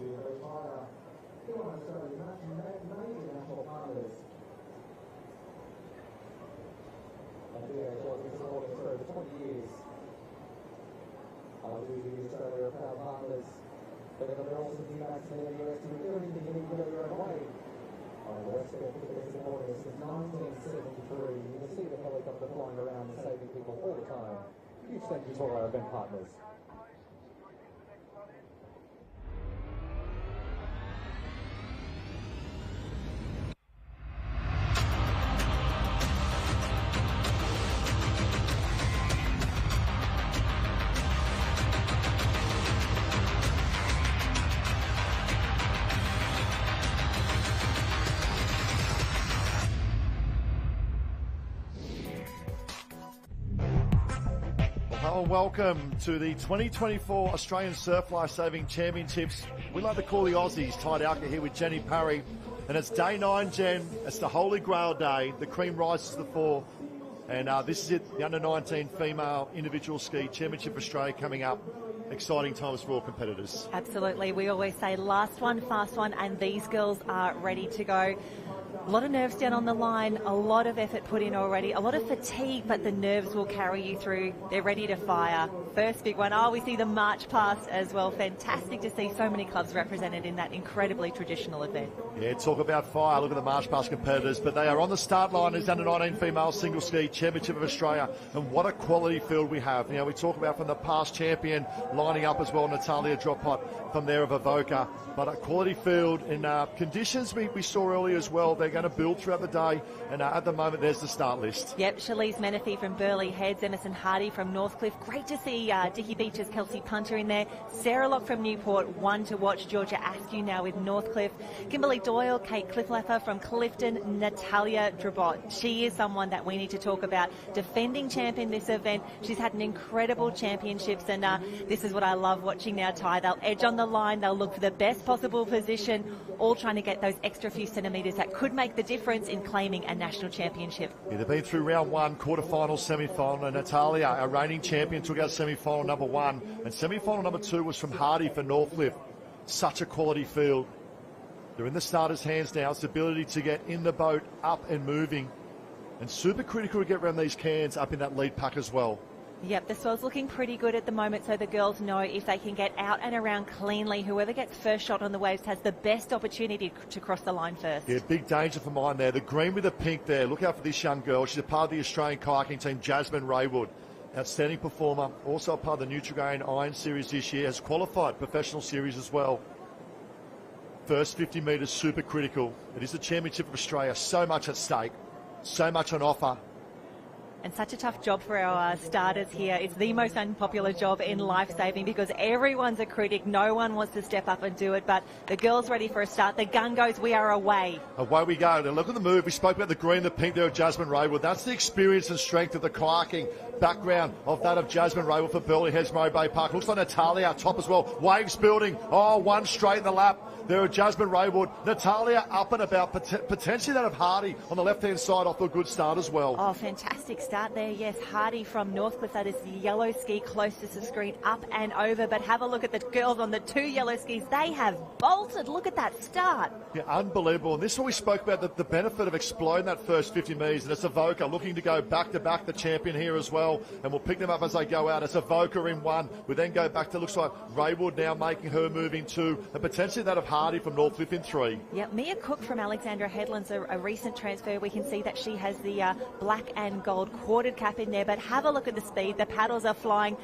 Since 1973, you can see the helicopter flying around and saving people all the time. Huge thank you to all our event partners. Welcome to the 2024 Australian Surf Lifesaving Championships. We like to call the Aussies. Ty Dowker here with Jenny Parry. And it's day 9, Jen. It's the Holy Grail day. The cream rises to the fore. And this is it, the Under-19 Female Individual Ski Championship of Australia coming up. Exciting times for all competitors. Absolutely. We always say last one, fast one, and these girls are ready to go. A lot of nerves down on the line, a lot of effort put in already, a lot of fatigue, but the nerves will carry you through. They're ready to fire. First big one. Oh, we see the march past as well. Fantastic to see so many clubs represented in that incredibly traditional event. Yeah, talk about fire. Look at the march past competitors, but they are on the start line as Under-19 Female Single Ski Championship of Australia, and what a quality field we have. You know, we talk about from the past champion lining up as well, Natalia Droppot from there of Avoca, but a quality field in conditions we saw earlier as well. They're going to build throughout the day, and at the moment there's the start list. Yep, Shalise Menifee from Burleigh Heads, Emerson Hardy from Northcliffe. Great to see Dickie Beach's Kelsey Punter in there. Sarah Locke from Newport, one to watch. Georgia Askew now with Northcliffe. Kimberly Doyle, Kate Cliffleffer from Clifton, Natalia Drabot. She is someone that we need to talk about. Defending champion this event. She's had an incredible championships, and this is what I love watching now, Ty. They'll edge on the line, they'll look for the best possible position, all trying to get those extra few centimetres that could make the difference in claiming a national championship. Yeah, they've been through round 1, quarterfinal, semi-final, and Natalia, our reigning champion, took out semi-final number 1, and semi-final number 2 was from Hardy for Northcliffe. Such a quality field. They're in the starters' hands now. It's the ability to get in the boat, up and moving, and super critical to get around these cans up in that lead pack as well. Yep, the swell's looking pretty good at the moment, so the girls know if they can get out and around cleanly, whoever gets first shot on the waves has the best opportunity to cross the line first. Yeah, big danger for mine there. The green with the pink there. Look out for this young girl. She's a part of the Australian kayaking team, Jasmine Raywood. Outstanding performer. Also a part of the Nutrigrain Iron Series this year. Has qualified professional series as well. First 50 metres, super critical. It is the Championship of Australia. So much at stake. So much on offer. And such a tough job for our starters here. It's the most unpopular job in life-saving because everyone's a critic. No one wants to step up and do it, but the girls ready for a start. The gun goes, we are away. Away we go. Now look at the move. We spoke about the green, the pink there of Jasmine Raywood. That's the experience and strength of the kayaking background of that of Jasmine Raywood for Burleigh Heads, Murray Bay Park. Looks like Natalia top as well. Waves building. Oh, one straight in the lap. There are Jasmine Raywood. Natalia up and about. Potentially that of Hardy on the left-hand side off to a good start as well. Oh, fantastic start there. Yes, Hardy from Northcliffe. That is the yellow ski closest to the screen, up and over. But have a look at the girls on the 2 yellow skis. They have bolted. Look at that start. Yeah, unbelievable. And this is what we spoke about, the benefit of exploding that first 50 metres. And it's Avoca looking to go back-to-back, the champion here as well. And we'll pick them up as they go out. It's Avoca in 1. We then go back to, looks like Raywood now making her move in 2. And potentially that of Hardy from Northcliffe in 3. Yeah, Mia Cook from Alexandra Headlands, a recent transfer. We can see that she has the black and gold quartered cap in there, but have a look at the speed. The paddles are flying.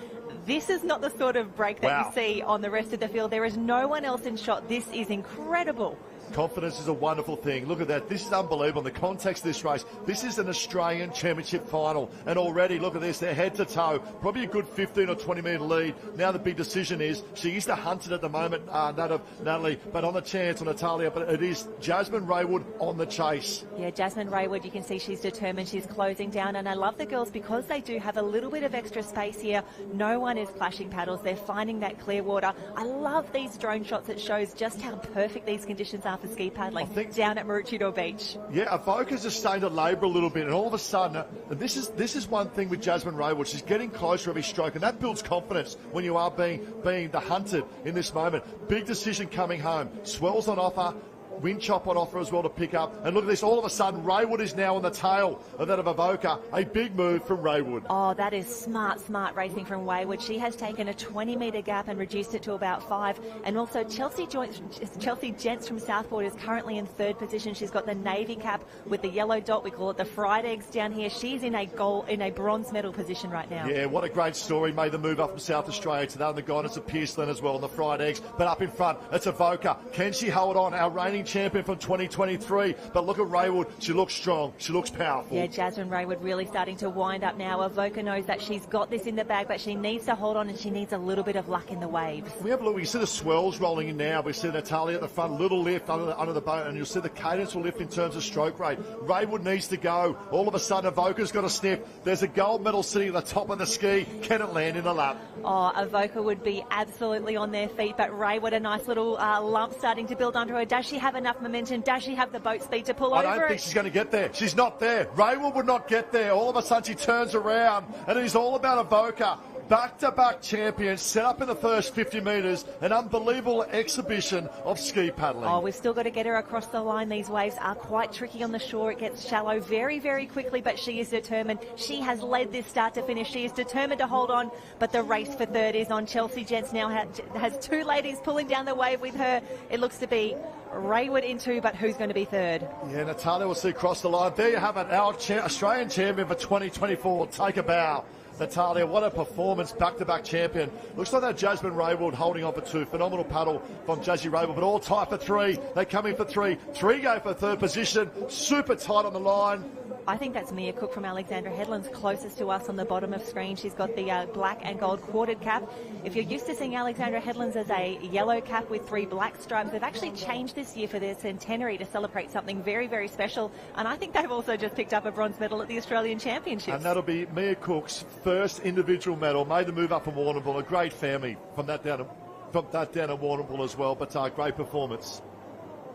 This is not the sort of break that you see on the rest of the field. There is no one else in shot. This is incredible. Confidence is a wonderful thing. Look at that. This is unbelievable in the context of this race. This is an Australian Championship final. And already, look at this. They're head to toe. Probably a good 15 or 20 metre lead. Now the big decision is, she is the hunted at the moment, that of Natalie, but on the chance on Natalia. But it is Jasmine Raywood on the chase. Yeah, Jasmine Raywood, you can see she's determined. She's closing down. And I love the girls because they do have a little bit of extra space here. No one Everyone is clashing paddles. They're finding that clear water. I love these drone shots. It shows just how perfect these conditions are for ski paddling down at Maroochydore Beach. Yeah, Avoca's just starting to labour a little bit, and all of a sudden, this is one thing with Jasmine Raywood. She's getting closer every stroke, and that builds confidence when you are being the hunted in this moment. Big decision coming home. Swells on offer. Wind chop on offer as well to pick up. And look at this, all of a sudden, Raywood is now on the tail of that of Avoca. A big move from Raywood. Oh, that is smart racing from Raywood. She has taken a 20-metre gap and reduced it to about 5. And also Chelsea Gents from Southport is currently in 3rd position. She's got the navy cap with the yellow dot. We call it the fried eggs down here. She's in a bronze medal position right now. Yeah, what a great story. Made the move up from South Australia to that and the guidance of Pearceland as well, and the fried eggs. But up in front, it's Avoca. Can she hold on? Our reigning champion from 2023. But look at Raywood. She looks strong. She looks powerful. Yeah, Jasmine Raywood really starting to wind up now. Avoca knows that she's got this in the bag, but she needs to hold on, and she needs a little bit of luck in the waves. We have a look. We see the swells rolling in now. We see Natalia at the front, little lift under the boat, and you'll see the cadence will lift in terms of stroke rate. Raywood needs to go. All of a sudden, Avoca's got a sniff. There's a gold medal sitting at the top of the ski. Can it land in the lap? Oh, Avoca would be absolutely on their feet, but Raywood, a nice little lump starting to build under her. Does she have enough momentum? Does she have the boat speed to pull over? I don't think she's going to get there. She's not there. Raywood would not get there. All of a sudden, she turns around, and it is all about Avoca. Back-to-back champions, set up in the first 50 metres, an unbelievable exhibition of ski paddling. Oh, we've still got to get her across the line. These waves are quite tricky on the shore. It gets shallow very, very quickly, but she is determined. She has led this start to finish. She is determined to hold on, but the race for 3rd is on. Chelsea Gents now has 2 ladies pulling down the wave with her. It looks to be Raywood in 2, but who's going to be 3rd? Yeah, Natalia will see across the line. There you have it, our Australian champion for 2024. Take a bow. Natalia, what a performance, back-to-back champion. Looks like that Jasmine Raywood holding on for 2. Phenomenal paddle from Jazzy Raywood, but all tight for 3. They come in for 3. 3 go for 3rd position. Super tight on the line. I think that's Mia Cook from Alexandra Headlands, closest to us on the bottom of screen. She's got the black and gold quartered cap. If you're used to seeing Alexandra Headlands as a yellow cap with 3 black stripes, they've actually changed this year for their centenary to celebrate something very, very special. And I think they've also just picked up a bronze medal at the Australian Championships. And that'll be Mia Cook's first individual medal. Made the move up from Warrnambool. A great family from that down at Warrnambool as well. But great performance.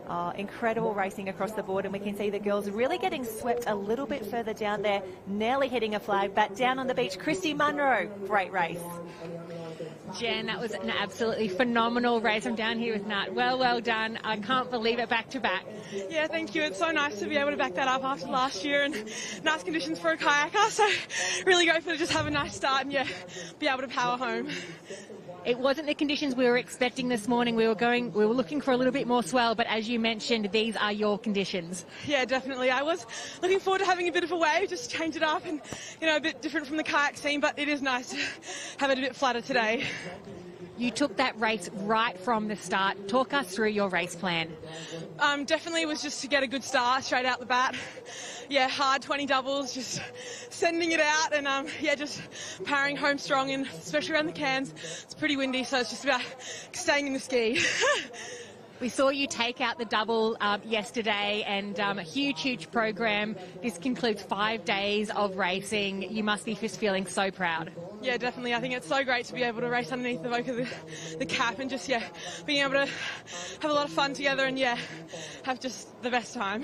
Oh, incredible racing across the board, and we can see the girls really getting swept a little bit further down there, nearly hitting a flag, but down on the beach, Christy Munro, great race. Jen, that was an absolutely phenomenal race. I'm down here with Nat. Well done. I can't believe it, back to back. Yeah, thank you. It's so nice to be able to back that up after last year, and nice conditions for a kayaker. So really grateful to just have a nice start and be able to power home. It wasn't the conditions we were expecting this morning. We were looking for a little bit more swell, but as you mentioned, these are your conditions. Yeah, definitely. I was looking forward to having a bit of a wave, just change it up and, a bit different from the kayak scene, but it is nice to have it a bit flatter today. You took that race right from the start. Talk us through your race plan. Definitely was just to get a good start straight out the bat. Yeah, hard 20 doubles, just sending it out and just powering home strong, and especially around the cans. It's pretty windy, so it's just about staying in the ski. We saw you take out the double yesterday, and a huge program. This concludes 5 days of racing. You must be just feeling so proud. Yeah, definitely. I think it's so great to be able to race underneath the Avoca, the cap, and just, being able to have a lot of fun together and, have just the best time.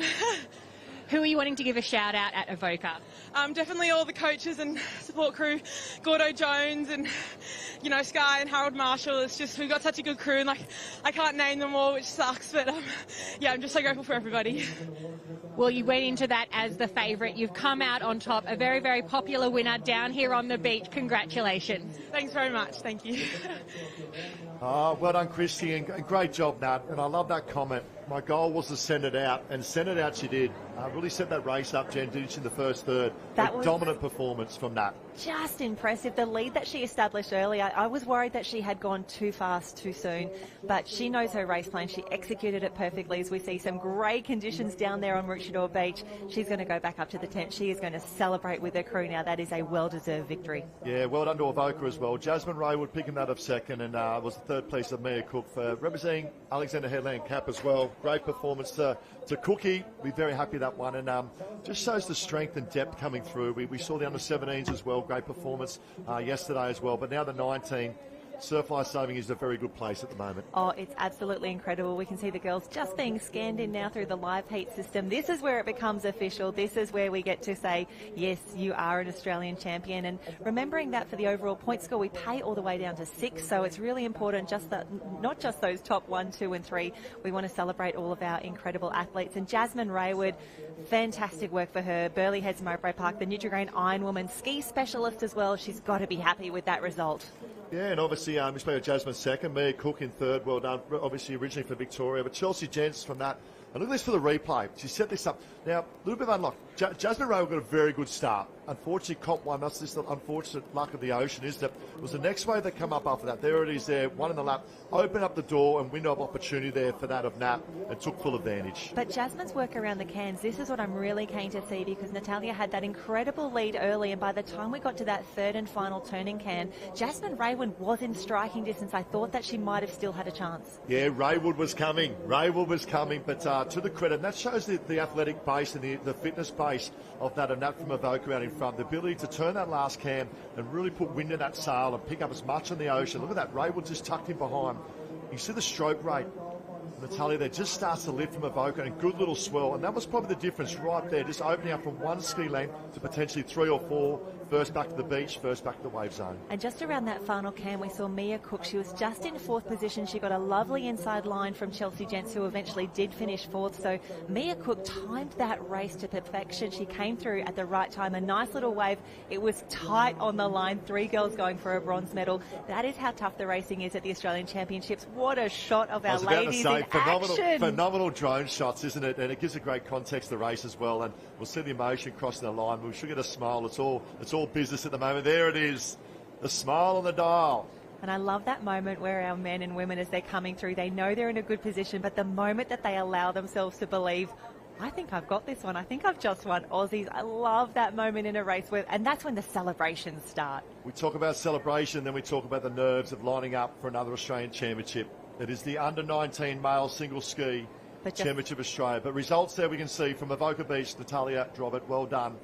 Who are you wanting to give a shout out at Avoca? Definitely all the coaches and support crew, Gordo Jones and, Sky and Harold Marshall. It's just, we've got such a good crew, and I can't name them all, which sucks, but I'm just so grateful for everybody. Well, you went into that as the favourite. You've come out on top, a very, very popular winner down here on the beach. Congratulations. Thanks very much. Thank you. Well done, Christy, and great job, Nat. And I love that comment. My goal was to send it out, and send it out she did. Really set that race up, Jen, did she, in the first third. That was dominant performance from Nat. Just impressive. The lead that she established earlier, I was worried that she had gone too fast too soon, but she knows her race plan. She executed it perfectly, as we see some great conditions down there on Maroochydore Beach. She's going to go back up to the tent. She is going to celebrate with her crew now. That is a well-deserved victory. Yeah, well done to Avoca as well. Jasmine Raywood picking that up second, and was the 3rd place of Mia Cook for representing Alexander Headland Cap as well. Great performance to Cookie. We're very happy that one, and just shows the strength and depth coming through. We saw the under-17s as well. great performance yesterday as well. But now the 19. Surf life saving is a very good place at the moment. Oh, it's absolutely incredible. We can see the girls just being scanned in now through the live heat system. This is where it becomes official. This is where we get to say, yes, you are an Australian champion. And remembering that for the overall point score, we pay all the way down to 6. So it's really important, just that, not just those top 1, 2 and 3. We want to celebrate all of our incredible athletes. And Jasmine Raywood, fantastic work for her. Burleigh Heads Mowbray Park, the Nutrigrain Ironwoman ski specialist as well. She's got to be happy with that result. Yeah, and obviously, we spoke of Jasmine second, Mia Cook in third, well done, obviously originally for Victoria, but Chelsea Gents from that. And look at this for the replay. She set this up. Now, a little bit of unluck. Jasmine Ray got a very good start. Unfortunately, cop one. That's just the unfortunate luck of the ocean, is that it was the next wave that come up after that. There it is there, one in the lap. Open up the door and window of opportunity there for that of Nat and took full advantage. But Jasmine's work around the cans, this is what I'm really keen to see, because Natalia had that incredible lead early, and by the time we got to that third and final turning can, Jasmine Raywood was in striking distance. I thought that she might have still had a chance. Yeah, Raywood was coming. Raywood was coming, but to the credit, and that shows the athletic base and the fitness base of that of Nat from Avoca out in front. The ability to turn that last can and really put wind in that sail and pick up as much on the ocean. Look at that, Raywood just tucked in behind. You see the stroke rate. Natalia there just starts to lift from Avoca, and good little swell, and that was probably the difference right there, just opening up from one ski length to potentially 3 or 4, first back to the beach, first back to the wave zone. And just around that final can, we saw Mia Cook. She was just in 4th position. She got a lovely inside line from Chelsea Gents, who eventually did finish 4th. So Mia Cook timed that race to perfection. She came through at the right time. A nice little wave. It was tight on the line. 3 girls going for a bronze medal. That is how tough the racing is at the Australian Championships. What a shot of our ladies in action. Phenomenal drone shots, isn't it? And it gives a great context to the race as well. And we'll see the emotion crossing the line. We should get a smile. It's all business at the moment. There it is, the smile on the dial. And I love that moment where our men and women, as they're coming through, they know they're in a good position, but the moment that they allow themselves to believe, I think I've got this one, I think I've just won Aussies. I love that moment in a race, and that's when the celebrations start. We talk about celebration, then we talk about the nerves of lining up for another Australian Championship. It is the under-19 male single ski Championship of Australia. But results there we can see from Avoca Beach, Natalia Drobert, well done.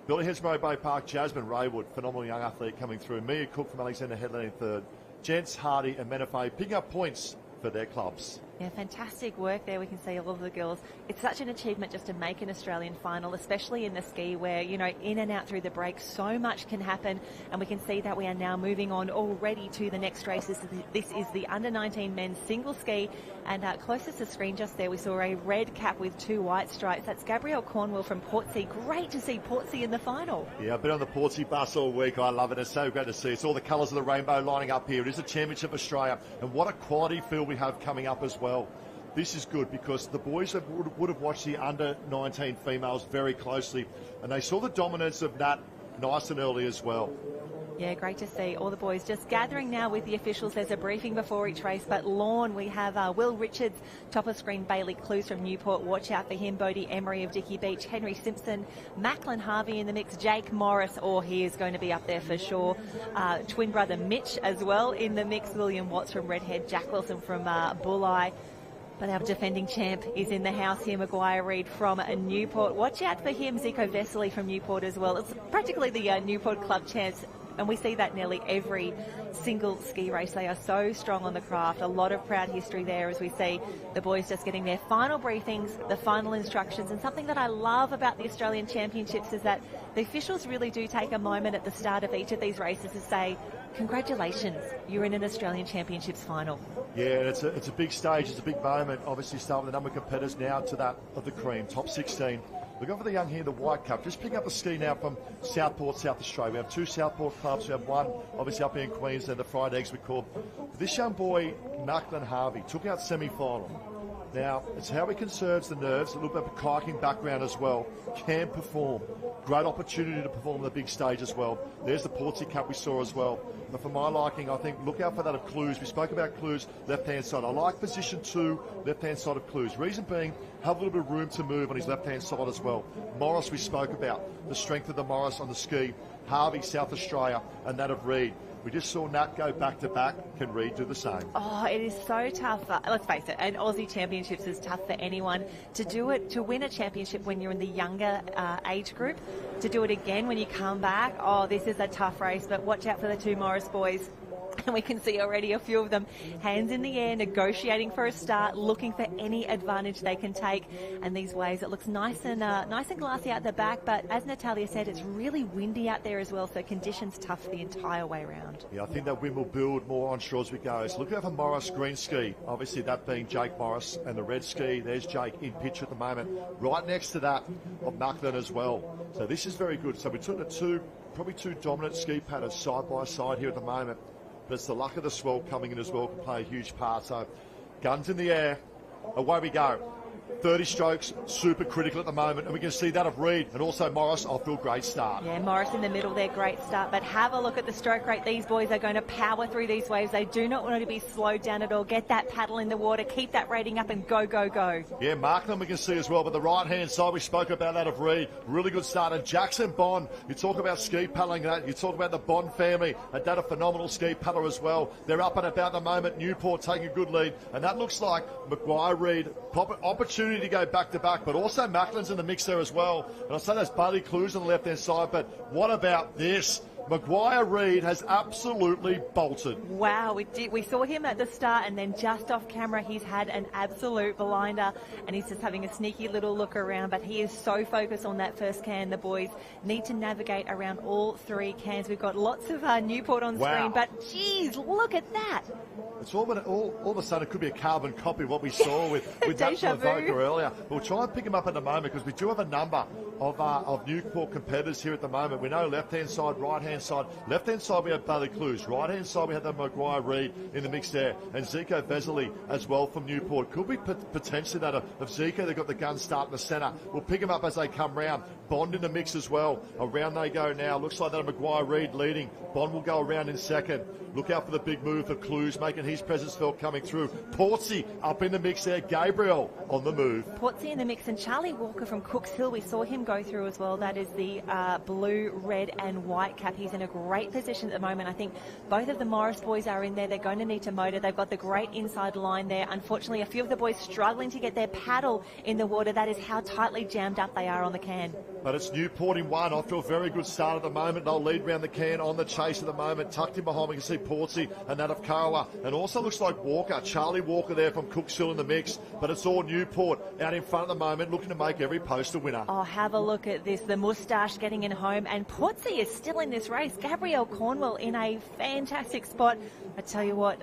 Burleigh Heads Mowbray Park, Jasmine Raywood, phenomenal young athlete coming through. Mia Cook from Alexander Headland in third. Gents, Hardy and Menifee picking up points for their clubs. Yeah, fantastic work there. We can see all of the girls. It's such an achievement just to make an Australian final, especially in the ski where, you know, in and out through the break, so much can happen. And we can see that we are now moving on already to the next race. This is the under-19 men's single ski. And closest to the screen just there, we saw a red cap with 2 white stripes. That's Gabrielle Cornwell from Portsea. Great to see Portsea in the final. Yeah, I've been on the Portsea bus all week. I love it. It's so great to see. It's all the colours of the rainbow lining up here. It is a Championship of Australia. And what a quality field we have coming up as well. This is good because the boys would have watched the under-19 females very closely, and they saw the dominance of Nat nice and early as well. Yeah, great to see all the boys just gathering now with the officials. There's a briefing before each race, but Lawn, we have Will Richards, top of screen, Bailey Clues from Newport. Watch out for him. Bodie Emery of Dickey Beach, Henry Simpson, Macklin Harvey in the mix, Jake Morris, he is going to be up there for sure. Twin brother Mitch as well in the mix, William Watts from Redhead, Jack Wilson from Bulleye. But our defending champ is in the house here, Maguire Reid from Newport. Watch out for him, Zico Vesely from Newport as well. It's practically the Newport Club champs, and we see that nearly every single ski race. They are so strong on the craft. A lot of proud history there as we see the boys just getting their final briefings, the final instructions. And something that I love about the Australian Championships is that the officials really do take a moment at the start of each of these races to say, congratulations, you're in an Australian Championships final. Yeah, it's a big stage, it's a big moment. Obviously start with the number of competitors now to that of the cream, top 16. We're going for the young here, the White Cup. Just picking up the ski now from Southport, South Australia. We have 2 Southport clubs. We have one, obviously, up here in Queensland, the Fried Eggs we call. This young boy, Macklin Harvey, took out semi-final. Now, it's how he conserves the nerves, a little bit of a kayaking background as well. Can perform. Great opportunity to perform on the big stage as well. There's the Portsea Cup we saw as well. But for my liking, I think, look out for that of Clues. We spoke about Clues, left-hand side. I like position 2, left-hand side of Clues. Reason being, have a little bit of room to move on his left-hand side as well. Morris, we spoke about the strength of the Morris on the ski. Harvey, South Australia, and that of Reid. We just saw Nat go back-to-back. Can Reed do the same? Oh, it is so tough. Let's face it, an Aussie Championships is tough for anyone. To do it, to win a championship when you're in the younger age group, to do it again when you come back, oh, this is a tough race. But watch out for the two Morris boys. And we can see already a few of them hands in the air, negotiating for a start, looking for any advantage they can take. And these waves, it looks nice and glassy out the back, but as Natalia said, it's really windy out there as well, so conditions tough the entire way round. Yeah, I think that wind will build more onshore as we go. So look out for Morris green ski, obviously that being Jake Morris, and the red ski, there's Jake in picture at the moment, right next to that of Macklin as well. So this is very good. So we took the probably two dominant ski padders side by side here at the moment. But it's the luck of the swell coming in as well can play a huge part. So guns in the air, away we go. 30 strokes, super critical at the moment, and we can see that of Reed and also Morris. I feel great start. Yeah, Morris in the middle there, great start. But have a look at the stroke rate. These boys are going to power through these waves. They do not want to be slowed down at all. Get that paddle in the water, keep that rating up, and go, go, go. Yeah, Markland we can see as well, but the right-hand side, we spoke about that of Reed. Really good start. And Jackson Bond, you talk about ski paddling, that you talk about the Bond family, and that a phenomenal ski paddler as well. They're up and about the moment. Newport taking a good lead, and that looks like Maguire Reed, opportunity to go back-to-back, but also Macklin's in the mix there as well. And I say there's Buddy Clues on the left-hand side, but what about this? Maguire Reed has absolutely bolted. Wow, we saw him at the start, and then just off camera he's had an absolute blinder, and he's just having a sneaky little look around, but he is so focused on that first can. The boys need to navigate around all three cans. We've got lots of Newport on screen, but geez, look at that. It's all of a sudden it could be a carbon copy of what we saw with that Voca earlier. We'll try and pick him up in a moment because we do have a number of Newport competitors here at the moment. We know left-hand side, right-hand side. Left-hand side we have Bailey Clues. Right-hand side we have the Maguire Reed in the mix there. And Zico Vesely as well from Newport. Could be potentially that of Zico. They've got the gun start in the centre. We'll pick them up as they come round. Bond in the mix as well. Around they go now. Looks like that of Maguire Reed leading. Bond will go around in second. Look out for the big move for Clues, making his presence felt coming through. Portsy up in the mix there. Gabriel on the move. Portsy in the mix, and Charlie Walker from Cooks Hill, we saw him go through as well. That is the blue, red and white cap. He's in a great position at the moment. I think both of the Morris boys are in there. They're going to need to motor. They've got the great inside line there. Unfortunately, a few of the boys struggling to get their paddle in the water. That is how tightly jammed up they are on the can. But it's Newport in one. I feel a very good start at the moment. They'll lead round the can on the chase at the moment. Tucked in behind, we can see Portsy and that of Karawa. And also looks like Walker, Charlie Walker there from Cooks Hill in the mix. But it's all Newport out in front at the moment, looking to make every post a winner. Oh, have a look at this. The moustache getting in home, and Portsy is still in this race. Gabrielle Cornwell in a fantastic spot. I tell you what,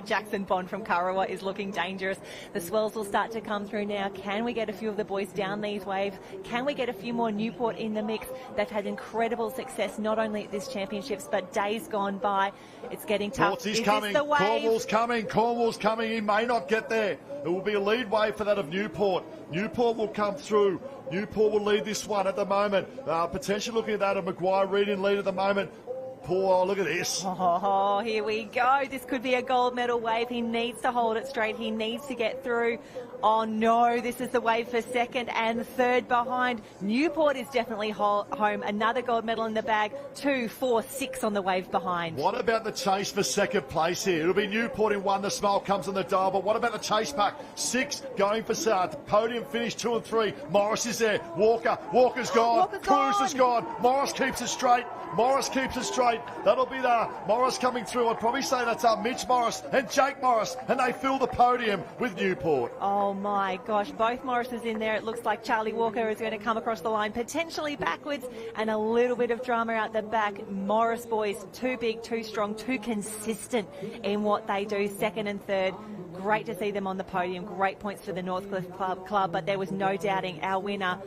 Jackson Bond from Karawa is looking dangerous. The swells will start to come through now. Can we get a few of the boys down these waves? Can we get a few more Newport in the mix? They've had incredible success, not only at this championships, but days gone by. It's getting tough. Portsy's coming. Cornwall's coming. Cornwall's coming. He may not get there. It will be a lead wave for that of Newport. Newport will come through. Newport will lead this one at the moment. Potentially looking at that of Maguire Reed in lead at the moment. Oh, look at this. Oh, here we go. This could be a gold medal wave. He needs to hold it straight. He needs to get through. Oh, no. This is the wave for second and third behind. Newport is definitely home. Another gold medal in the bag. 2, 4, 6 on the wave behind. What about the chase for second place here? It'll be Newport in one. The smile comes on the dial. But what about the chase pack? 6 going for podium finish 2 and 3. Morris is there. Walker's gone. Cruz is gone. Morris keeps it straight. Morris keeps it straight. That'll be the Morris coming through. I'd probably say that's Mitch Morris and Jake Morris, and they fill the podium with Newport. Oh my gosh, both Morrises in there. It looks like Charlie Walker is going to come across the line, potentially backwards, and a little bit of drama out the back. Morris boys, too big, too strong, too consistent in what they do. Second and third. Great to see them on the podium. Great points for the Northcliffe Club, but there was no doubting our winner,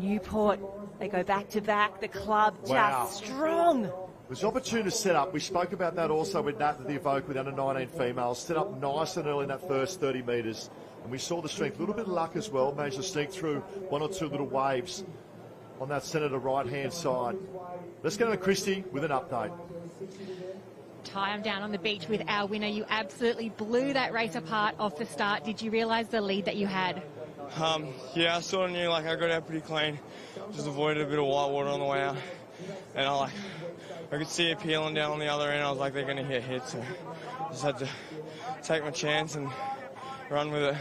Newport. They go back to back. The club just strong. There's an opportunity to set up. We spoke about that also with Nat, the Evoke with under 19 females. Set up nice and early in that first 30 metres. And we saw the strength. A little bit of luck as well. Managed to sneak through 1 or 2 little waves on that centre to right-hand side. Let's go to Christy with an update. Ty, I'm down on the beach with our winner. You absolutely blew that race apart off the start. Did you realise the lead that you had? Yeah, I sort of knew, I got out pretty clean. Just avoided a bit of white water on the way out. And I, I could see it peeling down on the other end. I was like, they're going to get hit, so I just had to take my chance and run with it.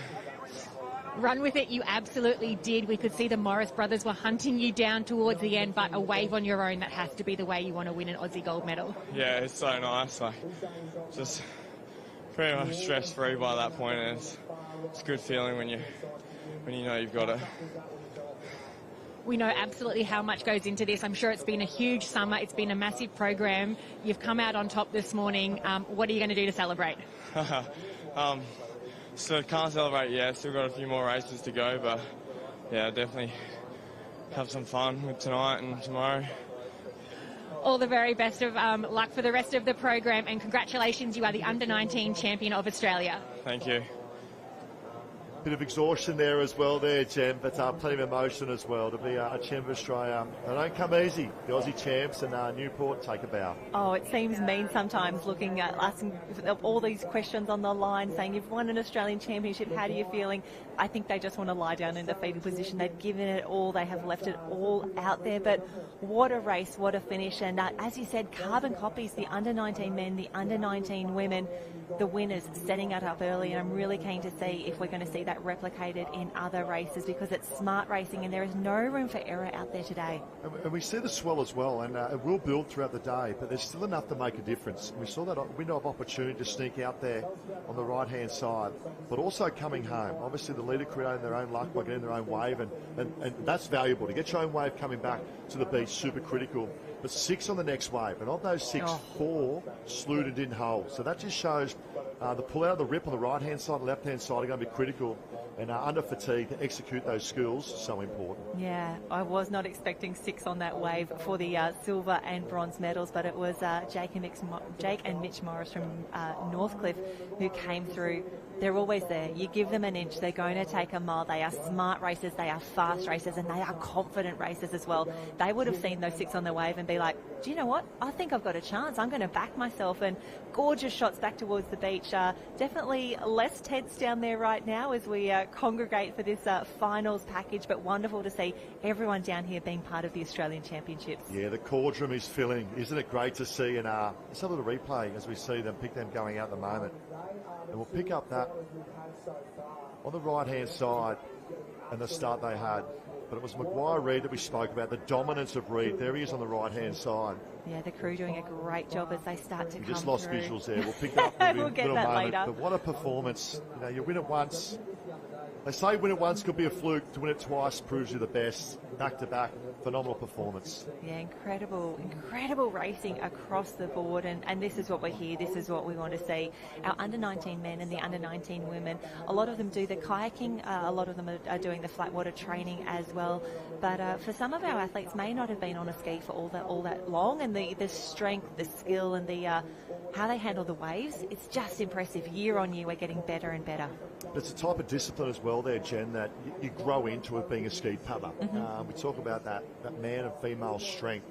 Run with it, you absolutely did. We could see the Morris brothers were hunting you down towards the end, but a wave on your own, that has to be the way you want to win an Aussie gold medal. Yeah, it's so nice. Like, just pretty much stress-free by that point, and it's a good feeling when you know you've got it. We know absolutely how much goes into this. I'm sure it's been a huge summer. It's been a massive program. You've come out on top this morning. What are you going to do to celebrate? So can't celebrate yet. Still got a few more races to go, but yeah, definitely have some fun with tonight and tomorrow. All the very best of luck for the rest of the program, and congratulations, you are the Under-19 champion of Australia. Thank you. Bit of exhaustion there as well there, Jen, but plenty of emotion as well to be a champ of Australia. They don't come easy. The Aussie champs and Newport take a bow. Oh, it seems mean sometimes looking at asking all these questions on the line, saying you've won an Australian championship, how are you feeling? I think they just want to lie down in defeated position. They've given it all. They have left it all out there. But what a race, what a finish. And as you said, carbon copies, the under-19 men, the under-19 women, the winners setting it up early. And I'm really keen to see if we're going to see that replicated in other races, because it's smart racing and there is no room for error out there today. And we see the swell as well, and it will build throughout the day, but there's still enough to make a difference. We saw that window of opportunity to sneak out there on the right-hand side, but also coming home. Obviously, the leader creating their own luck by getting their own wave, and that's valuable. To get your own wave coming back to the beach, super critical. But 6 on the next wave, and of those 6, 4 slewed and didn't hold. So that just shows the pull out of the rip on the right-hand side and left-hand side are going to be critical. And under fatigue, to execute those skills, so important. Yeah, I was not expecting 6 on that wave for the silver and bronze medals, but it was Jake and Mitch Morris from Northcliffe who came through. They're always there. You give them an inch, they're going to take a mile. They are smart racers, they are fast racers, and they are confident racers as well. They would have seen those 6 on the wave and be like, do you know what? I think I've got a chance. I'm going to back myself. And gorgeous shots back towards the beach. Definitely less tense down there right now as we congregate for this finals package, but wonderful to see everyone down here being part of the Australian Championships. Yeah, the cauldron is filling. Isn't it great to see? And let's have a little replay as we see them pick them going out at the moment. And we'll pick up that on the right-hand side and the start they had. But it was Maguire Reid that we spoke about, the dominance of Reid. There he is on the right-hand side. Yeah, the crew doing a great job as they start to come through. Just lost visuals there. We'll pick that up in we'll a get little that moment. later. But what a performance. You know, you win it once. They say win it once could be a fluke. To win it twice proves you're the best. Back-to-back, phenomenal performance. Yeah, incredible racing across the board. And this is what we're here. This is what we want to see. Our under-19 men and the under-19 women, a lot of them do the kayaking. A lot of them are doing the flat water training as well. But for some of our athletes may not have been on a ski for all that long. And the strength, the skill and the how they handle the waves, it's just impressive. Year on year, we're getting better and better. It's a type of discipline as well there, Jen, that you grow into it being a ski pubber. We talk about that man and female strength.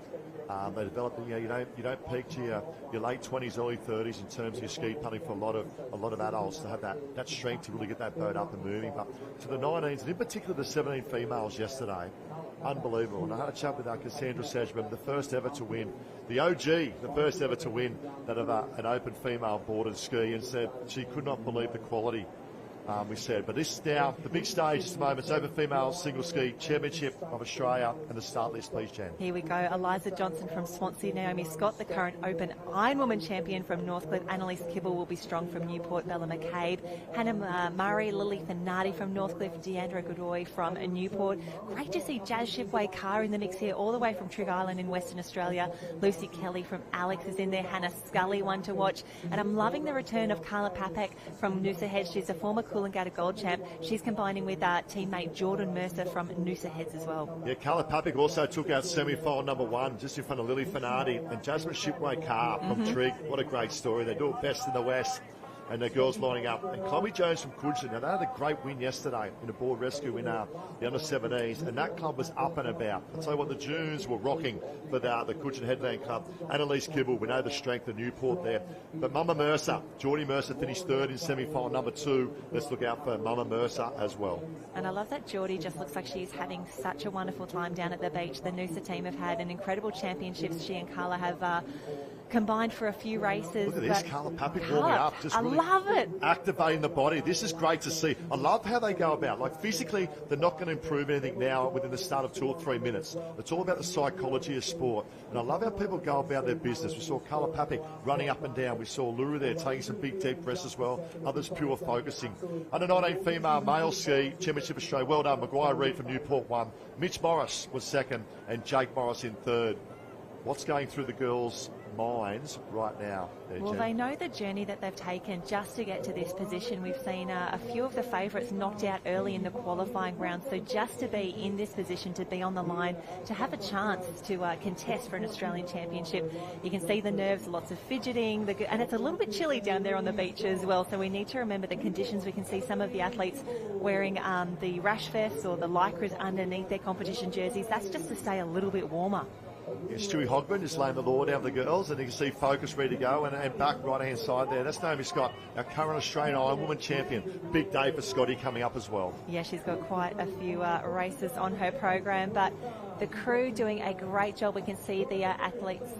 They develop, you don't peak to your late 20s, early 30s in terms of your ski punting for a lot of adults to have that strength to really get that boat up and moving. But to the 19s, and in particular the 17 females yesterday, unbelievable. And I had a chat with Cassandra Sedgman, the first ever to win, the OG, the first ever to win that of an open female boarded ski, and said she could not believe the quality. We said, but this now, the big stage at the moment, it's Open Female Single Ski Championship of Australia, and the start list, please, Jen. Here we go. Eliza Johnson from Swansea, Naomi Scott, the current Open Ironwoman champion from Northcliffe, Annalise Kibble will be strong from Newport, Bella McCabe, Hannah Murray, Lily Thanardi from Northcliffe, Deandra Godoy from Newport. Great to see Jazz Shipway-Carr in the mix here, all the way from Trigg Island in Western Australia. Lucy Kelly from Alex is in there, Hannah Scully, one to watch. And I'm loving the return of Carla Papek from Noosa Heads. She's a former Coolangatta Gold champ. She's combining with teammate Jordan Mercer from Noosa Heads as well. Yeah, Carla Papek also took out semi-final number 1 just in front of Lily Thanardi, and Jasmine Shipway-Carr from Trigg. What a great story. They do it best in the West. and the girls lining up. And Chloe Jones from Queensland, now they had a great win yesterday in a board rescue in the under-17s, and that club was up and about. I'll tell you what, the Junes were rocking for the Queensland Headland Club. Annalise Kibble, we know the strength of Newport there. But Mama Mercer, Geordie Mercer finished third in semi-final number 2. Let's look out for Mama Mercer as well. And I love that Geordie just looks like she's having such a wonderful time down at the beach. The Noosa team have had an incredible championships. She and Carla have combined for a few races. Look at this, Carla Papik warming up. Just really love it. Activating the body. This is great to see. I love how they go about. Like physically, they're not going to improve anything now within the start of 2 or 3 minutes. It's all about the psychology of sport. And I love how people go about their business. We saw Carla Papik running up and down. We saw Luru there taking some big deep breaths as well. Others pure focusing. Under 19 female male ski championship Australia. Well done. Maguire Reid from Newport won. Mitch Morris was second and Jake Morris in third. What's going through the girls' minds right now? Well, they know the journey that they've taken just to get to this position. We've seen a few of the favourites knocked out early in the qualifying round. So just to be in this position, to be on the line, to have a chance to contest for an Australian Championship, you can see the nerves, lots of fidgeting, and it's a little bit chilly down there on the beach as well. So we need to remember the conditions. We can see some of the athletes wearing the rash vests or the lycras underneath their competition jerseys. That's just to stay a little bit warmer. Yeah, Stewie Hogman just laying the law down for the girls, and you can see Focus ready to go, and back right-hand side there. That's Naomi Scott, our current Australian Ironwoman champion. Big day for Scotty coming up as well. Yeah, she's got quite a few races on her program, but the crew doing a great job. We can see the athletes.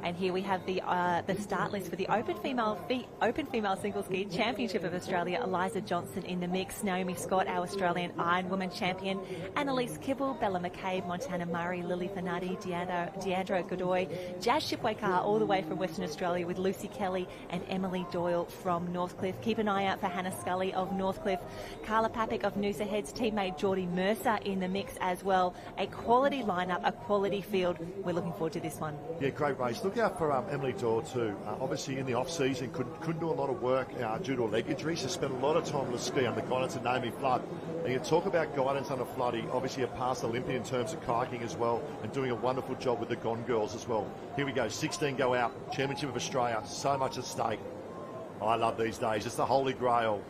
And here we have the start list for the Open Female Single Ski Championship of Australia. Eliza Johnson in the mix, Naomi Scott, our Australian Ironwoman champion, Annalise Kibble, Bella McCabe, Montana Murray, Lily Fernardi, Deandra Godoy, Jazz Shipwaycar all the way from Western Australia with Lucy Kelly and Emily Doyle from Northcliffe. Keep an eye out for Hannah Scully of Northcliffe, Carla Papik of Noosa Heads, teammate Geordie Mercer in the mix as well. A quality lineup, a quality field. We're looking forward to this one. Yeah, great race. Look out for Emily Doyle too. Obviously in the off-season couldn't do a lot of work due to a leg injury. She spent a lot of time on the ski under guidance of Naomi Flood. And you talk about guidance under Flood, he obviously a past Olympian in terms of kayaking as well, and doing a wonderful job with the Gone girls as well. Here we go, 16 go out, Championship of Australia, so much at stake. I love these days, it's the holy grail.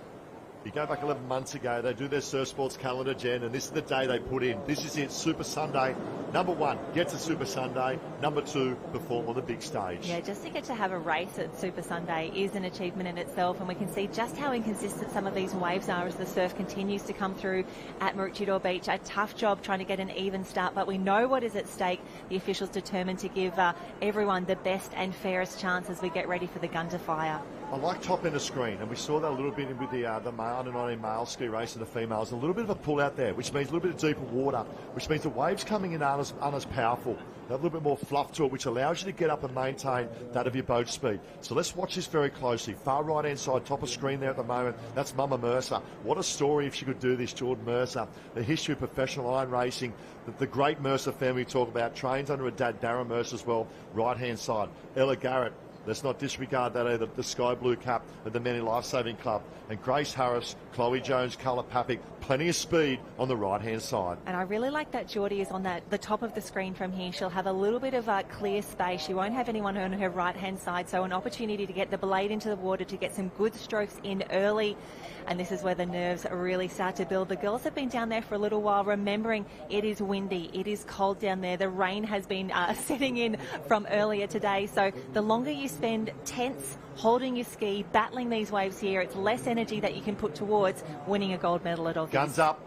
You go back 11 months ago, they do their Surf Sports calendar, Jen, and this is the day they put in. This is it, Super Sunday. Number 1, get to Super Sunday. Number 2, perform on the big stage. Yeah, just to get to have a race at Super Sunday is an achievement in itself, and we can see just how inconsistent some of these waves are as the surf continues to come through at Maroochydore Beach. A tough job trying to get an even start, but we know what is at stake. The officials determined to give everyone the best and fairest chance as we get ready for the gun to fire. I like top end of screen, and we saw that a little bit with the male under 19 male ski race and the females. A little bit of a pull out there, which means a little bit of deeper water, which means the waves coming in aren't as powerful. They have a little bit more fluff to it, which allows you to get up and maintain that of your boat speed. So let's watch this very closely. Far right hand side, top of screen there at the moment. That's Mama Mercer. What a story if she could do this, Jordan Mercer. The history of professional iron racing. The great Mercer family we talk about trains under her dad, Darren Mercer as well. Right hand side, Ella Garrett. Let's not disregard that either. The Sky Blue Cap at the Manly Lifesaving Club. And Grace Harris, Chloe Jones, Carla Papik, plenty of speed on the right-hand side. And I really like that Geordie is on the top of the screen from here. She'll have a little bit of a clear space. She won't have anyone on her right-hand side, so an opportunity to get the blade into the water, to get some good strokes in early. And this is where the nerves really start to build. The girls have been down there for a little while, remembering it is windy, it is cold down there. The rain has been setting in from earlier today. So the longer you spend tense, holding your ski, battling these waves here, it's less energy that you can put towards winning a gold medal at all. Guns up,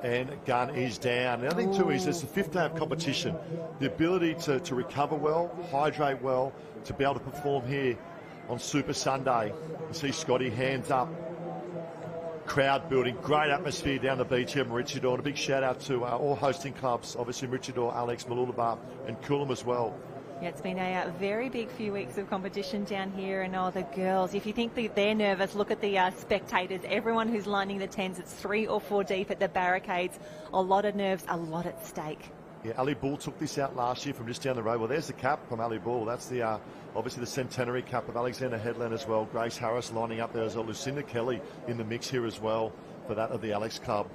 and gun is down. The other thing too is it's the 5th day of competition. The ability to recover well, hydrate well, to be able to perform here on Super Sunday. You see Scotty hands up. Crowd building, great atmosphere down the beach here in Maroochydore. And a big shout out to all hosting clubs, obviously Maroochydore, Alex, Mooloolaba and Coolum as well. Yeah, it's been a very big few weeks of competition down here, and the girls, if you think they're nervous, look at the spectators, everyone who's lining the tents. It's 3 or 4 deep at the barricades. A lot of nerves, a lot at stake. Yeah, Ali Bull took this out last year from just down the road. Well, there's the cap from Ali Bull. That's the obviously the centenary cap of Alexander Headland as well. Grace Harris lining up there as well. Lucinda Kelly in the mix here as well for that of the Alex Club.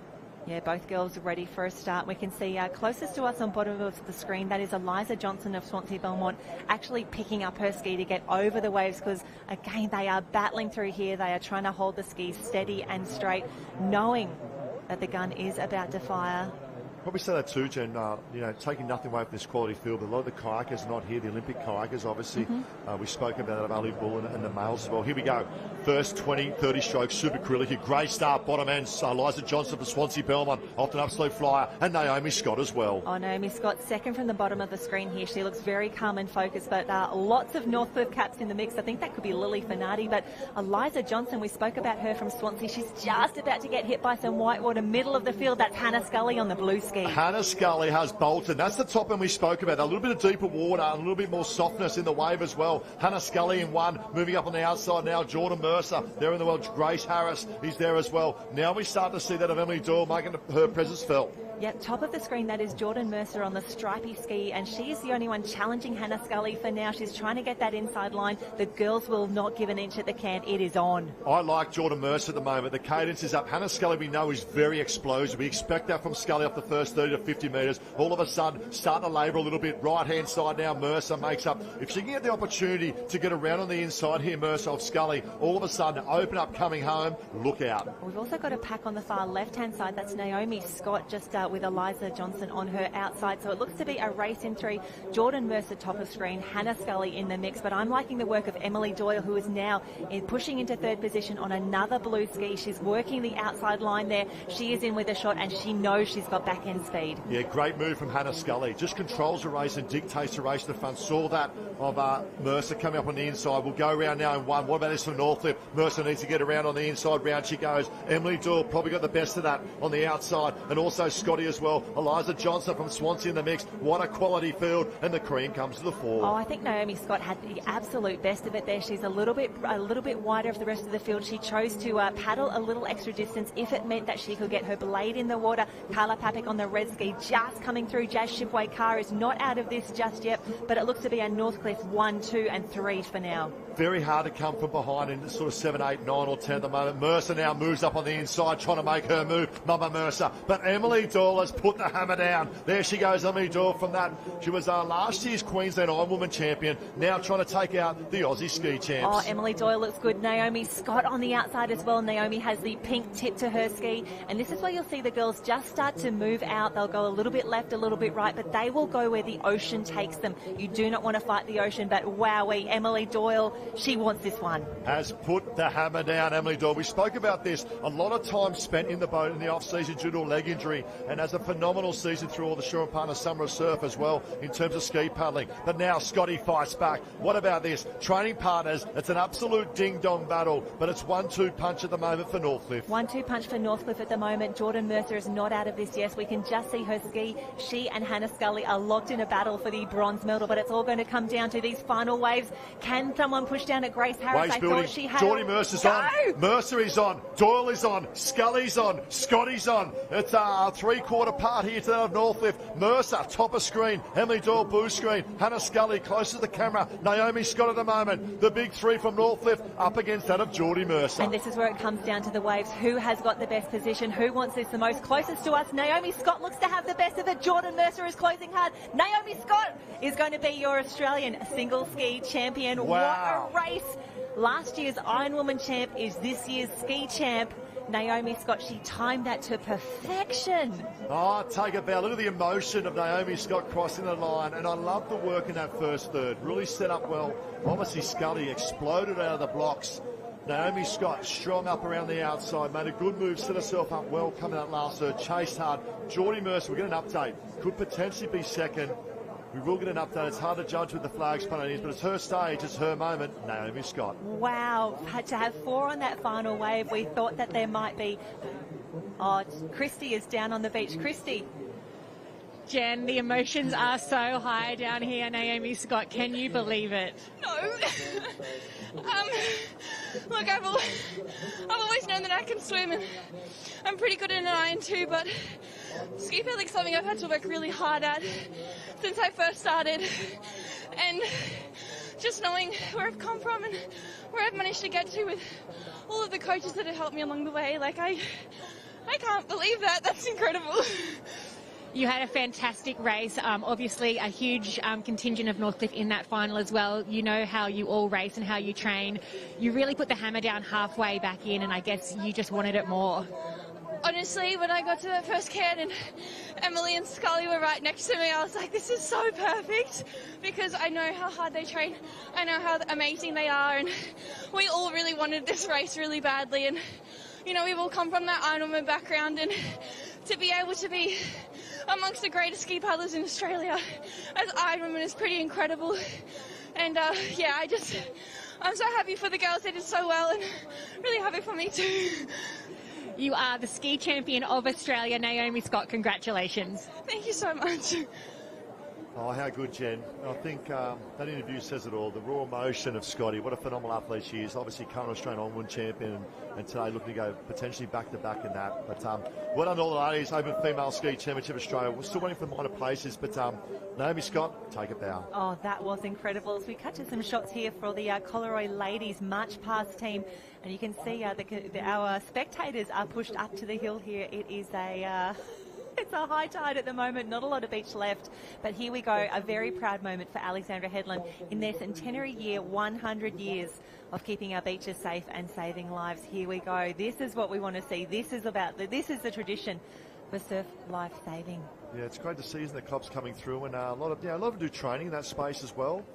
Yeah, both girls are ready for a start. We can see closest to us on bottom of the screen, that is Eliza Johnson of Swansea Belmont, actually picking up her ski to get over the waves because, again, they are battling through here. They are trying to hold the skis steady and straight, knowing that the gun is about to fire. Probably say that too, Jen, taking nothing away from this quality field, but a lot of the kayakers not here, the Olympic kayakers, obviously. We spoke about it, Ali Bull and the males as well. Here we go. First 20, 30 strokes, super acrylic here. Great start, bottom end. Eliza Johnson for Swansea Belmont, off an absolute flyer, and Naomi Scott as well. Oh, Naomi Scott, second from the bottom of the screen here. She looks very calm and focused, but lots of Northcliffe caps in the mix. I think that could be Lily Finardi, but Eliza Johnson, we spoke about her from Swansea. She's just about to get hit by some whitewater, middle of the field. That's Hannah Scully on the blue ski. Hannah Scully has bolted. That's the top end we spoke about. A little bit of deeper water, a little bit more softness in the wave as well. Hannah Scully in one, moving up on the outside now. Jordan Mercer there in the world. Grace Harris is there as well. Now we start to see that of Emily Doyle making her presence felt. Yep, top of the screen, that is Jordan Mercer on the stripy ski, and she is the only one challenging Hannah Scully for now. She's trying to get that inside line. The girls will not give an inch at the can. It is on. I like Jordan Mercer at the moment. The cadence is up. Hannah Scully, we know, is very explosive. We expect that from Scully off the first 30 to 50 metres. All of a sudden, starting to labour a little bit. Right-hand side now, Mercer makes up. If she can get the opportunity to get around on the inside here, Mercer of Scully, all of a sudden, open up coming home, look out. We've also got a pack on the far left-hand side. That's Naomi Scott just with Eliza Johnson on her outside. So it looks to be a race in three. Jordan Mercer top of screen, Hannah Scully in the mix. But I'm liking the work of Emily Doyle, who is now pushing into third position on another blue ski. She's working the outside line there. She is in with a shot, and she knows she's got back-end speed. Yeah, great move from Hannah Scully. Just controls the race and dictates the race to the front. Saw that of Mercer coming up on the inside. We'll go around now in one. What about this from Northcliffe? Mercer needs to get around on the inside. Round she goes. Emily Doyle probably got the best of that on the outside, and also Scotty as well. Eliza Johnson from Swansea in the mix. What a quality field, and the cream comes to the fore. Oh, I think Naomi Scott had the absolute best of it there. She's a little bit wider of the rest of the field. She chose to paddle a little extra distance if it meant that she could get her blade in the water. Carla Papik on the red ski just coming through. Jazz Shipway Carr is not out of this just yet, but it looks to be a Northcliffe 1, 2 and 3 for now. Very hard to come from behind in sort of 7, 8, 9 or 10 at the moment. Mercer now moves up on the inside trying to make her move. Mama Mercer. But Emily Doyle has put the hammer down. There she goes, Emily Doyle from that. She was last year's Queensland Ironwoman champion. Now trying to take out the Aussie ski champs. Oh, Emily Doyle looks good. Naomi Scott on the outside as well. Naomi has the pink tip to her ski. And this is where you'll see the girls just start to move out. They'll go a little bit left, a little bit right, but they will go where the ocean takes them. You do not want to fight the ocean, but wowee, Emily Doyle, she wants this one. Has put the hammer down, Emily Doyle. We spoke about this. A lot of time spent in the boat in the off-season due to a leg injury, and has a phenomenal season through all the Shore and Partner Summer of Surf as well in terms of ski paddling. But now Scotty fights back. What about this? Training partners, it's an absolute ding-dong battle, but it's 1-2 punch at the moment for Northcliffe. 1-2 punch for Northcliffe at the moment. Jordan Mercer is not out of this, yes. We can just see her ski. She and Hannah Scully are locked in a battle for the bronze medal, but it's all going to come down to these final waves. Can someone push down at Grace Harris? Waves building. Thought she had. Geordie Mercer's on. Mercer is on. Doyle is on. Scully's on. Scotty's on. It's a three-quarter part here to that of Northcliffe. Mercer, top of screen. Emily Doyle, blue screen. Hannah Scully, close to the camera. Naomi Scott at the moment. The big three from Northcliffe up against that of Geordie Mercer. And this is where it comes down to the waves. Who has got the best position? Who wants this the most? Closest to us, Naomi Scott looks to have the best of it. Jordan Mercer is closing hard. Naomi Scott is going to be your Australian single ski champion. Wow. What a race. Last year's Ironwoman champ is this year's ski champ. Naomi Scott, she timed that to perfection. Oh, take a bow. Look at the emotion of Naomi Scott crossing the line. And I love the work in that first third. Really set up well. Obviously, Scully exploded out of the blocks. Naomi Scott strong up around the outside. Made a good move, set herself up well coming out last third. Chased hard. Geordie Mercer, we'll get an update. Could potentially be second. We will get an update. It's hard to judge with the flags ponies, but it's her stage, it's her moment. Naomi Scott. Wow, to have 4 on that final wave, we thought that there might be. Oh, Christy is down on the beach. Christy. Jen, the emotions are so high down here. Naomi Scott, can you believe it? No. Look, I've always known that I can swim, and I'm pretty good in an iron too, but ski paddling's something I've had to work really hard at since I first started. And just knowing where I've come from and where I've managed to get to with all of the coaches that have helped me along the way, like I I can't believe that. That's incredible. You had a fantastic race. Obviously, a huge contingent of Northcliffe in that final as well. You know how you all race and how you train. You really put the hammer down halfway back in, and I guess you just wanted it more. Honestly, when I got to that first can and Emily and Scully were right next to me, I was like, this is so perfect, because I know how hard they train. I know how amazing they are, and we all really wanted this race really badly. And, you know, we've all come from that Ironman background, and to be able to be amongst the greatest ski paddlers in Australia as Ironwomen is pretty incredible. And yeah, I'm so happy for the girls. They did so well, and really happy for me too. You are the ski champion of Australia, Naomi Scott. Congratulations. Thank you so much. Oh, how good, Jen. I think that interview says it all. The raw emotion of Scotty. What a phenomenal athlete she is. Obviously, current Australian Ironman champion, and today looking to go potentially back-to-back in that. But well done all the ladies. Open Female Ski Championship Australia. We're still waiting for minor places, but Naomi Scott, take it down. Oh, that was incredible. As we cut to some shots here for the Coleroy ladies march past team, and you can see our spectators are pushed up to the hill here. It is it's a high tide at the moment, not a lot of beach left, but here we go, a very proud moment for Alexandra Headland in their centenary year, 100 years of keeping our beaches safe and saving lives. Here we go. This is what we want to see. This is the tradition for surf life saving. Yeah, it's great to see the clubs coming through, and a lot of them do training in that space as well.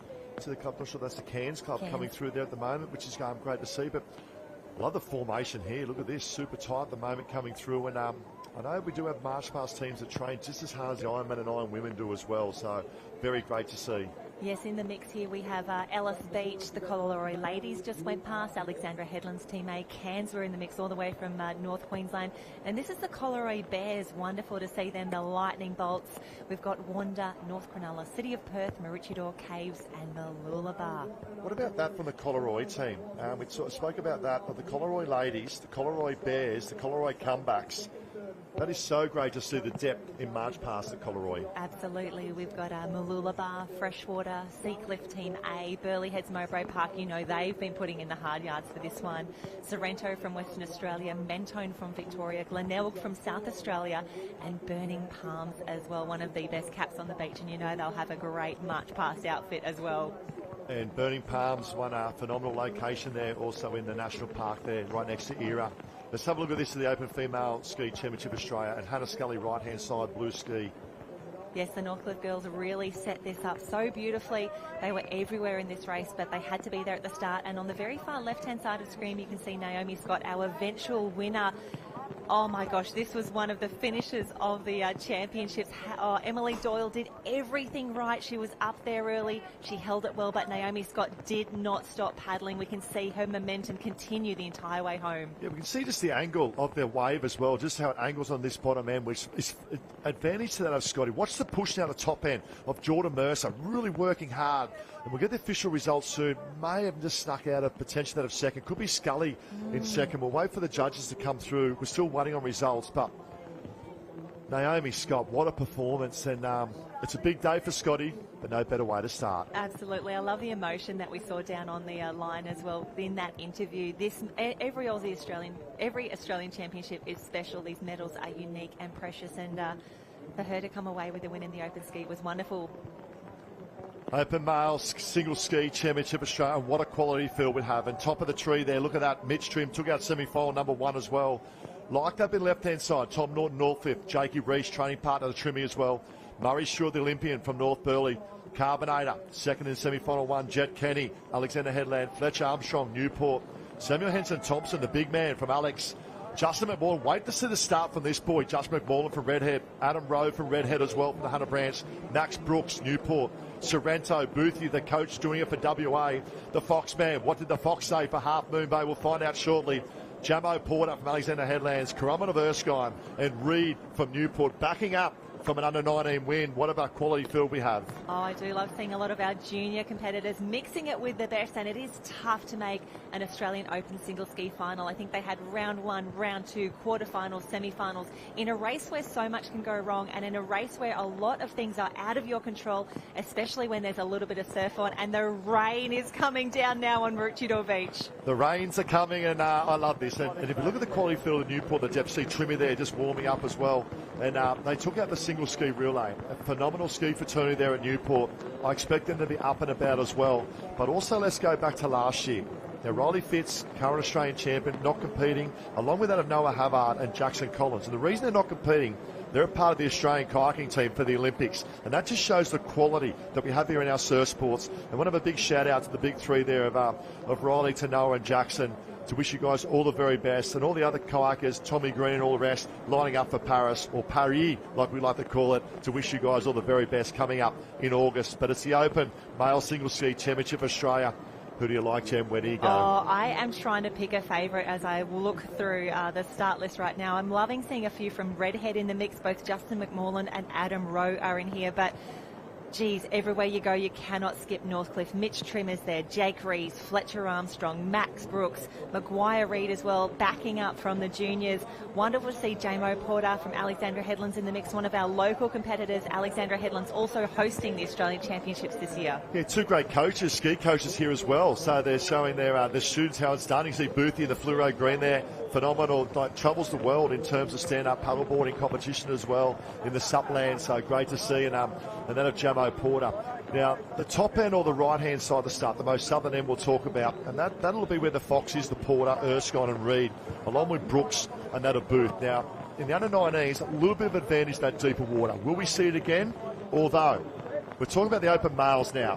To the club, I'm sure that's the Cairns Club coming through there at the moment, which is great to see. But I love the formation here. Look at this, super tight at the moment coming through, and I know we do have march past teams that train just as hard as the Ironman and Iron Women do as well, so very great to see. Yes, in the mix here we have Ellis Beach, the Coleroy ladies just went past, Alexandra Headland's Team A, Cairns were in the mix all the way from North Queensland, and this is the Coleroy Bears, wonderful to see them, the Lightning Bolts. We've got Wanda, North Cronulla, City of Perth, Maroochydore Caves and the Lullaby. What about that from the Coleroy team? We sort of spoke about that, but the Coleroy ladies, the Coleroy Bears, the Coleroy Comebacks. That is so great to see the depth in march past at Coleroy. Absolutely. We've got Mooloolaba, Freshwater, Seacliff Team A, Burleigh Heads, Mowbray Park. You know they've been putting in the hard yards for this one. Sorrento from Western Australia, Mentone from Victoria, Glenelg from South Australia, and Burning Palms as well. One of the best caps on the beach, and you know they'll have a great march past outfit as well. And Burning Palms, one phenomenal location there, also in the National Park there, right next to Era. Let's have a look at this at the Open Female Ski Championship Australia, and Hannah Scully, right-hand side, blue ski. Yes, the Northcliffe girls really set this up so beautifully. They were everywhere in this race, but they had to be there at the start. And on the very far left-hand side of the screen, you can see Naomi Scott, our eventual winner. Oh my gosh, this was one of the finishes of the championships. Emily Doyle did everything right. She was up there early. She held it well, but Naomi Scott did not stop paddling. We can see her momentum continue the entire way home. Yeah, we can see just the angle of their wave as well, just how it angles on this bottom end, which is advantage to that of Scotty. Watch the push down the top end of Jordan Mercer, really working hard. And we'll get the official results soon. May have just snuck out of potentially that of second. Could be Scully in second. We'll wait for the judges to come through. We're still waiting on results, but Naomi Scott, what a performance. And it's a big day for Scotty, but no better way to start. Absolutely. I love the emotion that we saw down on the line as well in that interview. Every Australian championship is special. These medals are unique and precious, and for her to come away with a win in the open ski was wonderful. Open Male Single Ski Championship Australia, and what a quality field we have. And top of the tree there, look at that. Mitch Trim took out semi-final number 1 as well. Liked up in left-hand side, Tom Norton, Northcliffe, Jakey Reese, training partner of the Trimmy as well. Murray Stewart, the Olympian from North Burleigh. Carbonator, second in semi-final 1. Jet Kenny, Alexander Headland, Fletcher Armstrong, Newport. Samuel Henson Thompson, the big man from Alex. Justin McMullen, wait to see the start from this boy. Justin McMullen from Redhead. Adam Rowe from Redhead as well from the Hunter Branch. Max Brooks, Newport. Sorrento, Boothie, the coach, doing it for WA. The Foxman, what did the Fox say for Half Moon Bay? We'll find out shortly. Jamo Porter from Alexander Headlands. Coromon of Erskine and Reed from Newport backing up from an under-19 win. What about quality field we have? Oh, I do love seeing a lot of our junior competitors mixing it with the best, and it is tough to make an Australian Open single ski final. I think they had round 1, round 2, quarterfinals, semi-finals in a race where so much can go wrong, and in a race where a lot of things are out of your control, especially when there's a little bit of surf on, and the rain is coming down now on Maroochydore Beach. The rains are coming, and I love this. And if you look at the quality field of Newport, the depth sea Trimmy there just warming up as well. And they took out the single ski relay. A phenomenal ski fraternity there at Newport. I expect them to be up and about as well. But also let's go back to last year. Now, Riley Fitz, current Australian champion, not competing, along with that of Noah Havard and Jackson Collins. And the reason they're not competing, they're a part of the Australian kayaking team for the Olympics. And that just shows the quality that we have here in our surf sports. And want to have a big shout out to the big three there of Riley, to Noah and Jackson, to wish you guys all the very best. And all the other kayakers, Tommy Green and all the rest, lining up for Paris, or Paris, like we like to call it, to wish you guys all the very best coming up in August. But it's the Open Male Single Ski Championship of Australia. Who do you like, Jem? Where do you go? Oh, I am trying to pick a favourite as I look through the start list right now. I'm loving seeing a few from Redhead in the mix. Both Justin McMorland and Adam Rowe are in here, but geez, everywhere you go, you cannot skip Northcliffe. Mitch Trimmer's there, Jake Rees, Fletcher Armstrong, Max Brooks, Maguire Reid as well, backing up from the juniors. Wonderful to see Jamo Porter from Alexandra Headlands in the mix. One of our local competitors, Alexandra Headlands, also hosting the Australian Championships this year. Yeah, two great coaches, ski coaches here as well. So they're showing their students how it's done. You see Boothie in the fluoro green there. Phenomenal, like, travels the world in terms of stand-up paddleboarding competition as well in the Supland. So great to see, and then of Jamo Porter. Now, the top end or the right-hand side of the start, the most southern end we'll talk about, and that'll be where the Fox is, the Porter, Erskine and Reed, along with Brooks and that of Booth. Now, in the under-19s, a little bit of advantage that deeper water. Will we see it again? Although, we're talking about the open males now.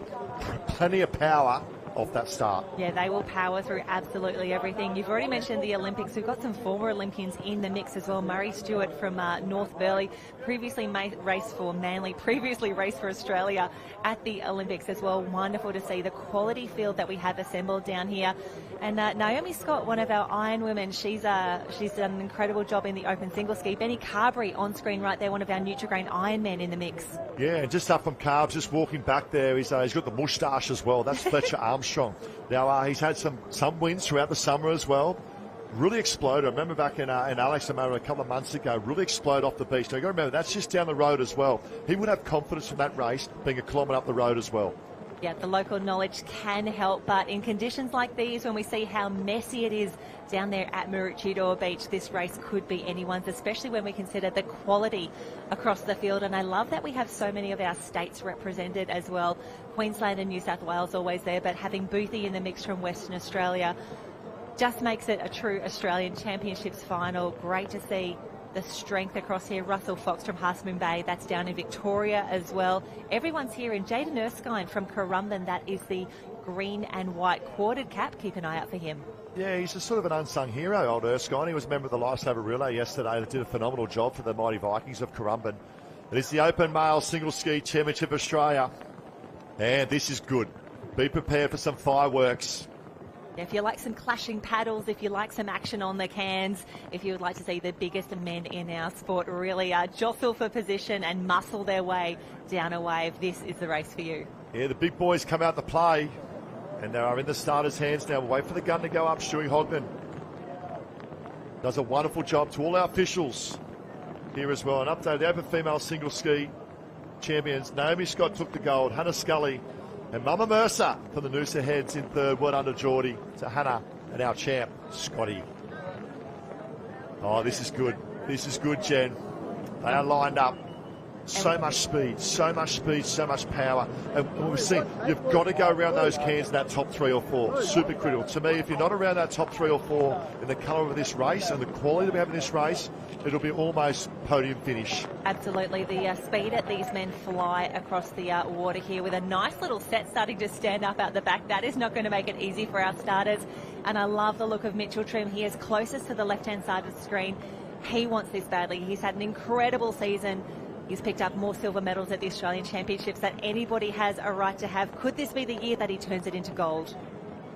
Plenty of power off that start. Yeah, they will power through absolutely everything. You've already mentioned the Olympics. We've got some former Olympians in the mix as well. Murray Stewart from North Burleigh, previously raced for Manly, previously raced for Australia at the Olympics as well. Wonderful to see the quality field that we have assembled down here. And Naomi Scott, one of our Iron women, she's done an incredible job in the open single ski. Benny Carberry on screen right there, one of our Nutrigrain Iron men in the mix. Yeah, just up from Carbs, just walking back there. He's got the moustache as well. That's Fletcher Armstrong. Now, he's had some wins throughout the summer as well. Really exploded. I remember back in Alex Amaro a couple of months ago, really exploded off the beach. Now, you've got to remember, that's just down the road as well. He would have confidence from that race being a kilometre up the road as well. Yeah, the local knowledge can help, but in conditions like these, when we see how messy it is down there at Maroochydore Beach, this race could be anyone's, especially when we consider the quality across the field. And I love that we have so many of our states represented as well. Queensland and New South Wales always there, but having Boothie in the mix from Western Australia just makes it a true Australian Championships final. Great to see the strength across here. Russell Fox from Half Moon Bay, that's down in Victoria as well. Everyone's here. And Jaden Erskine from Currumbin, that is the green and white quartered cap. Keep an eye out for him. Yeah, he's a sort of an unsung hero, old Erskine. He was a member of the Lifesaver Relay yesterday that did a phenomenal job for the mighty Vikings of Currumbin. It is the Open Male Single Ski Championship of Australia. And this is good. Be prepared for some fireworks. If you like some clashing paddles, if you like some action on the cans, if you would like to see the biggest men in our sport really jostle for position and muscle their way down a wave, this is the race for you. Yeah, the big boys come out to play, and they are in the starters' hands now. We'll wait for the gun to go up. Stewie Hogman does a wonderful job to all our officials here as well. An update, the Open Female Single Ski Champions. Naomi Scott took the gold. Hannah Scully and Mama Mercer from the Noosa Heads in third. Well under Geordie to Hannah and our champ, Scotty. Oh, this is good. This is good, Jen. They are lined up. So much speed, so much power. And we've seen, you've got to go around those cans in that top 3 or 4. Super critical. To me, if you're not around that top 3 or 4 in the colour of this race and the quality that we have in this race, it'll be almost podium finish. Absolutely. The speed that these men fly across the water here with a nice little set starting to stand up out the back. That is not going to make it easy for our starters. And I love the look of Mitchell Trim. He is closest to the left-hand side of the screen. He wants this badly. He's had an incredible season. He's picked up more silver medals at the Australian Championships than anybody has a right to have. Could this be the year that he turns it into gold?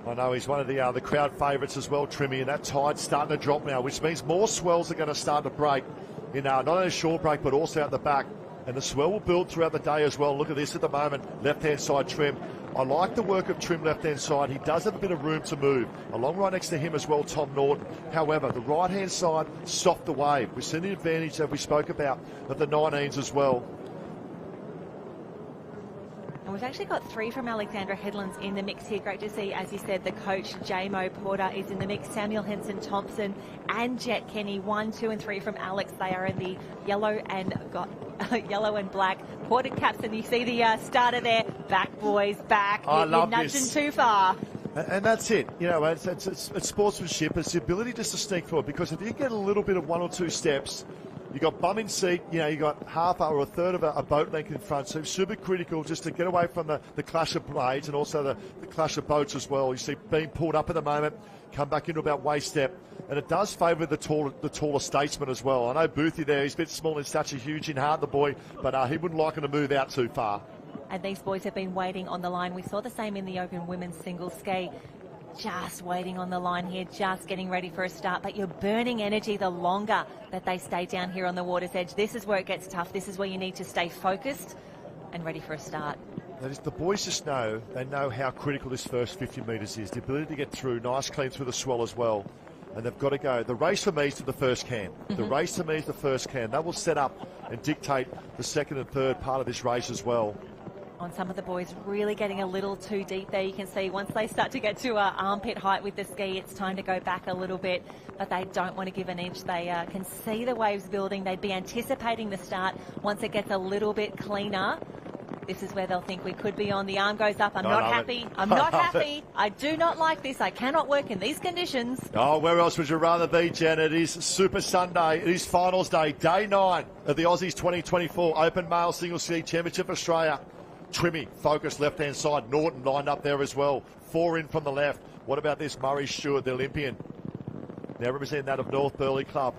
I know he's one of the crowd favourites as well, Trimmy, and that tide's starting to drop now, which means more swells are going to start to break in not only short break but also out the back. And the swell will build throughout the day as well. Look at this at the moment, left-hand side trim. I like the work of Trim left-hand side. He does have a bit of room to move. Along right next to him as well, Tom Norton. However, the right-hand side, soft away. We've seen the advantage that we spoke about of the 19s as well. And we've actually got 3 from Alexandra Headlands in the mix here. Great to see, as you said, the coach, J-Mo Porter, is in the mix. Samuel Henson Thompson and Jet Kenny, 1, 2 and 3 from Alex. They are in the yellow and black ported caps. And you see the starter there. Back, boys, back. I love You're nudging this. too far. And that's it. You know, it's sportsmanship. It's the ability just to sneak forward. Because if you get a little bit of 1 or 2 steps, you got bum in seat, you know, you got half or a third of a boat length in front. So super critical just to get away from the clash of blades and also the clash of boats as well. You see being pulled up at the moment, come back into about waist step. And it does favour the taller statesman as well. I know Boothie there, he's a bit small in stature, huge in heart, the boy, but he wouldn't like him to move out too far. And these boys have been waiting on the line. We saw the same in the Open Women's Singles Ski. Just waiting on the line here, just getting ready for a start. But you're burning energy the longer that they stay down here on the water's edge. This is where it gets tough. This is where you need to stay focused and ready for a start. The boys just know, they know how critical this first 50 metres is. The ability to get through, nice clean through the swell as well. And they've got to go. The race for me is to the first can. The race to me is the first can. That will set up and dictate the second and third part of this race as well. On some of the boys really getting a little too deep there. You can see once they start to get to armpit height with the ski, it's time to go back a little bit, but they don't want to give an inch. They can see the waves building. They'd be anticipating the start. Once it gets a little bit cleaner, this is where they'll think we could be on. The arm goes up. I'm not happy. I'm not happy. I do not like this. I cannot work in these conditions. Oh, where else would you rather be, Jen? It is Super Sunday. It is finals day, day 9 of the Aussies 2024 Open Male Single Ski Championship Australia. Trimmy, focused left-hand side. Norton lined up there as well. 4 in from the left. What about this Murray Stewart, the Olympian? Now representing that of North Burleigh Club.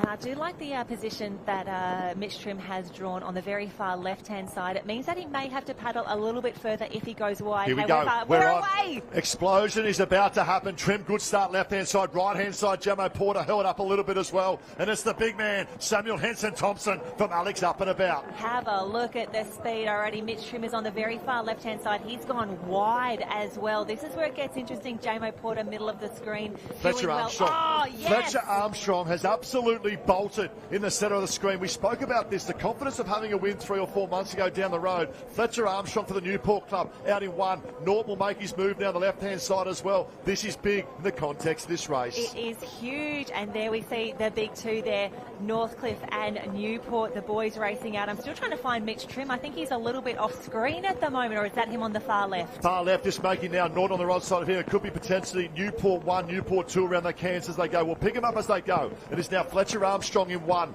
I do like the position that Mitch Trim has drawn on the very far left-hand side. It means that he may have to paddle a little bit further if he goes wide. Here we go. We're away. Explosion is about to happen. Trim, good start, left-hand side, right-hand side. J-Mo Porter held up a little bit as well. And it's the big man, Samuel Henson Thompson from Alex Up and About. Have a look at the speed already. Mitch Trim is on the very far left-hand side. He's gone wide as well. This is where it gets interesting. J-Mo Porter, middle of the screen. Fletcher Armstrong. Oh, yes. Fletcher Armstrong has absolutely bolted in the centre of the screen. We spoke about this, the confidence of having a win 3 or 4 months ago down the road. Fletcher Armstrong for the Newport Club out in 1. Norton will make his move down the left-hand side as well. This is big in the context of this race. It is huge, and there we see the big 2 there, Northcliffe and Newport, the boys racing out. I'm still trying to find Mitch Trim. I think he's a little bit off screen at the moment, or is that him on the far left? Far left, just making now Norton on the right side of here. It could be potentially Newport 1, Newport 2 around the cans as they go. We'll pick them up as they go. It is now Fletcher Armstrong in 1.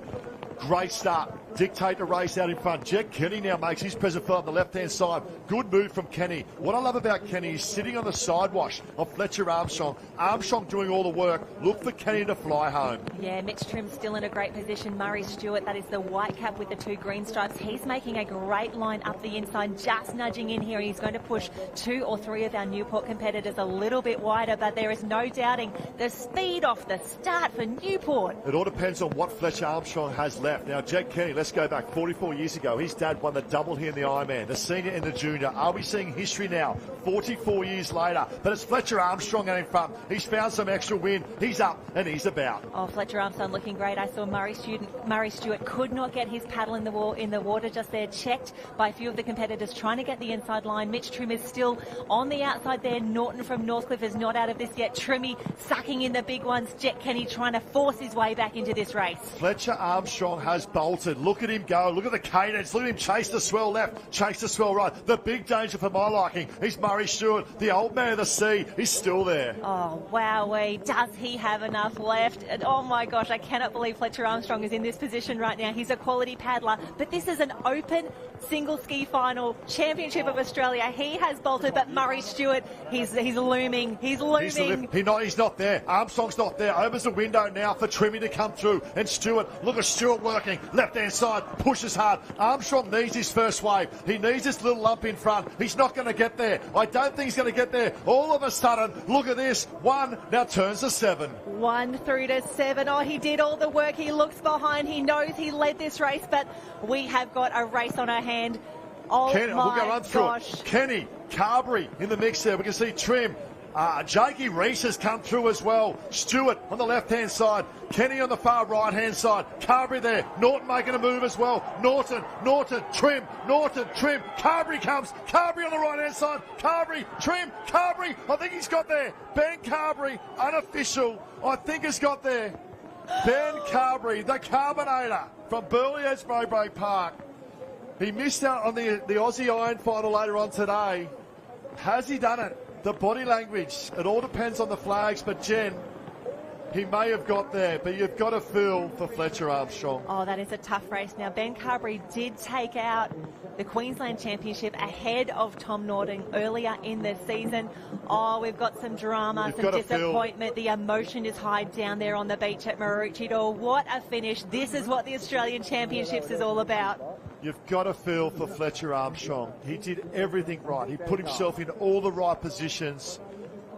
Great start. Dictate the race out in front. Jet Kenny now makes his present foot on the left-hand side. Good move from Kenny. What I love about Kenny is sitting on the sidewash of Fletcher Armstrong. Armstrong doing all the work. Look for Kenny to fly home. Yeah, Mitch Trim's still in a great position. Murray Stewart, that is the white cap with the 2 green stripes. He's making a great line up the inside, just nudging in here. He's going to push 2 or 3 of our Newport competitors a little bit wider, but there is no doubting the speed off the start for Newport. It all depends on what Fletcher Armstrong has left. Now, Jet Kenny, let's go back 44 years ago. His dad won the double here in the Ironman, the senior and the junior. Are we seeing history now, 44 years later? But it's Fletcher Armstrong out in front. He's found some extra wind. He's up and he's about. Oh, Fletcher Armstrong looking great. I saw Murray Stewart could not get his paddle in the water just there. Checked by a few of the competitors trying to get the inside line. Mitch Trim is still on the outside there. Norton from Northcliffe is not out of this yet. Trimmy sucking in the big ones. Jet Kenny trying to force his way back into this race. Fletcher Armstrong has bolted. Look at him go. Look at the cadence. Look at him chase the swell left, chase the swell right. The big danger for my liking is Murray Stewart. The old man of the sea is still there. Oh, wowee. Does he have enough left? And oh my gosh, I cannot believe Fletcher Armstrong is in this position right now. He's a quality paddler, but this is an open single ski final, Championship of Australia. He has bolted, but Murray Stewart, he's looming. He's looming. He's not there. Armstrong's not there. Opens the window now for Trimmy to come through. And Stewart, look at Stewart working. Left-hand inside, pushes hard. Armstrong needs his first wave. He needs this little lump in front. He's not going to get there. I don't think he's going to get there. All of a sudden, look at this. 1 now turns to 7. 1 through to 7. Oh, he did all the work. He looks behind. He knows he led this race, but we have got a race on our hand. Oh, Kenny, my we'll go run through gosh. it. Kenny, Carberry in the mix there. We can see Trim. Jakey Reese has come through as well. Stewart on the left-hand side. Kenny on the far right-hand side. Carberry there. Norton making a move as well. Norton, Trim, Carberry comes. Carberry on the right-hand side. Carberry, Trim, Carberry. I think he's got there. Ben Carberry, unofficial, I think has got there. Ben Carberry, the Carbonator from Burleigh Heads Mowbray Park. He missed out on the Aussie Iron final later on today. Has he done it? The body language, it all depends on the flags, but Jen, he may have got there, but you've got to feel for Fletcher Armstrong. Oh, that is a tough race. Now, Ben Carberry did take out the Queensland Championship ahead of Tom Norton earlier in the season. Oh, we've got some drama, some disappointment. The emotion is high down there on the beach at Maroochydore. What a finish. This is what the Australian Championships is all about. You've got to feel for Fletcher Armstrong. He did everything right. He put himself in all the right positions.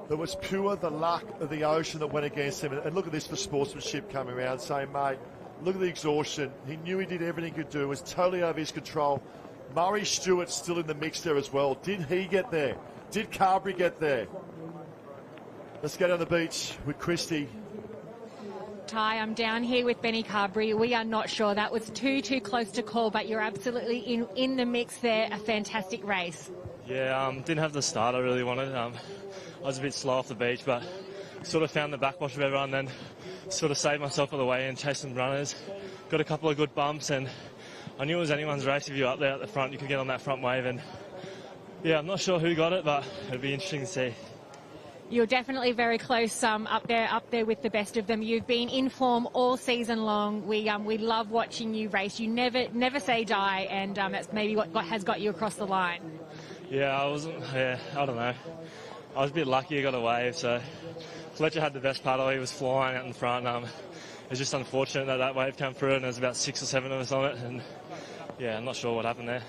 It was pure the luck of the ocean that went against him. And look at this for sportsmanship coming around saying, mate, look at the exhaustion. He knew he did everything he could do. It was totally over his control. Murray Stewart still in the mix there as well. Did he get there? Did Carberry get there? Let's go down the beach with Christy. Ty, I'm down here with Benny Carberry. We are not sure. That was too close to call, but you're absolutely in the mix there. A fantastic race. Yeah, didn't have the start I really wanted. I was a bit slow off the beach, but sort of found the backwash of everyone, then sort of saved myself on the way and chased some runners. Got a couple of good bumps, and I knew it was anyone's race. If you're up there at the front, you could get on that front wave. And yeah, I'm not sure who got it, but it'd be interesting to see. You're definitely very close up there with the best of them. You've been in form all season long. We love watching you race. You never say die, and that's maybe what has got you across the line. Yeah, I don't know. I was a bit lucky I got a wave, so Fletcher had the best paddle. He was flying out in front. It was just unfortunate that wave came through and there was about 6 or 7 of us on it, and yeah, I'm not sure what happened there.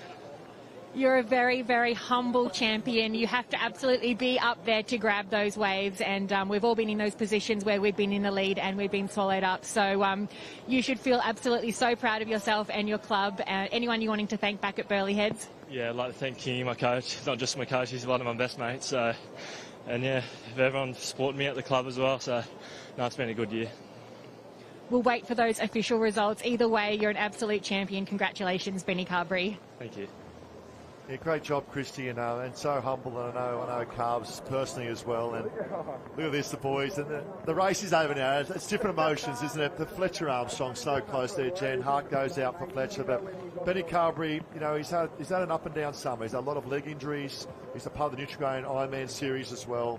You're a very, very humble champion. You have to absolutely be up there to grab those waves, and we've all been in those positions where we've been in the lead and we've been swallowed up. So you should feel absolutely so proud of yourself and your club. Anyone you wanting to thank back at Burleigh Heads? Yeah, I'd like to thank Kingy, my coach. Not just my coach, he's one of my best mates. So, and yeah, everyone supported me at the club as well. So, no, it's been a good year. We'll wait for those official results. Either way, you're an absolute champion. Congratulations, Benny Carberry. Thank you. Yeah, great job, Christy, and so humble. And I know Carbs personally as well. And look at this, the boys. And the race is over now. It's different emotions, isn't it? The Fletcher Armstrong so close there, Jen. Heart goes out for Fletcher, but Benny Carberry, you know, he's had an up and down summer. He's had a lot of leg injuries. He's a part of the Nutrigrain Ironman series as well.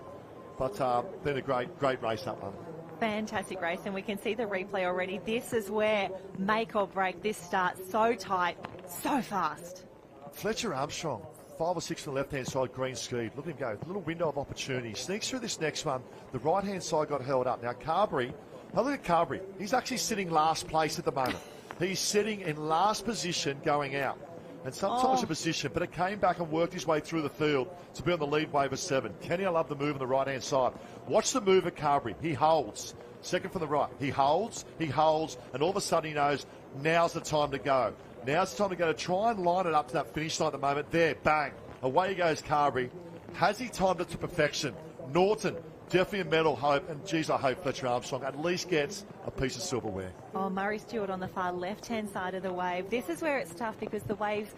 But been a great race that one. Fantastic race, and we can see the replay already. This is where make or break. This starts so tight, so fast. Fletcher Armstrong, 5 or 6 on the left-hand side, green skied. Look at him go. A little window of opportunity. Sneaks through this next one. The right-hand side got held up. Now, Carberry, look at Carberry. He's actually sitting last place at the moment. He's sitting in last position going out. And sometimes a position, but it came back and worked his way through the field to be on the lead wave of 7. Kenny, I love the move on the right-hand side. Watch the move of Carberry. He holds. Second from the right. He holds, and all of a sudden he knows now's the time to go. Now's the time to go to try and line it up to that finish line at the moment. There, bang. Away goes Carberry. Has he timed it to perfection? Norton, definitely a medal hope. And, geez, I hope Fletcher Armstrong at least gets a piece of silverware. Oh, Murray Stewart on the far left-hand side of the wave. This is where it's tough because the waves,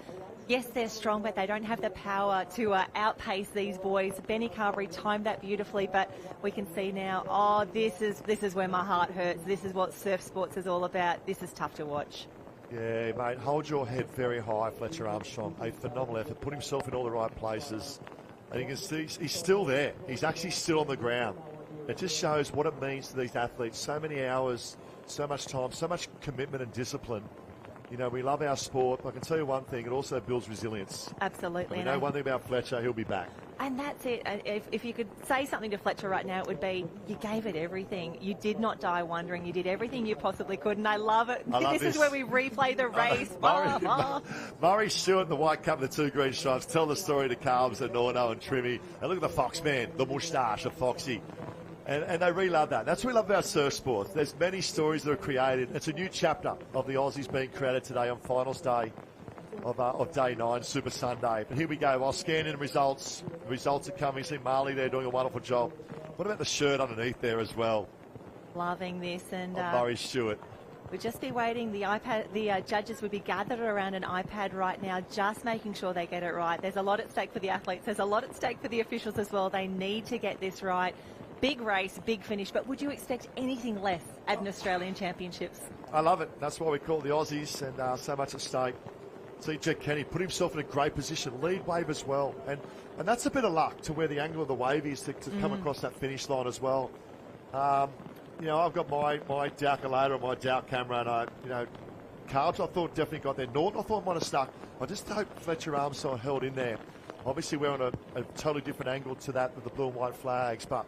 yes, they're strong, but they don't have the power to outpace these boys. Benny Carberry timed that beautifully, but we can see now, this is where my heart hurts. This is what surf sports is all about. This is tough to watch. Yeah, mate, hold your head very high, Fletcher Armstrong. A phenomenal effort, put himself in all the right places. And you can see he's still there. He's actually still on the ground. It just shows what it means to these athletes. So many hours, so much time, so much commitment and discipline. You know, we love our sport. I can tell you one thing, it also builds resilience. Absolutely. And we know one thing about Fletcher, he'll be back. And that's it. If you could say something to Fletcher right now, it would be, you gave it everything. You did not die wondering. You did everything you possibly could, and I love it. This is where we replay the race. Murray Stewart, the white cup, the 2 green stripes, tell the story to Carbs and Norno and Trimmy. And look at the Fox man, the moustache of Foxy. And they really love that. That's what we love about surf sports. There's many stories that are created. It's a new chapter of the Aussies being created today on finals day of day 9, Super Sunday. But here we go. I'll scan in results. The results are coming. You see Marley there doing a wonderful job. What about the shirt underneath there as well? Loving this. And Murray Stewart. We'd just be waiting. The judges would be gathered around an iPad right now, just making sure they get it right. There's a lot at stake for the athletes. There's a lot at stake for the officials as well. They need to get this right. Big race, big finish. But would you expect anything less at an Australian Championships? I love it. That's why we call it the Aussies, and so much at stake. See Jack Kenny put himself in a great position, lead wave as well, and that's a bit of luck to where the angle of the wave is to come across that finish line as well. You know, I've got my calculator and my Dow camera, and Carbs I thought definitely got there. Norton I thought might have stuck. I just hope Fletcher Armstrong held in there. Obviously we're on a totally different angle to that with the blue and white flags, but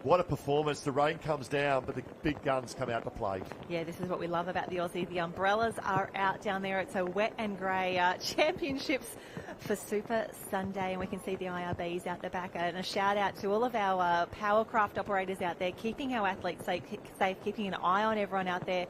what a performance. The rain comes down, but the big guns come out to play. Yeah, this is what we love about the Aussie. The umbrellas are out down there. It's a wet and grey championships for Super Sunday, and we can see the IRBs out the back. And a shout out to all of our powercraft operators out there, keeping our athletes safe, keeping an eye on everyone out there.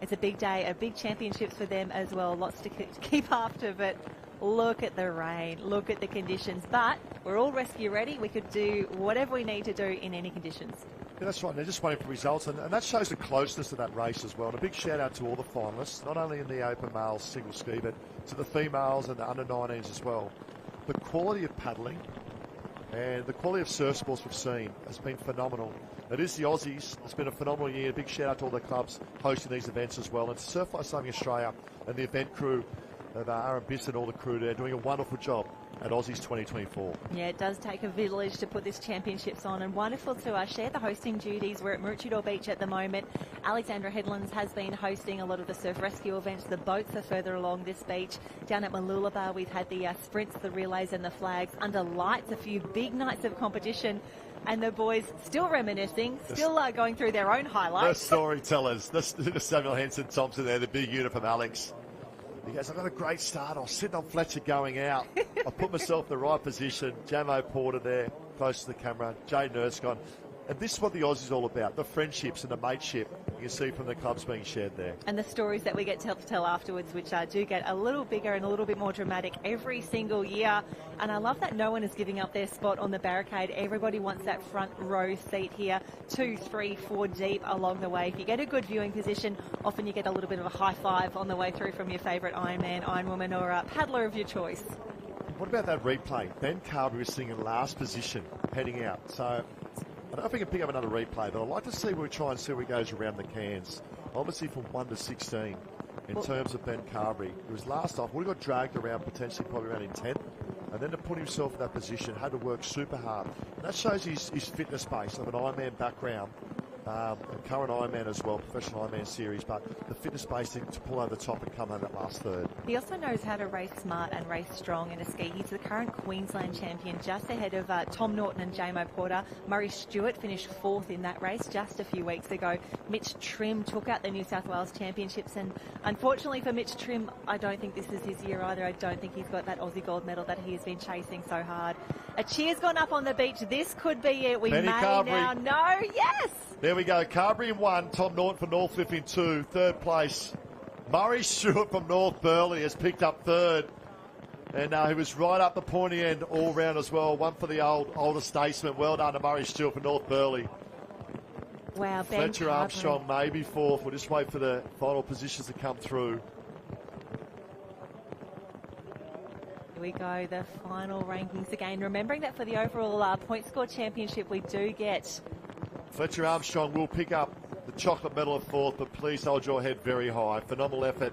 It's a big day, a big championships for them as well. Lots to keep after, but look at the rain, look at the conditions. But we're all rescue ready. We could do whatever we need to do in any conditions. Yeah, that's right. They're just waiting for results, and that shows the closeness of that race as well. And a big shout out to all the finalists, not only in the open males single ski, but to the females and the under-19s as well. The quality of paddling and the quality of surf sports we've seen has been phenomenal. It is the Aussies. It's been a phenomenal year. Big shout out to all the clubs hosting these events as well. And to Surf Life Saving Australia and the event crew of ironperson and all the crew there doing a wonderful job at Aussies 2024. Yeah, it does take a village to put this championships on, and wonderful to share the hosting duties. We're at Maroochydore Beach at the moment. Alexandra Headlands has been hosting a lot of the surf rescue events. The boats are further along this beach. Down at Mooloolaba, we've had the sprints, the relays and the flags. Under lights, a few big nights of competition. And the boys still reminiscing, still going through their own highlights. The storytellers, the Samuel Henson Thompson there, the big unit from Alex. He goes, I got a great start. I was sitting on Fletcher going out. I put myself in the right position. Jamo Porter there, close to the camera. Jay Nurscon. And this is what the Aussies all about, the friendships and the mateship you can see from the clubs being shared there. And the stories that we get to tell afterwards, which do get a little bigger and a little bit more dramatic every single year. And I love that no one is giving up their spot on the barricade. Everybody wants that front row seat here, 2, 3, 4 deep along the way. If you get a good viewing position, often you get a little bit of a high five on the way through from your favourite Ironman, Ironwoman or paddler of your choice. What about that replay? Ben Carberry was sitting in last position heading out. So I don't know if we can pick up another replay, but I'd like to see where we try and see where he goes around the cans. Obviously from 1 to 16 in terms of Ben Carberry. He was last off, would have got dragged around potentially probably around in 10th. And then to put himself in that position, had to work super hard. And that shows his fitness base of an Ironman background. A current Ironman as well, professional Ironman series, but the fitness base to pull over the top and come home that last third. He also knows how to race smart and race strong in a ski. He's the current Queensland champion, just ahead of Tom Norton and Jamo Porter. Murray Stewart finished 4th in that race just a few weeks ago. Mitch Trim took out the New South Wales Championships, and unfortunately for Mitch Trim, I don't think this is his year either. I don't think he's got that Aussie gold medal that he has been chasing so hard. A cheer's gone up on the beach. This could be it. We may now know. Yes! There we go. Carberry in 1, Tom Norton from Northcliffe in 2. 3rd place, Murray Stewart from North Burleigh has picked up 3rd. And he was right up the pointy end all round as well. One for the older statesman. Well done to Murray Stewart from North Burleigh. Wow, Fletcher Armstrong maybe 4th. We'll just wait for the final positions to come through. Here we go, the final rankings again. Remembering that for the overall point score championship, we do get... Fletcher Armstrong will pick up the chocolate medal of 4th, but please hold your head very high. Phenomenal effort.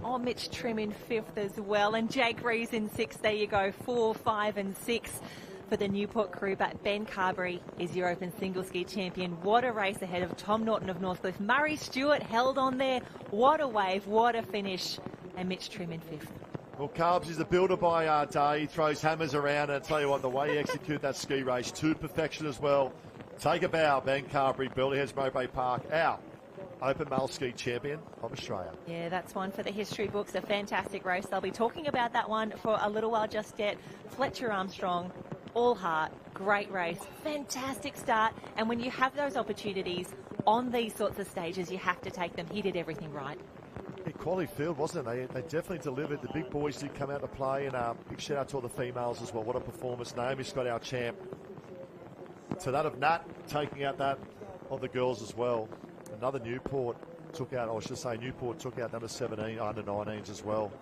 Oh, Mitch Trim in 5th as well, and Jake Rees in 6th. There you go, 4, 5 and 6 for the Newport crew, but Ben Carberry is your open single ski champion. What a race ahead of Tom Norton of Northcliffe. Murray Stewart held on there. What a wave, what a finish. And Mitch Trim in 5th. Well, Carbs is the builder by day. He throws hammers around, and I tell you what, the way he executed that ski race to perfection as well. Take a bow, Ben Carberry, Burleigh Heads, Mowbray Park, our Open Male Ski Champion of Australia. Yeah, that's one for the history books. A fantastic race. They'll be talking about that one for a little while just yet. Fletcher Armstrong, all heart, great race, fantastic start. And when you have those opportunities on these sorts of stages, you have to take them. He did everything right. Yeah, quality field, wasn't it? They definitely delivered. The big boys did come out to play, and big shout out to all the females as well. What a performance. Naomi Scott, our champ. To that of Nat, taking out that of the girls as well. Another Newport took out, or I should say Newport took out number 17, under 19s as well.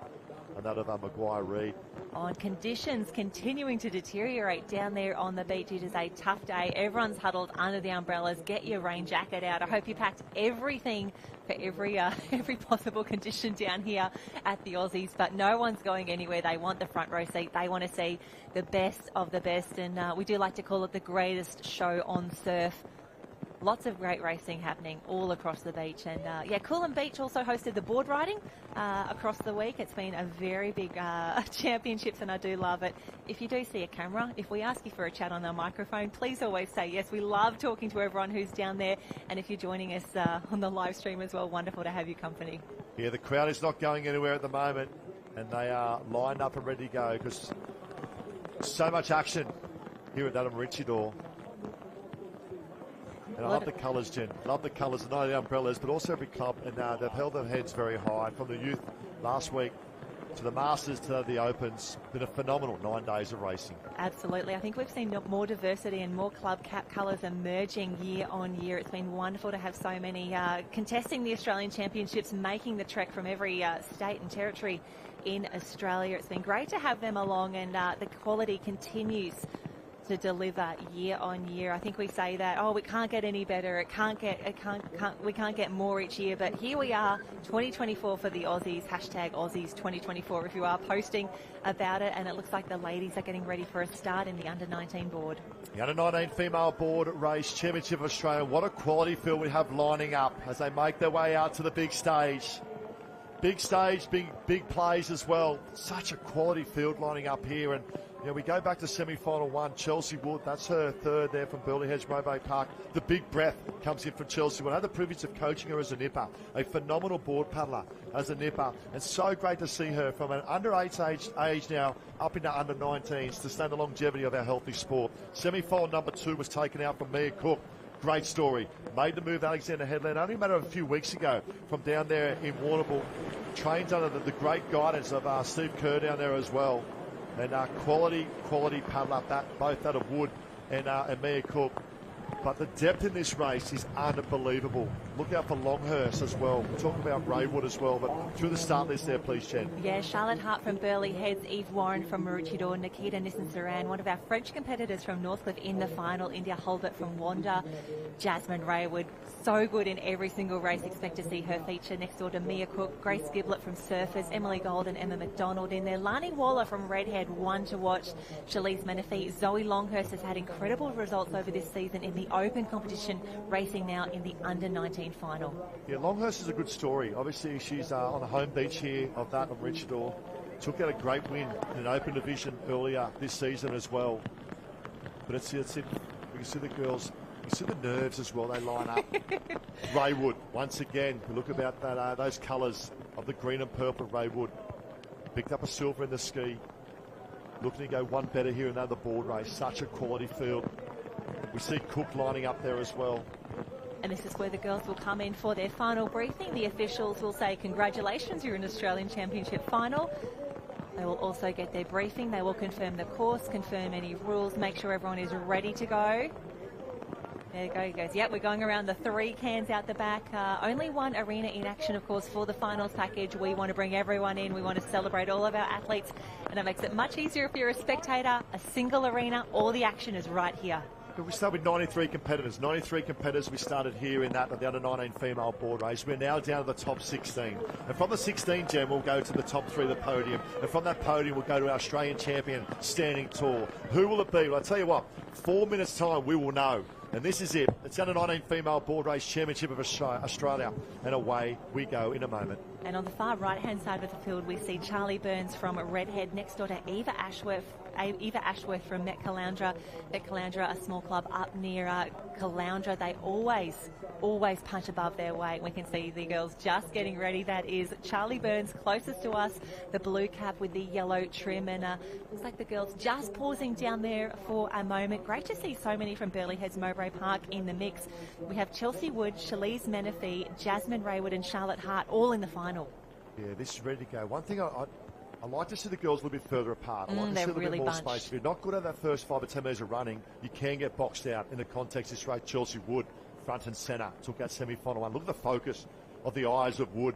And that of Maguire Reid. On conditions continuing to deteriorate down there on the beach. It is a tough day. Everyone's huddled under the umbrellas. Get your rain jacket out. I hope you packed everything for every possible condition down here at the Aussies. But no one's going anywhere. They want the front row seat. They want to see the best of the best. And we do like to call it the greatest show on surf. Lots of great racing happening all across the beach. And yeah, Coolum Beach also hosted the board riding across the week. It's been a very big championships, and I do love it. If you do see a camera, if we ask you for a chat on our microphone, please always say yes. We love talking to everyone who's down there. And if you're joining us on the live stream as well, wonderful to have you company. Yeah, the crowd is not going anywhere at the moment, and they are lined up and ready to go because so much action here at that Maroochydore. And I love the colours, Jen. Love the colours, not only the umbrellas, but also every club. And they've held their heads very high. From the youth last week to the Masters to the Opens. Been a phenomenal 9 days of racing. Absolutely. I think we've seen more diversity and more club cap colours emerging year on year. It's been wonderful to have so many contesting the Australian Championships, making the trek from every state and territory in Australia. It's been great to have them along, and the quality continues to deliver year on year. I think we say that, oh, we can't get any better. We can't get more each year. But here we are, 2024 for the Aussies. Hashtag Aussies 2024 if you are posting about it. And it looks like the ladies are getting ready for a start in the under-19 board. The under-19 female board race championship of Australia. What a quality field we have lining up as they make their way out to the big stage. Big stage, big plays as well. Such a quality field lining up here. And you know, we go back to semi-final one, Chelsea Wood. That's her third there from Burleigh Heads, Mowbray Park. The big breath comes in from Chelsea Wood. I had the privilege of coaching her as a nipper, a phenomenal board paddler as a nipper. And so great to see her from an under-8 age now up into under-19s to stand the longevity of our healthy sport. Semi-final number 2 was taken out from Mia Cook. Great story. Made the move Alexander Headland only a matter of a few weeks ago from down there in Warrnambool. Trains under the great guidance of Steve Kerr down there as well. And quality paddler, both that of Wood and Mia Cook. But the depth in this race is unbelievable. Look out for Longhurst as well. We're talking about Raywood as well. But through the start list there, please, Jen. Yeah, Charlotte Hart from Burleigh Heads, Eve Warren from Maroochydore, Nikita Nissen-Saran, one of our French competitors from Northcliffe in the final, India Holbert from Wanda, Jasmine Raywood. So good in every single race. Expect to see her feature next door to Mia Cook, Grace Giblett from Surfers, Emily Gold and Emma McDonald in there. Lani Waller from Redhead, one to watch. Shalise Menifee. Zoe Longhurst has had incredible results over this season in the Open competition, racing now in the under-19 final. Yeah, Longhurst is a good story. Obviously, she's on the home beach here of that of Maroochydore. Took out a great win in an Open division earlier this season as well. But it's it. We can see the girls. You see the nerves as well, they line up. Raywood, once again, we look about that those colours of the green and purple of Raywood. Picked up a silver in the ski. Looking to go one better here in another board race. Such a quality field. We see Cook lining up there as well. And this is where the girls will come in for their final briefing. The officials will say, congratulations, you're in Australian Championship final. They will also get their briefing. They will confirm the course, confirm any rules, make sure everyone is ready to go. There you go, he goes. Yep, we're going around the 3 cans out the back. Only one arena in action, of course, for the finals package. We want to bring everyone in. We want to celebrate all of our athletes. And it makes it much easier if you're a spectator. A single arena, all the action is right here. We start with 93 competitors. 93 competitors we started here in that of the under-19 female board race. We're now down to the top 16. And from the 16, Jen, we'll go to the top 3 of the podium. And from that podium, we'll go to our Australian champion standing tall. Who will it be? Well, I'll tell you what, 4 minutes' time, we will know. And this is it. It's under 19 female board race championship of Australia. And away we go in a moment. And on the far right-hand side of the field, we see Charlie Burns from Redhead, next door to Eva Ashworth from Met Caloundra. Met Caloundra, a small club up near Caloundra. They always punch above their weight. We can see the girls just getting ready. That is Charlie Burns closest to us, the blue cap with the yellow trim. And looks like the girls just pausing down there for a moment. Great to see so many from Burleigh Heads Mowbray Park in the mix. We have Chelsea Wood, Shalise Menifee, Jasmine Raywood and Charlotte Hart all in the final. Yeah, this is ready to go. One thing I like to see the girls a little bit further apart. I like to see a little bit more space. If you're not good at that first 5 or 10 metres of running, you can get boxed out in the context of this race. Chelsea Wood, front and centre, took that semi-final one. Look at the focus of the eyes of Wood.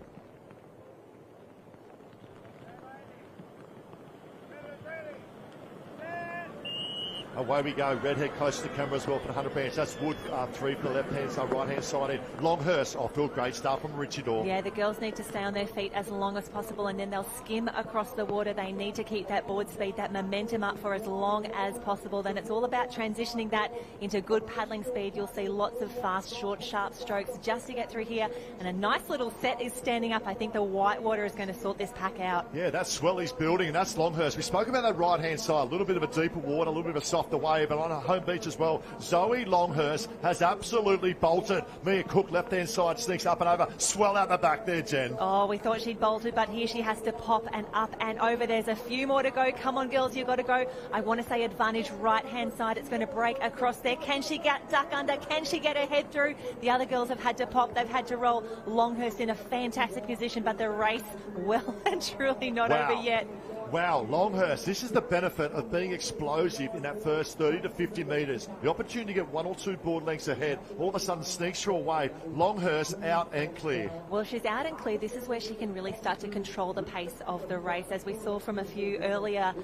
Away we go. Redhead close to the camera as well for the 100 bands. That's Wood, 3 for the left-hand side, right-hand side in. Longhurst, Phil, great start from Richie Daw. Yeah, the girls need to stay on their feet as long as possible, and then they'll skim across the water. They need to keep that board speed, that momentum up for as long as possible. Then it's all about transitioning that into good paddling speed. You'll see lots of fast, short, sharp strokes just to get through here. And a nice little set is standing up. I think the whitewater is going to sort this pack out. Yeah, that's Swelly's building, and that's Longhurst. We spoke about that right-hand side, a little bit of a deeper water, a little bit of a softer wave, and on a home beach as well. Zoe Longhurst has absolutely bolted. Mia Cook, left-hand side, sneaks up and over. Swell out the back there, Jen. Oh, we thought she'd bolted, but here she has to pop and up and over. There's a few more to go. Come on, girls, you've got to go. I want to say advantage right-hand side. It's going to break across there. Can she get duck under? Can she get her head through? The other girls have had to pop. They've had to roll. Longhurst in a fantastic position, but the race well and truly not over yet. Wow, Longhurst, this is the benefit of being explosive in that first 30 to 50 metres. The opportunity to get 1 or 2 board lengths ahead, all of a sudden sneaks through a wave. Longhurst out and clear. Well, she's out and clear. This is where she can really start to control the pace of the race. As we saw from a few earlier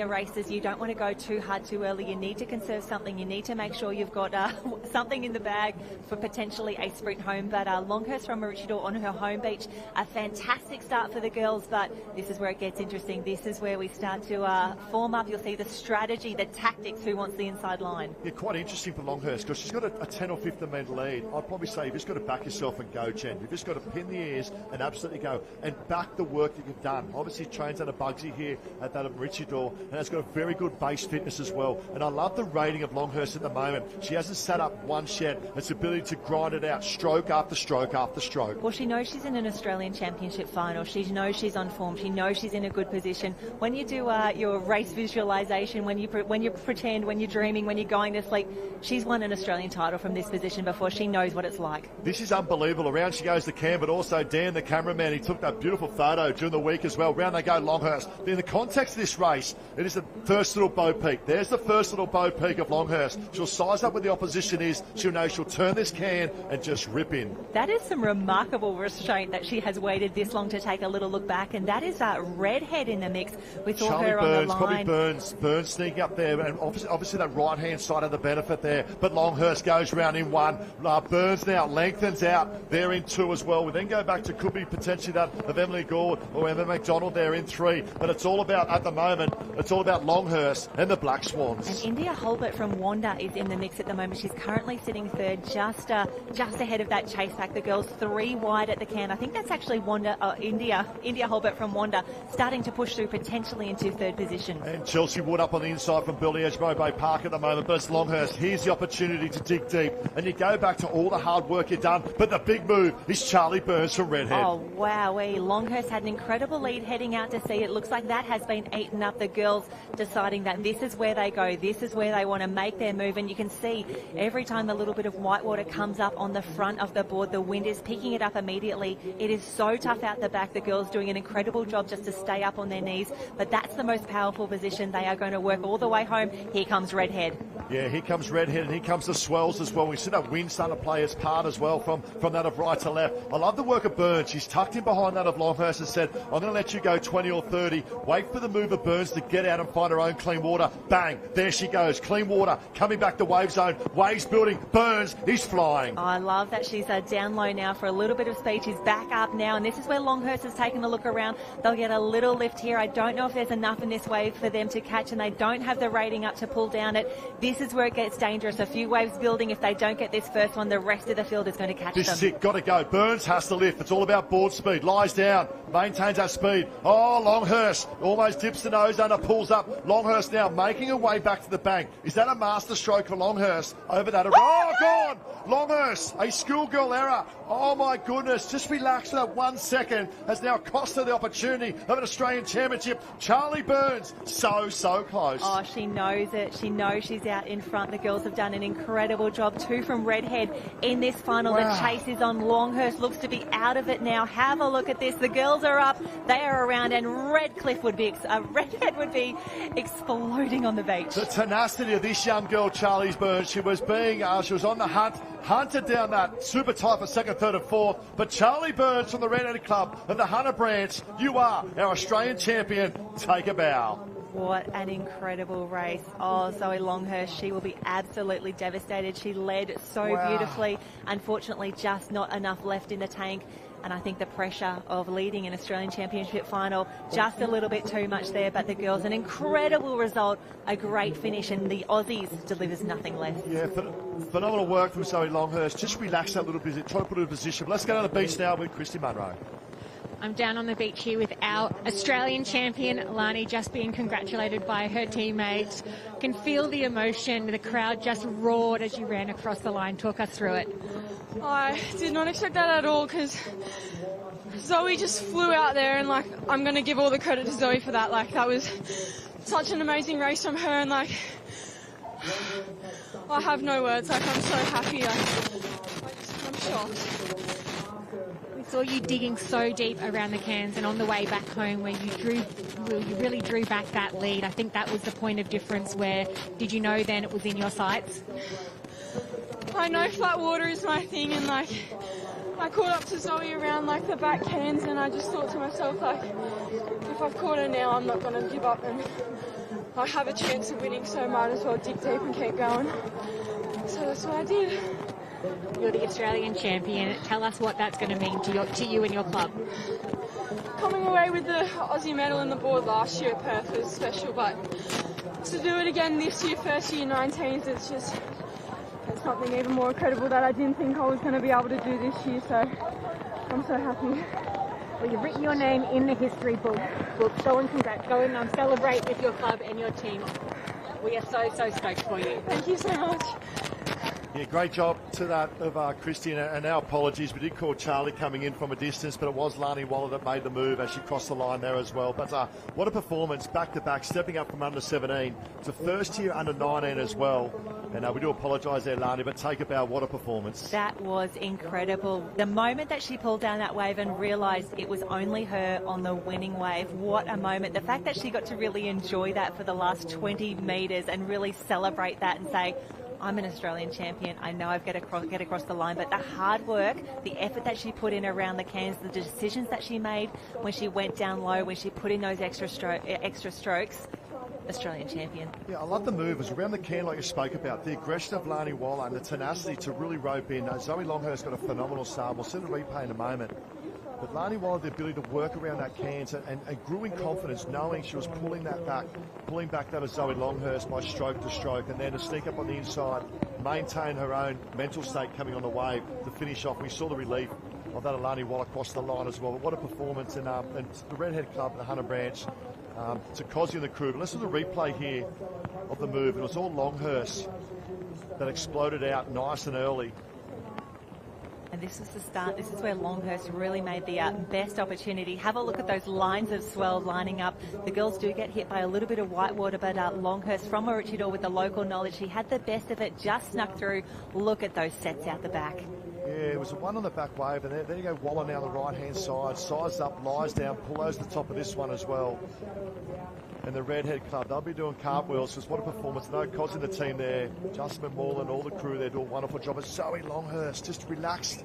races, you don't want to go too hard too early. You need to conserve something. You need to make sure you've got something in the bag for potentially a sprint home. But Longhurst from Maroochydore on her home beach, a fantastic start for the girls, but this is where it gets interesting. This is where we start to form up. You'll see the strategy, the tactics, who wants the inside line. Yeah, quite interesting for Longhurst because she's got a 10 or 15 metre lead. I'd probably say you've just got to back yourself and go, Jen. You've just got to pin the ears and absolutely go and back the work that you've done. Obviously, trains under Bugsy here at that of Maroochydore, and has got a very good base fitness as well. And I love the rating of Longhurst at the moment. She hasn't sat up one shed. It's ability to grind it out, stroke after stroke after stroke. Well, she knows she's in an Australian Championship final. She knows she's on form. She knows she's in a good position. When you do your race visualisation, when you pretend, when you're dreaming, when you're going to sleep, she's won an Australian title from this position before. She knows what it's like. This is unbelievable. Around she goes to Cam, but also Dan, the cameraman, he took that beautiful photo during the week as well. Round they go, Longhurst. In the context of this race, it is the first little bow peak. There's the first little bow peak of Longhurst. She'll size up where the opposition is. She'll know she'll turn this can and just rip in. That is some remarkable restraint that she has waited this long to take a little look back, and that is Redhead in the mix. We saw Charlie her Burns, on the line. probably Burns sneaking up there, and obviously that right-hand side of the benefit there, but Longhurst goes round in 1. Burns now lengthens out there in 2 as well. We then go back to, could be potentially that of Emily Gord or Emma McDonald there in 3, but it's all about, at the moment, it's all about Longhurst and the Black Swans. And India Holbert from Wanda is in the mix at the moment. She's currently sitting 3rd, just ahead of that chase pack. The girls 3 wide at the can. I think that's actually India Holbert from Wanda starting to push through potentially into 3rd position. And Chelsea Wood up on the inside from Burleigh Edge Mowbray Park at the moment, but it's Longhurst. Here's the opportunity to dig deep, and you go back to all the hard work you've done, but the big move is Charlie Burns from Redhead. Oh, wowee. Longhurst had an incredible lead heading out to sea. It looks like that has been eaten up. The girls deciding that this is where they go, this is where they want to make their move, and you can see every time a little bit of whitewater comes up on the front of the board, the wind is picking it up immediately. It is so tough out the back. The girls doing an incredible job just to stay up on their knees, but that's the most powerful position. They are going to work all the way home. Here comes Redhead. Yeah, here comes Redhead, and here comes the swells as well. We see that wind starting to play its part as well from that of right to left. I love the work of Burns. She's tucked in behind that of Longhurst and said, I'm going to let you go 20 or 30. Wait for the move of Burns to get out and find her own clean water. Bang, there she goes. Clean water coming back to wave zone. Waves building. Burns, he's flying. Oh, I love that she's down low now for a little bit of speed. She's back up now, and this is where Longhurst has taken a look around. They'll get a little lift here. here. I don't know if there's enough in this wave for them to catch, and they don't have the rating up to pull down it. This is where it gets dangerous. A few waves building. If they don't get this first one, the rest of the field is going to catch them. This is it. Got to go. Burns has to lift. It's all about board speed. Lies down. Maintains that speed. Oh, Longhurst almost dips the nose under, pulls up. Longhurst now making her way back to the bank. Is that a master stroke for Longhurst? Over that. Oh, gone! Longhurst, a schoolgirl error. Oh, my goodness. Just relax for that 1 second. Has now cost her the opportunity of an Australian Championship. Charlie Burns, so close. Oh, she knows it. She knows she's out in front. The girls have done an incredible job. 2 from Redhead in this final. Wow. The chase is on. Longhurst looks to be out of it now. Have a look at this. The girls are up. They are around, and Redhead would be exploding on the beach. The tenacity of this young girl, Charlie Burns. She was on the hunt, hunted down that super tight for second, third and fourth. But Charlie Burns from the Redhead Club of the Hunter branch, you are our Australian champion. Take a bow. What an incredible race. Oh, Zoe Longhurst, she will be absolutely devastated. She led so beautifully. Unfortunately, just not enough left in the tank. And I think the pressure of leading an Australian Championship final, just a little bit too much there. But the girls, an incredible result, a great finish, and the Aussies delivers nothing less. Yeah, phenomenal work from Zoe Longhurst. Just relax that little bit, try to put her in position. But let's go to the beach now with Christy Munro. I'm down on the beach here with our Australian champion, Lani, just being congratulated by her teammates. Can feel the emotion. The crowd just roared as you ran across the line. Talk us through it. I did not expect that at all, because Zoe just flew out there, and like, I'm going to give all the credit to Zoe for that. Like, that was such an amazing race from her, and like, I have no words. Like, I'm so happy. I'm shocked. We saw you digging so deep around the cans, and on the way back home where you really drew back that lead. I think that was the point of difference. Where did you know then it was in your sights? I know flat water is my thing, and like, I caught up to Zoe around like the back cans, and I just thought to myself, like, if I've caught her now, I'm not going to give up, and I have a chance of winning, so I might as well dig deep and keep going. So that's what I did. You're the Australian champion. Tell us what that's going to mean to you and your club. Coming away with the Aussie medal in the board last year at Perth was special, but to do it again this year, first year 19s, it's something even more incredible that I didn't think I was going to be able to do this year, so I'm so happy. Well, you've written your name in the history book. Go and celebrate with your club and your team. We are so stoked for you. Thank you so much. Yeah, great job to that of Christy, and our apologies. We did call Charlie coming in from a distance, but it was Lani Waller that made the move as she crossed the line there as well. But what a performance, back-to-back, stepping up from under 17 to first year under 19 as well. And we do apologise there, Lani, but take a bow. What a performance. That was incredible. The moment that she pulled down that wave and realised it was only her on the winning wave, what a moment. The fact that she got to really enjoy that for the last 20 metres and really celebrate that and say, I'm an Australian champion. I know I've get across the line, but the hard work, the effort that she put in around the cans, the decisions that she made when she went down low, when she put in those extra strokes, Australian champion. Yeah, I love the move. It was around the can like you spoke about. The aggression of Lani Waller and the tenacity to really rope in. Zoe Longhurst got a phenomenal start. We'll see the replay in a moment. But Lani Waller, the ability to work around that cans and grew in confidence, knowing she was pulling back that of Zoe Longhurst by stroke to stroke, and then to sneak up on the inside, maintain her own mental state coming on the wave to finish off. We saw the relief of that of Lani Waller across the line as well. But what a performance, and the Redhead Club, the Hunter branch, to Cosy and the crew. But listen to the replay here of the move. It was all Longhurst that exploded out nice and early. And this is the start. This is where Longhurst really made the best opportunity. Have a look at those lines of swell lining up. The girls do get hit by a little bit of whitewater, but Longhurst from Maroochydore with the local knowledge, he had the best of it, just snuck through. Look at those sets out the back. Yeah, it was a one on the back wave, and there you go, Waller now on the right-hand side, sized up, lies down, pulls the top of this one as well. And the Redhead Club, they'll be doing cartwheels, because what a performance. No Cos in the team there, Justin Moreland, all the crew there do a wonderful job. But Zoe Longhurst just relaxed.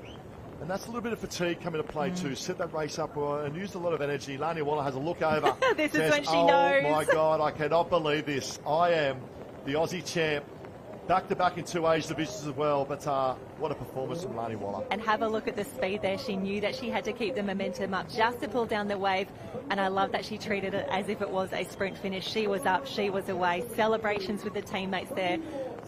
And that's a little bit of fatigue coming to play too. Set that race up and used a lot of energy. Lani Waller has a look over. This is when she knows. Oh my God, I cannot believe this. I am the Aussie champ. back-to-back in 2 age divisions as well, but what a performance from Lani Waller. And have a look at the speed there. She knew that she had to keep the momentum up just to pull down the wave, and I love that she treated it as if it was a sprint finish. She was up, she was away. Celebrations with the teammates there.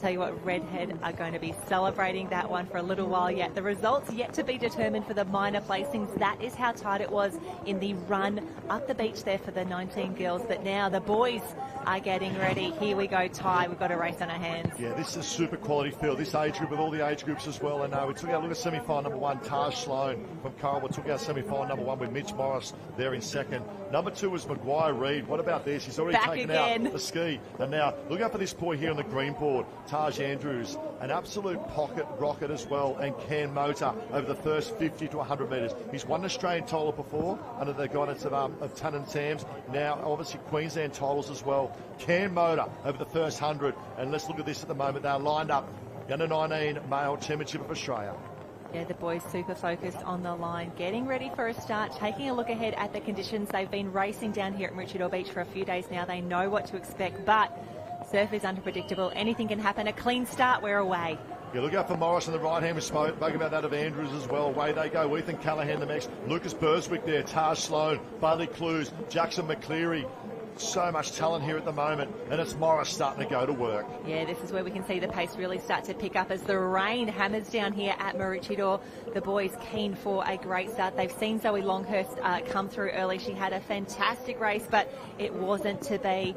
Tell you what, Redhead are going to be celebrating that one for a little while yet. The results yet to be determined for the minor placings. That is how tight it was in the run up the beach there for the 19 girls. But now the boys are getting ready. Here we go, Ty. We've got a race on our hands. Yeah, this is a super quality field. This age group with all the age groups as well. And we took our look at semi-final number 1, Taj Sloan from Currawong. Took our semi-final number 1 with Mitch Morris there in second. Number 2 was Maguire Reid. What about this? He's already taken out the ski. And now look out for this boy here on the green board, Taj Andrews, an absolute pocket rocket as well, and Can Motor over the first 50 to 100 metres. He's won an Australian title before under the guidance of Tan and Sam's. Now, obviously, Queensland titles as well. Can Motor over the first 100. And let's look at this at the moment. They're lined up. The Under-19 Male Championship of Australia. Yeah, the boys super focused on the line, getting ready for a start, taking a look ahead at the conditions. They've been racing down here at Maroochydore Beach for a few days now. They know what to expect, but surf is unpredictable. Anything can happen. A clean start, we're away. Yeah, look out for Morris on the right hand. We spoke about that of Andrews as well. Away they go. Ethan Callahan the next. Lucas Burswick there. Taj Sloan, Bailey Clues, Jackson McCleary. So much talent here at the moment, and it's Morris starting to go to work. Yeah, this is where we can see the pace really start to pick up as the rain hammers down here at Maroochydore. The boys keen for a great start. They've seen Zoe Longhurst come through early. She had a fantastic race, but it wasn't to be.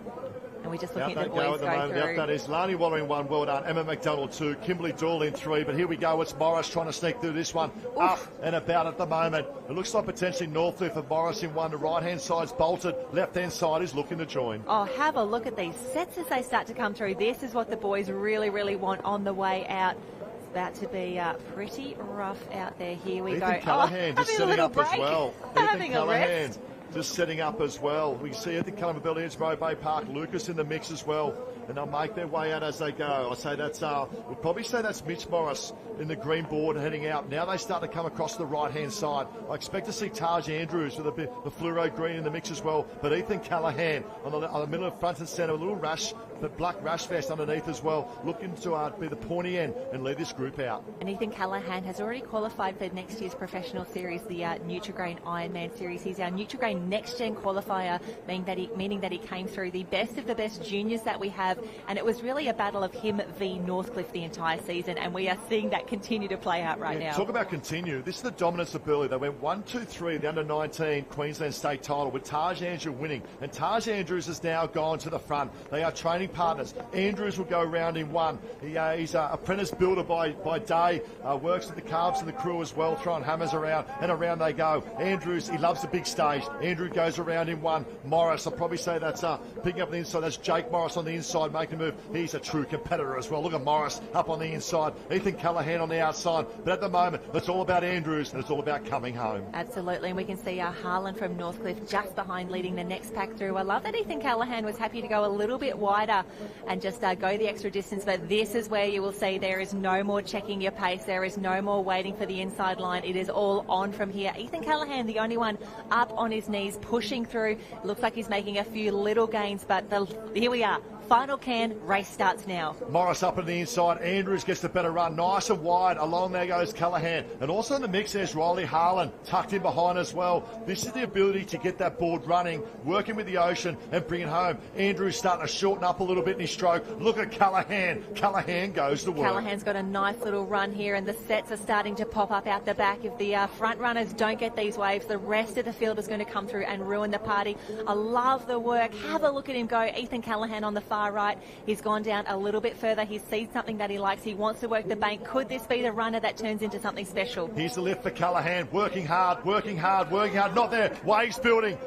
And we're just looking at the boys go through. That is Lani Waller in 1, well done. Emma McDonald 2, Kimberly Doyle in 3. But here we go, it's Morris trying to sneak through this one. Oof. Up and about at the moment. It looks like potentially Northcliffe and Morris in 1. The right-hand side's bolted. Left-hand side is looking to join. Oh, have a look at these sets as they start to come through. This is what the boys really, really want on the way out. It's about to be pretty rough out there. Here we go. Ethan Callahan just setting up as well. Having a rest. Just setting up as well. We can see Ethan Callahan, Belly Edge, Moray Bay Park, Lucas in the mix as well. And they'll make their way out as they go. I'll say that's, we'll probably say that's Mitch Morris in the green board heading out. Now they start to come across the right-hand side. I expect to see Taj Andrews with a bit the fluoro green in the mix as well. But Ethan Callahan on the middle of front and centre, a little rash, but black rash vest underneath as well, looking to be the pointy end and lead this group out. And Ethan Callahan has already qualified for next year's professional series, the Nutrigrain Ironman series. He's our Nutrigrain next-gen qualifier, meaning that he came through the best of the best juniors that we have. And it was really a battle of him v Northcliffe the entire season, and we are seeing that continue to play out right now. Talk about continue. This is the dominance of Burleigh. They went 1-2-3, the under-19 Queensland state title with Taj Andrews winning. And Taj Andrews has now gone to the front. They are training partners. Andrews will go round in 1. He's an apprentice builder by day, works with the calves and the crew as well, throwing hammers around, and around they go. Andrews, he loves the big stage. Andrew goes around in 1. Morris, I'll probably say that's picking up the inside. That's Jake Morris on the inside making a move. He's a true competitor as well. Look at Morris up on the inside. Ethan Callahan on the outside. But at the moment, it's all about Andrews and it's all about coming home. Absolutely. And we can see Harlan from Northcliffe just behind leading the next pack through. I love that Ethan Callahan was happy to go a little bit wider and just go the extra distance. But this is where you will see there is no more checking your pace. There is no more waiting for the inside line. It is all on from here. Ethan Callahan, the only one up on his knees, pushing through. Looks like he's making a few little gains, but here we are. Final can, race starts now. Morris up on the inside. Andrews gets the better run. Nice and wide. Along there goes Callahan. And also in the mix there's Riley Harlan tucked in behind as well. This is the ability to get that board running, working with the ocean and bring it home. Andrews starting to shorten up a little bit in his stroke. Look at Callahan. Callahan goes to work. Callahan's got a nice little run here, and the sets are starting to pop up out the back. If the front runners don't get these waves, the rest of the field is going to come through and ruin the party. I love the work. Have a look at him go. Ethan Callahan on the far right. He's gone down a little bit further. He sees something that he likes. He wants to work the bank. Could this be the runner that turns into something special? Here's the lift for Callahan. Working hard, working hard, working hard. Not there. Waves building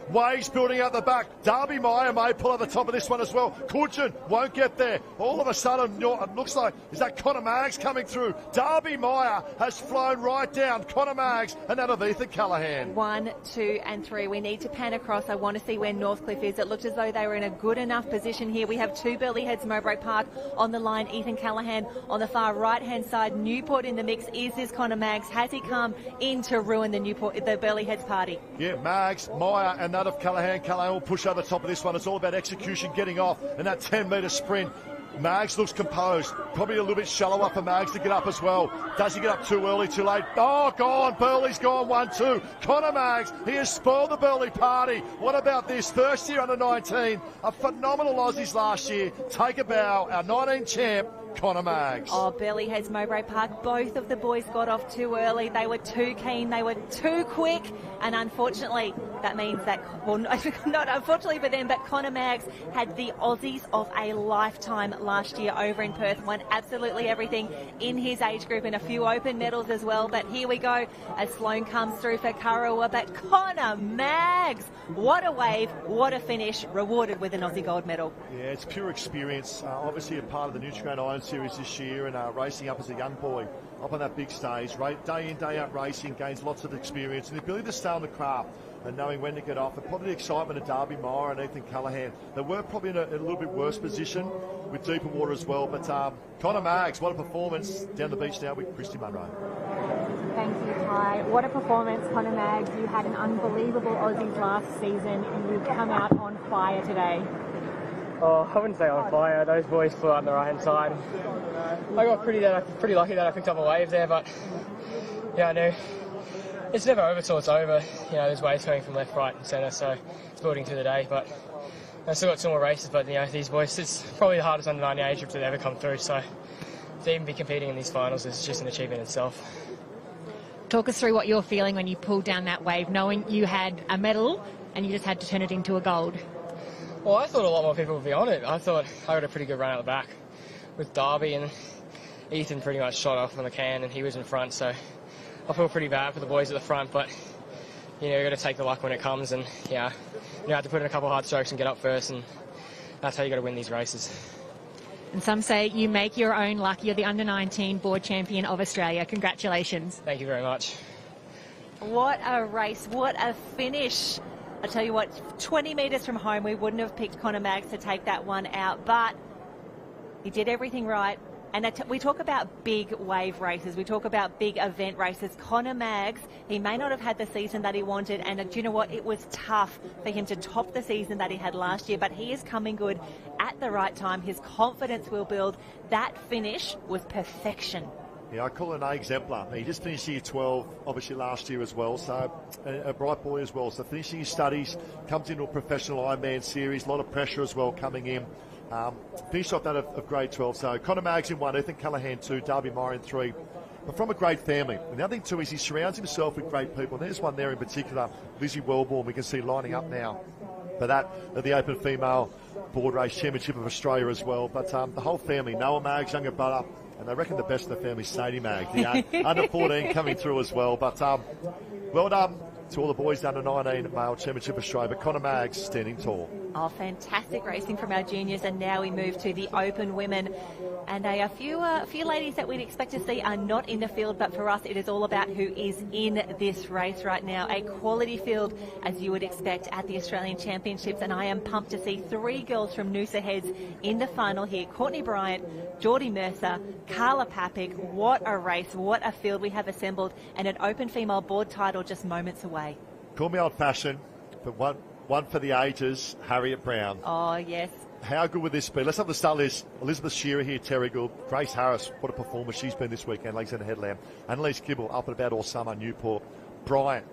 out the back. Darby Meyer may pull at the top of this one as well. Kudgen won't get there. All of a sudden, it looks like, is that Connor Maggs coming through? Darby Meyer has flown right down. Connor Maggs and that of Ethan Callahan. 1, 2 and 3. We need to pan across. I want to see where Northcliffe is. It looked as though they were in a good enough position here. We have 2 Burleigh Heads, Mowbray Park on the line. Ethan Callahan on the far right-hand side. Newport in the mix. Is this Connor Maggs? Has he come in to ruin the Burleigh Heads party? Yeah, Maggs, Meyer and that of Callahan. Callahan will push over the top of this one. It's all about execution, getting off, and that 10-metre sprint. Mags looks composed. Probably a little bit shallower for Mags to get up as well. Does he get up too early, too late? Oh, gone. Burley's gone 1-2. Connor Mags, he has spoiled the Burley party. What about this? First year under 19. A phenomenal Aussies last year. Take a bow. Our 19 champ, Connor Mags. Oh, Burley Heads, Mowbray Park. Both of the boys got off too early. They were too keen. They were too quick. And unfortunately, that means that, well, not unfortunately for them, but Connor Mags had the Aussies of a lifetime last year over in Perth. Won absolutely everything in his age group and a few open medals as well. But here we go as Sloane comes through for Kurrawa. But Connor Mags, what a wave, what a finish, rewarded with an Aussie gold medal. Yeah, it's pure experience. Obviously a part of the Nutrigrain Iron Series this year and racing up as a young boy up on that big stage, right? Day in, day out racing, gains lots of experience and the ability to stay on the craft and knowing when to get off. And probably the excitement of Darby Meyer and Ethan Callahan. They were probably in a little bit worse position with deeper water as well. But Connor Mags, what a performance. Down the beach now with Christy Munro. Thank you, Ty. What a performance, Connor Mags. You had an unbelievable Aussies last season and you've come out on fire today. Oh, I wouldn't say on fire. Those boys flew out on the right-hand side. I got pretty lucky that I picked up a wave there, but yeah, I knew it's never over till it's over. You know, there's waves coming from left, right, and centre, so it's building through the day. But I've still got 2 more races. But you know, these boys, it's probably the hardest under 19 age group to ever come through. So to even be competing in these finals is just an achievement itself. Talk us through what you're feeling when you pulled down that wave, knowing you had a medal and you just had to turn it into a gold. Well, I thought a lot more people would be on it. I thought I got a pretty good run out the back with Darby, and Ethan pretty much shot off on the can and he was in front, so I feel pretty bad for the boys at the front, but you know, you've got to take the luck when it comes, and yeah, you have to put in a couple of hard strokes and get up first, and that's how you got to win these races. And some say you make your own luck. You're the under-19 board champion of Australia. Congratulations. Thank you very much. What a race, what a finish. I tell you what, 20 metres from home, we wouldn't have picked Connor Mags to take that one out, but he did everything right. And we talk about big wave races, we talk about big event races. Connor Mags, he may not have had the season that he wanted, and do you know what? It was tough for him to top the season that he had last year, but he is coming good at the right time. His confidence will build. That finish was perfection. Yeah, I call it an exemplar. He just finished year 12, obviously last year as well, so a bright boy as well. So finishing his studies, comes into a professional Ironman series, a lot of pressure as well coming in. Finished off that of grade 12. So Connor Mags in 1, Ethan Callahan 2, Darby Meyer in 3. But from a great family. And the other thing too is he surrounds himself with great people. And there's one there in particular, Lizzie Wellborn, we can see lining up now for that at the Open Female Board Race Championship of Australia as well. But the whole family, Noah Mags, younger brother, and they reckon the best of the family, Sadie Mag, the under 14 coming through as well. But well done to all the boys under 19 Male Championship of Australia. But Connor Mags standing tall. Oh, fantastic racing from our juniors, and now we move to the Open Women. And a few ladies that we'd expect to see are not in the field, but for us it is all about who is in this race right now. A quality field, as you would expect at the Australian Championships, and I am pumped to see 3 girls from Noosa Heads in the final here. Courtney Bryant, Geordie Mercer, Carla Papik. What a race, what a field we have assembled, and an Open Female Board title just moments away. Call me old-fashioned, but one for the ages, Harriet Brown. Oh, yes. How good would this be? Let's have the start list. Elizabeth Shearer here, Terry Gould, Grace Harris, what a performance she's been this weekend, Alexander Headland, Annalise Kibble up and about all summer, Newport, Bryant,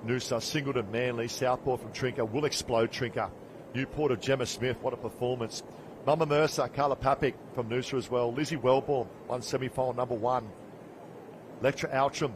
Noosa, Singleton, Manly, Southport from Trinca, will explode Trinca, Newport of Gemma Smith, what a performance. Mama Mercer, Carla Papik from Noosa as well, Lizzie Wellborn, won semi-final number 1. Lectra Outram,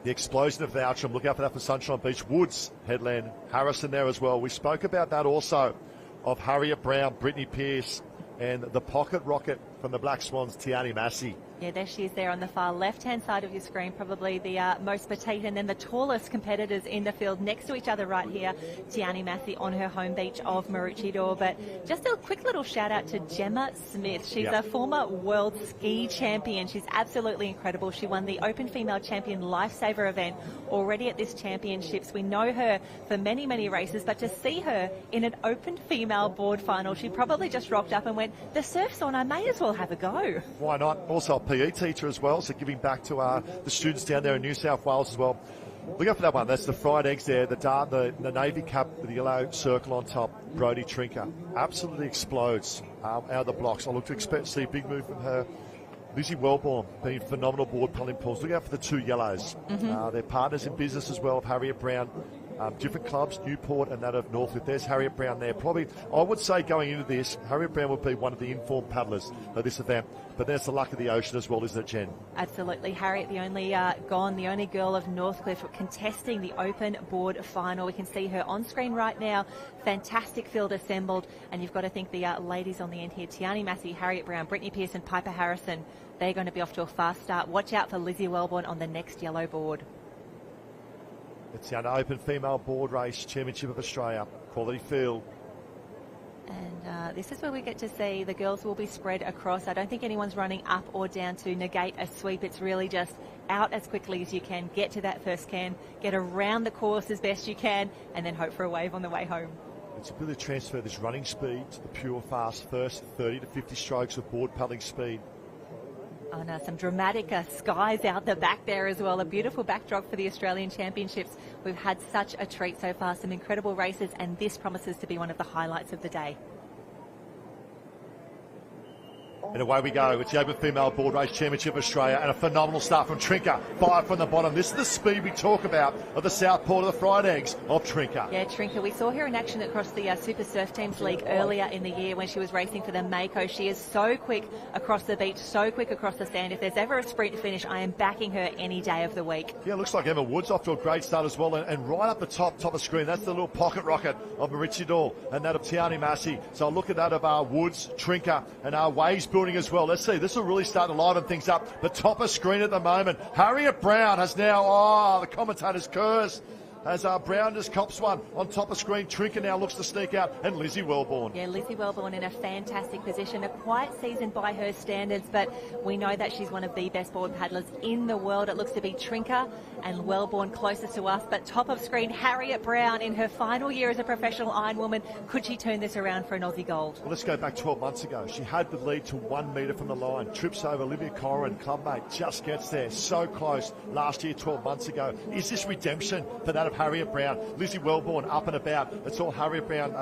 the explosion of the Outram, look out for that for Sunshine Beach, Woods, Headland, Harrison there as well. We spoke about that also, of Harriet Brown, Brittany Pearce, and the pocket rocket from the Black Swans, Tiani Massey. Yeah, there she is there on the far left-hand side of your screen, probably the most petite and then the tallest competitors in the field next to each other right here. Tiani Massey on her home beach of Maroochydore. But just a quick little shout-out to Gemma Smith. She's a former world ski champion. She's absolutely incredible. She won the Open Female Champion Lifesaver event already at this championships. We know her for many, many races, but to see her in an Open Female Board final, she probably just rocked up and went, the surf's on, I may as well have a go. Why not? Also a PE teacher as well, so giving back to the students down there in New South Wales as well. Look out for that one. That's the fried eggs there. The navy cap with the yellow circle on top. Brodie Trinker absolutely explodes out of the blocks. I look to expect to see a big move from her. Lizzie Wellborn being phenomenal board pulling pulls. Look out for the two yellows. They're partners in business as well of Harriet Brown. Different clubs, Newport and that of Northcliffe. There's Harriet Brown there. Probably, I would say going into this, Harriet Brown would be one of the informed paddlers of this event. But there's the luck of the ocean as well, isn't it, Jen? Absolutely. Harriet, the only girl of Northcliffe contesting the open board final. We can see her on screen right now. Fantastic field assembled. And you've got to think the ladies on the end here, Tiani Massey, Harriet Brown, Brittany Pearson, Piper Harrison, they're going to be off to a fast start. Watch out for Lizzie Wellborn on the next yellow board. It's the Open Female Board Race Championship of Australia. Quality field. And this is where we get to see the girls will be spread across. I don't think anyone's running up or down to negate a sweep. It's really just out as quickly as you can, get to that first can, get around the course as best you can, and then hope for a wave on the way home. It's a bit of transfer this running speed to the pure fast first 30 to 50 strokes of board paddling speed. Oh no, some dramatic skies out the back there as well. A beautiful backdrop for the Australian Championships. We've had such a treat so far, some incredible races, and this promises to be one of the highlights of the day. And away we go. It's the Open Female Board Race Championship of Australia, and a phenomenal start from Trinker. 5 from the bottom. This is the speed we talk about of the South Port of the Fried Eggs of Trinker. Yeah, Trinker. We saw her in action across the Super Surf Teams League earlier in the year when she was racing for the Mako. She is so quick across the beach, so quick across the sand. If there's ever a sprint finish, I am backing her any day of the week. Yeah, it looks like Emma Woods off to a great start as well. And right up the top of screen, that's the little pocket rocket of Mariccidor and that of Tiani Massey. So look at that of Woods, Trinker, and Waves building as well. Let's see. This will really start to liven things up. The top of screen at the moment. Harriet Brown has now, the commentator's curse. As Brown just cops one on top of screen. Trinker now looks to sneak out, and Lizzie Wellborn. Yeah, Lizzie Wellborn in a fantastic position. A quiet season by her standards, but we know that she's one of the best board paddlers in the world. It looks to be Trinker and Wellborn closest to us, but top of screen, Harriet Brown in her final year as a professional Ironwoman. Could she turn this around for an Aussie gold? Well, let's go back 12 months ago. She had the lead to 1 metre from the line. Trips over Olivia Corrin, clubmate, just gets there. So close last year, 12 months ago. Is this redemption for that of Harriet Brown? Lizzie Wellborn up and about. It's all Harriet Brown.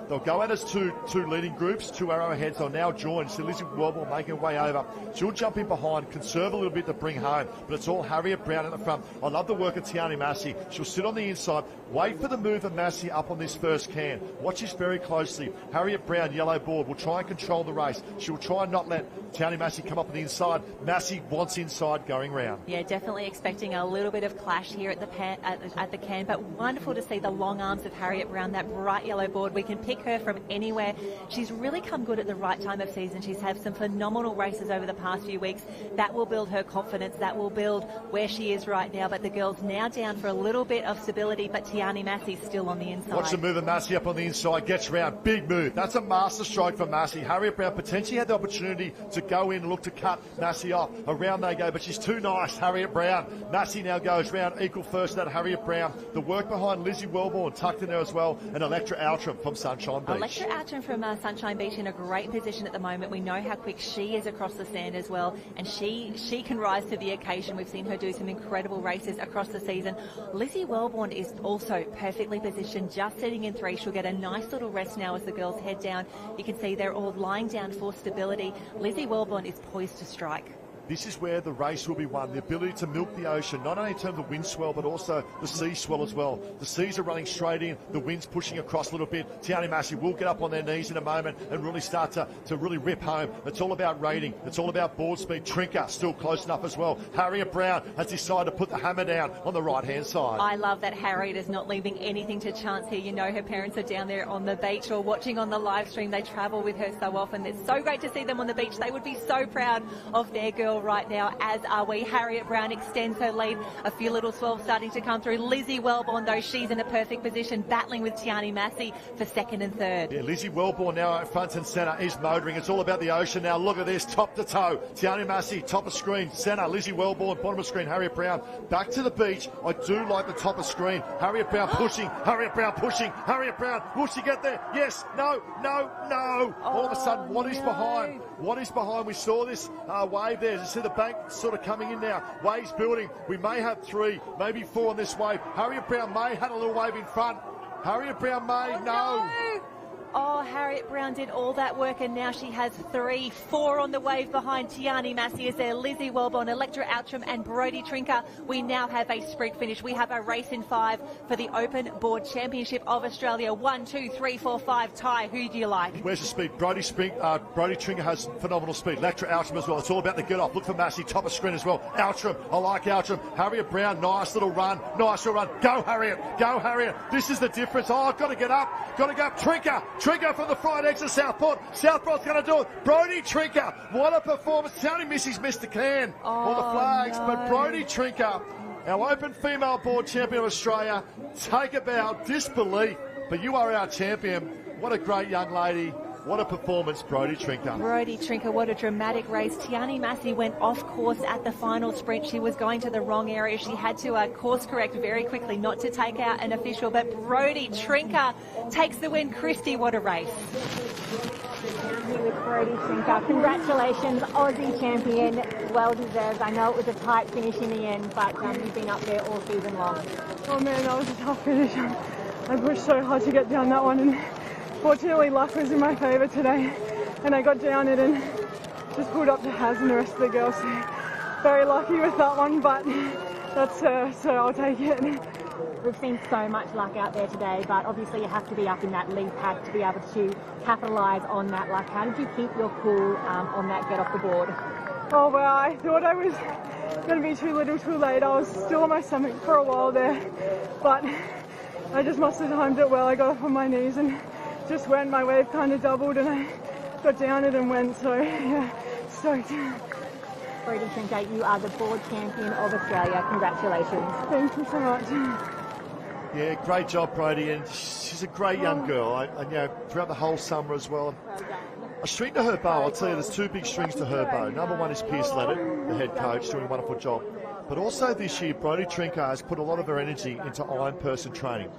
They'll go out as two leading groups, 2 arrowheads. They'll now join. So Lizzie Wellborn making her way over. She'll jump in behind, conserve a little bit to bring home, but it's all Harriet Brown at the front. I love the work of Tiani Massey. She'll sit on the inside, wait for the move of Massey up on this first can. Watch this very closely. Harriet Brown, yellow board, will try and control the race. She'll try and not let Tiani Massey come up on the inside. Massey wants inside going round. Yeah, definitely expecting a little bit of clash here at the can, but wonderful to see the long arms of Harriet Brown, that bright yellow board. We can pick her from anywhere. She's really come good at the right time of season. She's had some phenomenal races over the past few weeks. That will build her confidence. That will build where she is right now. But the girl's now down for a little bit of stability, but Tiani Massey's still on the inside. Watch the move of Massey up on the inside. Gets round. Big move. That's a master stroke for Massey. Harriet Brown potentially had the opportunity to go in and look to cut Massey off. Around they go, but she's too nice, Harriet Brown. Massey now goes round equal first, that Harriet Brown. The work behind Lizzie Wellborn tucked in there as well, and Electra Outram from Sunshine Beach. Electra Outram from Sunshine Beach in a great position at the moment. We know how quick she is across the sand as well, and she can rise to the occasion. We've seen her do some incredible races across the season. Lizzie Wellborn is also perfectly positioned, just sitting in 3. She'll get a nice little rest now as the girls head down. You can see they're all lying down for stability. Lizzie Wellborn is poised to strike. This is where the race will be won, the ability to milk the ocean, not only in terms of wind swell, but also the sea swell as well. The seas are running straight in, the wind's pushing across a little bit. Tiani Massey will get up on their knees in a moment and really start to really rip home. It's all about rating. It's all about board speed. Trinker still close enough as well. Harriet Brown has decided to put the hammer down on the right-hand side. I love that Harriet is not leaving anything to chance here. You know her parents are down there on the beach or watching on the live stream. They travel with her so often. It's so great to see them on the beach. They would be so proud of their girl right now, as are we. Harriet Brown extends her lead. A few little swells starting to come through. Lizzie Wellborn, though, she's in a perfect position, battling with Tiani Massey for second and third. Yeah, Lizzie Wellborn now at front and centre is motoring. It's all about the ocean now. Look at this, top to toe. Tiani Massey, top of screen, centre. Lizzie Wellborn, bottom of screen. Harriet Brown back to the beach. I do like the top of screen. Harriet Brown pushing. Harriet Brown pushing. Harriet Brown, will she get there? Yes, no. All of a sudden, what is behind? What is behind? We saw this wave there. You see the bank sort of coming in now. Waves building. We may have 3, maybe 4 on this wave. Harriet Brown may had a little wave in front. Harriet Brown may, no. Oh, Harriet Brown did all that work, and now she has 3, 4 on the wave behind. Tiani Massey is there, Lizzie Wellborn, Electra Outram and Brodie Trinker. We now have a sprint finish. We have a race in 5 for the Open Board Championship of Australia. 1, 2, 3, 4, 5. Ty, who do you like? Where's the speed? Brodie Trinker has phenomenal speed. Electra Outram as well. It's all about the get off. Look for Massey, top of screen as well. Outram, I like Outram. Harriet Brown, nice little run. Nice little run. Go Harriet, go Harriet. This is the difference. Oh, I've got to get up. Got to go up. Trinker from the front exit, Southport. Southport's going to do it. Brodie Trinker, what a performance. It's only missed the can or the flags, no. but Brodie Trinker, our Open Female Board Champion of Australia, take a bow, disbelief, but you are our champion. What a great young lady. What a performance, Brodie Trinker. Brodie Trinker, what a dramatic race. Tiani Massey went off course at the final sprint. She was going to the wrong area. She had to course correct very quickly not to take out an official, but Brodie Trinker takes the win. Christy, what a race. With Brodie Trinker. Congratulations, Aussie champion. Well deserved. I know it was a tight finish in the end, but you've been up there all season long. Oh man, that was a tough finish. I pushed so hard to get down that one, and fortunately luck was in my favour today, and I got down it and just pulled up to Haz and the rest of the girls. So very lucky with that one, but that's her, so I'll take it. We've seen so much luck out there today, but obviously you have to be up in that lead pack to be able to capitalise on that luck. How did you keep your cool on that get off the board? Oh well, I thought I was going to be too little too late. I was still on my stomach for a while there, but I just must have timed it well. I got off on my knees and just went. My wave kind of doubled and I got down it and went, so yeah, stoked. Brodie Trinker, you are the board champion of Australia. Congratulations. Thank you so much. Yeah, great job, Brodie, and she's a great young girl. And you know, throughout the whole summer as well. A string to her bow, I'll tell you, there's 2 big strings to her bow. Number 1 is Pierce Leonard, the head coach, doing a wonderful job. But also this year, Brodie Trinker has put a lot of her energy into ironperson training.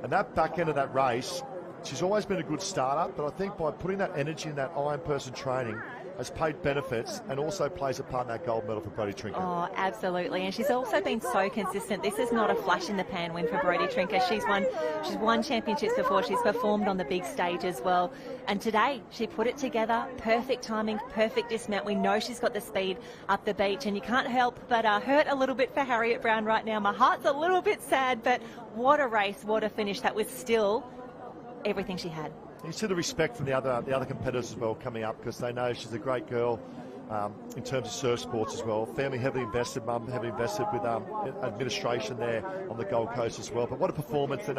And that back end of that race, she's always been a good starter, but I think by putting that energy in that ironperson training has paid benefits and also plays a part in that gold medal for Brodie Trinker. Oh, absolutely. And she's also been so consistent. This is not a flash in the pan win for Brodie Trinker. She's won championships before. She's performed on the big stage as well. And today she put it together. Perfect timing, perfect dismount. We know she's got the speed up the beach, and you can't help but hurt a little bit for Harriet Brown right now. My heart's a little bit sad, but what a race, what a finish. That was still everything she had. You see the respect from the other competitors as well coming up, because they know she's a great girl in terms of surf sports as well. Family heavily invested, mum heavily invested with administration there on the Gold Coast as well. But what a performance. And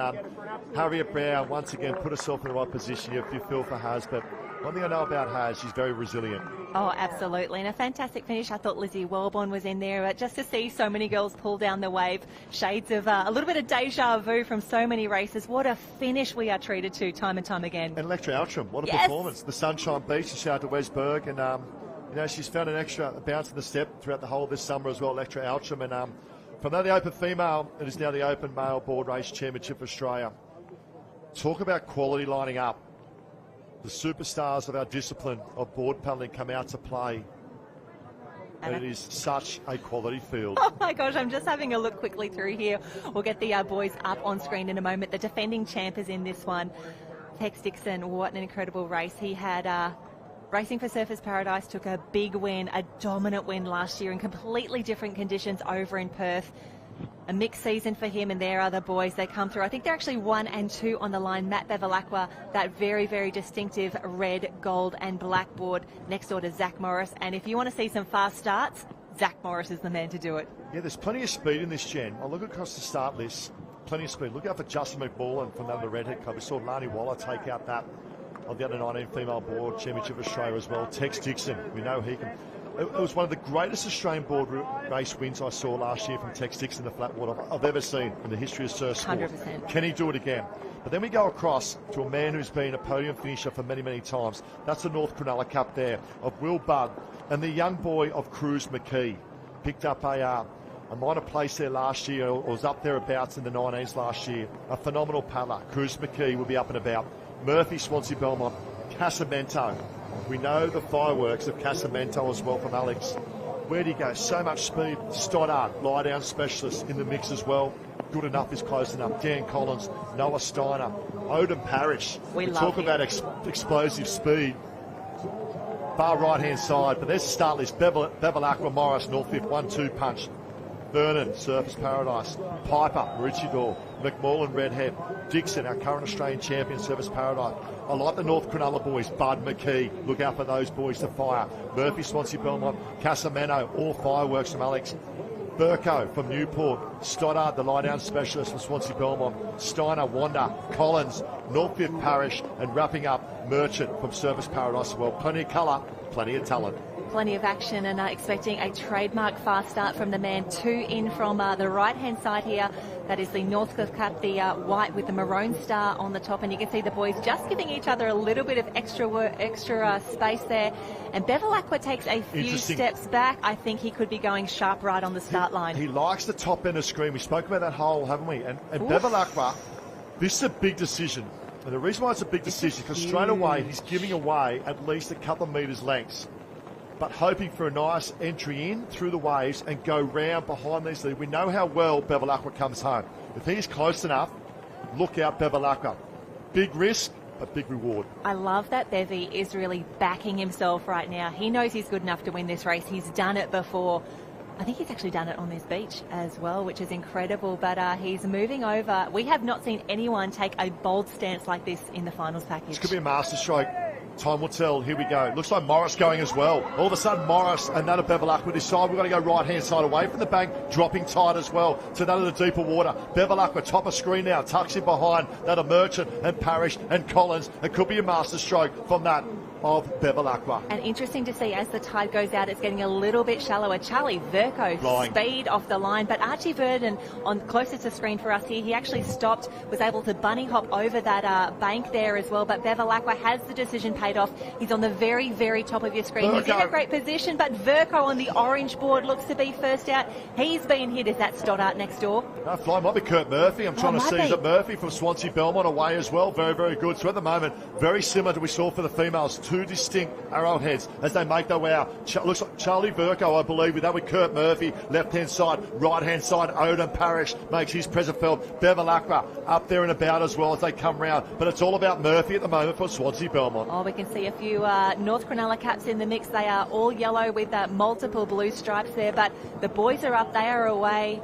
Harriet Brown once again put herself in the right position. You feel for Haz, but one thing I know about Haz, she's very resilient. Oh, absolutely. And a fantastic finish. I thought Lizzie Wellborn was in there. But just to see so many girls pull down the wave, shades of a little bit of deja vu from so many races. What a finish we are treated to time and time again. And Electra Outram, what a performance. The Sunshine Beach, and shout out to Wesberg. And, you know, she's found an extra bounce in the step throughout the whole of this summer as well, Electra Outram. And from the Open Female, it is now the Open Male Board Race Championship of Australia. Talk about quality lining up. The superstars of our discipline of board paddling come out to play. And it is such a quality field. Oh my gosh, I'm just having a look quickly through here. We'll get the boys up on screen in a moment. The defending champ is in this one. Tex Dixon, what an incredible race. He had Racing for Surfers Paradise, took a big win, a dominant win last year in completely different conditions over in Perth. A mixed season for him and their other boys. They come through. I think they're actually 1 and 2 on the line. Matt Bevilacqua, that very, very distinctive red, gold and black board next door to Zach Morris. And if you want to see some fast starts, Zach Morris is the man to do it. Yeah, there's plenty of speed in this gen. I'll look across the start list. Plenty of speed. Look out for Justin McBallen from the Redhead Club. We saw Lani Waller take out that of the under-19 female board championship of Australia as well. Tex Dixon, we know he can. It was one of the greatest Australian board race wins I saw last year from Tex Dixon in the flat water I've ever seen in the history of surf sport. 100%. Can he do it again? But then we go across to a man who's been a podium finisher for many, many times. That's the North Cronulla Cup there of Will Budd and the young boy of Cruz McKee. Picked up a minor place there last year, or was up thereabouts in the 19s last year. A phenomenal paddler. Cruz McKee will be up and about. Murphy, Swansea Belmont, Casamento. We know the fireworks of Casamento as well from Alex. Where do you go? So much speed. Stoddard, lie-down specialist in the mix as well. Good enough is close enough. Dan Collins, Noah Steiner, Odin Parrish. We talk about explosive speed. Far right-hand side, but there's the start list. Bevilacqua, Morris, Northcliffe, 1-2 punch. Vernon, Surface Paradise. Piper, Maroochydore. McMullen, Redhead. Dixon, our current Australian champion, Surface Paradise. I like the North Cronulla boys. Bud McKee, look out for those boys to fire. Murphy, Swansea, Belmont. Casamano, all fireworks from Alex. Burko from Newport. Stoddard, the lie-down specialist from Swansea, Belmont. Steiner, Wanda, Collins, Northcliffe Parish, and wrapping up Merchant from Surface Paradise as well. Plenty of colour, plenty of talent. Plenty of action, and expecting a trademark fast start from the man. 2 in from the right-hand side here. That is the Northcliffe Cup, the white with the maroon star on the top, and you can see the boys just giving each other a little bit of extra space there. And Bevilacqua takes a few steps back. I think he could be going sharp right on the start line. He likes the top end of screen. We spoke about that hole, haven't we? And Bevilacqua, this is a big decision. And the reason why it's a big decision is because straight away he's giving away at least a couple of metres lengths, but hoping for a nice entry in through the waves and go round behind these. We know how well Bevilacqua comes home. If he's close enough, look out Bevilacqua. Big risk, but big reward. I love that Bevy is really backing himself right now. He knows he's good enough to win this race. He's done it before. I think he's actually done it on this beach as well, which is incredible. But he's moving over. We have not seen anyone take a bold stance like this in the finals package. This could be a masterstroke. Time will tell. Here we go. Looks like Morris going as well. All of a sudden, Morris and that of Bevilacqua decide we're going to go right-hand side away from the bank, dropping tight as well to that of the deeper water. Bevilacqua, top of screen now, tucks in behind that of Merchant and Parrish and Collins. It could be a masterstroke from that of Bevilacqua. And interesting to see as the tide goes out, it's getting a little bit shallower. Charlie Verco speed off the line, but Archie Verdon on closest to screen for us here, he actually stopped, was able to bunny hop over that bank there as well. But Bevilacqua has the decision paid off. He's on the very, very top of your screen. He's in a great position, but Verco on the orange board looks to be first out. He's been hit. Is that Stoddart next door? No, fly might be Kurt Murphy. I'm trying to see. Is it Murphy from Swansea Belmont away as well? Very, very good. So at the moment, very similar to we saw for the females. 2 distinct arrowheads as they make their way out. Looks like Charlie Verco, I believe, with that with Kurt Murphy, left-hand side, right-hand side, Odin Parrish makes his present felt. Bevilacqua up there and about as well as they come round. But it's all about Murphy at the moment for Swansea Belmont. Oh, we can see a few North Cronulla caps in the mix. They are all yellow with multiple blue stripes there, but the boys are up, they are away.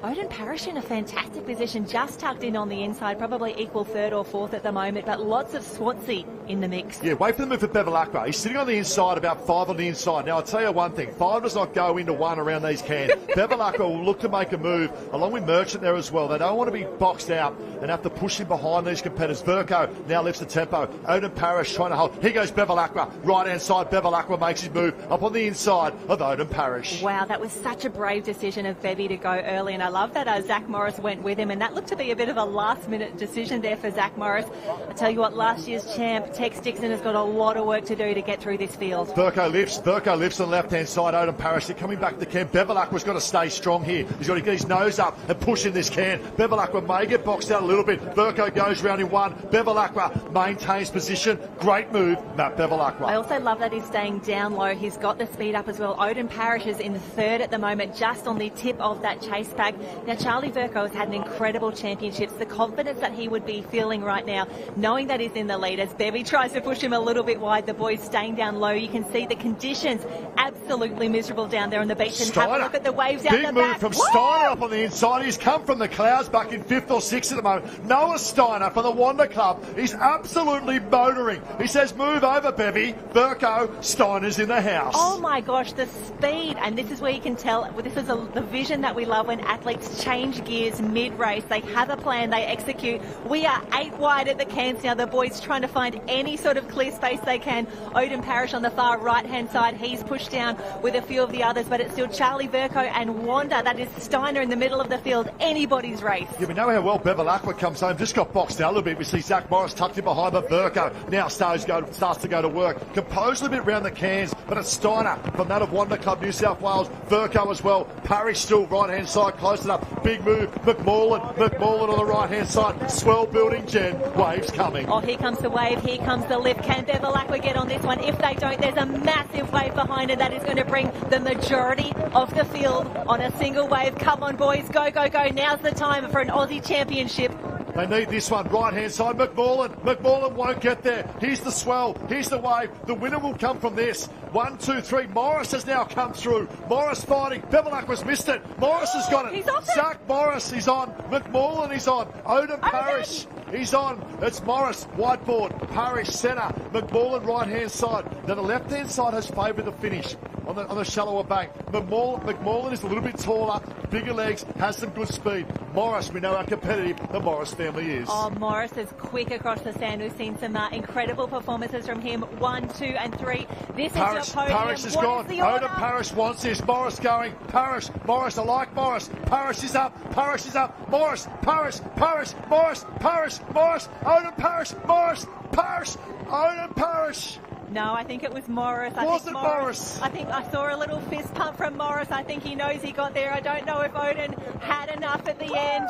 Odin Parrish in a fantastic position, just tucked in on the inside, probably equal 3rd or 4th at the moment, but lots of Swansea in the mix. Yeah, wait for the move for Bevilacqua. He's sitting on the inside, about 5 on the inside. Now, I'll tell you one thing, 5 does not go into 1 around these cans. Bevilacqua will look to make a move, along with Merchant there as well. They don't want to be boxed out and have to push him behind these competitors. Verco now lifts the tempo. Odin Parrish trying to hold. Here goes Bevilacqua. Right-hand side, Bevilacqua makes his move up on the inside of Odin Parrish. Wow, that was such a brave decision of Bevy to go early, and I love that Zach Morris went with him, and that looked to be a bit of a last-minute decision there for Zach Morris. I tell you what, last year's champ, Tex Dixon, has got a lot of work to do to get through this field. Verco lifts on the left-hand side, Odin Parrish. They're coming back to the can. Bevilacqua's got to stay strong here. He's got to get his nose up and push in this can. Bevilacqua may get boxed out a little bit. Verco goes round in 1. Bevilacqua maintains position. Great move, Matt Bevilacqua. I also love that he's staying down low. He's got the speed up as well. Odin Parrish is in 3rd at the moment, just on the tip of that chase pack. Now, Charlie Verco has had an incredible championships. The confidence that he would be feeling right now, knowing that he's in the lead as Bevy tries to push him a little bit wide. The boys staying down low. You can see the conditions absolutely miserable down there on the beach. And Steiner, have a look at the waves out the back. Big move from Steiner up on the inside. He's come from the clouds back in 5th or 6th at the moment. Noah Steiner from the Wanda Club. He's absolutely motoring. He says, move over, Bevy. Verco, Steiner's in the house. Oh my gosh, the speed. And this is where you can tell, this is the vision that we love when athletes change gears mid-race. They have a plan, they execute. We are 8 wide at the cans now. The boys trying to find any sort of clear space they can. Odin Parrish on the far right-hand side. He's pushed down with a few of the others, but it's still Charlie Verco and Wanda. That is Steiner in the middle of the field. Anybody's race. Yeah, we know how well Bevilacqua comes home. Just got boxed out a little bit. We see Zach Morris tucked in behind, but Verco now starts to go to work. Composed a bit round the cans, but it's Steiner from that of Wanda Club New South Wales. Verco as well. Parrish still right-hand side, close enough. Big move. McMullen on the right-hand side. Swell building, Jen. Waves coming. Oh, here comes the wave. Here comes the lift. Can Bevilacqua get on this one? If they don't, there's a massive wave behind it that is going to bring the majority of the field on a single wave. Come on, boys. Go, go, go. Now's the time for an Aussie championship. They need this one, right-hand side, McMullen. McMullen won't get there. Here's the swell. Here's the wave. The winner will come from this. 1, 2, 3. Morris has now come through. Morris fighting. Bevilacqua's missed it. Morris has got it. He's off it. Zach Morris is on. McMullen is on. Odin Parrish. He's on. It's Morris, whiteboard. Parrish, centre. McMullen, right-hand side. Now the left-hand side has favoured the finish on the shallower bank. McMullen is a little bit taller, bigger legs, has some good speed. Morris, we know how competitive the Morris family is. Oh, Morris is quick across the sand. We've seen some incredible performances from him. 1, 2, and 3. This Parrish, is your podium. Parrish is gone. Odin Parrish wants this. Morris going. Parrish, Morris, I like Morris. Parrish is up. Parrish is up. Morris, Parrish, Parrish, Morris, Parrish, Morris. Odin Parrish, Morris, Parrish, Odin Parrish. No, I think it was Morris. Was it Morris? I think I saw a little fist pump from Morris. I think he knows he got there. I don't know if Odin had enough at the end.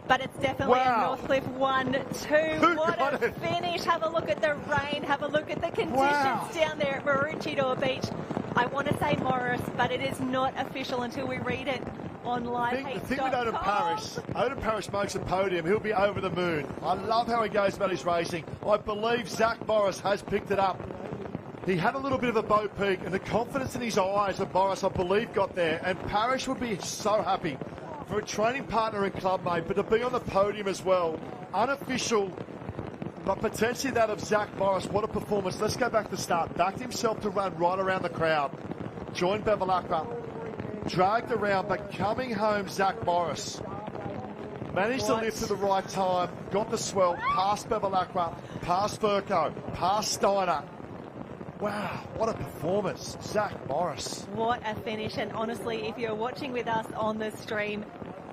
But it's definitely a Northcliffe 1, 2. What a finish. Have a look at the rain. Have a look at the conditions down there at Maroochydore Beach. I want to say Morris, but it is not official until we read it on live. The thing with Odin Parrish makes a podium. He'll be over the moon. I love how he goes about his racing. I believe Zach Morris has picked it up. He had a little bit of a bow peak, and the confidence in his eyes of Morris, I believe, got there. And Parrish would be so happy for a training partner and clubmate, but to be on the podium as well. Unofficial, but potentially that of Zach Morris. What a performance. Let's go back to the start. Backed himself to run right around the crowd. Joined Bevilacqua. Dragged around, but coming home, Zach Morris. Managed to lift at the right time. Got the swell. Past Bevilacqua. Past Verco. Past Steiner. Wow, what a performance. Zach Morris. What a finish. And honestly, if you're watching with us on the stream,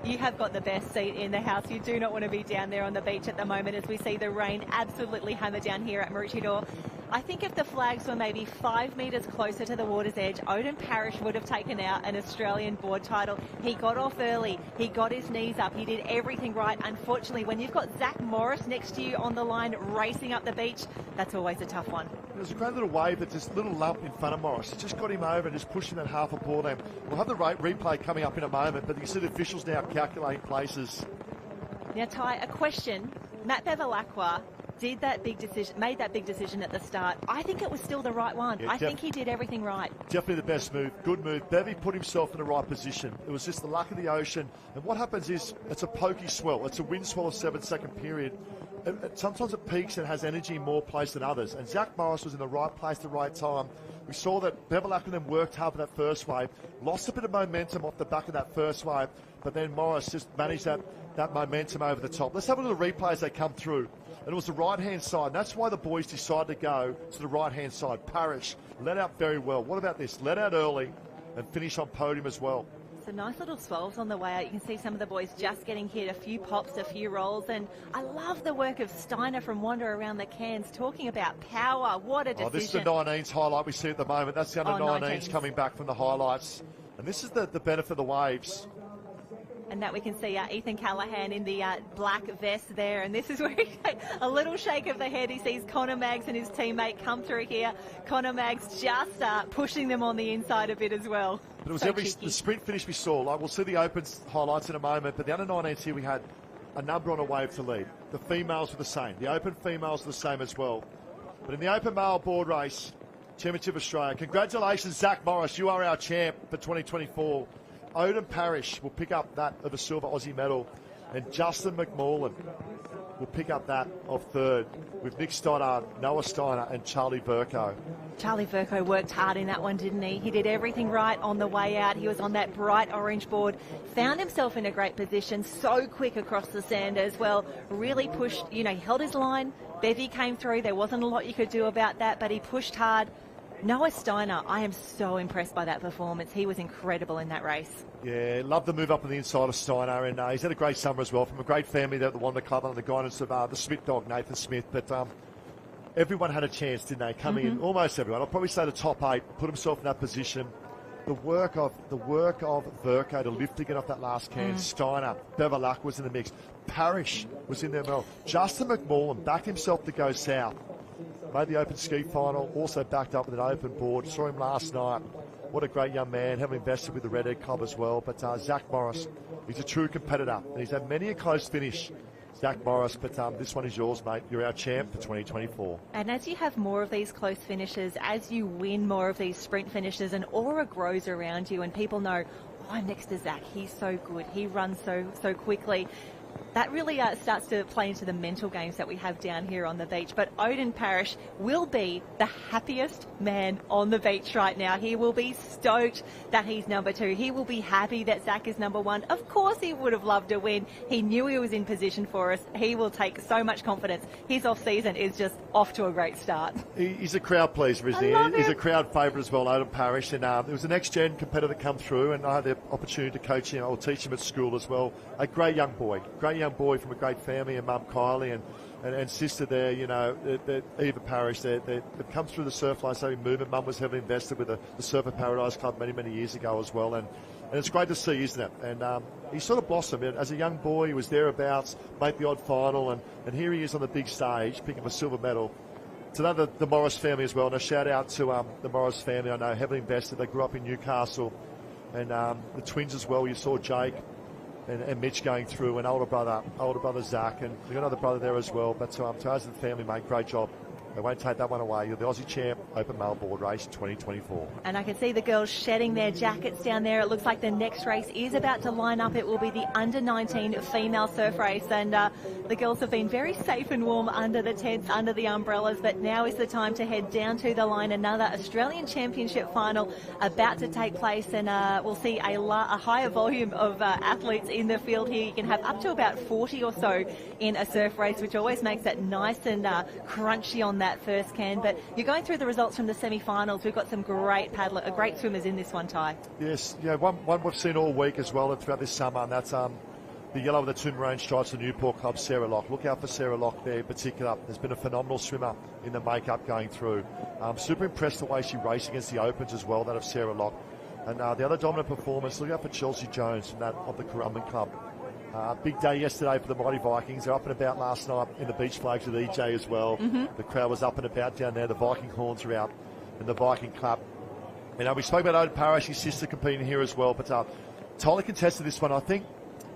you have got the best seat in the house. You do not want to be down there on the beach at the moment as we see the rain absolutely hammer down here at Maroochydore. I think if the flags were maybe 5 metres closer to the water's edge, Odin Parrish would have taken out an Australian board title. He got off early. He got his knees up. He did everything right. Unfortunately, when you've got Zach Morris next to you on the line racing up the beach, that's always a tough one. It was a great little wave, that just little lump in front of Morris. It just got him over and just pushing that half a ball down. We'll have the replay coming up in a moment, but you see the officials now calculating places. Now, Ty, a question. Matt Bevilacqua made that big decision at the start. I think it was still the right one. Yeah, I think he did everything right. Definitely the best move. Good move. Bevy put himself in the right position. It was just the luck of the ocean. And what happens is it's a pokey swell. It's a wind swell of 7-second period. Sometimes it peaks and has energy in more place than others. And Zach Morris was in the right place at the right time. We saw that Bevilacqua then worked hard for that first wave, lost a bit of momentum off the back of that first wave, but then Morris just managed that momentum over the top. Let's have a little replay as they come through. And it was the right-hand side. And that's why the boys decided to go to the right-hand side. Parrish let out very well. What about this? Let out early and finish on podium as well. Some nice little swells on the way out. You can see some of the boys just getting hit, a few pops, a few rolls. And I love the work of Steiner from Wander Around the Cairns, talking about power. What a decision. Oh, this is the 19s highlight we see at the moment. That's the under 19s coming back from the highlights. And this is the benefit of the waves. And that we can see Ethan Callahan in the black vest there. And this is where he a little shake of the head. He sees Connor Maggs and his teammate come through here. Connor Maggs just pushing them on the inside a bit as well. But it was the sprint finish we saw. Like, we'll see the Opens highlights in a moment. But the under 19s here, we had a number on a wave to lead. The females were the same. The Open females were the same as well. But in the Open male board race, Championship Australia, congratulations, Zach Morris. You are our champ for 2024. Odin Parrish will pick up that of a silver Aussie medal, and Justin McMullen will pick up that of third, with Nick Stoddard, Noah Steiner and Charlie Verco. Charlie Verco worked hard in that one, didn't he? He did everything right on the way out. He was on that bright orange board, found himself in a great position, so quick across the sand as well, really pushed, he held his line. Bevy came through. There wasn't a lot you could do about that, but he pushed hard. Noah Steiner, I am so impressed by that performance. He was incredible in that race. Yeah, love the move up on the inside of Steiner, and he's had a great summer as well, from a great family there at the Wander Club under the guidance of the Smith dog, Nathan Smith. But everyone had a chance, didn't they? Coming in, almost everyone. I'll probably say the top 8 put himself in that position. The work of Verco to lift to get off that last can. Steiner, Bevilacqua was in the mix. Parrish was in there well. Justin McMullen backed himself to go south. Made the open ski final, also backed up with an open board. Saw him last night. What a great young man, heavily invested with the Red Egg Club as well. But Zach Morris, he's a true competitor. And he's had many a close finish, Zach Morris, but this one is yours, mate. You're our champ for 2024. And as you have more of these close finishes, as you win more of these sprint finishes, an aura grows around you and people know, oh, I'm next to Zach. He's so good. He runs so quickly. That really starts to play into the mental games that we have down here on the beach. But Odin Parrish will be the happiest man on the beach right now. He will be stoked that he's number 2. He will be happy that Zach is number 1. Of course he would have loved to win. He knew he was in position for us. He will take so much confidence. His off-season is just off to a great start. He's a crowd pleaser, isn't he? He's a crowd favourite as well, Odin Parrish. And it was the next-gen competitor that come through, and I had the opportunity to coach him or teach him at school as well. A great young boy from a great family, and Mum Kylie and sister there, you know, Eva Parrish, they've come through the surf life saving movement. Mum was heavily invested with the Surfer Paradise Club many years ago as well, and it's great to see, isn't it? And he sort of blossomed. As a young boy, he was thereabouts, made the odd final, and here he is on the big stage, picking up a silver medal. To the Morris family as well, and a shout out to the Morris family. I know, heavily invested. They grew up in Newcastle, and the twins as well. You saw Jake and Mitch going through, and older brother Zach, and we've got another brother there as well. But to us and the family, mate, great job. They won't take that one away. You're the Aussie champ, Open Mail Board Race 2024. And I can see the girls shedding their jackets down there. It looks like the next race is about to line up. It will be the under-19 female surf race. And the girls have been very safe and warm under the tents, under the umbrellas. But now is the time to head down to the line. Another Australian Championship final about to take place. And we'll see a higher volume of athletes in the field here. You can have up to about 40 or so in a surf race, which always makes it nice and crunchy on that first can. But you're going through the results from the semi-finals. We've got some great great swimmers in this one, Ty. Yes, yeah, one we've seen all week as well and throughout this summer, and that's the yellow with the 2 maroon stripes, the Newport Club, Sarah Lock. Look out for Sarah Lock there in particular. There's been a phenomenal swimmer in the makeup going through. Super impressed the way she raced against the Opens as well, that of Sarah Lock. And the other dominant performance, look out for Chelsea Jones from that of the Currumbin Club. Big day yesterday for the Mighty Vikings. They're up and about last night in the beach flags with EJ as well. The crowd was up and about down there. The Viking horns are out in the Viking Club. You know, we spoke about Odin Parrish, his sister competing here as well, but totally contested this one. I think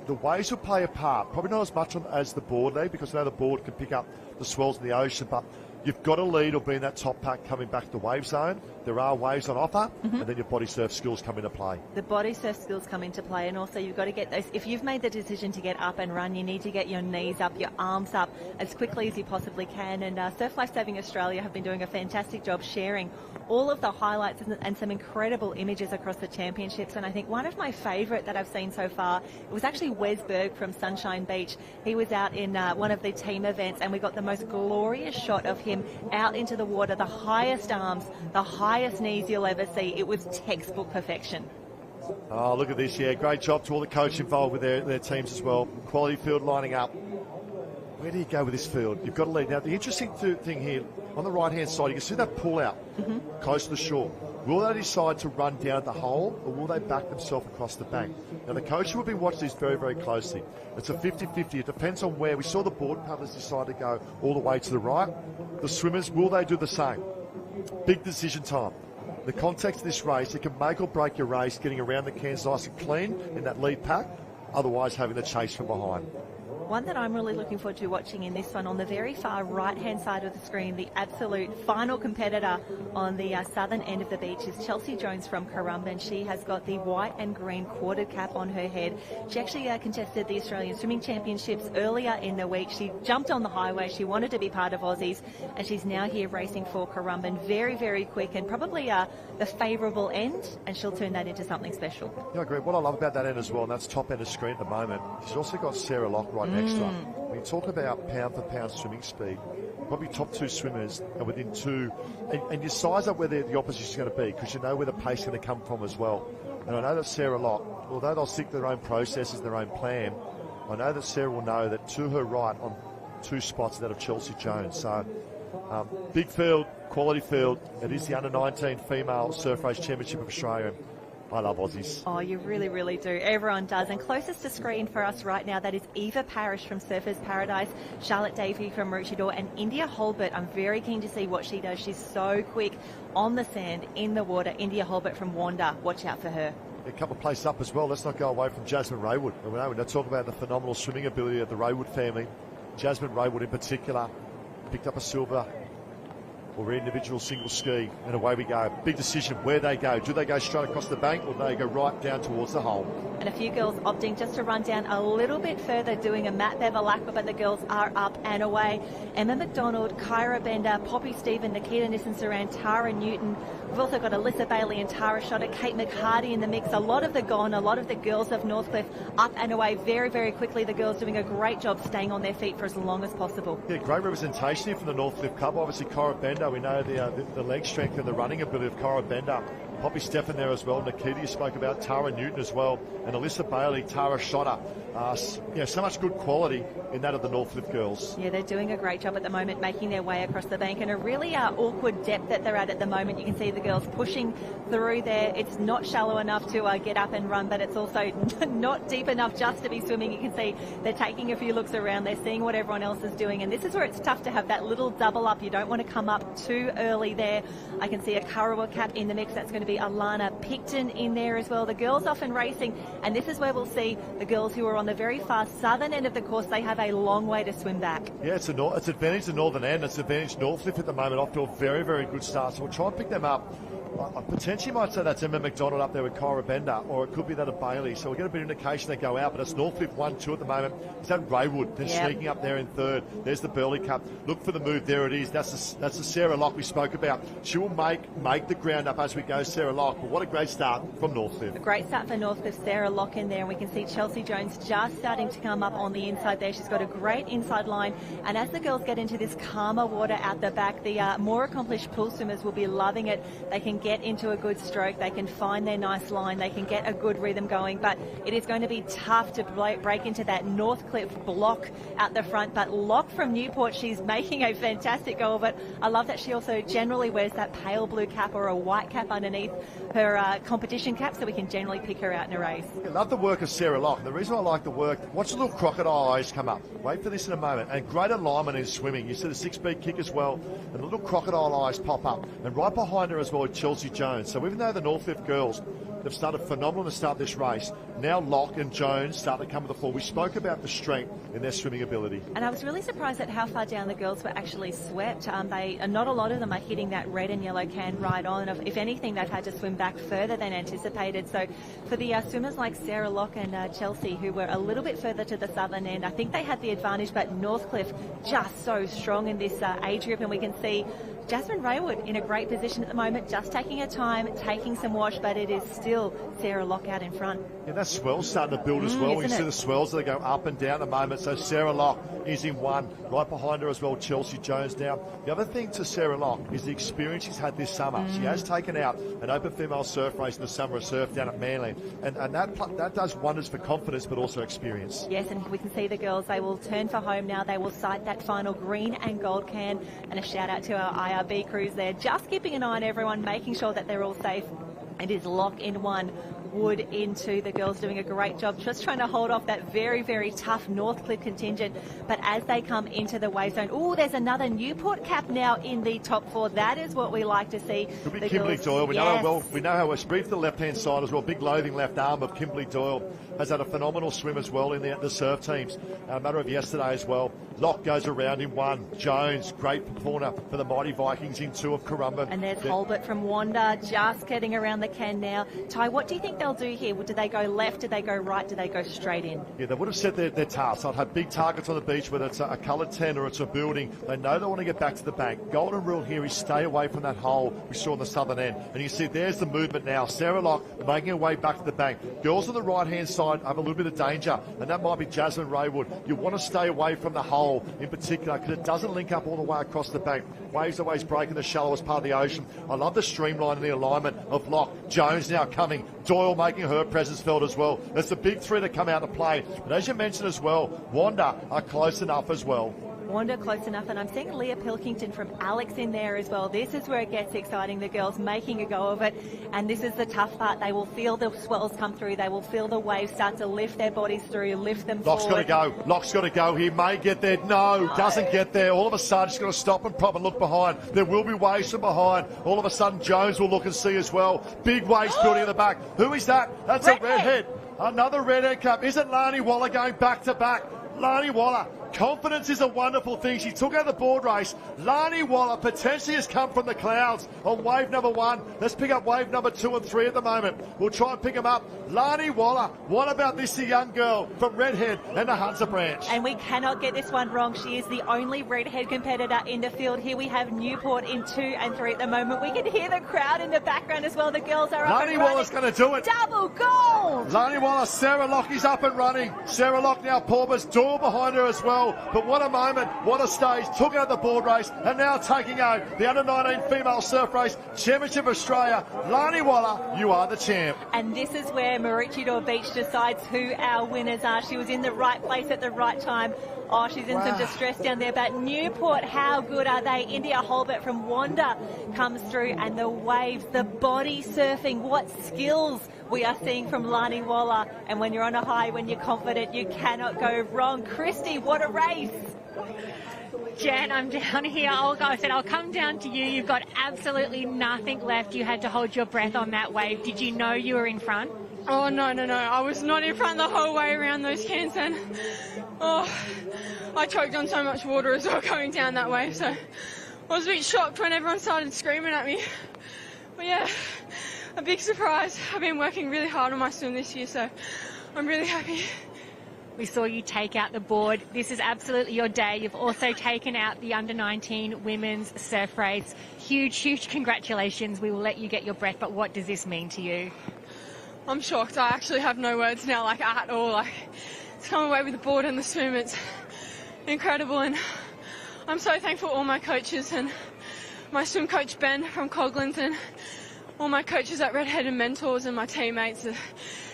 the waves will play a part, probably not as much as the board lead, because I know the board can pick up the swells in the ocean, but you've got to lead or be in that top pack coming back to the wave zone. There are waves on offer, and then your body surf skills come into play. The body surf skills come into play, and also you've got to get those. If you've made the decision to get up and run, you need to get your knees up, your arms up as quickly as you possibly can. And Surf Life Saving Australia have been doing a fantastic job sharing all of the highlights and some incredible images across the championships. And I think one of my favourite that I've seen so far, it was actually Wes Berg from Sunshine Beach. He was out in one of the team events, and we got the most glorious shot of him out into the water, the highest arms, the highest knees you'll ever see. It was textbook perfection. Oh, look at this, yeah, great job to all the coaches involved with their teams as well. Quality field lining up. Where do you go with this field? You've got to lead. Now, the interesting thing here, on the right-hand side, you can see that pull out close to the shore. Will they decide to run down the hole, or will they back themselves across the bank? Now, the coach will be watching this very closely. It's a 50-50. It depends on where. We saw the board paddlers decide to go all the way to the right. The swimmers, will they do the same? Big decision time. The context of this race, it can make or break your race, getting around the cans nice and clean in that lead pack, otherwise having the chase from behind. One that I'm really looking forward to watching in this one, on the very far right-hand side of the screen, the absolute final competitor on the southern end of the beach is Chelsea Jones from Currumbin. She has got the white and green quartered cap on her head. She actually contested the Australian Swimming Championships earlier in the week. She jumped on the highway. She wanted to be part of Aussies, and she's now here racing for Currumbin. Very quick, and probably the favourable end, and she'll turn that into something special. Yeah, I agree. What I love about that end as well, and that's top end of screen at the moment, she's also got Sarah Lock right next to her. When you talk about pound-for-pound swimming speed, probably top 2 swimmers are within 2, and you size up where the opposition is going to be, because you know where the pace is going to come from as well. And I know that Sarah Lock, although they'll stick to their own processes, their own plan, I know that Sarah will know that to her right on 2 spots that of Chelsea Jones. So big field, quality field. It is the under-19 female surf race championship of Australia. I love Aussies. Oh, you really, really do. Everyone does. And closest to screen for us right now, that is Eva Parrish from Surfers Paradise, Charlotte Davey from Maroochydore, and India Holbert. I'm very keen to see what she does. She's so quick on the sand, in the water. India Holbert from Wanda. Watch out for her. A couple of places up as well. Let's not go away from Jasmine Raywood. We're not talking about the phenomenal swimming ability of the Raywood family. Jasmine Raywood in particular picked up a silver or individual single ski, and away we go. Big decision where they go. Do they go straight across the bank, or do they go right down towards the hole? And a few girls opting just to run down a little bit further, doing a Matt Bevilacqua, but the girls are up and away. Emma McDonald, Kyra Bender, Poppy Stephen, Nikita Nissen-Saran, Tara Newton. We've also got Alyssa Bailey and Tara Schotter, Kate McHardy in the mix. A lot of the girls of Northcliffe up and away very, very quickly. The girls doing a great job staying on their feet for as long as possible. Yeah, great representation here from the Northcliffe Club. Obviously, Kyra Bender, we know the leg strength and the running ability of Kyra Bender. Poppy Stephen there as well. Nikita, you spoke about. Tara Newton as well. And Alyssa Bailey, Tara Schotter. So much good quality in that of the Northcliffe girls. Yeah, they're doing a great job at the moment, making their way across the bank, and a really awkward depth that they're at the moment. You can see the girls pushing through there. It's not shallow enough to get up and run, but it's also not deep enough just to be swimming. You can see they're taking a few looks around. They're seeing what everyone else is doing, and this is where it's tough to have that little double up. You don't want to come up too early there. I can see a Kurrawa cap in the mix. That's going to be Alana Picton in there as well. The girls often racing, and this is where we'll see the girls who are on the very far southern end of the course. They have a long way to swim back. Yeah, it's advantage the northern end. It's advantage Northcliffe at the moment, off to a very, very good start. So we'll try and pick them up. I potentially might say that's Emma McDonald up there with Kyra Bender, or it could be that of Bailey. So we'll get a bit of indication they go out, but it's Northcliffe 1-2 at the moment. Is that Raywood? Then sneaking up there in third. There's the Burley Cup. Look for the move. There it is. That's the Sarah Locke we spoke about. She will make the ground up as we go, Sarah Locke. But what a great start from Northcliffe. A great start for Northcliffe. Sarah Locke in there, and we can see Chelsea Jones just starting to come up on the inside there. She's got a great inside line, and as the girls get into this calmer water out the back, the more accomplished pool swimmers will be loving it. They can get into a good stroke, they can find their nice line, they can get a good rhythm going, but it is going to be tough to break into that Northcliffe block out the front. But Locke from Newport, she's making a fantastic go of it. I love that she also generally wears that pale blue cap or a white cap underneath her competition cap, so we can generally pick her out in a race. I love the work of Sarah Locke. The reason I like the work, watch the little crocodile eyes come up. Wait for this in a moment. And great alignment in swimming. You see the 6-speed kick as well, and the little crocodile eyes pop up. And right behind her as well, Chelsea Jones. So even though the Northcliffe girls have started phenomenal to start this race, now Locke and Jones start to come to the fore. We spoke about the strength in their swimming ability. And I was really surprised at how far down the girls were actually swept. Not a lot of them are hitting that red and yellow can right on. If anything, they've had to swim back further than anticipated. So for the swimmers like Sarah Locke and Chelsea, who were a little bit further to the southern end, I think they had the advantage, but Northcliffe just so strong in this age group, and we can see Jasmine Raywood in a great position at the moment, just taking her time, taking some wash, but it is still Sarah Locke out in front. Yeah, that swell's starting to build as well. You see the swells that go up and down at the moment. So Sarah Locke is in one. Right behind her as well, Chelsea Jones now. The other thing to Sarah Locke is the experience she's had this summer. She has taken out an open female surf race in the summer of surf down at Manly. And that does wonders for confidence, but also experience. Yes, and we can see the girls, they will turn for home now. They will sight that final green and gold can. And a shout out to our IRB crews there, just keeping an eye on everyone, making sure that they're all safe. It is Locke in one, Wood in two. The girls doing a great job just trying to hold off that very, very tough Northcliffe contingent. But as they come into the wave zone, there's another Newport cap now in the top four. That is what we like to see. Could be Kimberly Doyle. We know how well. We know how it's brief to the left-hand side as well. Big loathing left arm of Kimberly Doyle has had a phenomenal swim as well in the surf teams. A matter of yesterday as well. Locke goes around in one. Jones, great corner for the mighty Vikings in two of Currumbin. And there's Holbert from Wanda just getting around the can now. Ty, what do you think they'll do here? Do they go left? Do they go right? Do they go straight in? Yeah, they would have set their tasks. I'd have big targets on the beach, whether it's a coloured tent or it's a building. They know they want to get back to the bank. Golden rule here is stay away from that hole we saw on the southern end. And you see there's the movement now. Sarah Locke making her way back to the bank. Girls on the right-hand side have a little bit of danger, and that might be Jasmine Raywood. You want to stay away from the hole in particular because it doesn't link up all the way across the bank. Waves always break in the shallowest part of the ocean. I love the streamline and the alignment of Locke. Jones now coming. Doyle making her presence felt as well. There's the big three that come out to play. But as you mentioned as well, Wanda are close enough as well. Wanda close enough, and I'm seeing Leah Pilkington from Alex in there as well. This is where it gets exciting. The girls making a go of it, and this is the tough part. They will feel the swells come through. They will feel the waves start to lift their bodies through, lift them Locke's forward. got to go. Locke's got to go. He may get there. No, doesn't get there. All of a sudden, he's going to stop and prop and look behind. There will be waves from behind. All of a sudden, Jones will look and see as well. Big waves building in the back. Who is that? That's a redhead. Another redhead cup. Is it Lani Waller going back to back? Lani Waller. Confidence is a wonderful thing. She took out the board race. Lani Waller potentially has come from the clouds on wave number 1. Let's pick up wave number 2 and 3 at the moment. We'll try and pick them up. Lani Waller. What about this young girl from Redhead and the Hunter Branch? And we cannot get this one wrong. She is the only redhead competitor in the field. Here we have Newport in 2 and 3 at the moment. We can hear the crowd in the background as well. The girls are up Lani and running. Waller's going to do it. Double gold! Lani Waller, Sarah Locke is up and running. Sarah Locke now Porpoise, Door behind her as well. But what a moment, what a stage. Took out the board race and now taking out the under-19 female surf race championship of Australia. Lani Waller, you are the champ. And this is where Maroochydore Beach decides who our winners are. She was in the right place at the right time. Oh, she's in some distress down there. But Newport, how good are they? India Holbert from Wanda comes through, and the waves, the body surfing, what skills we are seeing from Lani Waller. And when you're on a high, when you're confident, you cannot go wrong. Christy, what a race. Jen, I'm down here. I said I'll come down to you. You've got absolutely nothing left. You had to hold your breath on that wave. Did you know you were in front? Oh, no. I was not in front the whole way around those cans then. Oh, I choked on so much water as well going down that wave, so I was a bit shocked when everyone started screaming at me. But yeah, a big surprise. I've been working really hard on my swim this year, so I'm really happy. We saw you take out the board. This is absolutely your day. You've also taken out the under-19 women's surf race. Huge congratulations. We will let you get your breath, but what does this mean to you? I'm shocked. I actually have no words now, at all. To come away with the board and the swim, it's incredible, and I'm so thankful to all my coaches and my swim coach Ben from Coghlan's and all my coaches at Redhead and mentors and my teammates.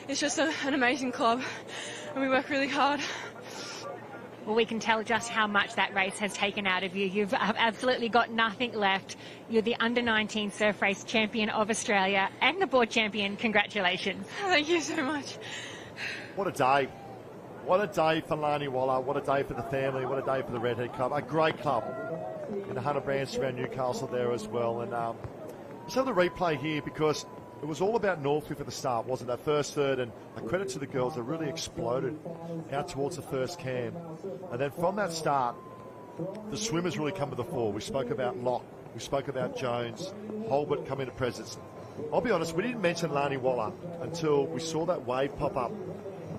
It's just an amazing club, and we work really hard. Well, we can tell just how much that race has taken out of you. You've absolutely got nothing left. You're the under-19 surf race champion of Australia and the board champion. Congratulations. Thank you so much. What a day. What a day for Lani Waller. What a day for the family. What a day for the Redhead Club. A great club. And the Hunter Branch around Newcastle there as well. And let's have the replay here, because it was all about Northcliffe at the start, wasn't it? That first third, and a credit to the girls. They really exploded out towards the first cam. And then from that start, the swimmers really come to the fore. We spoke about Locke. We spoke about Jones. Holbert come into presence. I'll be honest, we didn't mention Lani Waller until we saw that wave pop up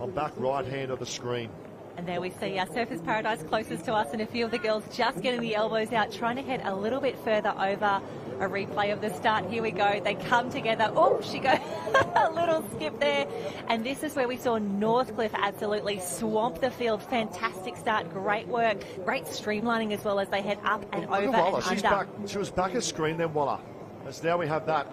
on back right hand of the screen. And there we see our Surfers Paradise closest to us, and a few of the girls just getting the elbows out, trying to head a little bit further over. A replay of the start. Here we go. They come together. Oh, she goes a little skip there. And this is where we saw Northcliffe absolutely swamp the field. Fantastic start. Great work. Great streamlining as well as they head up and over and under. She was back at screen then, Waller. As now we have that.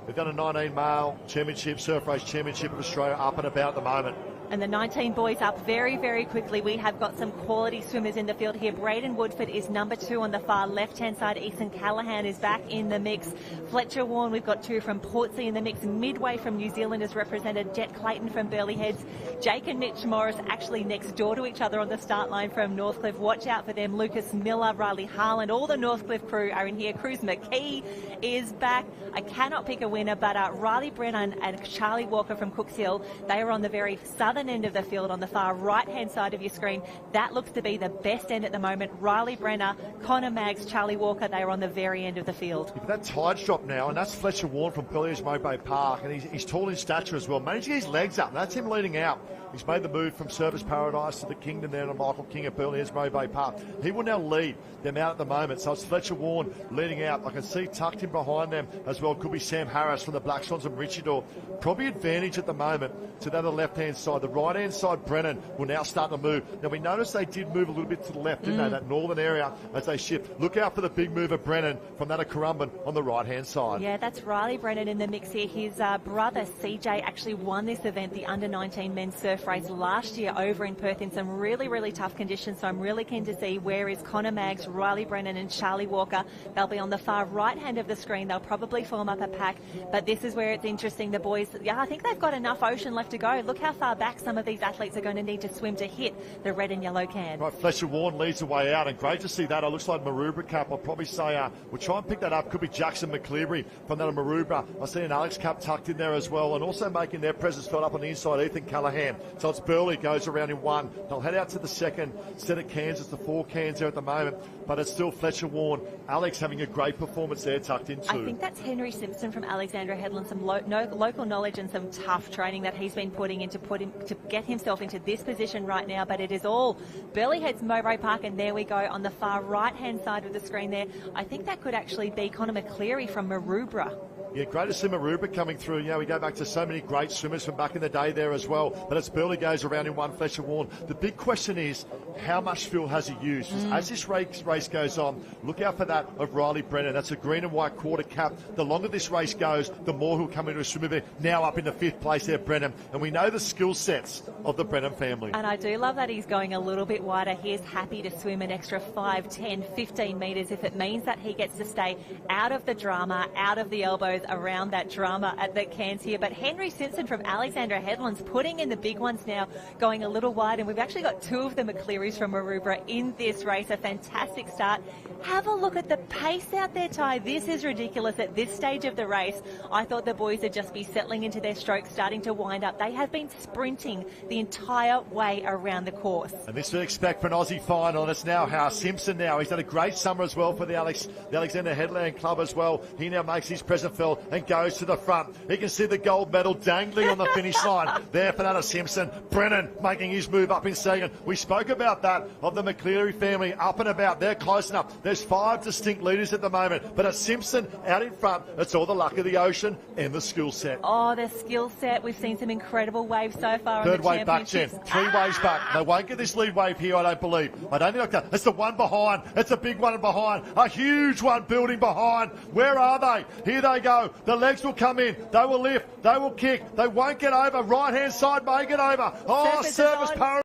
We've done a 19 male championship, surf race championship of Australia up and about at the moment. And the 19 boys up very, very quickly. We have got some quality swimmers in the field here. Braden Woodford is number 2 on the far left-hand side. Ethan Callahan is back in the mix. Fletcher Warren, we've got 2 from Portsea in the mix. Midway from New Zealand is represented. Jet Clayton from Burleigh Heads. Jake and Mitch Morris actually next door to each other on the start line from Northcliffe. Watch out for them. Lucas Miller, Riley Harland, all the Northcliffe crew are in here. Cruz McKee is back. I cannot pick a winner, but Riley Brennan and Charlie Walker from Cooks Hill, they are on the very southern end of the field on the far right-hand side of your screen. That looks to be the best end at the moment. Riley Brenner, Connor Maggs, Charlie Walker, they are on the very end of the field. Yeah, that tide's dropped now, and that's Fletcher Warren from Burleigh Heads Mowbray Park, and he's tall in stature as well, managing his legs up. That's him leading out. He's made the move from Surfers Paradise to the Kingdom there to Michael King at Burleigh Heads Mowbray Park. He will now lead them out at the moment. So it's Fletcher Warren leading out. I can see tucked in behind them as well could be Sam Harris from the Black Swans of Maroochydore. Probably advantage at the moment to the other left-hand side. The right-hand side, Brennan, will now start to move. Now we noticed they did move a little bit to the left, didn't they? That northern area as they shift. Look out for the big move of Brennan from that of Currumbin on the right-hand side. Yeah, that's Riley Brennan in the mix here. His brother CJ actually won this event, the under-19 men's surf IF race last year over in Perth in some really, really tough conditions. So I'm really keen to see where is Connor Maggs, Riley Brennan and Charlie Walker. They'll be on the far right hand of the screen. They'll probably form up a pack, but this is where it's interesting. The boys, yeah, I think they've got enough ocean left to go. Look how far back some of these athletes are going to need to swim to hit the red and yellow can. Right, Fletcher Warren leads the way out, and great to see that. It looks like Maroubra cap. I'll probably say we'll try and pick that up. Could be Jackson McCleary from that Maroubra. I see an Alex cap tucked in there as well, and also making their presence felt up on the inside, Ethan Callahan. So it's Burley goes around in one. They'll head out to the second set of cans. It's the 4 cans there at the moment, but it's still Fletcher Warren. Alex having a great performance there, tucked in too. I think that's Henry Simpson from Alexandra Headland. Some local knowledge and some tough training that he's been putting in to get himself into this position right now. But it is all Burley Heads Mowbray Park, and there we go on the far right hand side of the screen there. I think that could actually be Connor McCleary from Maroubra. Yeah, great to see Maroubra coming through. You know, we go back to so many great swimmers from back in the day there as well. But it's Burley goes around in one, Fletcher Warren. The big question is, how much fuel has he used? As this race goes on, look out for that of Riley Brennan. That's a green and white quarter cap. The longer this race goes, the more he'll come into a swim event. Now up in the 5th place there, Brennan. And we know the skill sets of the Brennan family. And I do love that he's going a little bit wider. He is happy to swim an extra 5, 10, 15 metres if it means that he gets to stay out of the drama, out of the elbows, around that drama at the cans here. But Henry Simpson from Alexandra Headlands putting in the big ones now, going a little wide. And we've actually got 2 of the McClearys from Maroubra in this race. A fantastic start. Have a look at the pace out there, Ty. This is ridiculous at this stage of the race. I thought the boys would just be settling into their strokes, starting to wind up. They have been sprinting the entire way around the course. And this we expect for an Aussie final. And it's now House Simpson now. He's had a great summer as well for the Alexander Headland Club as well. He now makes his present felt and goes to the front. He can see the gold medal dangling on the finish line. There for that Simpson. Brennan making his move up in second. We spoke about that of the McCleary family up and about. They're close enough. There's 5 distinct leaders at the moment. But it's Simpson out in front. It's all the luck of the ocean and the skill set. Oh, the skill set. We've seen some incredible waves so far. Third on the wave back, Jen. 3 waves back. They won't get this lead wave here, I don't believe. I don't think like that. It's the one behind. It's a big one behind. A huge one building behind. Where are they? Here they go. The legs will come in. They will lift. They will kick. They won't get over. Right-hand side may get over. Oh, service paradise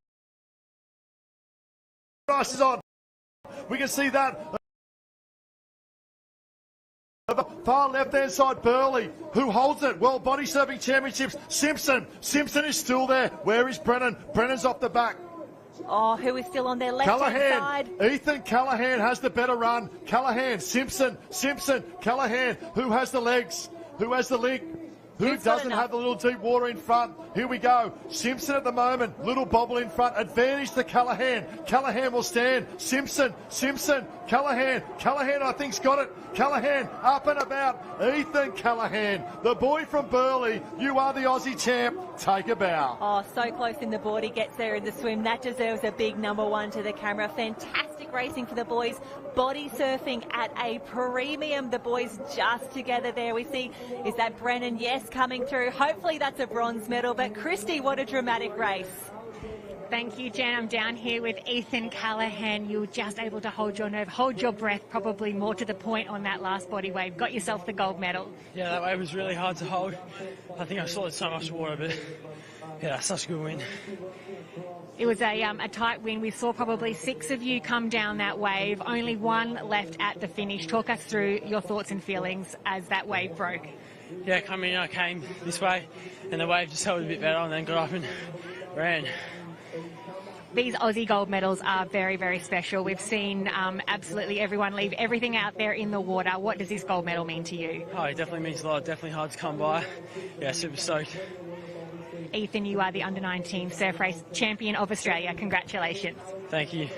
is on. We can see that. Far left-hand side, Burley, who holds it. World Body Surfing Championships. Simpson is still there. Where is Brennan? Brennan's off the back. Oh, who is still on their left-hand side? Ethan Callahan has the better run. Callahan, Simpson, Callahan. Who has the legs? Who has the link? Who doesn't have the little deep water in front? Here we go. Simpson at the moment. Little bobble in front. Advantage to Callahan. Callahan will stand. Simpson. Callahan I think's got it. Callahan up and about. Ethan Callahan, the boy from Burley. You are the Aussie champ. Take a bow. Oh, so close in the board. He gets there in the swim. That deserves a big #1 to the camera. Fantastic racing for the boys. Body surfing at a premium. The boys just together there. We see, is that Brennan? Yes, coming through. Hopefully that's a bronze medal. But Christy, what a dramatic race. Thank you, Jen. I'm down here with Ethan Callahan. You were just able to hold your nerve, hold your breath, probably more to the point on that last body wave. Got yourself the gold medal. Yeah, that wave was really hard to hold. I think I swallowed so much water, but yeah, such a good win. It was a tight win. We saw probably 6 of you come down that wave. Only 1 left at the finish. Talk us through your thoughts and feelings as that wave broke. Yeah, I came this way and the wave just held a bit better and then got up and ran. These Aussie gold medals are very, very special. We've seen absolutely everyone leave everything out there in the water. What does this gold medal mean to you? Oh, it definitely means a lot. Definitely hard to come by. Yeah, super stoked. Ethan, you are the under-19 surf race champion of Australia. Congratulations. Thank you.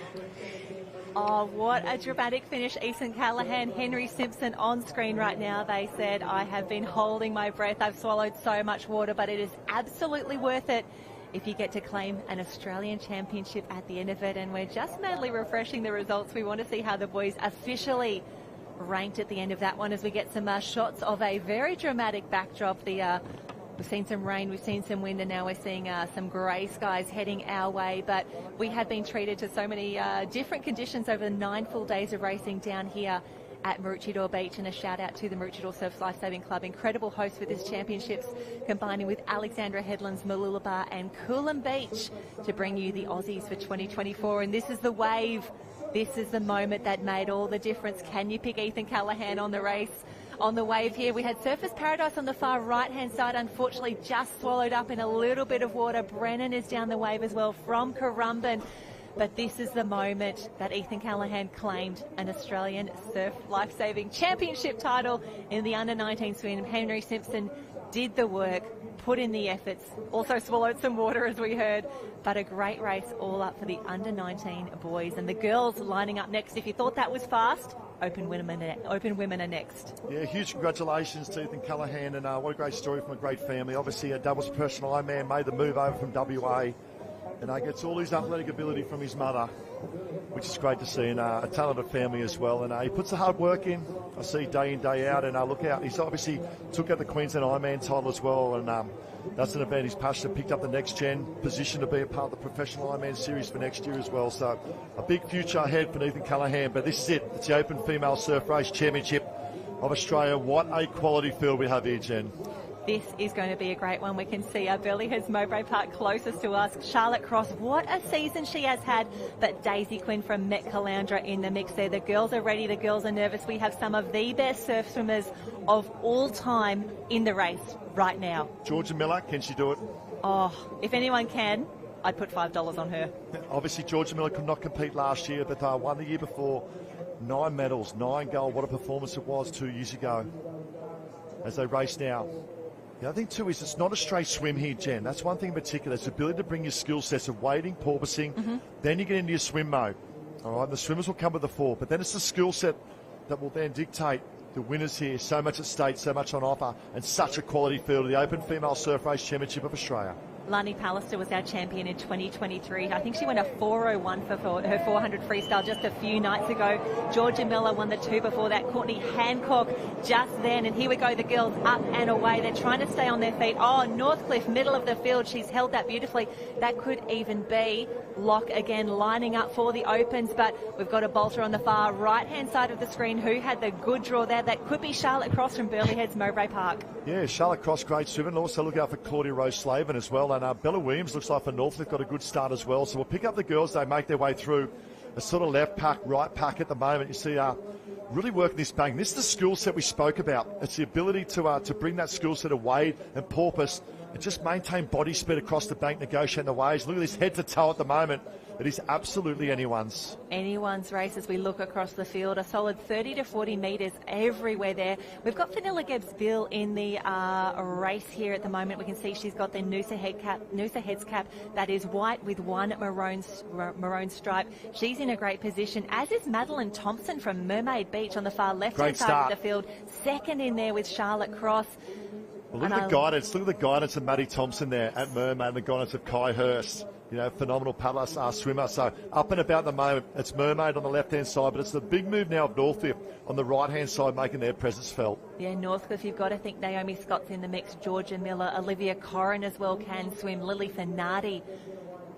Oh, what a dramatic finish. Ethan Callahan, Henry Simpson on screen right now. They said, I have been holding my breath. I've swallowed so much water, but it is absolutely worth it if you get to claim an Australian championship at the end of it. And we're just madly refreshing the results. We want to see how the boys officially ranked at the end of that one as we get some shots of a very dramatic backdrop. We've seen some rain, we've seen some wind, and now we're seeing some grey skies heading our way. But we have been treated to so many different conditions over the 9 full days of racing down here at Maroochydore Beach, and a shout out to the Maroochydore Surf Lifesaving Club, incredible host for this championships, combining with Alexandra Headlands, Mooloolaba and Coolum Beach to bring you the Aussies for 2024. And this is the wave. This is the moment that made all the difference. Can you pick Ethan Callaghan on the race? On the wave here, we had Surfers Paradise on the far right-hand side, unfortunately just swallowed up in a little bit of water. Brennan is down the wave as well from Currumbin. But this is the moment that Ethan Callaghan claimed an Australian Surf Lifesaving Championship title in the under-19 swim. Henry Simpson did the work, put in the efforts, also swallowed some water as we heard, but a great race all up for the under-19 boys. And the girls lining up next. If you thought that was fast, Open women are next. Yeah, huge congratulations to Ethan Callaghan, and what a great story from a great family. Obviously a doubles professional Ironman, made the move over from WA, and gets all his athletic ability from his mother, which is great to see, and a talented family as well. And he puts the hard work in, I see day in, day out, and look out. He's obviously took out the Queensland Ironman title as well, and that's an event he's passionate, picked up the next gen position to be a part of the professional Ironman series for next year as well. So a big future ahead for Ethan Callaghan, but this is it. It's the Open Female Surf Race Championship of Australia. What a quality field we have here, Jen. This is going to be a great one. We can see our Burleigh Heads Mowbray Park closest to us. Charlotte Cross, what a season she has had. But Daisy Quinn from Met Caloundra in the mix there. The girls are ready. The girls are nervous. We have some of the best surf swimmers of all time in the race right now. Georgia Miller, can she do it? Oh, if anyone can, I'd put $5 on her. Obviously, Georgia Miller could not compete last year, but won the year before. 9 medals, 9 gold. What a performance it was 2 years ago as they race now. The other thing too is it's not a straight swim here, Jen. That's one thing in particular. It's the ability to bring your skill sets of wading, porpoising. Then you get into your swim mode. All right, the swimmers will come with the fore, but then it's the skill set that will then dictate the winners here. So much at stake, so much on offer, and such a quality field of the Open Female Surf Race Championship of Australia. Lani Pallister was our champion in 2023. I think she went a 4:01 for her 400 freestyle just a few nights ago. Georgia Miller won the 2 before that. Courtney Hancock just then. And here we go, the girls up and away. They're trying to stay on their feet. Oh, Northcliffe, middle of the field. She's held that beautifully. That could even be Locke again lining up for the Opens. But we've got a bolter on the far right-hand side of the screen. Who had the good draw there? That could be Charlotte Cross from Burleigh Heads Mowbray Park. Yeah, Charlotte Cross, great swimmer. And also look out for Claudia Rose Slavin as well. And Bella Williams looks like for Northcliffe got a good start as well. So we'll pick up the girls. They make their way through a sort of left pack, right pack at the moment. You see really working this bank. This is the skill set we spoke about. It's the ability to bring that skill set of wade and porpoise and just maintain body speed across the bank, negotiating the waves. Look at this head to toe at the moment. It is absolutely anyone's. Anyone's race as we look across the field. A solid 30 to 40 metres everywhere there. We've got Vanilla Gibbs-Bill in the race here at the moment. We can see she's got the Noosa Heads cap that is white with one maroon stripe. She's in a great position, as is Madeline Thompson from Mermaid Beach on the far left-hand side of the field. Second in there with Charlotte Cross. Well, look at the guidance. Look at the guidance of Maddie Thompson there at Mermaid, and the guidance of Kai Hurst. You know, phenomenal paddler, swimmer. So up and about the moment, it's Mermaid on the left-hand side, but it's the big move now of Northcliffe on the right-hand side, making their presence felt. Yeah, Northcliffe, you've got to think Naomi Scott's in the mix, Georgia Miller, Olivia Corrin as well can swim, Lily Fernardi.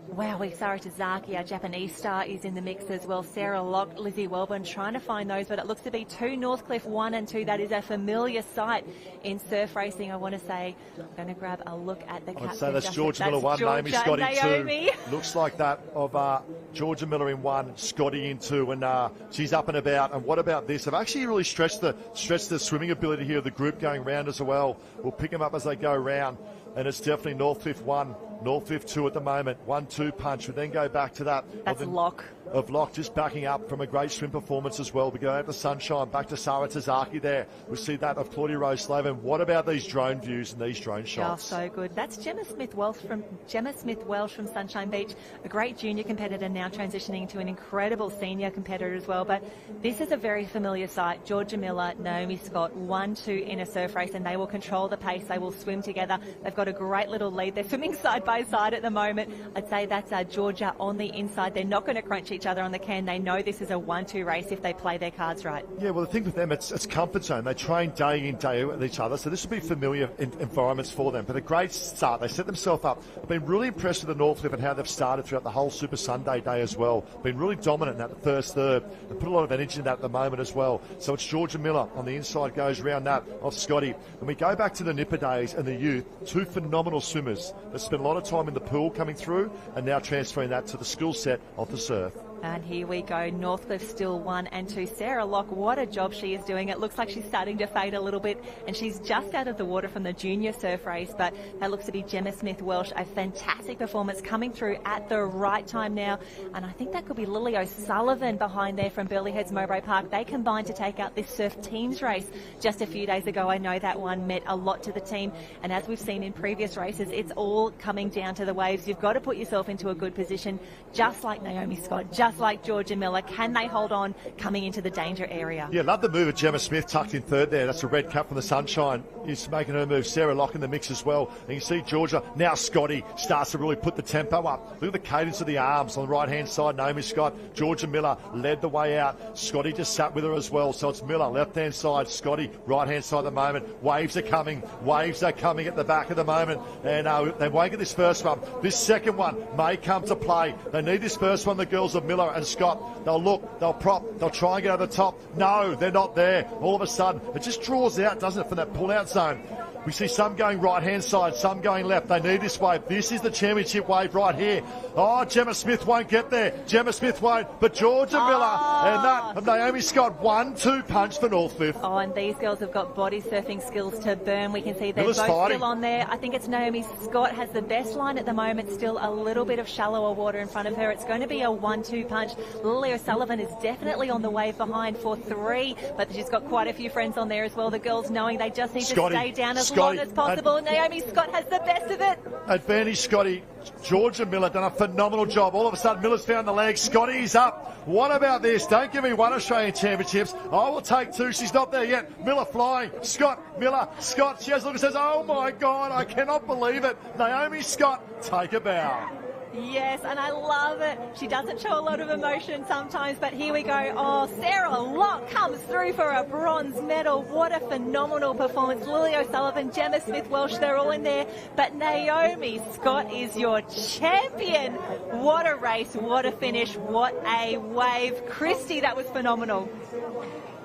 Wow, Sarah Tazaki, our Japanese star, is in the mix as well. Sarah Locke, Lizzie Welburn, trying to find those, but it looks to be 2 Northcliffe, 1 and 2. That is a familiar sight in surf racing, I want to say. I'm going to grab a look at the captain. I'd say that's Georgia Miller 1, Naomi Scotty 2. Looks like that of Georgia Miller in 1, Scotty in 2, and she's up and about. And what about this? I've actually really stretched the swimming ability here of the group going round as well. We'll pick them up as they go round. And it's definitely Northcliffe 1, Northcliffe 2 at the moment. 1-2 punch. We then go back to that. That's Locke. Of Locke just backing up from a great swim performance as well. We go out to Sunshine, back to Sarah Tazaki there. We see that of Claudia Rose Slavin. What about these drone views and these drone shots? Oh, so good. That's Gemma Smith-Welsh from Sunshine Beach, a great junior competitor now transitioning to an incredible senior competitor as well. But this is a very familiar sight. Georgia Miller, Naomi Scott, 1-2 in a surf race, and they will control the pace. They will swim together. They've got a great little lead. They're swimming side by side at the moment. I'd say that's Georgia on the inside. They're not going to crunch each other on the can. They know this is a 1-2 race if they play their cards right. Yeah, well, the thing with them, it's comfort zone. They train day in, day out with each other, so this will be familiar environments for them. But a great start. They set themselves up. Been really impressed with the Northcliffe and how they've started throughout the whole Super Sunday day as well. Been really dominant in that first third. They put a lot of energy in that at the moment as well. So it's Georgia Miller on the inside, goes around that off Scotty. And we go back to the Nipper days and the youth, two phenomenal swimmers that spent a lot of time in the pool coming through and now transferring that to the skill set of the surf. And here we go, Northcliffe still 1 and 2. Sarah Locke, what a job she is doing. It looks like she's starting to fade a little bit, and she's just out of the water from the junior surf race, but that looks to be Gemma Smith-Welsh. A fantastic performance coming through at the right time now, and I think that could be Lily O'Sullivan behind there from Burleigh Heads Mowbray Park. They combined to take out this surf teams race just a few days ago. I know that one meant a lot to the team, and as we've seen in previous races, it's all coming down to the waves. You've got to put yourself into a good position, just like Naomi Scott, just like Georgia Miller. Can they hold on coming into the danger area? Yeah, love the move of Gemma Smith tucked in third there. That's a red cap from the Sunshine. He's making her move. Sarah Locke in the mix as well. And you see Georgia, now Scotty starts to really put the tempo up. Look at the cadence of the arms on the right-hand side. Naomi Scott, Georgia Miller led the way out. Scotty just sat with her as well. So it's Miller, left-hand side, Scotty, right-hand side at the moment. Waves are coming. Waves are coming at the back at the moment. And they won't get this first one. This second one may come to play. They need this first one, the girls of Miller and Scott. They'll look, they'll prop, they'll try and get over the top. No, they're not there. All of a sudden, it just draws out, doesn't it, from that pull-out zone. We see some going right-hand side, some going left. They need this wave. This is the championship wave right here. Oh, Gemma Smith won't get there. Gemma Smith won't, but Georgia Miller and that of Naomi Scott, 1-2 punch for Northcliffe. Oh, and these girls have got body surfing skills to burn. We can see they're Miller's both fighting. still on there. I think it's Naomi Scott has the best line at the moment, still a little bit of shallower water in front of her. It's going to be a 1-2 punch. Lily O'Sullivan is definitely on the wave behind for 3, but she's got quite a few friends on there as well. The girls knowing they just need to stay down as long as possible. Naomi Scott has the best of it. Advantage Scotty. Georgia Miller done a phenomenal job. All of a sudden, Miller's found the leg. Scotty's up. What about this? Don't give me 1 Australian Championships. I will take 2. She's not there yet. Miller flying. Scott, Miller, Scott. She has a look and says, oh my God, I cannot believe it. Naomi Scott, take a bow. Yes, and I love it. She doesn't show a lot of emotion sometimes, but here we go. Oh, Sarah Locke comes through for a bronze medal. What a phenomenal performance. Lily O'Sullivan, Gemma Smith-Welsh, they're all in there. But Naomi Scott is your champion. What a race, what a finish, what a wave. Christy, that was phenomenal.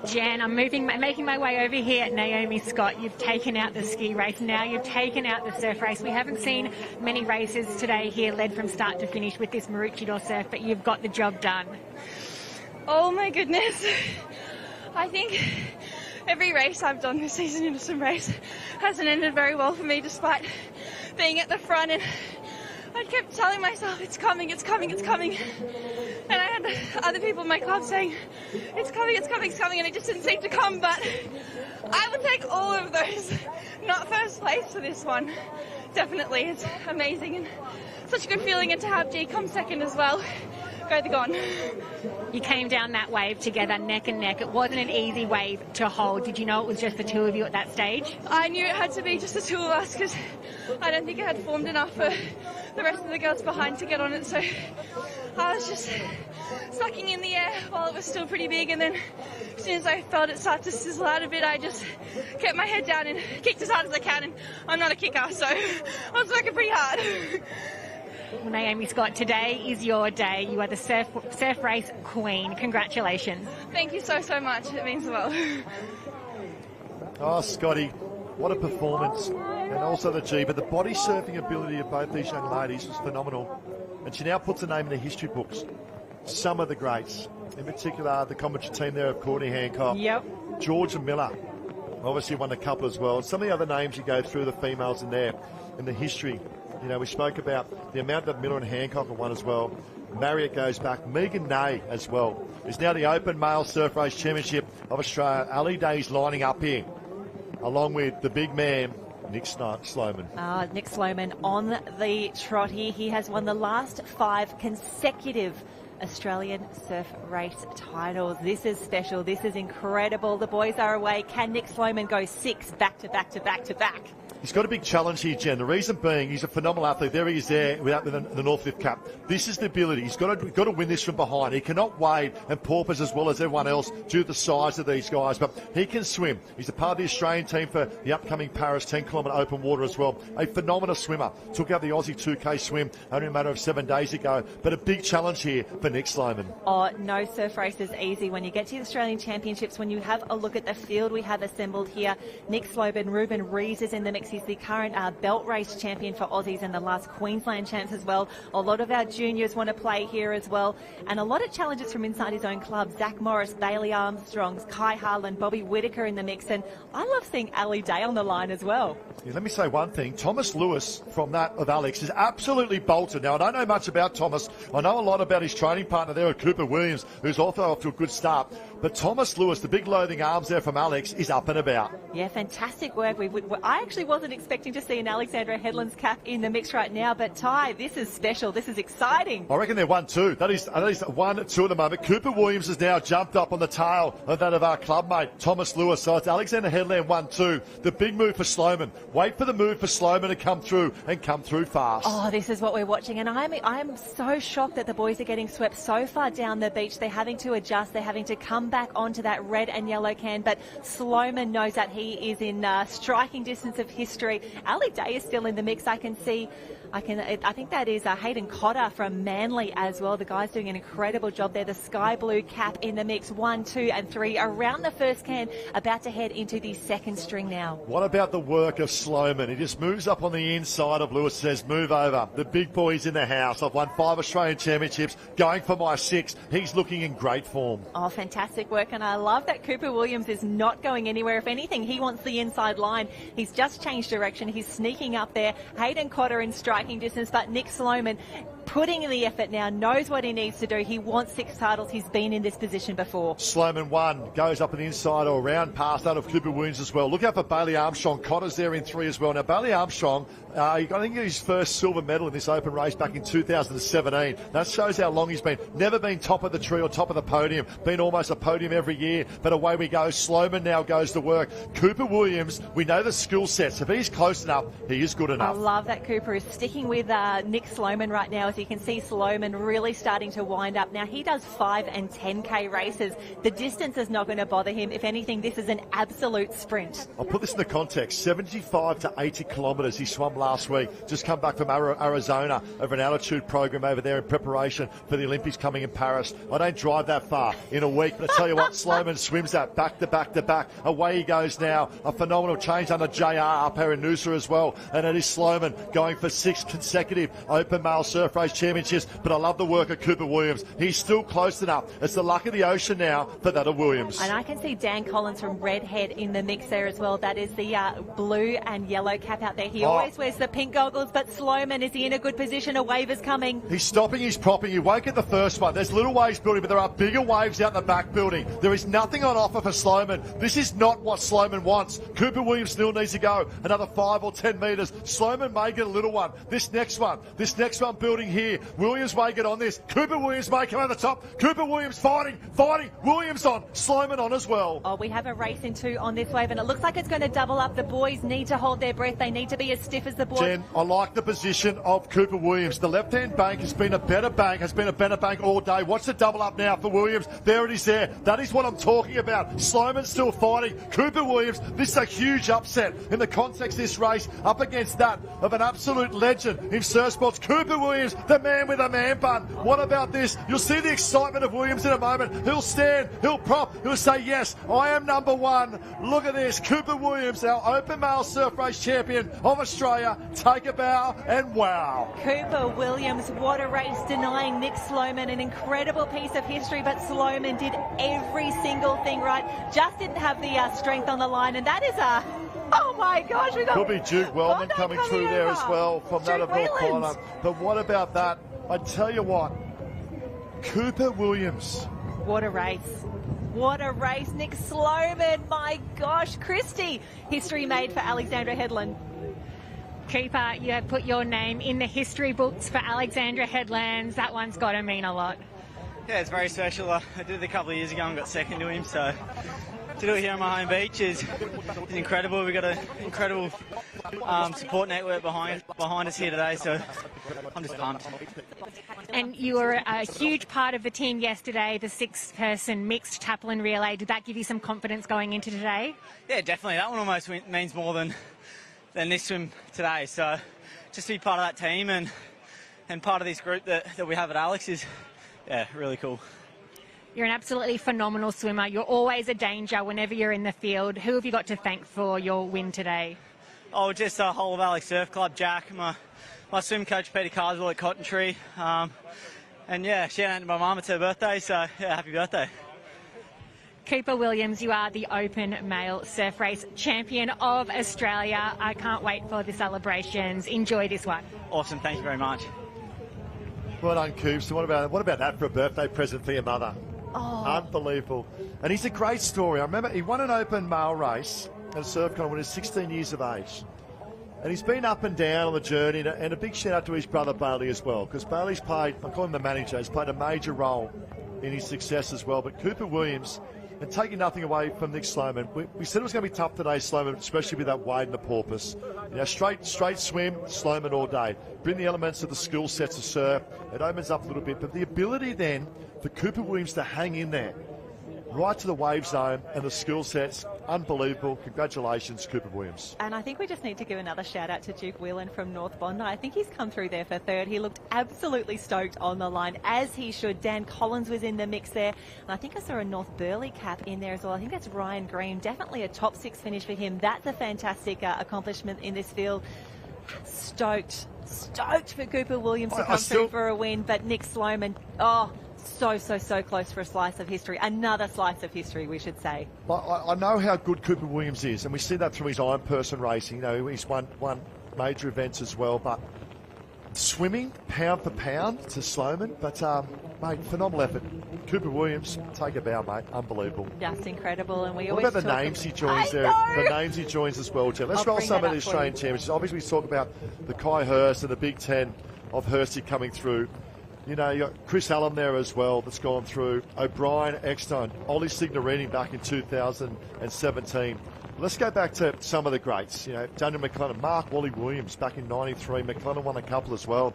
Jan, I'm making my way over here at Naomi Scott. You've taken out the ski race. Now you've taken out the surf race. We haven't seen many races today here led from start to finish with this Maroochydore surf, but you've got the job done. Oh my goodness. I think every race I've done this season in a swim race hasn't ended very well for me, despite being at the front, and I kept telling myself, it's coming, it's coming, it's coming. And I had other people in my club saying, it's coming, it's coming, it's coming, and it just didn't seem to come. But I would take all of those, not first place for this one. Definitely, it's amazing and such a good feeling, and to have G come second as well. Go the Gone. You came down that wave together, neck and neck. It wasn't an easy wave to hold. Did you know it was just the two of you at that stage? I knew it had to be just the two of us, because I don't think it had formed enough for the rest of the girls behind to get on it. So I was just sucking in the air while it was still pretty big, and then as soon as I felt it start to sizzle out a bit, I just kept my head down and kicked as hard as I can. And I'm not a kicker, so I was working pretty hard. Well, Naomi Scott, today is your day. You are the surf race queen. Congratulations. Thank you so, so much. It means the world. Oh, Scotty, what a performance. And also the G, but the body surfing ability of both these young ladies was phenomenal. And she now puts a name in the history books. Some of the greats, in particular the commentary team there of Courtney Hancock. Yep. Georgia Miller, obviously won a couple as well. Some of the other names you go through, the females in there, in the history. You know, we spoke about the amount that Miller and Hancock have won as well. Marriott goes back. Megan Nay as well is now the Open Male Surf Race Championship of Australia. Ali Day's lining up here, along with the big man, Nick Sloman. Nick Sloman on the trot here. He has won the last 5 consecutive Australian surf race titles. This is special. This is incredible. The boys are away. Can Nick Sloman go 6 back to back to back to back? He's got a big challenge here, Jen. The reason being, he's a phenomenal athlete. There he is there without the Northcliffe cap. This is the ability. He's got to win this from behind. He cannot wade and porpoise as well as everyone else due to the size of these guys, but he can swim. He's a part of the Australian team for the upcoming Paris 10-kilometre open water as well. A phenomenal swimmer. Took out the Aussie 2K swim only a matter of 7 days ago, but a big challenge here for Nick Sloman. Oh, no surf race is easy. When you get to the Australian Championships, when you have a look at the field we have assembled here, Nick Sloman, Ruben Rees is in the mix. He's the current belt race champion for Aussies and the last Queensland champs as well. A lot of our juniors want to play here as well, and a lot of challenges from inside his own club. Zach Morris, Bailey Armstrong, Kai Harlan, Bobby Whitaker in the mix, and I love seeing Ali Day on the line as well. Yeah, let me say one thing. Thomas Lewis, from that of Alex, is absolutely bolted. Now, I don't know much about Thomas. I know a lot about his training partner there at Cooper Williams, who's also off to a good start. But Thomas Lewis, the big loading arms there from Alex, is up and about. Yeah, fantastic work. I actually wasn't expecting to see an Alexandra Headland's cap in the mix right now, but Ty, this is special. This is exciting. I reckon they're 1-2. That is 1-2 at the moment. Cooper Williams has now jumped up on the tail of that of our clubmate, Thomas Lewis. So it's Alexander Headland 1-2. The big move for Sloman. Wait for the move for Sloman to come through and come through fast. Oh, this is what we're watching, and I'm so shocked that the boys are getting swept so far down the beach. They're having to adjust. They're having to come back onto that red and yellow can, but Sloman knows that he is in striking distance of history. Ali Day is still in the mix. I think that is Hayden Cotter from Manly as well. The guy's doing an incredible job there. The sky blue cap in the mix. 1, 2 and 3 around the first can, about to head into the second string now. What about the work of Sloman? He just moves up on the inside of Lewis, says move over. The big boy's in the house. I've won 5 Australian championships, going for my 6th. He's looking in great form. Oh, fantastic work, and I love that Cooper Williams is not going anywhere. If anything, he wants the inside line. He's just changed direction. He's sneaking up there. Hayden Cotter in striking distance, but Nick Sloman putting in the effort now, knows what he needs to do. He wants 6 titles. He's been in this position before. Sloman 1 goes up an inside or around past that of Cooper Williams as well. Look out for Bailey Armstrong. Cotter's there in 3 as well. Now, Bailey Armstrong, I think his first silver medal in this open race back in 2017. That shows how long he's been. Never been top of the tree or top of the podium. Been almost a podium every year. But away we go. Sloman now goes to work. Cooper Williams, we know the skill sets. If he's close enough, he is good enough. I love that Cooper is sticking with Nick Sloman right now. As you can see, Sloman really starting to wind up. Now, he does 5 and 10K races. The distance is not going to bother him. If anything, this is an absolute sprint. I'll put this in the context. 75 to 80 kilometres he swam last week. Just come back from Arizona over an altitude program over there in preparation for the Olympics coming in Paris. I don't drive that far in a week, but I tell you what, Sloman swims that back to back to back. Away he goes now. A phenomenal change under JR up here in Noosa as well. And it is Sloman going for 6 consecutive open male surf race championships. But I love the work of Cooper Williams. He's still close enough. It's the luck of the ocean now for that of Williams. And I can see Dan Collins from Redhead in the mix there as well. That is the blue and yellow cap out there. He always wears the pink goggles, but Sloman, is he in a good position? A wave is coming. He's stopping, he's propping. You won't get the first one. There's little waves building, but there are bigger waves out in the back building. There is nothing on offer for Sloman. This is not what Sloman wants. Cooper Williams still needs to go another 5 or 10 metres. Sloman may get a little one. This next one building here. Williams may get on this. Cooper Williams may come over the top. Cooper Williams fighting. Williams on. Sloman on as well. Oh, we have a race in 2 on this wave, and it looks like it's going to double up. The boys need to hold their breath. They need to be as stiff as the boys. Jen, I like the position of Cooper Williams. The left-hand bank has been a better bank all day. Watch the double up now for Williams. There it is there. That is what I'm talking about. Sloman's still fighting. Cooper Williams, this is a huge upset in the context of this race, up against that of an absolute legend in surf sports. Cooper Williams, the man with a man bun. What about this? You'll see the excitement of Williams in a moment. He'll stand, he'll prop, he'll say, yes, I am number 1. Look at this. Cooper Williams, our open male surf race champion of Australia. Take a bow and wow. Cooper Williams, what a race, denying Nick Sloman an incredible piece of history, but Sloman did every single thing right. Just didn't have the strength on the line, and that is oh my gosh, we got... Could be Duke Wellman coming through there as well from that of North Carolina. But what about that? I tell you what, Cooper Williams. What a race. What a race. Nick Sloman, my gosh. Christy, history made for Alexandra Headland. Cooper, you have put your name in the history books for Alexandra Headlands. That one's got to mean a lot. Yeah, it's very special. I did it a couple of years ago and got second to him, so to do it here on my home beach is incredible. We've got an incredible support network behind us here today, so I'm just pumped. And you were a huge part of the team yesterday, the 6-person mixed taplin relay. Did that give you some confidence going into today? Yeah, definitely. That one almost means more than this swim today. So just to be part of that team and part of this group that we have at Alex is, yeah, really cool. You're an absolutely phenomenal swimmer. You're always a danger whenever you're in the field. Who have you got to thank for your win today? Oh, just the whole of Alex Surf Club, Jack, my swim coach Peter Carswell at Cotton Tree, and yeah, shout out to my mum, it's her birthday, so yeah, happy birthday. Cooper Williams, you are the Open Male Surf Race Champion of Australia. I can't wait for the celebrations. Enjoy this one. Awesome, thank you very much. Well done, Coops. So what about that for a birthday present for your mother? Oh. Unbelievable. And he's a great story. I remember he won an Open Male race at a surf con when he was 16 years of age. And he's been up and down on the journey, and a big shout out to his brother Bailey as well, because Bailey's played, I call him the manager, he's played a major role in his success as well. But Cooper Williams, and taking nothing away from Nick Sloman, we said it was going to be tough today, Sloman, especially with that wade and the porpoise. You know, straight swim, Sloman all day. Bring the elements of the skill sets of surf, it opens up a little bit, but the ability then for Cooper Williams to hang in there, right to the wave zone and the skill sets, unbelievable. Congratulations, Cooper Williams. And I think we just need to give another shout out to Duke Whelan from North Bondi. I think he's come through there for third. He looked absolutely stoked on the line, as he should. Dan Collins was in the mix there. And I think I saw a North Burleigh cap in there as well. I think that's Ryan Green. Definitely a top 6 finish for him. That's a fantastic accomplishment in this field. Stoked for Cooper Williams to come through for a win. But Nick Sloman, so close for a slice of history. Another slice of history, we should say. I know how good Cooper Williams is, and we see that through his ironperson racing. You know, he's won major events as well, but swimming, pound for pound to Sloman. But, mate, phenomenal effort. Cooper Williams, take a bow, mate. Unbelievable. Just incredible. And we what always about the names he joins there? The names he joins as well, Jen. Let's roll some of the Australian championships. Obviously, we talk about the Kai Hurst and the Big Ten of Hursty coming through. You know, you got Chris Allen there as well that's gone through. O'Brien, Eckstone, Ollie Signorini back in 2017. Let's go back to some of the greats. You know, Daniel McLennan, Mark Wally Williams back in 93. McLennan won a couple as well.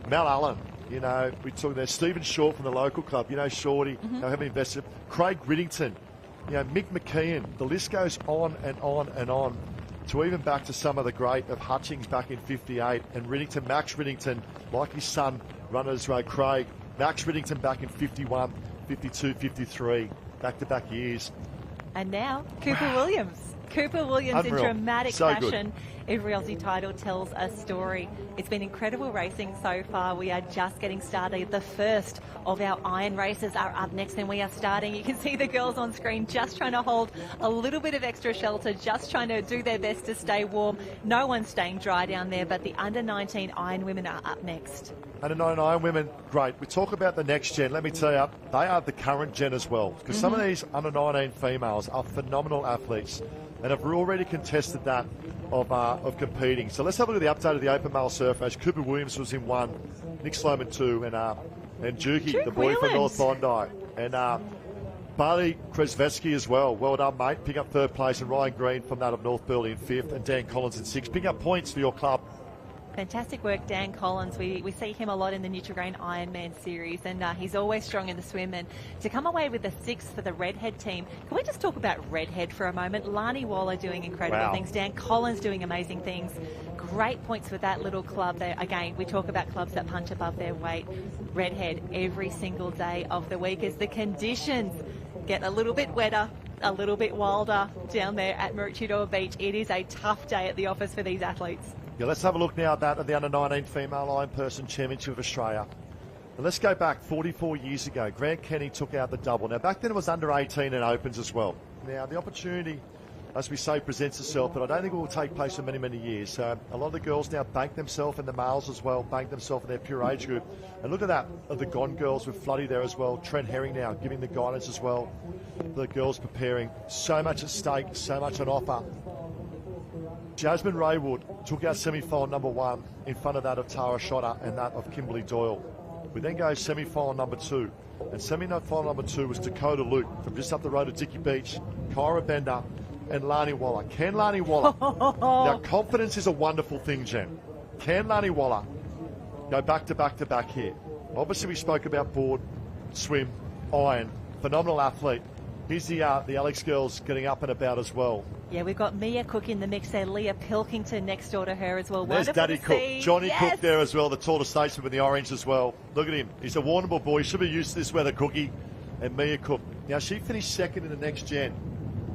Mel Allen, you know, we talk there. Stephen Short from the local club, you know, Shorty, you know, having invested. Craig Riddington, you know, Mick McKeon. The list goes on and on and on. To even back to some of the great of Hutchings back in 58 and Riddington, Max Riddington, like his son, runners Ray Craig, Max Riddington back in 51, 52, 53, back-to-back years. And now, Cooper Williams. Cooper Williams in dramatic fashion. Every Aussie title tells a story. It's been incredible racing so far. We are just getting started. The first of our iron races are up next and we are starting. You can see the girls on screen just trying to hold a little bit of extra shelter, just trying to do their best to stay warm. No one's staying dry down there, but the under-19 iron women are up next. Under-19 iron women, great. We talk about the next gen. Let me tell you, they are the current gen as well, because some of these under-19 females are phenomenal athletes and have already contested that of competing. So let's have a look at the update of the Open Male Surf Race. Cooper Williams was in 1, Nick Sloman 2, and Juki, the boy from North Bondi. And Bailey Kresvetsky as well. Well done, mate. Pick up 3rd place. And Ryan Green from that of North Burleigh in 5th. And Dan Collins in 6th. Pick up points for your club. Fantastic work, Dan Collins. We see him a lot in the Nutrigrain Ironman series, and he's always strong in the swim. And to come away with the 6th for the Redhead team, can we just talk about Redhead for a moment? Lani Waller doing incredible things. Dan Collins doing amazing things. Great points for that little club there. Again, we talk about clubs that punch above their weight. Redhead every single day of the week as the conditions get a little bit wetter, a little bit wilder down there at Maroochydore Beach. It is a tough day at the office for these athletes. Yeah, let's have a look now at that at the Under-19 Female Ironperson Championship of Australia. And let's go back 44 years ago. Grant Kenny took out the double. Now, back then it was under-18 and opens as well. Now, the opportunity, as we say, presents itself, but I don't think it will take place for many, many years. So a lot of the girls now bank themselves, and the males as well, bank themselves in their pure age group. And look at that, of the Gone girls with Floody there as well. Trent Herring now giving the guidance as well. The girls preparing. So much at stake, so much on offer. Jasmine Raywood took out semi-final number 1 in front of that of Tara Schotter and that of Kimberly Doyle. We then go semi-final number 2. And semi-final number 2 was Dakota Luke from just up the road at Dicky Beach, Kyra Bender, and Lani Waller. Can Lani Waller? Now, confidence is a wonderful thing, Jen. Can Lani Waller go back to back to back here? Obviously, we spoke about board, swim, iron, phenomenal athlete. Here's the Alex girls getting up and about as well. Yeah, we've got Mia Cook in the mix there, Leah Pilkington next door to her as well. There's Wonderful Daddy to Cook, see. Johnny Yes. Cook there as well, the taller statesman with the orange as well. Look at him. He's a Warrnambool boy. He should be used to this weather, Cookie. And Mia Cook. Now, she finished second in the next gen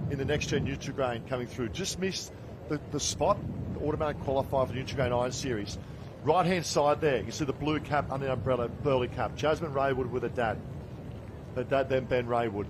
Nutrigrain coming through. Just missed the spot, the automatic qualifier for the Nutrigrain Iron Series. Right-hand side there, you see the blue cap under the umbrella, Burley cap. Jasmine Raywood with her dad. Her dad then Ben Raywood.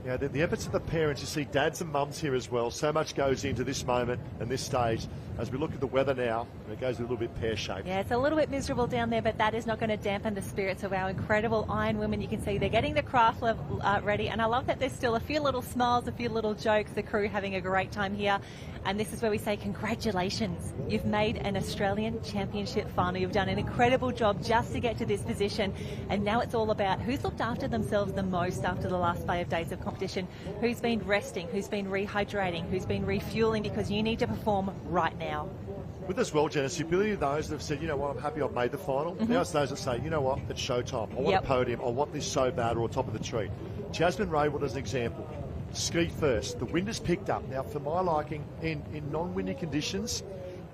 Yeah, the efforts of the parents, you see dads and mums here as well. So much goes into this moment and this stage. As we look at the weather now, it goes a little bit pear-shaped. Yeah, it's a little bit miserable down there, but that is not going to dampen the spirits of our incredible iron women. You can see they're getting the craft level ready, and I love that there's still a few little smiles, a few little jokes, the crew having a great time here. And this is where we say congratulations. You've made an Australian Championship final. You've done an incredible job just to get to this position. And now it's all about who's looked after themselves the most after the last 5 days of competition, who's been resting, who's been rehydrating, who's been refueling, because you need to perform right now. With as well, Janice, the ability of those that have said, you know what, I'm happy I've made the final. Now it's those that say, you know what, it's showtime. I want a podium. I want this so bad, or on top of the tree. Jasmine Raywood as an example. Ski first. The wind has picked up. Now, for my liking, in non-windy conditions,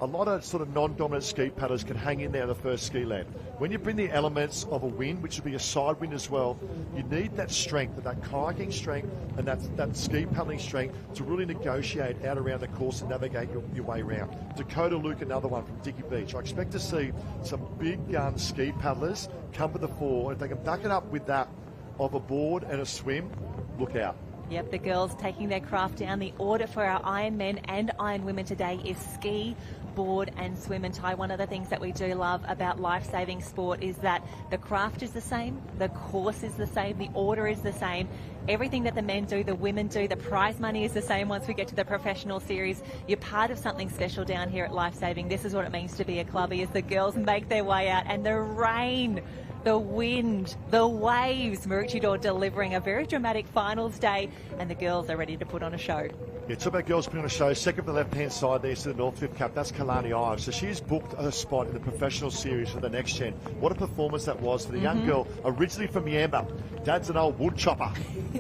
a lot of sort of non-dominant ski paddlers can hang in there on the first ski land. When you bring the elements of a wind, which would be a side wind as well, you need that strength, that kayaking strength and that ski paddling strength to really negotiate out around the course and navigate your way around. Dakota Luke, another one from Dicky Beach. I expect to see some big gun ski paddlers come to the fore, and if they can back it up with that of a board and a swim, look out. Yep, the girls taking their craft down. The order for our Iron Men and Iron Women today is ski, board and swim. And Ty, one of the things that we do love about life-saving sport is that the craft is the same, the course is the same, the order is the same. Everything that the men do, the women do, the prize money is the same once we get to the professional series. You're part of something special down here at Life Saving. This is what it means to be a clubby as the girls make their way out, and the rain, the wind, the waves. Maroochydore delivering a very dramatic finals day, and the girls are ready to put on a show. Yeah, talk about girls putting on a show. Second from the left-hand side there to the Northcliffe Cup. That's Kalani Ives. So she's booked a spot in the professional series for the next gen. What a performance that was for the young girl, originally from Yamba. Dad's an old wood chopper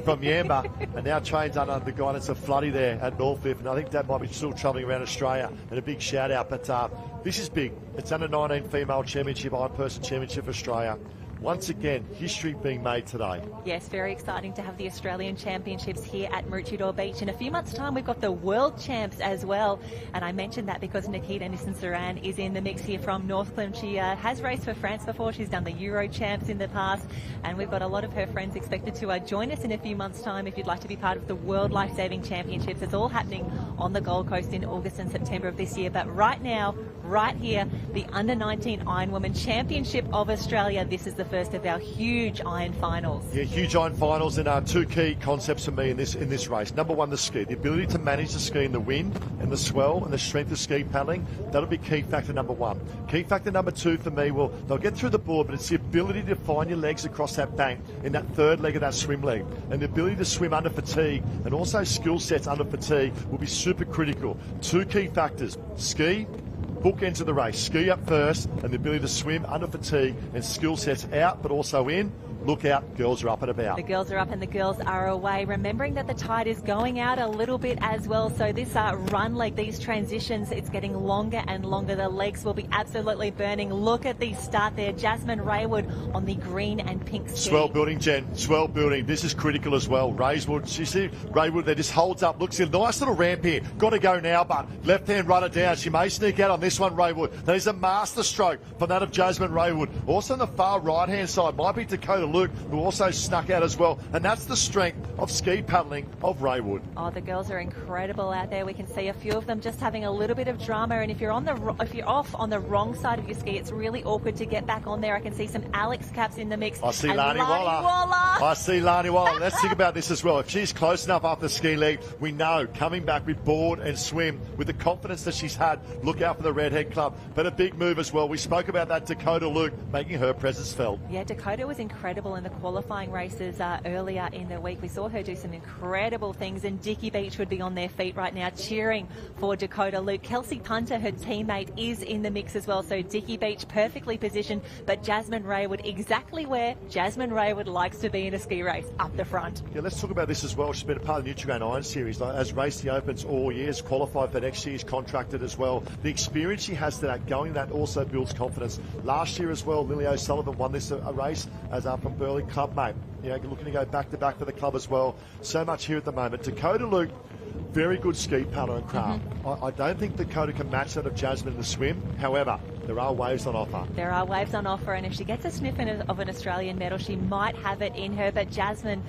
from Yamba, and now trains under the guidance of Floody there at Northcliffe. And I think Dad might be still travelling around Australia. And a big shout-out. But this is big. It's under 19 female championship, ironperson championship for Australia. Once again, history being made today. Yes, very exciting to have the Australian Championships here at Maroochydore Beach. In a few months' time, we've got the World Champs as well. And I mentioned that because Nikita Nissan-Saran is in the mix here from Northcliffe. She has raced for France before. She's done the Euro Champs in the past. And we've got a lot of her friends expected to join us in a few months' time if you'd like to be part of the World Life Saving Championships. It's all happening on the Gold Coast in August and September of this year. But right now, right here, the Under-19 Iron Women Championship of Australia. This is the first of our huge iron finals. Yeah, huge iron finals, and two key concepts for me in this race. Number one, the ski. The ability to manage the ski in the wind and the swell and the strength of ski paddling. That'll be key factor number one. Key factor number two for me, well, they'll get through the board, but it's the ability to find your legs across that bank in that third leg of that swim leg. And the ability to swim under fatigue and also skill sets under fatigue will be super critical. Two key factors, ski, bookends of the race. Ski up first, and the ability to swim under fatigue, and skill sets out but also in. Look out, girls are up and about. The girls are up and the girls are away. Remembering that the tide is going out a little bit as well. So this run leg, these transitions, it's getting longer and longer. The legs will be absolutely burning. Look at the start there. Jasmine Raywood on the green and pink ski. Swell building, Jen. Swell building. This is critical as well. Raywood, you see Raywood there just holds up. Looks a nice little ramp here. Got to go now, but left hand runner down. She may sneak out on this one, Raywood. That is a master stroke from that of Jasmine Raywood. Also on the far right hand side might be Dakota Luke, who also snuck out as well. And that's the strength of ski paddling of Raywood. Oh, the girls are incredible out there. We can see a few of them just having a little bit of drama, and if you're off on the wrong side of your ski, it's really awkward to get back on there. I can see some Alex caps in the mix. I see Lani Waller. I see Lani Waller. Let's think about this as well. If she's close enough up the ski leg, we know coming back with board and swim, with the confidence that she's had, look out for the Redhead Club. But a big move as well. We spoke about that Dakota Luke making her presence felt. Yeah, Dakota was incredible in the qualifying races earlier in the week. We saw her do some incredible things, and Dickie Beach would be on their feet right now cheering for Dakota Luke. Kelsey Punter, her teammate, is in the mix as well. So Dickie Beach perfectly positioned, but Jasmine Raywood exactly where Jasmine Raywood likes to be in a ski race, up the front. Yeah, let's talk about this as well. She's been a part of the Nutrigrain Iron Series, has raced the Opens all years, qualified for next year's contracted as well. The experience she has to that, going that also builds confidence. Last year as well, Lily O'Sullivan won this race as from Burley Club mate. You know, looking to go back to back for the club as well. So much here at the moment. Dakota Luke, very good ski paddler and craft. I don't think Dakota can match that of Jasmine in the swim. However, there are waves on offer. There are waves on offer, and if she gets a sniff of an Australian medal, she might have it in her. But Jasmine,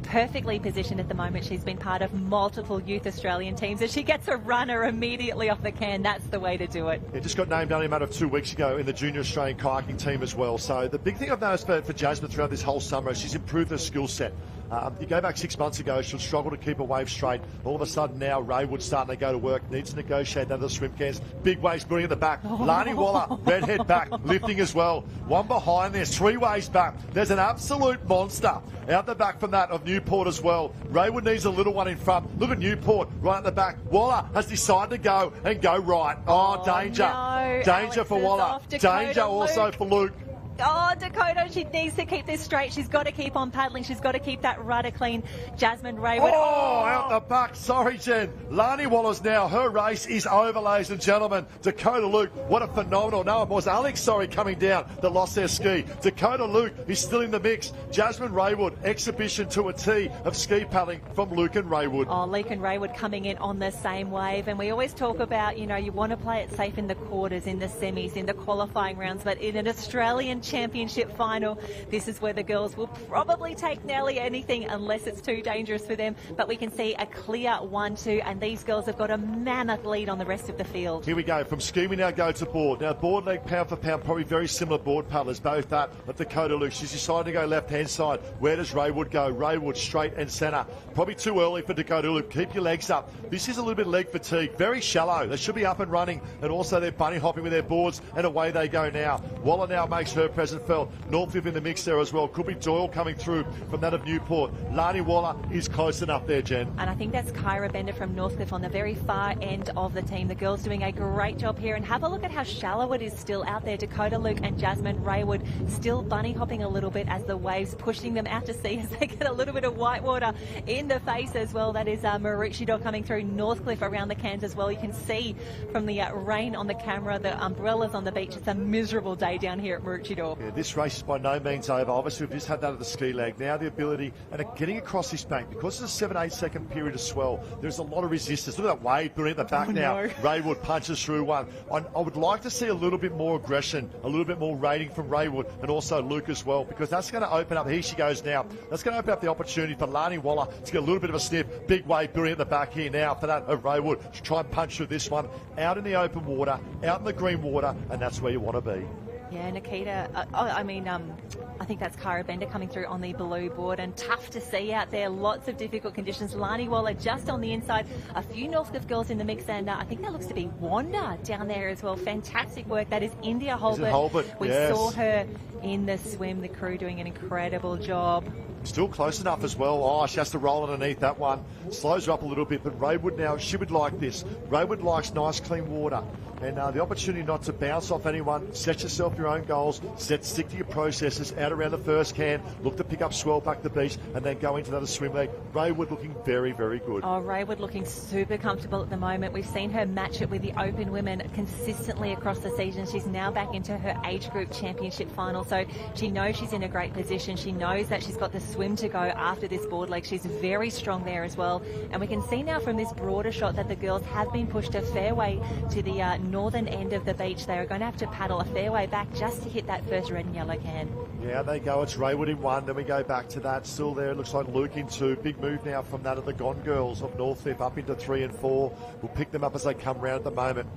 perfectly positioned at the moment. She's been part of multiple youth Australian teams. If she gets a runner immediately off the can, that's the way to do it. It just got named only a matter of 2 weeks ago in the junior Australian kayaking team as well. So the big thing I've noticed for Jasmine throughout this whole summer is she's improved her skill set. You go back 6 months ago, she'll struggle to keep a wave straight. All of a sudden now, Raywood's starting to go to work, needs to negotiate under the swim cans. Big waves building at the back. Lani Waller, redhead back, lifting as well. One behind, there's 3 waves back. There's an absolute monster out the back from that of Newport as well. Raywood needs a little one in front. Look at Newport right at the back. Waller has decided to go and go right. Oh, danger. No. Danger Alex for Waller. Danger Luke. also for Luke. Oh, Dakota, she needs to keep this straight. She's got to keep on paddling. She's got to keep that rudder clean. Jasmine Raywood. Oh, out the back. Sorry, Jen. Lani Waller's now. Her race is over, ladies and gentlemen. Dakota Luke, what a phenomenal. No, it was Alex, coming down that lost their ski. Dakota Luke is still in the mix. Jasmine Raywood, exhibition to a T of ski paddling from Luke and Raywood. Oh, Luke and Raywood coming in on the same wave. And we always talk about, you know, you want to play it safe in the quarters, in the semis, in the qualifying rounds. But in an Australian Championship final, this is where the girls will probably take nearly anything unless it's too dangerous for them. But we can see a clear 1-2, and these girls have got a mammoth lead on the rest of the field. Here we go. From ski, we now go to board. Now, board leg, pound for pound, probably very similar board paddlers, both that of Dakota Luke. She's decided to go left-hand side. Where does Raywood go? Raywood straight and centre. Probably too early for Dakota Luke. Keep your legs up. This is a little bit leg fatigue. Very shallow. They should be up and running, and also they're bunny hopping with their boards, and away they go now. Waller now makes her present felt. Northcliffe in the mix there as well. Could be Doyle coming through from that of Newport. Lani Waller is close enough there, Jen. And I think that's Kyra Bender from Northcliffe on the very far end of the team. The girls doing a great job here. And have a look at how shallow it is still out there. Dakota Luke and Jasmine Raywood still bunny hopping a little bit as the waves pushing them out to sea as they get a little bit of white water in the face as well. That is Maroochydore coming through Northcliffe around the cans as well. You can see from the rain on the camera, the umbrellas on the beach. It's a miserable day down here at Maroochydore. Yeah, this race is by no means over. Obviously, we've just had that at the ski leg. Now the ability and getting across this bank, because it's a 7-8 second period of swell, there's a lot of resistance. Look at that wave building at the back now. No. Raywood punches through one. I would like to see a little bit more aggression, a little bit more rating from Raywood and also Luke as well, because that's going to open up. Here she goes now. That's going to open up the opportunity for Lani Waller to get a little bit of a sniff. Big wave building at the back here now for that of Raywood to try and punch through this one. Out in the open water, out in the green water, and that's where you want to be. Yeah, Nikita, I think that's Kyra Bender coming through on the blue board, and tough to see out there. Lots of difficult conditions. Lani Waller just on the inside. A few Northcliffe girls in the mix, and I think that looks to be Wanda down there as well. Fantastic work. That is India Holbert. We saw her in the swim. The crew doing an incredible job. Still close enough as well. Oh, she has to roll underneath that one. Slows her up a little bit, but Raywood now, she would like this. Raywood likes nice, clean water. And the opportunity not to bounce off anyone, set yourself your own goals, stick to your processes, out around the first can, look to pick up swell back the beach, and then go into another swim leg. Raywood looking very, very good. Oh, Raywood looking super comfortable at the moment. We've seen her match it with the open women consistently across the season. She's now back into her age group championship final, so she knows she's in a great position. She knows that she's got the swim to go after this board leg. She's very strong there as well. And we can see now from this broader shot that the girls have been pushed a fair way to the northern end of the beach. They are going to have to paddle a fair way back just to hit that first red and yellow can. Yeah, they go. It's Raywood in 1. Then we go back to that. Still there. It looks like Luke in 2. Big move now from that of the Gone Girls of Northcliffe up into 3 and 4. We'll pick them up as they come round at the moment.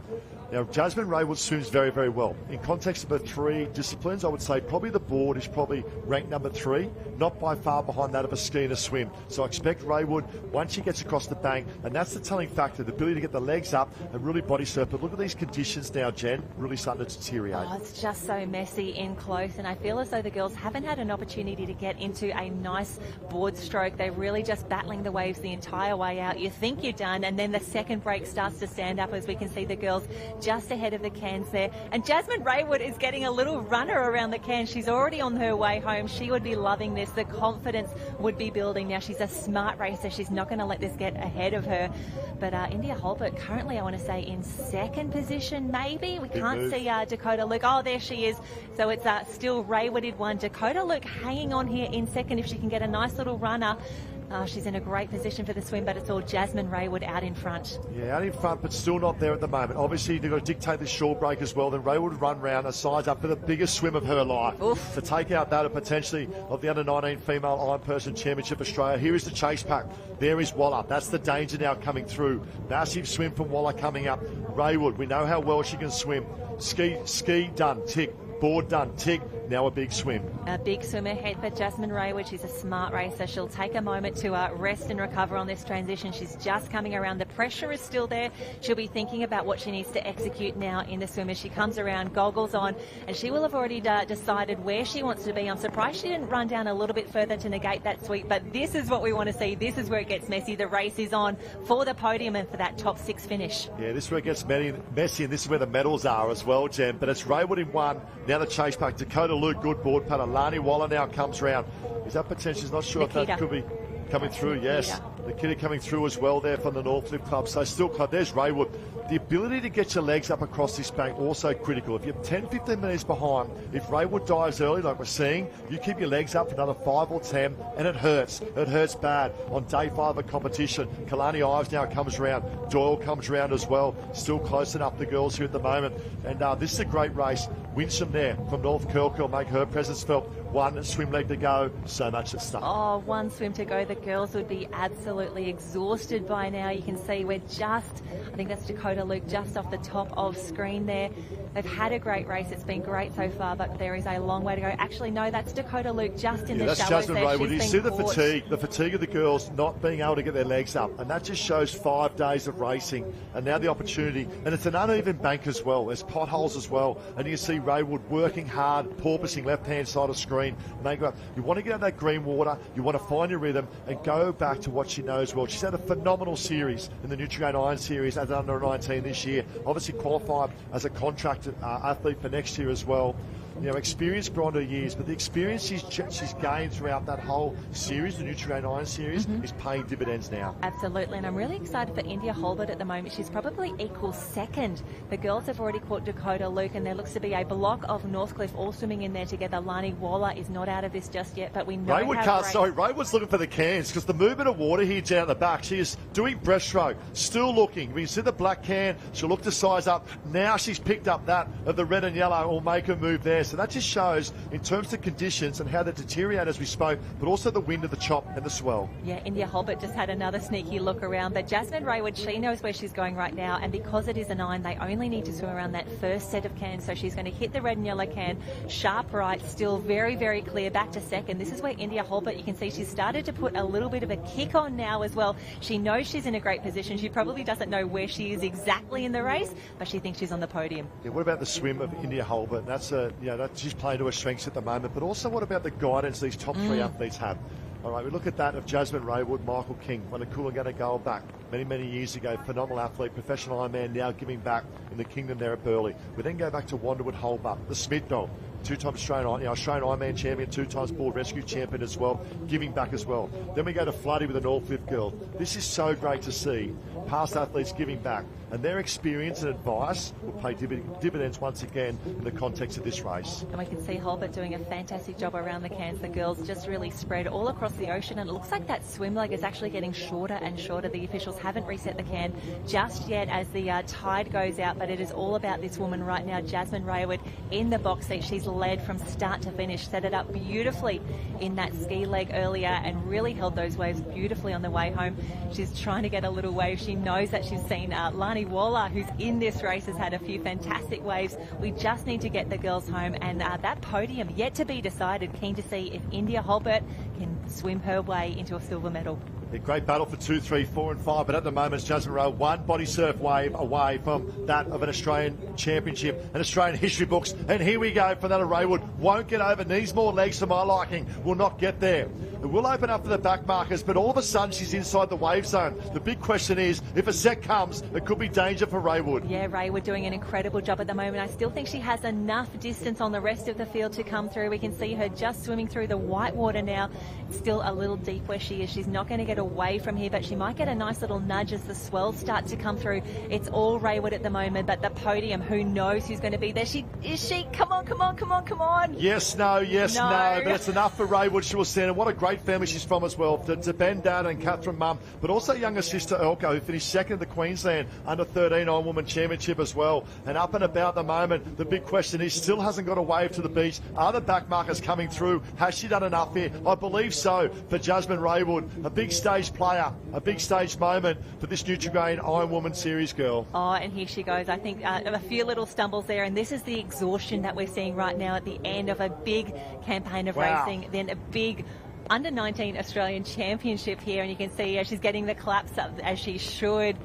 Now, Jasmine Raywood swims very, very well. In context of the 3 disciplines, I would say probably the board is probably ranked number 3, not by far behind that of a ski and a swim. So I expect Raywood, once she gets across the bank, and that's the telling factor, the ability to get the legs up and really body surf. But look at these conditions now, Jen, really starting to deteriorate. Oh, it's just so messy in close, and I feel as though the girls haven't had an opportunity to get into a nice board stroke. They're really just battling the waves the entire way out. You think you're done, and then the second break starts to stand up as we can see the girls just ahead of the cans there. And Jasmine Raywood is getting a little runner around the can. She's already on her way home. She would be loving this. The confidence would be building now. She's a smart racer. She's not going to let this get ahead of her. But India Holbert currently, I want to say, in second position, maybe. We can't see Dakota Luke. Oh, there she is. So it's still Raywood in 1. Dakota Luke hanging on here in second if she can get a nice little runner. She's in a great position for the swim, but it's all Jasmine Raywood out in front. Yeah, out in front, but still not there at the moment. Obviously, they've got to dictate this short break as well. Then Raywood run round her sides up for the biggest swim of her life. Oof. To take out that of potentially of the under-19 female ironperson championship Australia. Here is the chase pack. There is Waller. That's the danger now coming through. Massive swim from Waller coming up. Raywood, we know how well she can swim. Ski done, tick. Board done, tick. Now a big swim. A big swim ahead for Jasmine Raywood. She's a smart racer. She'll take a moment to rest and recover on this transition. She's just coming around. The pressure is still there. She'll be thinking about what she needs to execute now in the swim as she comes around, goggles on, and she will have already decided where she wants to be. I'm surprised she didn't run down a little bit further to negate that sweep, but this is what we want to see. This is where it gets messy. The race is on for the podium and for that top 6 finish. Yeah, this is where it gets messy, and this is where the medals are as well, Jen. But it's Raywood in 1. Now the chase pack. Dakota Luke, good board putter. Lani Waller now comes round. Is that potential? She's not sure Nikita. if that could be coming through. Yes, Nikita coming through as well there from the Northcliffe Club. So still, there's Raywood. The ability to get your legs up across this bank also critical. If you're 10-15 minutes behind, if Raywood dives early like we're seeing, you keep your legs up for another 5 or 10 and it hurts. It hurts bad. On day 5 of competition, Kalani Ives now comes around. Doyle comes around as well. Still close enough, the girls here at the moment. And this is a great race. Winsome there from North Kirkhill, make her presence felt. 1 swim leg to go, so much at stake. Oh, 1 swim to go. The girls would be absolutely exhausted by now. You can see we're just, I think that's Dakota Luke just off the top of screen there. They've had a great race. It's been great so far, but there is a long way to go. Actually, no, that's Dakota Luke just in the that's shallows Jasmine there. Raywood. You see the fatigue of the girls not being able to get their legs up, and that just shows 5 days of racing, and now the opportunity. And it's an uneven bank as well. There's potholes as well, and you see Raywood working hard, porpoising left-hand side of screen. You want to get out of that green water, you want to find your rhythm and go back to what she knows well. She's had a phenomenal series in the Nutrient Iron Series as under 19 this year. Obviously qualified as a contracted athlete for next year as well. You know, experience beyond her years, but the experience she's gained throughout that whole series, the Nutrient Iron Series, is paying dividends now. Absolutely, and I'm really excited for India Holbert at the moment. She's probably equal second. The girls have already caught Dakota Luke, and there looks to be a block of Northcliffe all swimming in there together. Lani Waller is not out of this just yet, but we know Raywood's looking for the cans because the movement of water here down at the back. She is doing breaststroke, still looking. We see the black can. She'll look to size up. Now she's picked up that of the red and yellow. Will make her move there. So that just shows in terms of conditions and how they deteriorate as we spoke, but also the wind of the chop and the swell. Yeah, India Holbert just had another sneaky look around, but Jasmine Raywood, she knows where she's going right now, and because it is a 9, they only need to swim around that first set of cans, so she's going to hit the red and yellow can, sharp right, still very, very clear, back to second. This is where India Holbert, you can see she's started to put a little bit of a kick on now as well. She knows she's in a great position. She probably doesn't know where she is exactly in the race, but she thinks she's on the podium. Yeah, what about the swim of India Holbert? That's she's playing to her strengths at the moment, but also what about the guidance these top 3 athletes have? All right, we look at that of Jasmine Raywood, Michael King, won a Coolangatta Gold back many, many years ago. Phenomenal athlete, professional Ironman, now giving back in the kingdom there at Burleigh. We then go back to Wanderwood Holbert, the Smith dog. two-time Australian Ironman champion, 2 times board rescue champion as well, giving back as well. Then we go to Floody with the Northcliffe girl. This is so great to see. Past athletes giving back, and their experience and advice will pay dividends once again in the context of this race. And we can see Holbert doing a fantastic job around the cans. The girls just really spread all across the ocean, and it looks like that swim leg is actually getting shorter and shorter. The officials haven't reset the can just yet as the tide goes out, but it is all about this woman right now, Jasmine Raywood, in the box seat. She's led from start to finish, set it up beautifully in that ski leg earlier and really held those waves beautifully on the way home. She's trying to get a little wave. She knows that she's seen Lani Waller, who's in this race, has had a few fantastic waves. We just need to get the girls home, and that podium yet to be decided. Keen to see if India Holbert can swim her way into a silver medal. A great battle for 2, 3, 4 and 5, but at the moment it's Jasmine Rowe, one body surf wave away from that of an Australian championship and Australian history books. And here we go for that of Raywood. Won't get over, needs more legs for my liking, will not get there. It will open up for the back markers, but all of a sudden she's inside the wave zone. The big question is, if a set comes, it could be danger for Raywood. Yeah, Raywood doing an incredible job at the moment. I still think she has enough distance on the rest of the field to come through. We can see her just swimming through the white water now. It's still a little deep where she is. She's not going to get away from here, but she might get a nice little nudge as the swells start to come through. It's all Raywood at the moment, but the podium, who knows who's going to be there? Is she? Come on, come on, come on, come on. Yes, no, but it's enough for Raywood. She will stand, and what a great family she's from as well. To Ben, Dad and Catherine Mum, but also younger sister Elko, who finished second in the Queensland under 13 Ironwoman Championship as well. And up and about the moment, the big question is, still hasn't got a wave to the beach. Are the back markers coming through? Has she done enough here? I believe so for Jasmine Raywood. A big stage player, a big stage moment for this Nutrigrain Ironwoman Series girl. Oh, and here she goes. I think a few little stumbles there, and this is the exhaustion that we're seeing right now at the end of a big campaign of racing, then a big under-19 Australian Championship here, and you can see she's getting the claps up as she should.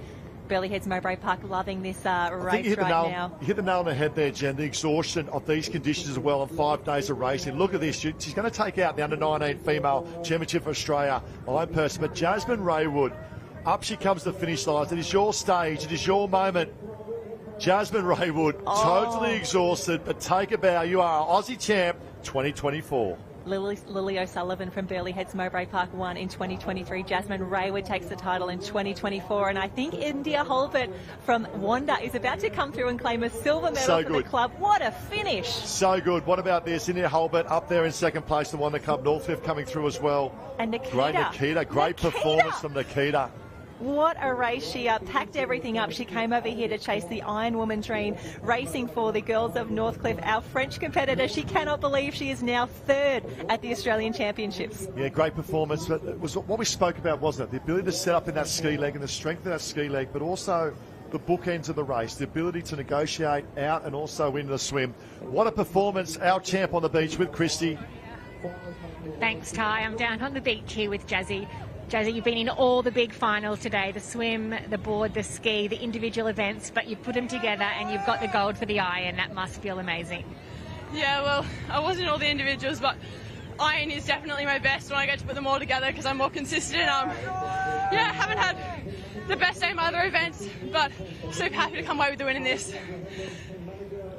Burleigh Heads Mowbray Park loving this race right now. You hit the nail on the head there, Jen. The exhaustion of these conditions as well in 5 days of racing. Look at this. She's going to take out the under-19 female championship for Australia, ironperson. But Jasmine Raywood, up she comes to the finish line. It is your stage. It is your moment. Jasmine Raywood, totally exhausted, but take a bow. You are Aussie champ 2024. Lily O'Sullivan from Burleigh Heads Mowbray Park won in 2023. Jasmine Raywood takes the title in 2024. And I think India Holbert from Wanda is about to come through and claim a silver medal for the club. What a finish. So good. What about this? India Holbert up there in second place, the Wanda Cup. Northcliffe coming through as well. And Nikita. Great Nikita. Great performance from Nikita. What a race. She packed everything up. She came over here to chase the Ironwoman dream, racing for the girls of Northcliffe. Our French competitor, she cannot believe she is now third at the Australian Championships. Yeah, great performance. But it was what we spoke about, wasn't it? The ability to set up in that ski leg and the strength of that ski leg, but also the bookends of the race, the ability to negotiate out and also into the swim. What a performance. Our champ on the beach with Christy. Thanks, Ty. I'm down on the beach here with Jazzy. Jazzy, you've been in all the big finals today, the swim, the board, the ski, the individual events, but you put them together and you've got the gold for the iron. That must feel amazing. Yeah, well, I wasn't all the individuals, but iron is definitely my best when I get to put them all together because I'm more consistent. Yeah, I haven't had the best day in my other events, but super happy to come away with the win in this.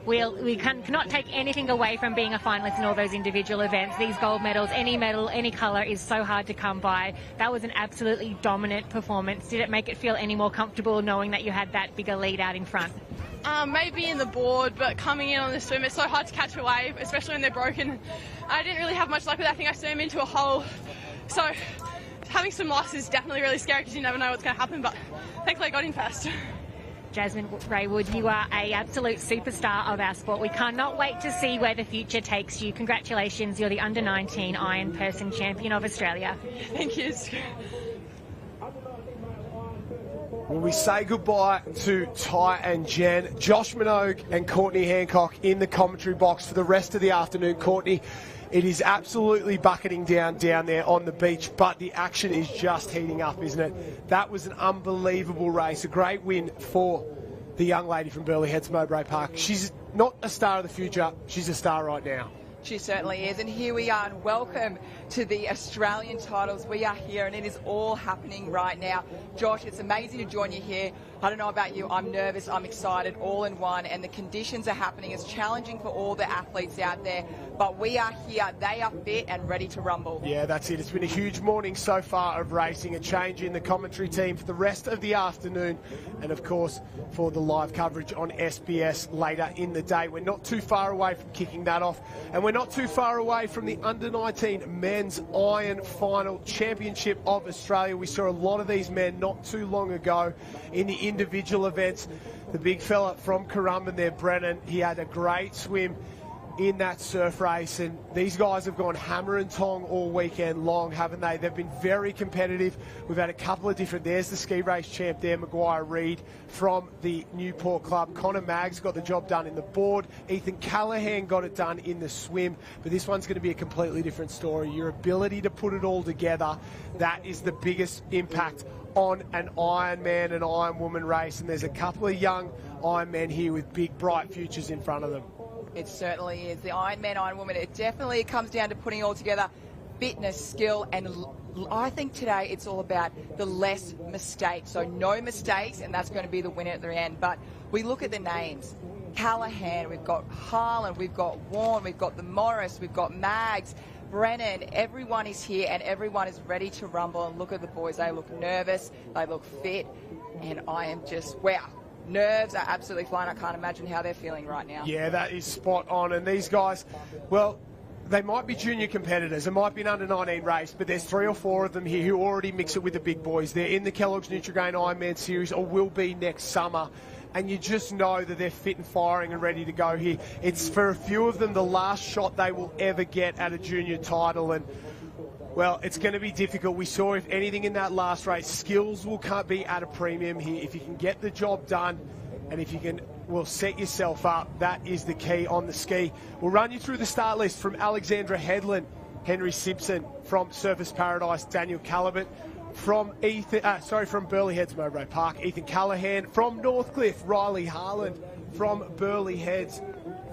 We cannot take anything away from being a finalist in all those individual events. These gold medals, any colour is so hard to come by. That was an absolutely dominant performance. Did it make it feel any more comfortable knowing that you had that bigger lead out in front? Maybe in the board, but coming in on the swim, it's so hard to catch a wave, especially when they're broken. I didn't really have much luck with that. I think I swam into a hole. So having some loss is definitely really scary because you never know what's going to happen, but thankfully I got in first. Jasmine Raywood, you are an absolute superstar of our sport. We cannot wait to see where the future takes you. Congratulations, you're the under-19 ironperson champion of Australia. Thank you. Well, we say goodbye to Ty and Jen. Josh Minogue and Courtney Hancock in the commentary box for the rest of the afternoon. Courtney, it is absolutely bucketing down there on the beach, but the action is just heating up, isn't it? That was an unbelievable race, a great win for the young lady from Burleigh Heads Mowbray Park. She's not a star of the future, she's a star right now. She certainly is. And here we are, and welcome to the Australian titles. We are here, and it is all happening right now. Josh, it's amazing to join you here. I don't know about you, I'm nervous, I'm excited, all in one, and the conditions are happening. It's challenging for all the athletes out there, but we are here. They are fit and ready to rumble. Yeah, that's it. It's been a huge morning so far of racing, a change in the commentary team for the rest of the afternoon, and of course for the live coverage on SBS later in the day. We're not too far away from kicking that off, and we're not too far away from the under-19 men's iron final championship of Australia. We saw a lot of these men not too long ago in the individual events. The big fella from Currumbin there, Brennan, he had a great swim in that surf race, and these guys have gone hammer and tong all weekend long, haven't they? They've been very competitive. We've had a couple of different, there's the ski race champ there, Maguire Reid from the Newport Club. Connor Maggs got the job done in the board. Ethan Callahan got it done in the swim, but this one's going to be a completely different story. Your ability to put it all together, that is the biggest impact on an Ironman and Ironwoman race, and there's a couple of young Ironmen here with big bright futures in front of them. It certainly is. The Ironman, Ironwoman, it definitely comes down to putting it all together. Fitness, skill, and I think today it's all about the less mistakes. So no mistakes, and that's going to be the winner at the end. But we look at the names. Callahan, we've got Harlan, we've got Warren, we've got the Morris, we've got Maggs, Brennan. Everyone is here and everyone is ready to rumble. And look at the boys. They look nervous. They look fit. And I am just, wow. Nerves are absolutely flying. I can't imagine how they're feeling right now. Yeah, that is spot on. And these guys, well, they might be junior competitors. It might be an under-19 race, but there's 3 or 4 of them here who already mix it with the big boys. They're in the Kellogg's Nutrigrain Ironman Series, or will be next summer. And you just know that they're fit and firing and ready to go here. It's, for a few of them, the last shot they will ever get at a junior title. And well, it's going to be difficult. We saw, if anything, in that last race, skills will be at a premium here. If you can get the job done, and if you can, well, set yourself up, that is the key on the ski. We'll run you through the start list from Alexandra Headland, Henry Simpson from Surfers Paradise, Daniel Calabert from from Burleigh Heads, Mowbray Park, Ethan Callahan from Northcliffe, Riley Harland from Burleigh Heads,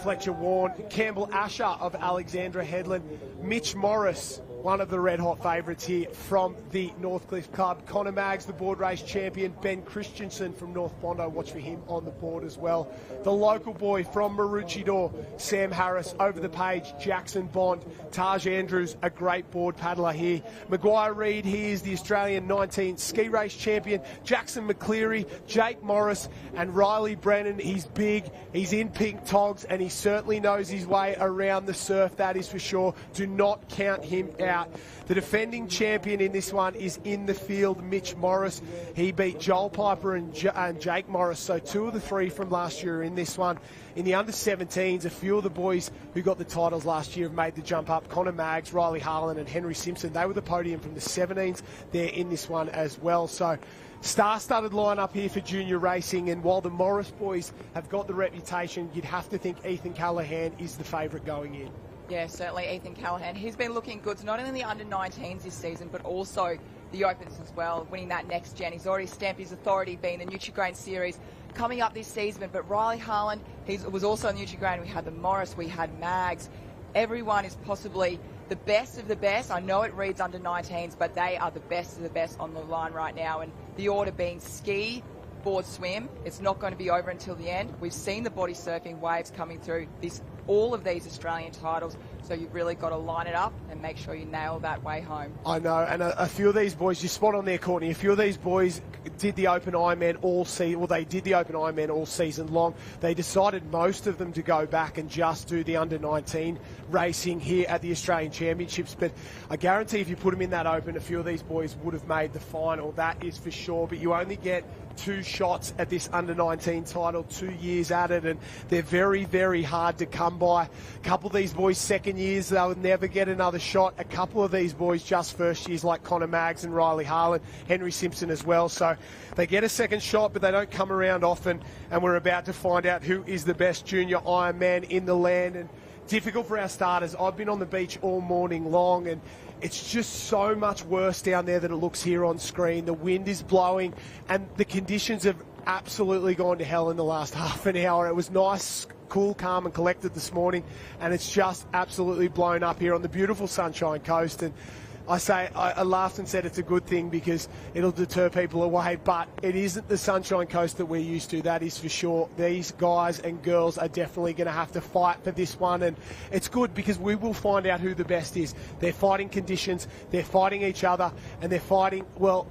Fletcher Warren, Campbell Asher of Alexandra Headland, Mitch Morris, one of the red-hot favourites here from the Northcliffe Club. Connor Maggs, the board race champion. Ben Christensen from North Bondi, watch for him on the board as well. The local boy from Maroochydore, Sam Harris. Over the page, Jackson Bond. Taj Andrews, a great board paddler here. Maguire Reid, he is the Australian 19 ski race champion. Jackson McCleary, Jake Morris, and Riley Brennan. He's big, he's in pink togs, and he certainly knows his way around the surf, that is for sure. Do not count him out. The defending champion in this one is in the field, Mitch Morris. He beat Joel Piper and Jake Morris, so 2 of the 3 from last year are in this one. In the under-17s, a few of the boys who got the titles last year have made the jump up. Connor Maggs, Riley Harlan and Henry Simpson, they were the podium from the 17s. They're in this one as well. So star-studded lineup here for junior racing, and while the Morris boys have got the reputation, you'd have to think Ethan Callahan is the favourite going in. Yeah, certainly Ethan Callahan. He's been looking good, so not only in the under-19s this season, but also the Opens as well, winning that next gen. He's already stamped his authority being the Nutrigrain Series coming up this season. But Riley Harlan, he was also on Nutrigrain. We had the Morris, we had Maggs. Everyone is possibly the best of the best. I know it reads under-19s, but they are the best of the best on the line right now. And the order being ski, board, swim. It's not going to be over until the end. We've seen the body surfing waves coming through all of these Australian titles, so you've really got to line it up and make sure you nail that way home. I know, and a few of these boys, you're spot on there, Courtney, a few of these boys did the Open Ironman all season, well, they did the Open Ironman all season long. They decided, most of them, to go back and just do the under-19 racing here at the Australian Championships, but I guarantee if you put them in that Open, a few of these boys would have made the final, that is for sure, but you only get 2 shots at this under-19 title, 2 years at it, and they're very, very hard to come by. A couple of these boys second years, they'll never get another shot. A couple of these boys just first years, like Connor Maggs and Riley Harlan, Henry Simpson as well. So they get a second shot, but they don't come around often, and we're about to find out who is the best junior Ironman in the land. And difficult for our starters. I've been on the beach all morning long, and it's just so much worse down there than it looks here on screen. The wind is blowing, and the conditions have absolutely gone to hell in the last half an hour. It was nice cool, calm and collected this morning, and it's just absolutely blown up here on the beautiful Sunshine Coast. And I laughed and said it's a good thing because it'll deter people away, but it isn't the Sunshine Coast that we're used to, that is for sure. These guys and girls are definitely going to have to fight for this one, and it's good because we will find out who the best is. They're fighting conditions, they're fighting each other, and they're fighting, well,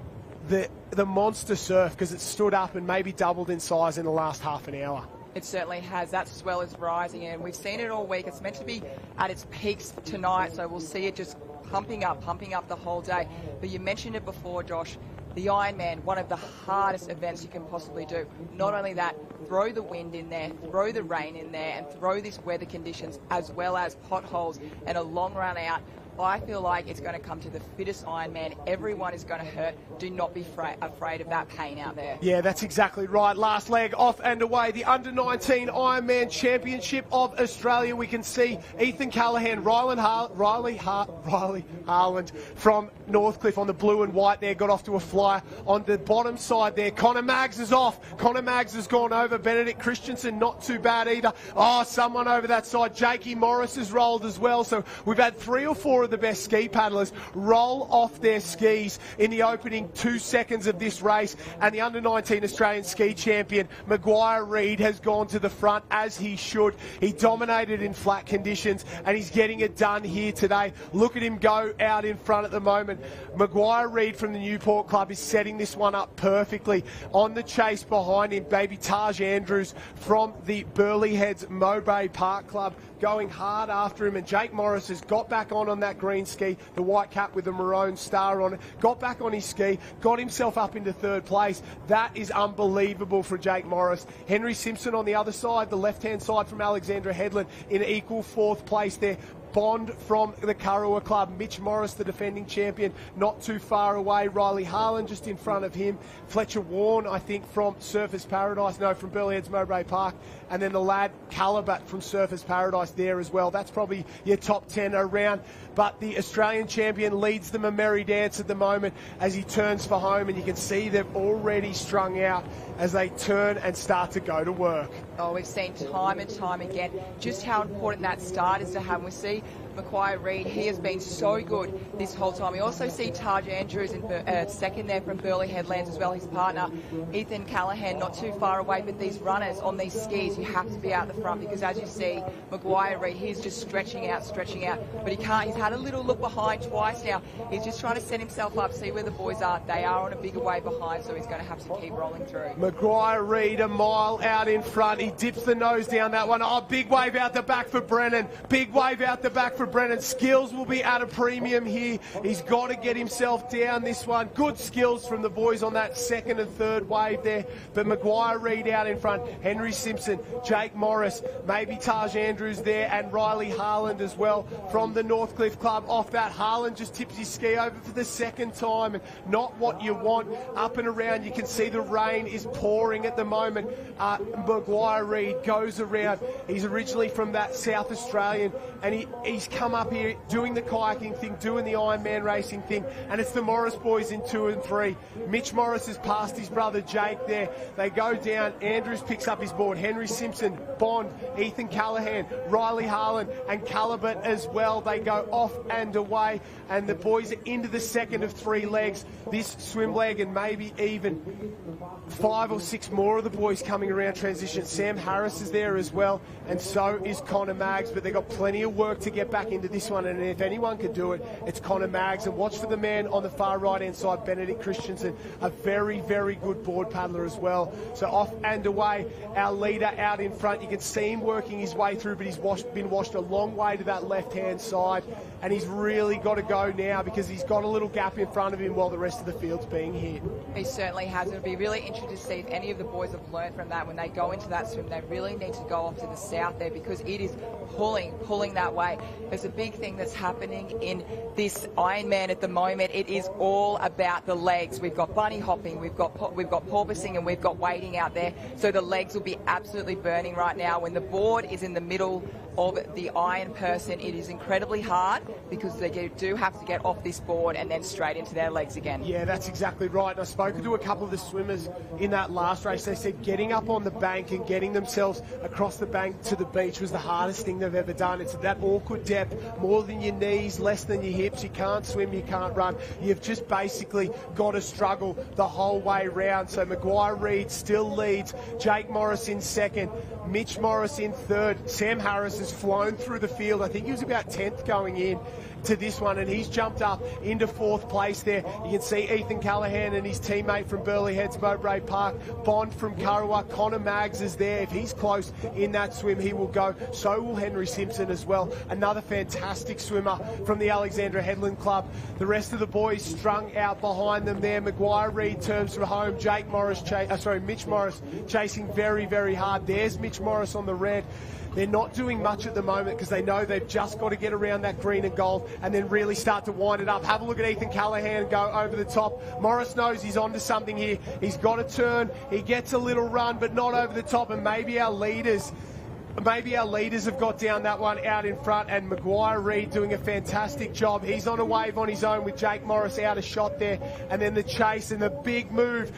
the monster surf, because it's stood up and maybe doubled in size in the last half an hour. It certainly has. That swell is rising, and we've seen it all week. It's meant to be at its peaks tonight, so we'll see it just pumping up the whole day. But you mentioned it before, Josh, the Ironman, one of the hardest events you can possibly do. Not only that, throw the wind in there, throw the rain in there, and throw these weather conditions as well as potholes and a long run out. I feel like it's going to come to the fittest Ironman. Everyone is going to hurt. Do not be afraid of that pain out there. Yeah, that's exactly right. Last leg off and away. The Under-19 Ironman Championship of Australia. We can see Ethan Callahan, Riley Harland from Northcliffe on the blue and white there. Got off to a flyer on the bottom side there. Connor Maggs is off. Connor Maggs has gone over. Benedict Christensen, not too bad either. Oh, someone over that side. Jakey Morris has rolled as well. So we've had 3 or 4 of the best ski paddlers roll off their skis in the opening 2 seconds of this race, and the Under-19 Australian ski champion Maguire Reid has gone to the front, as he should. He dominated in flat conditions and he's getting it done here today. Look at him go out in front at the moment. Maguire Reid from the Newport Club is setting this one up perfectly. On the chase behind him, baby Taj Andrews from the Burleigh Heads Mowbray Park Club going hard after him, and Jake Morris has got back on that green ski, the white cap with the maroon star on it, got back on his ski, got himself up into 3rd place. That is unbelievable for Jake Morris. Henry Simpson on the other side, the left-hand side from Alexandra Headland, in equal 4th place there. Bond from the Kurrawa Club, Mitch Morris, the defending champion, not too far away. Riley Harlan just in front of him. Fletcher Warren, I think, from Surfers Paradise, from Burleigh Heads Mowbray Park. And then the lad Calabat from Surfers Paradise there as well. That's probably your top 10 around. But the Australian champion leads them a merry dance at the moment as he turns for home, and you can see they've already strung out as they turn and start to go to work. Oh, we've seen time and time again just how important that start is to have. We see Maguire Reid, he has been so good this whole time. We also see Taj Andrews in second there from Burleigh Headlands as well, his partner Ethan Callahan not too far away. But these runners on these skis, you have to be out the front, because as you see, Maguire Reid, he's just stretching out, but he can't. He's had a little look behind twice now. He's just trying to set himself up, see where the boys are. They are on a bigger wave behind, so he's going to have to keep rolling through. Maguire Reid a mile out in front. He dips the nose down that one. Oh, big wave out the back for Brennan. Big wave out the back for Brennan. Skills will be at a premium here. He's got to get himself down this one. Good skills from the boys on that 2nd and 3rd wave there. But Maguire Reid out in front. Henry Simpson, Jake Morris, maybe Taj Andrews there, and Riley Harland as well from the Northcliffe Club. Off that, Harland just tips his ski over for the 2nd time, and not what you want. Up and around, you can see the rain is pouring at the moment. Maguire Reid goes around. He's originally from that South Australian, and he's come up here doing the kayaking thing, doing the Ironman racing thing, and it's the Morris boys in 2 and 3. Mitch Morris has passed his brother Jake there. They go down. Andrews picks up his board. Henry Simpson, Bond, Ethan Callahan, Riley Harlan, and Calabat as well. They go off and away, and the boys are into the 2nd of 3 legs. This swim leg, and maybe even 5 or 6 more of the boys coming around transition. Sam Harris is there as well, and so is Connor Maggs, but they've got plenty of work to get back into this one, and if anyone could do it, it's Connor Maggs. And watch for the man on the far right-hand side, Benedict Christensen, a very, very good board paddler as well. So off and away, our leader out in front. You can see him working his way through, but he's been washed a long way to that left-hand side, and he's really got to go now because he's got a little gap in front of him while the rest of the field's being hit. He certainly has. It'll be really interesting to see if any of the boys have learned from that. When they go into that swim, they really need to go off to the south there, because it is pulling that way. There's a big thing that's happening in this Ironman at the moment. It is all about the legs. We've got bunny hopping, we've got porpoising, and we've got wading out there. So the legs will be absolutely burning right now. When the board is in the middle of the ironperson. It is incredibly hard because they do have to get off this board and then straight into their legs again. Yeah, that's exactly right. And I've spoken to a couple of the swimmers in that last race. They said getting up on the bank and getting themselves across the bank to the beach was the hardest thing they've ever done. It's that awkward depth, more than your knees, less than your hips. You can't swim, you can't run. You've just basically got to struggle the whole way round. So Maguire Reid still leads. Jake Morris in second. Mitch Morris in third. Sam Harris has flown through the field. I think he was about 10th going in to this one, and he's jumped up into 4th place there. You can see Ethan Callahan and his teammate from Burleigh Heads, Mowbray Park, Bond from Kurrawa, Connor Maggs is there. If he's close in that swim, he will go. So will Henry Simpson as well. Another fantastic swimmer from the Alexandra Headland Club. The rest of the boys strung out behind them there. Maguire Reid turns for home. Mitch Morris chasing very, very hard. There's Mitch Morris on the red. They're not doing much at the moment because they know they've just got to get around that green and gold and then really start to wind it up. Have a look at Ethan Callahan go over the top. Morris knows he's onto something here. He's got to turn. He gets a little run, but not over the top. And maybe our leaders have got down that one out in front, and Maguire Reid doing a fantastic job. He's on a wave on his own with Jake Morris out of shot there, and then the chase and the big move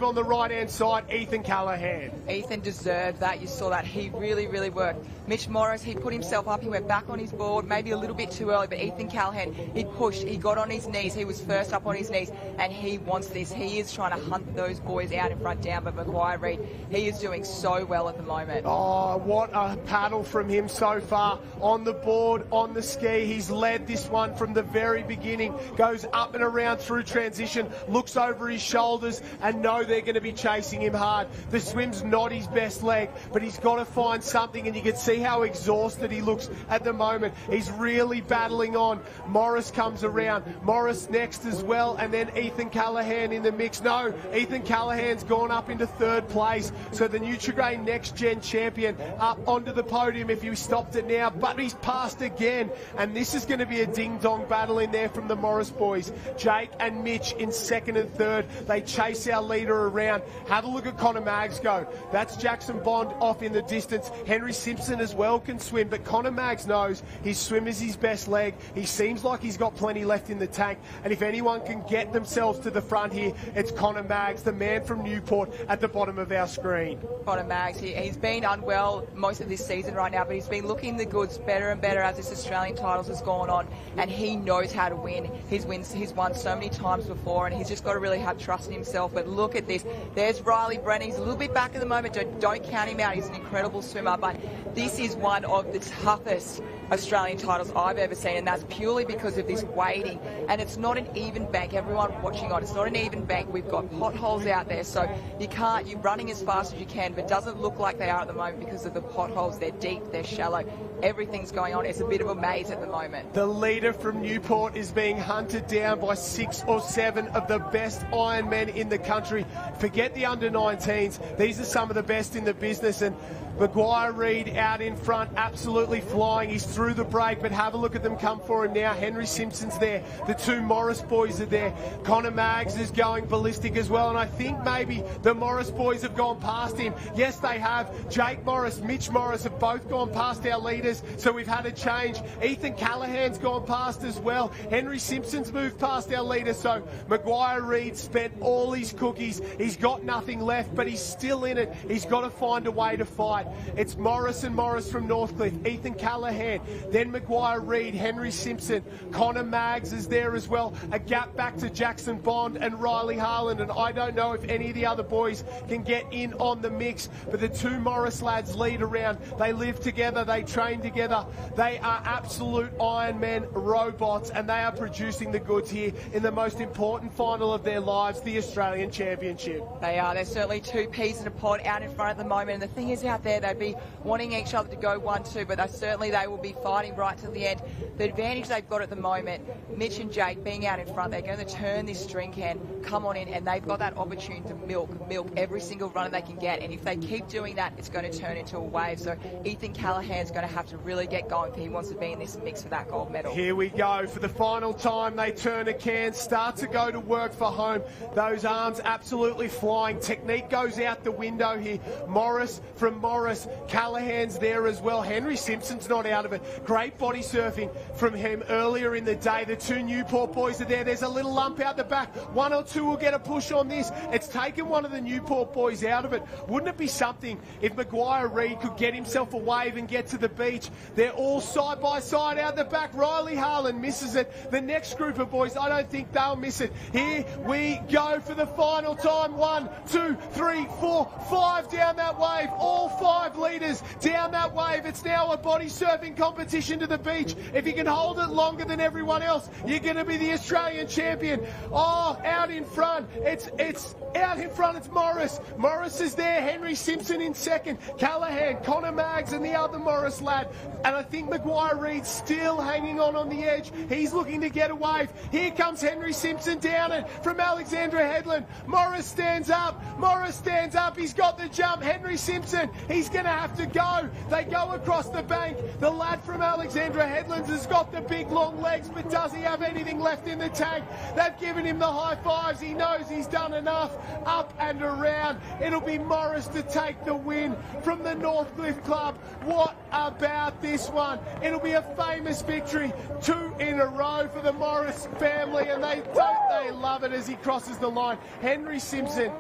on the right-hand side, Ethan Callahan. Ethan deserved that. You saw that. He really, really worked. Mitch Morris, he put himself up. He went back on his board, maybe a little bit too early, but Ethan Callahan, he pushed. He got on his knees. He was first up on his knees, and he wants this. He is trying to hunt those boys out in front down, but Maguire Reid, he is doing so well at the moment. Oh, what a paddle from him so far. On the board, on the ski, he's led this one from the very beginning. Goes up and around through transition, looks over his shoulders and know they're going to be chasing him hard. The swim's not his best leg, but he's got to find something, and you can see how exhausted he looks at the moment. He's really battling on. Morris comes around. Morris next as well, and then Ethan Callahan in the mix. No, Ethan Callahan's gone up into 3rd place, so the Nutrigrain Next Gen champion up onto the podium if he stopped it now, but he's passed again, and this is going to be a ding-dong battle in there from the Morris boys. Jake and Mitch in 2nd and 3rd. They chase our leader around. Have a look at Connor Maggs go. That's Jackson Bond off in the distance. Henry Simpson as well can swim, but Connor Maggs knows his swim is his best leg. He seems like he's got plenty left in the tank, and if anyone can get themselves to the front here, it's Connor Maggs, the man from Newport at the bottom of our screen. Connor Maggs, he's been unwell most of this season right now, but he's been looking the goods better and better as this Australian titles has gone on, and he knows how to win. He's won so many times before, and he's just got to really have trust in himself. But look at this. There's Riley Brennan. He's a little bit back at the moment. Don't count him out. He's an incredible swimmer, but this is one of the toughest Australian titles I've ever seen, and that's purely because of this wading, and it's not an even bank. Everyone watching on, it's not an even bank. We've got potholes out there, so you're running as fast as you can, but it doesn't look like they are at the moment because of the potholes. They're deep, they're shallow, everything's going on. It's a bit of a maze at the moment. The leader from Newport is being hunted down by 6 or 7 of the best Ironmen in the country. Forget the under-19s. These are some of the best in the business, and Maguire Reid out in front, absolutely flying. He's through the break, but have a look at them come for him now. Henry Simpson's there. The 2 Morris boys are there. Connor Maggs is going ballistic as well, and I think maybe the Morris boys have gone past him. Yes, they have. Jake Morris, Mitch Morris have both gone past our leaders, so we've had a change. Ethan Callahan's gone past as well. Henry Simpson's moved past our leader, so Maguire Reid spent all his cookies. He's got nothing left, but he's still in it. He's got to find a way to fight. It's Morris and Morris from Northcliffe, Ethan Callahan, then Maguire Reid, Henry Simpson, Connor Maggs is there as well. A gap back to Jackson Bond and Riley Harland, and I don't know if any of the other boys can get in on the mix, but the 2 Morris lads lead around. They live together, they train together. They are absolute Ironman robots, and they are producing the goods here in the most important final of their lives, the Australian Championship. They are. They're certainly 2 peas in a pod out in front at the moment, and the thing is out there, they'd be wanting each other to go 1-2, but they will be fighting right to the end. The advantage they've got at the moment, Mitch and Jake being out in front, they're going to turn this string can, come on in, and they've got that opportunity to milk every single runner they can get, and if they keep doing that, it's going to turn into a wave. So Ethan Callahan's going to have time to really get going if he wants to be in this mix for that gold medal. Here we go. For the final time, they turn a can, start to go to work for home. Those arms absolutely flying. Technique goes out the window here. Morris from Morris. Callahan's there as well. Henry Simpson's not out of it. Great body surfing from him earlier in the day. The two Newport boys are there. There's a little lump out the back. One or two will get a push on this. It's taken one of the Newport boys out of it. Wouldn't it be something if Maguire Reid could get himself a wave and get to the beach? They're all side by side out the back. Riley Harlan misses it. The next group of boys, I don't think they'll miss it. Here we go for the final time. 1, 2, 3, 4, 5 down that wave. All 5 leaders down that wave. It's now a body surfing competition to the beach. If you can hold it longer than everyone else, you're going to be the Australian champion. Oh, out in front. It's out in front. It's Morris. Morris is there. Henry Simpson in second. Callahan, Connor Maggs and the other Morris lad. And I think Maguire Reid's still hanging on the edge. He's looking to get a wave. Here comes Henry Simpson down it from Alexandra Headland. Morris stands up. Morris stands up. He's got the jump. Henry Simpson, he's going to have to go. They go across the bank. The lad from Alexandra Headlands has got the big long legs, but does he have anything left in the tank? They've given him the high fives. He knows he's done enough. Up and around. It'll be Morris to take the win from the Northcliffe Club. What about this one? It'll be a famous victory. 2 in a row for the Morris family, and they love it as he crosses the line. Henry Simpson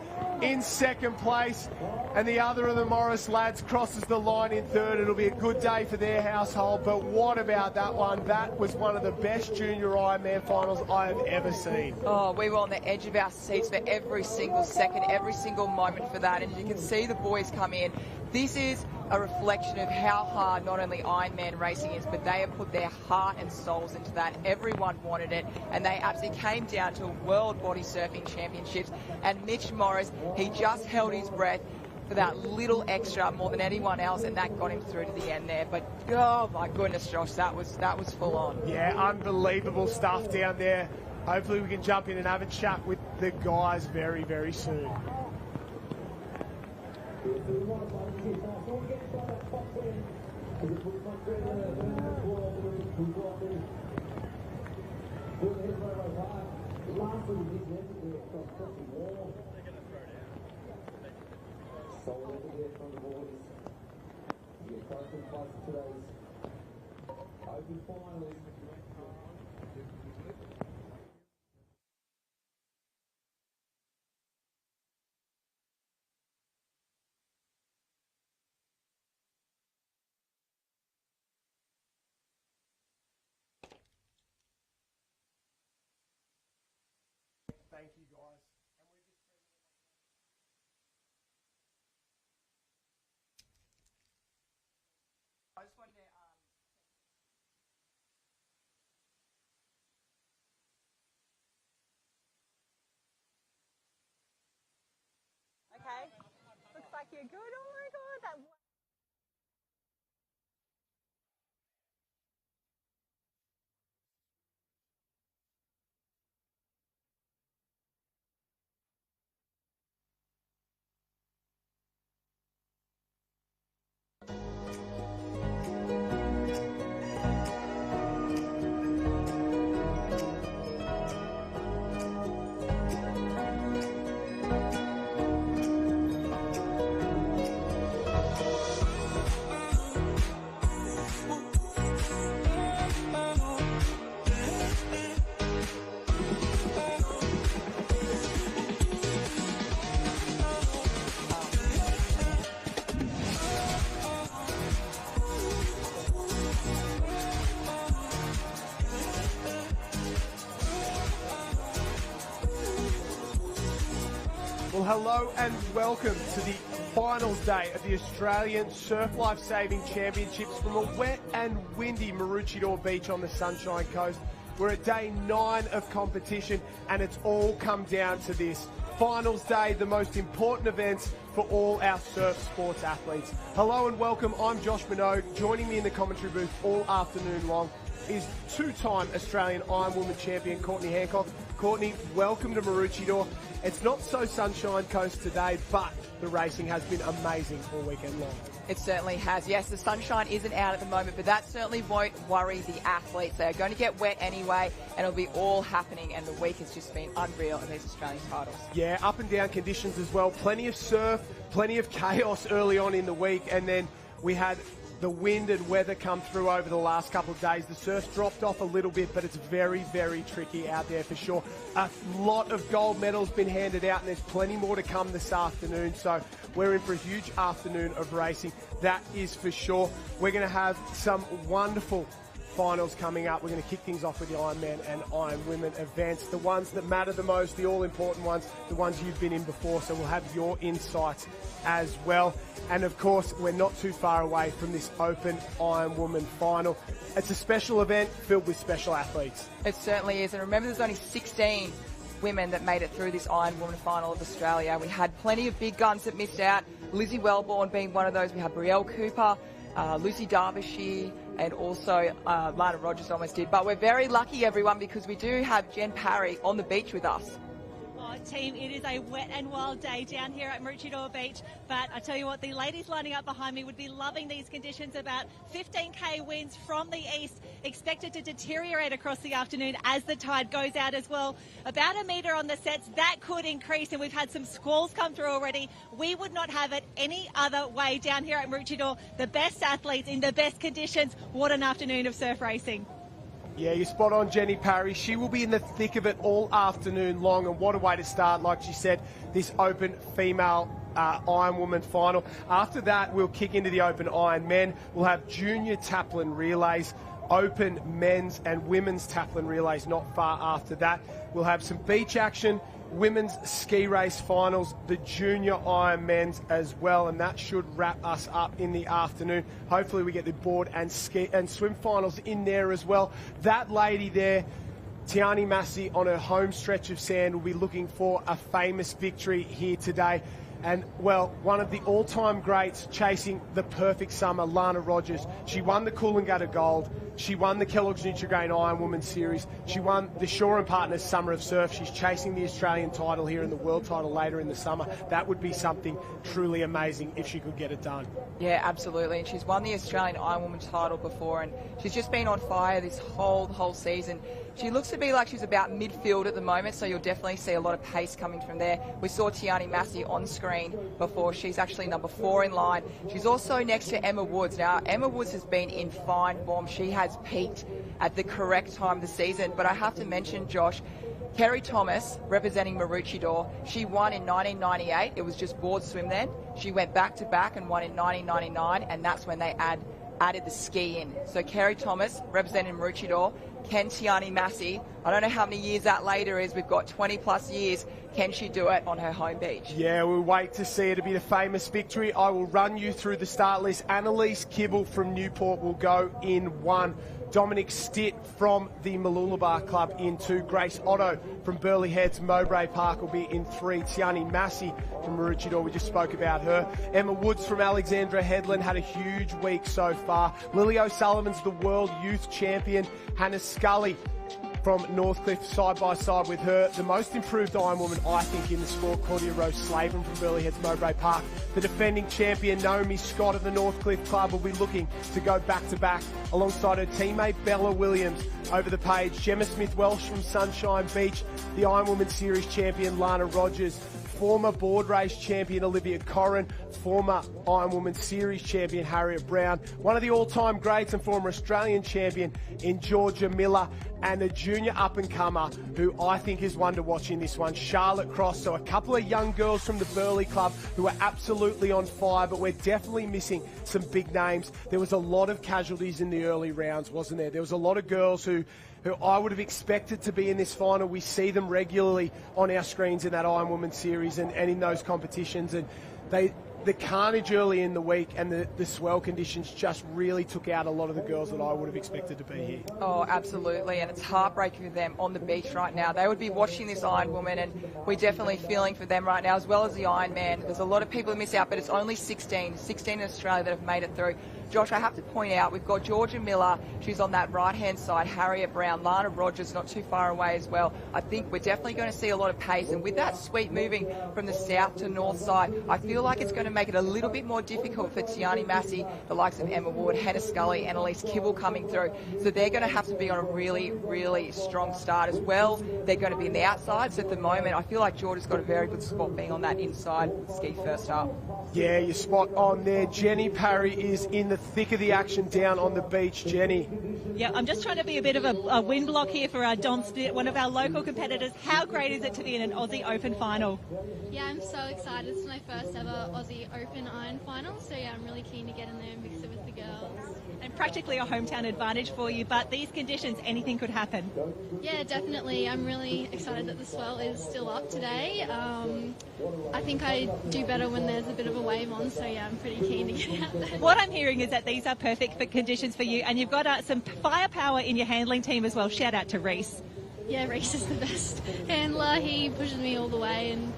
in second place, and the other of the Morris lads crosses the line in third. It'll be a good day for their household, but what about that one? That was one of the best junior Ironman finals I have ever seen. Oh, we were on the edge of our seats for every single second, every single moment for that, and you can see the boys come in. This is a reflection of how hard not only Ironman racing is, but they have put their heart and souls into that. Everyone wanted it, and they absolutely came down to World Body Surfing Championships. And Mitch Morris, he just held his breath for that little extra more than anyone else, and that got him through to the end there. But oh my goodness, Josh, that was full on. Yeah, unbelievable stuff down there. Hopefully we can jump in and have a chat with the guys very, very soon. Thank you, guys. I just wanted to... Okay, looks like you're good. Oh my God, that. Well, hello and welcome to the finals day of the Australian Surf Life Saving Championships from a wet and windy Maroochydore Beach on the Sunshine Coast. We're at day 9 of competition, and it's all come down to this. Finals day, the most important events for all our surf sports athletes. Hello and welcome, I'm Josh Minogue. Joining me in the commentary booth all afternoon long is 2-time Australian Ironwoman champion Courtney Hancock. Courtney, welcome to Maroochydore. It's not so Sunshine Coast today, but the racing has been amazing all weekend long. It certainly has. Yes, the sunshine isn't out at the moment, but that certainly won't worry the athletes. They're going to get wet anyway, and it'll be all happening, and the week has just been unreal in these Australian titles. Yeah, up and down conditions as well. Plenty of surf, plenty of chaos early on in the week, and then we had the wind and weather come through over the last couple of days. The surf dropped off a little bit, but it's very, very tricky out there for sure. A lot of gold medals been handed out, and there's plenty more to come this afternoon. So we're in for a huge afternoon of racing. That is for sure. We're going to have some wonderful finals coming up. We're going to kick things off with the Ironman and Iron Women events, the ones that matter the most, the all-important ones, the ones you've been in before. So we'll have your insights as well. And of course, we're not too far away from this Open Iron Woman final. It's a special event filled with special athletes. It certainly is. And remember, there's only 16 women that made it through this Iron Woman final of Australia. We had plenty of big guns that missed out. Lizzie Wellborn being one of those. We had Brielle Cooper, Lucy Derbyshire, and also Lana Rogers almost did. But we're very lucky, everyone, because we do have Jen Parry on the beach with us. Team, it is a wet and wild day down here at Maroochydore Beach, but I tell you what, the ladies lining up behind me would be loving these conditions. About 15k winds from the east, expected to deteriorate across the afternoon as the tide goes out as well. About a metre on the sets, that could increase, and we've had some squalls come through already. We would not have it any other way down here at Maroochydore. The best athletes in the best conditions. What an afternoon of surf racing. Yeah, you're spot on, Jenny Parry. She will be in the thick of it all afternoon long, and what a way to start, like she said, this Open Female Iron Woman final. After that, we'll kick into the Open Iron Men. We'll have junior taplin relays, Open men's and women's taplin relays not far after that. We'll have some beach action, women's ski race finals, the junior Iron men's as well, and that should wrap us up in the afternoon. Hopefully we get the board and ski and swim finals in there as well. That lady there, Tiani Massey, on her home stretch of sand, will be looking for a famous victory here today. And, well, one of the all-time greats chasing the perfect summer, Lana Rogers. She won the Coolangatta Gold. She won the Kellogg's Nutrigrain Iron Woman Series. She won the Shaw & Partners Summer of Surf. She's chasing the Australian title here and the world title later in the summer. That would be something truly amazing if she could get it done. Yeah, absolutely. And she's won the Australian Iron Woman title before, and she's just been on fire this whole season. She looks to be like she's about midfield at the moment, so you'll definitely see a lot of pace coming from there. We saw Tiani Massey on screen before. She's actually number 4 in line. She's also next to Emma Woods. Now, Emma Woods has been in fine form. She has peaked at the correct time of the season. But I have to mention, Josh, Kerry Thomas, representing Maroochydore, she won in 1998. It was just board swim then. She went back-to-back and won in 1999, and that's when they added the ski in. So Kerry Thomas, representing Maroochydore, Ken Tiani Massey, I don't know how many years that later is, we've got 20 plus years. Can she do it on her home beach? Yeah, we'll wait to see it to be the famous victory. I will run you through the start list. Annalise Kibble from Newport will go in 1. Dominic Stitt from the Mooloolaba Club in 2. Grace Otto from Burleigh Heads Mowbray Park will be in 3. Tiani Massey from Maroochydore, we just spoke about her. Emma Woods from Alexandra Headland had a huge week so far. Lily O'Sullivan's the World Youth Champion. Hannah Scully from Northcliffe side by side with her. The most improved Iron Woman, I think, in the sport, Claudia Rose Slavin from Burleigh Heads Mowbray Park. The defending champion, Naomi Scott of the Northcliffe Club, will be looking to go back-to-back alongside her teammate Bella Williams. Over the page, Gemma Smith-Welsh from Sunshine Beach, the Iron Woman Series champion, Lana Rogers, former board race champion Olivia Corrin, former Iron Woman Series champion Harriet Brown, one of the all-time greats and former Australian champion in Georgia Miller, and a junior up-and-comer who I think is one to watch in this one, Charlotte Cross. So a couple of young girls from the Burleigh Club who are absolutely on fire, but we're definitely missing some big names. There was a lot of casualties in the early rounds, wasn't there? There was a lot of girls who I would have expected to be in this final. We see them regularly on our screens in that Iron Woman Series and in those competitions, and the carnage early in the week and the swell conditions just really took out a lot of the girls that I would have expected to be here. Oh, absolutely, and it's heartbreaking for them on the beach right now. They would be watching this Iron Woman, and we're definitely feeling for them right now, as well as the Iron Man. There's a lot of people who miss out, but it's only 16 in Australia that have made it through. Josh, I have to point out, we've got Georgia Miller, she's on that right-hand side, Harriet Brown, Lana Rogers not too far away as well. I think we're definitely going to see a lot of pace, and with that sweep moving from the south to north side, I feel like it's going to make it a little bit more difficult for Tiani Massey, the likes of Emma Wood, Hannah Scully, and Elise Kibble coming through. So they're going to have to be on a really, really strong start as well. They're going to be in the outside, so at the moment, I feel like Georgia's got a very good spot being on that inside ski first up. Yeah, you're spot on there. Jenny Parry is in the thick of the action down on the beach. Jenny. Yeah, I'm just trying to be a bit of a win block here for Dom Stitt, one of our local competitors. How great is it to be in an Aussie Open final? Yeah, I'm so excited. It's my first ever Aussie Open Iron final, so yeah, I'm really keen to get in there and mix it with the girls. And practically a hometown advantage for you, but these conditions, anything could happen. Yeah, definitely. I'm really excited that the swell is still up today. I think I do better when there's a bit of a wave on, so yeah, I'm pretty keen to get out there. What I'm hearing is that these are perfect for conditions for you, and you've got some firepower in your handling team as well. Shout out to Reese. Yeah, Reese is the best handler. He pushes me all the way, and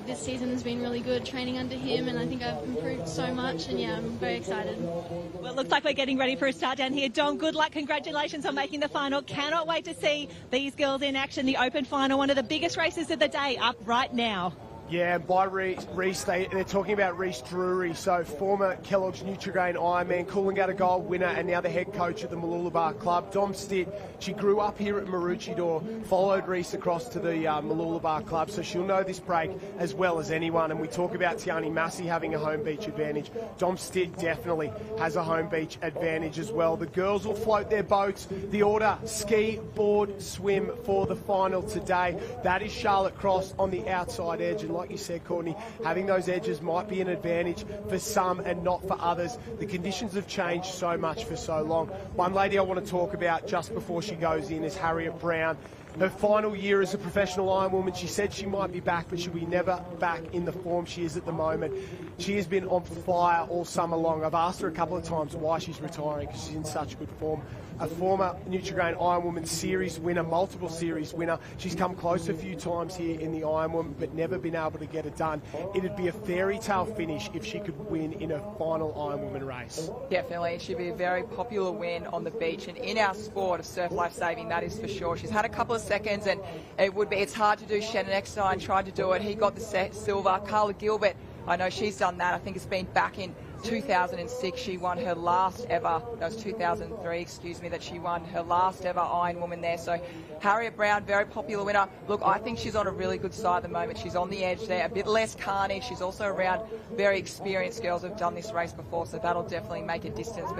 this season has been really good training under him, and I think I've improved so much, and yeah, I'm very excited. Well, it looks like we're getting ready for a start down here. Dom, good luck. Congratulations on making the final. Cannot wait to see these girls in action. The Open final, one of the biggest races of the day, up right now. Yeah, and by Reese, they're talking about Reese Drury, so former Kellogg's Nutrigrain Ironman, Coolangatta Gold winner, and now the head coach at the Mooloolaba Club. Dom Stitt, she grew up here at Maroochydore, followed Reese across to the Mooloolaba Club, so she'll know this break as well as anyone. And we talk about Tiani Massey having a home beach advantage. Dom Stitt definitely has a home beach advantage as well. The girls will float their boats. The order, ski, board, swim for the final today. That is Charlotte Cross on the outside edge, and like you said, Courtney, having those edges might be an advantage for some and not for others. The conditions have changed so much for so long. One lady I want to talk about just before she goes in is Harriet Brown. Her final year as a professional Ironwoman, she said she might be back, but she'll be never back in the form she is at the moment. She has been on fire all summer long. I've asked her a couple of times why she's retiring, because she's in such good form. A former Nutrigrain Ironwoman series winner, multiple series winner. She's come close a few times here in the Ironwoman, but never been able to get it done. It'd be a fairy tale finish if she could win in a final Ironwoman race. Definitely, it should be a very popular win on the beach, and in our sport of surf lifesaving, that is for sure. She's had a couple of seconds, and it's hard to do. Shannon Eckstein tried to do it. He got the silver. Carla Gilbert, I know she's done that. I think it's been back in 2006, she won her last ever, that was 2003, excuse me, that she won her last ever Ironwoman there. So Harriet Brown, very popular winner. Look, I think she's on a really good side at the moment. She's on the edge there, a bit less carnage. She's also around very experienced girls who've done this race before, so that'll definitely make a difference.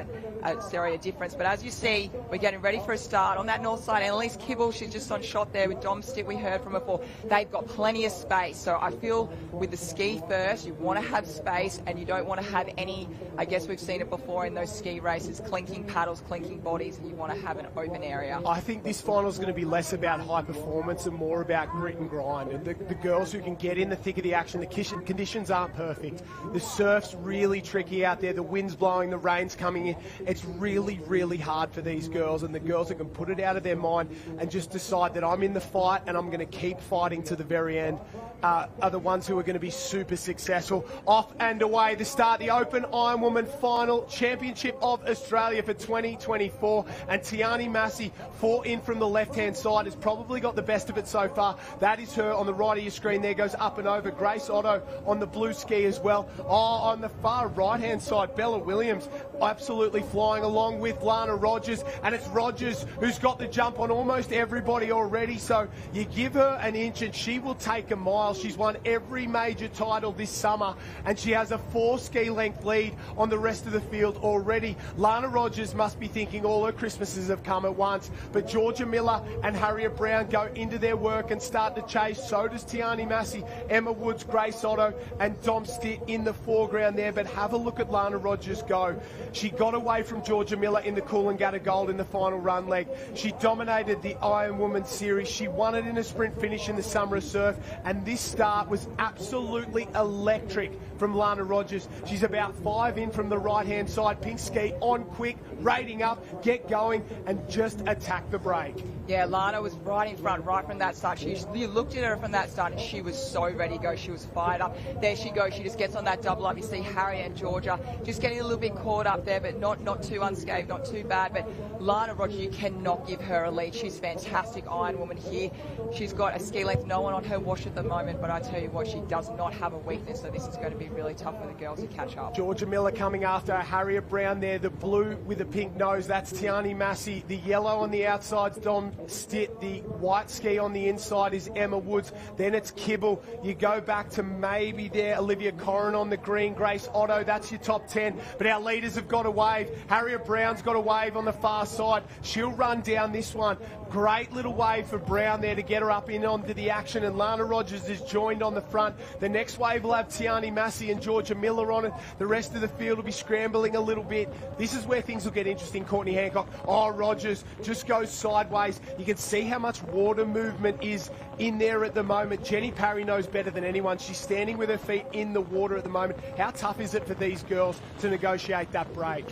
But as you see, we're getting ready for a start. On that north side, Annalise Kibble, she's just on shot there with Dom Stitt, we heard from before. They've got plenty of space, so I feel with the ski first, you want to have space, and you don't want to have any, I guess we've seen it before in those ski races, clinking paddles, clinking bodies, and you want to have an open area. I think this final is going to be less about high performance and more about grit and grind. And the girls who can get in the thick of the action, the conditions aren't perfect. The surf's really tricky out there. The wind's blowing, the rain's coming in. It's really, really hard for these girls, and the girls that can put it out of their mind and just decide that I'm in the fight and I'm going to keep fighting to the very end are the ones who are going to be super successful. Off and away, the start, the Open Ironwoman Final Championship of Australia for 2024, and Tiani Massey, 4 in from the left-hand side, has probably got the best of it so far. That is her on the right of your screen. There goes up and over. Grace Otto on the blue ski as well. On the far right-hand side, Bella Williams absolutely flying along with Lana Rogers, and it's Rogers who's got the jump on almost everybody already, so you give her an inch and she will take a mile. She's won every major title this summer, and she has a 4 ski length lead on the rest of the field already. Lana Rogers must be thinking all her Christmases have come at once, but Georgia Miller and Harriet Brown go into their work and start to chase. So does Tiani Massey, Emma Woods, Grace Otto and Dom Stitt in the foreground there, but have a look at Lana Rogers go. She got away from Georgia Miller in the Coolangatta Gold in the final run leg. She dominated the Ironwoman series. She won it in a sprint finish in the Summer of Surf, and this start was absolutely electric from Lana Rogers. She's about 5 in from the right-hand side. Pink ski on quick, rating up, get going, and just attack the break. Yeah, Lana was right in front, right from that start. You looked at her from that start and she was so ready to go. She was fired up. There she goes. She just gets on that double up. You see Harry and Georgia just getting a little bit caught up there, but not too unscathed, not too bad. But Lana Rogers, you cannot give her a lead. She's fantastic Iron Woman here. She's got a ski length, no one on her wash at the moment, but I tell you what, she does not have a weakness, so this is going to be really tough for the girls to catch up. Georgia Miller coming after Harriet Brown there, the blue with the pink nose, that's Tiani Massey. The yellow on the outside's Dom Stitt. The white ski on the inside is Emma Woods. Then it's Kibble. You go back to maybe there, Olivia Corrin on the green, Grace Otto, that's your top 10. But our leaders have got a wave. Harriet Brown's got a wave on the far side. She'll run down this one. Great little wave for Brown there to get her up in onto the action, and Lana Rogers is joined on the front. The next wave will have Tiani Massey and Georgia Miller on it. The rest of the field will be scrambling a little bit. This is where things will get interesting. Courtney Hancock. Oh, Rogers just goes sideways. You can see how much water movement is in there at the moment. Jenny Parry knows better than anyone. She's standing with her feet in the water at the moment. How tough is it for these girls to negotiate that break?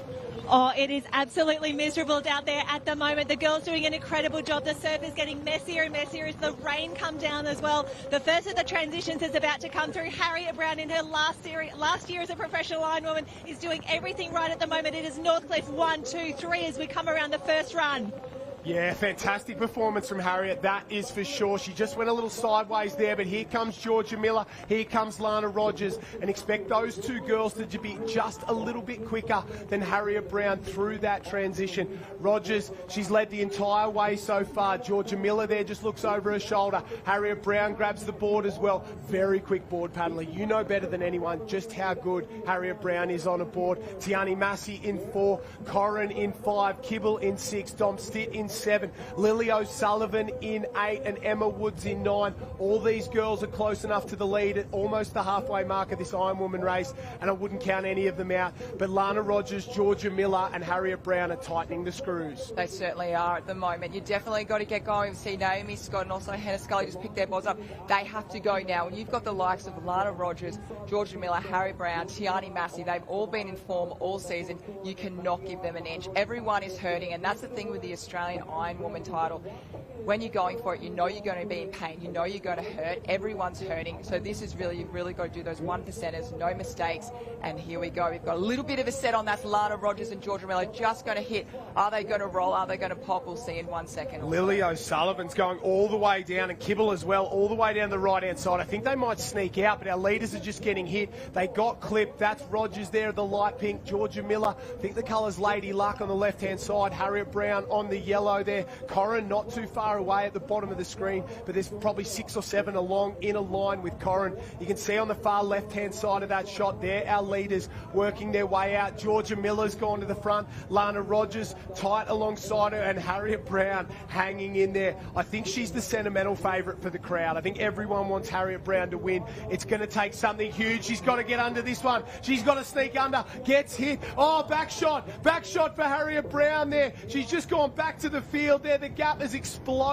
Oh, it is absolutely miserable out there at the moment. The girls doing an incredible job. The surf is getting messier and messier as the rain come down as well. The first of the transitions is about to come through. Harriet Brown in her last year as a professional Ironwoman is doing everything right at the moment. It is Northcliffe 1, 2, 3 as we come around the first run. Yeah, fantastic performance from Harriet, that is for sure. She just went a little sideways there, but here comes Georgia Miller, here comes Lana Rogers, and expect those two girls to be just a little bit quicker than Harriet Brown through that transition. Rogers, she's led the entire way so far. Georgia Miller there just looks over her shoulder. Harriet Brown grabs the board as well. Very quick board paddler. You know better than anyone just how good Harriet Brown is on a board. Tiani Massey in 4, Corrin in 5, Kibble in 6, Dom Stitt in 7, Lily O'Sullivan in 8, and Emma Woods in 9. All these girls are close enough to the lead at almost the halfway mark of this Ironwoman race, and I wouldn't count any of them out. But Lana Rogers, Georgia Miller and Harriet Brown are tightening the screws. They certainly are at the moment. You definitely got to get going. We see Naomi Scott and also Hannah Scully just pick their boards up. They have to go now. And you've got the likes of Lana Rogers, Georgia Miller, Harriet Brown, Tiani Massey. They've all been in form all season. You cannot give them an inch. Everyone is hurting, and that's the thing with the Australian Ironwoman title. When you're going for it, you know you're going to be in pain. You know you're going to hurt. Everyone's hurting. So this is really, you've really got to do those 1%ers, no mistakes. And here we go. We've got a little bit of a set on. That's Lana Rogers and Georgia Miller just going to hit. Are they going to roll? Are they going to pop? We'll see in 1 second. Lily O'Sullivan's going all the way down, and Kibble as well, all the way down the right-hand side. I think they might sneak out, but our leaders are just getting hit. They got clipped. That's Rogers there, the light pink. Georgia Miller, I think the colour's Lady Luck on the left-hand side. Harriet Brown on the yellow there. Corrin not too far away at the bottom of the screen, but there's probably 6 or 7 along in a line with Corrin. You can see on the far left-hand side of that shot there, our leaders working their way out. Georgia Miller's gone to the front. Lana Rogers tight alongside her, and Harriet Brown hanging in there. I think she's the sentimental favourite for the crowd. I think everyone wants Harriet Brown to win. It's going to take something huge. She's got to get under this one. She's got to sneak under. Gets hit. Oh, back shot for Harriet Brown there. She's just gone back to the field there. The gap has exploded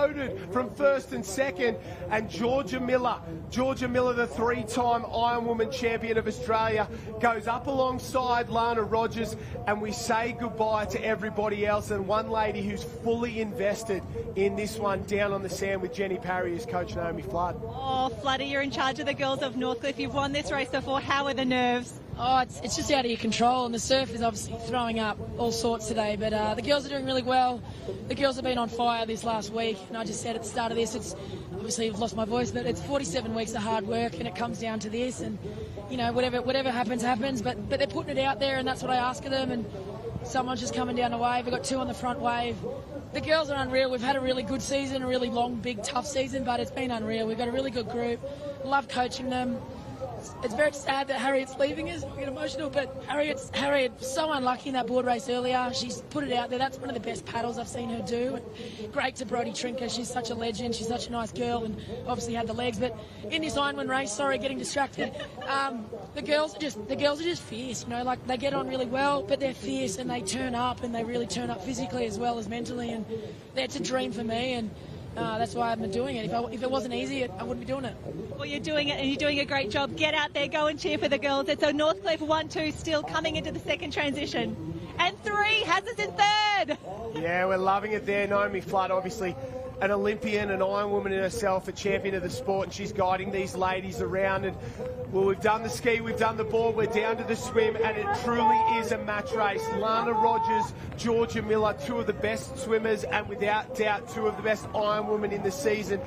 from first and second. And Georgia Miller, the 3-time Ironwoman champion of Australia, goes up alongside Lana Rogers, and we say goodbye to everybody else. And one lady who's fully invested in this one down on the sand with Jenny Parry is Coach Naomi Flood. Oh, Floody, you're in charge of the girls of Northcliffe. You've won this race before. How are the nerves? Oh, it's just out of your control, and the surf is obviously throwing up all sorts today, but the girls are doing really well. The girls have been on fire this last week, and I just said at the start of this, it's obviously I've lost my voice, but it's 47 weeks of hard work, and it comes down to this, and you know, whatever happens, but they're putting it out there, and that's what I ask of them, and someone's just coming down the wave. We've got 2 on the front wave. The girls are unreal. We've had a really good season, a really long, big, tough season, but it's been unreal. We've got a really good group. Love coaching them. It's very sad that Harriet's leaving us. I get emotional, but Harriet's so unlucky in that board race earlier. She's put it out there. That's one of the best paddles I've seen her do. And great to Brodie Trinker. She's such a legend. She's such a nice girl, and obviously had the legs. But in this Ironman race, sorry, getting distracted. The girls are just fierce. You know, like they get on really well, but they're fierce and they turn up, and they really turn up physically as well as mentally. And that's a dream for me. And That's why I'm doing it. If it wasn't easy, I wouldn't be doing it. Well, you're doing it, and you're doing a great job. Get out there, go and cheer for the girls. It's a Northcliffe 1-2 still coming into the second transition. And 3 has us in third. Yeah, we're loving it there. Naomi Flood, obviously an Olympian, an Iron Woman in herself, a champion of the sport, and she's guiding these ladies around. And well, we've done the ski, we've done the board, we're down to the swim, and it truly is a match race. Lana Rogers, Georgia Miller, 2 of the best swimmers, and without doubt 2 of the best Iron Women in the season.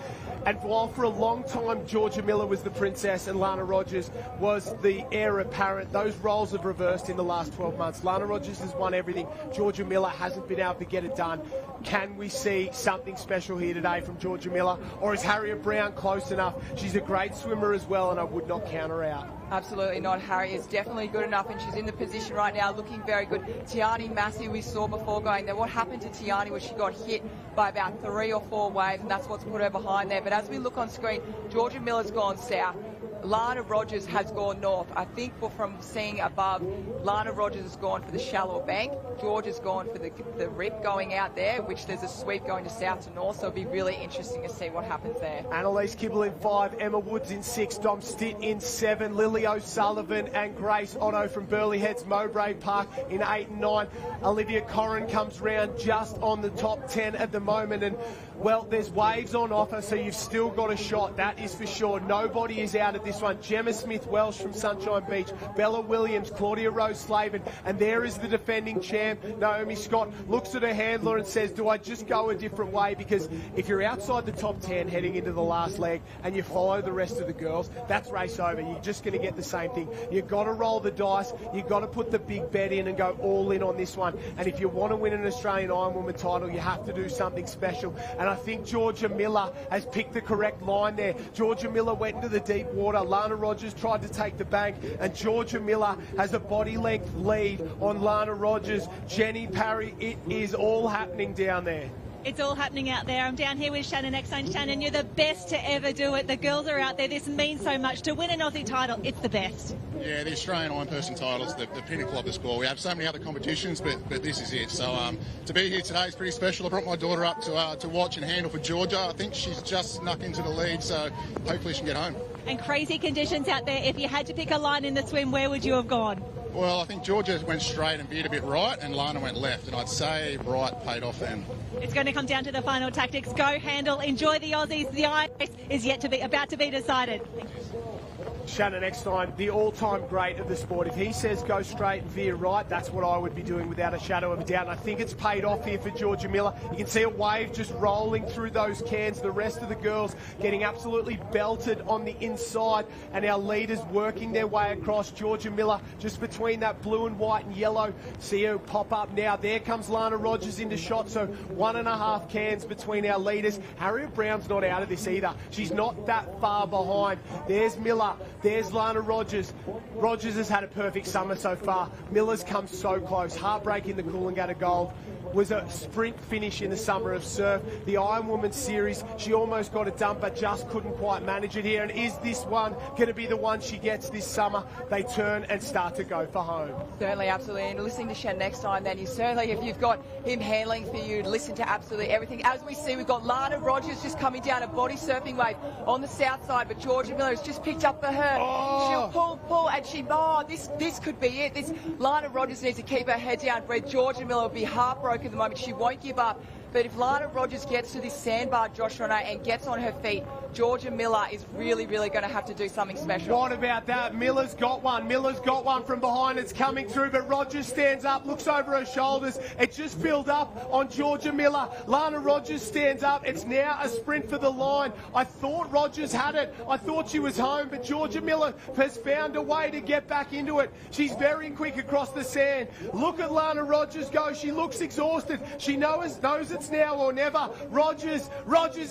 And while for a long time Georgia Miller was the princess and Lana Rogers was the heir apparent, those roles have reversed in the last 12 months. Lana Rogers has won everything. Georgia Miller hasn't been able to get it done. Can we see something special here today from Georgia Miller? Or is Harriet Brown close enough? She's a great swimmer as well, and I would not count her out. Absolutely not. Harry is definitely good enough, and she's in the position right now looking very good. Tiani Massey, we saw before going there. What happened to Tiani was she got hit by about 3 or 4 waves, and that's what's put her behind there. But as we look on screen, Georgia Miller's gone south. Lana Rogers has gone north. I think from seeing above, Lana Rogers has gone for the shallow bank. George has gone for the rip going out there, which there's a sweep going to south to north, so it'll be really interesting to see what happens there. Annalise Kibble in 5, Emma Woods in 6, Dom Stitt in 7, Lily O'Sullivan and Grace Otto from Burleigh Heads Mowbray Park in 8 and 9. Olivia Corrin comes round just on the top 10 at the moment, and well, there's waves on offer, so you've still got a shot, that is for sure. Nobody is out of this one. Gemma Smith-Welsh from Sunshine Beach, Bella Williams, Claudia Rose Slavin, and there is the defending champ, Naomi Scott, looks at her handler and says, do I just go a different way? Because if you're outside the top 10 heading into the last leg and you follow the rest of the girls, that's race over. You're just going to get the same thing. You've got to roll the dice, you've got to put the big bet in and go all in on this one. And if you want to win an Australian Ironwoman title, you have to do something special. And I think Georgia Miller has picked the correct line there. Georgia Miller went into the deep water. Lana Rogers tried to take the bank, and Georgia Miller has a body length lead on Lana Rogers. Jenny Parry, it is all happening down there. It's all happening out there. I'm down here with Shannon Eckstein. Shannon, you're the best to ever do it. The girls are out there. This means so much. To win an Aussie title, it's the best. Yeah, the Australian ironperson title is the pinnacle of the sport. We have so many other competitions, but this is it. So to be here today is pretty special. I brought my daughter up to watch and handle for Georgia. I think she's just snuck into the lead, so hopefully she can get home. And crazy conditions out there. If you had to pick a line in the swim, where would you have gone? Well, I think Georgia went straight and veered a bit right, and Lana went left, and I'd say right paid off then. It's going to come down to the final tactics. Go handle, enjoy the Aussies. The ice is about to be decided. Shannon Eckstein, the all-time great of the sport. If he says go straight and veer right, that's what I would be doing without a shadow of a doubt. And I think it's paid off here for Georgia Miller. You can see a wave just rolling through those cans. The rest of the girls getting absolutely belted on the inside, and our leaders working their way across. Georgia Miller just between that blue and white and yellow. See her pop up now. There comes Lana Rogers into shot, so 1.5 cans between our leaders. Harriet Brown's not out of this either. She's not that far behind. There's Miller. There's Lana Rogers. Rogers has had a perfect summer so far. Miller's come so close. Heartbreak in the Coolangatta Gold. Was a sprint finish in the summer of surf. The Iron Woman Series, she almost got it done, but just couldn't quite manage it here. And is this one going to be the one she gets this summer? They turn and start to go for home. Certainly, absolutely. And listening to Shen next time, then you certainly, if you've got him handling for you, listen to absolutely everything. As we see, we've got Lana Rogers just coming down a body surfing wave on the south side, but Georgia Miller has just picked up for her. Oh. She'll pull, and this could be it. This Lana Rogers needs to keep her head down. Where Georgia Miller will be heartbroken at the moment. She won't give up. But if Lana Rogers gets to this sandbar, Josh Renee, and gets on her feet, Georgia Miller is really, really going to have to do something special. What about that? Miller's got one. Miller's got one from behind. It's coming through, but Rogers stands up, looks over her shoulders. It just filled up on Georgia Miller. Lana Rogers stands up. It's now a sprint for the line. I thought Rogers had it. I thought she was home, but Georgia Miller has found a way to get back into it. She's very quick across the sand. Look at Lana Rogers go. She looks exhausted. She knows it's now or never. Rogers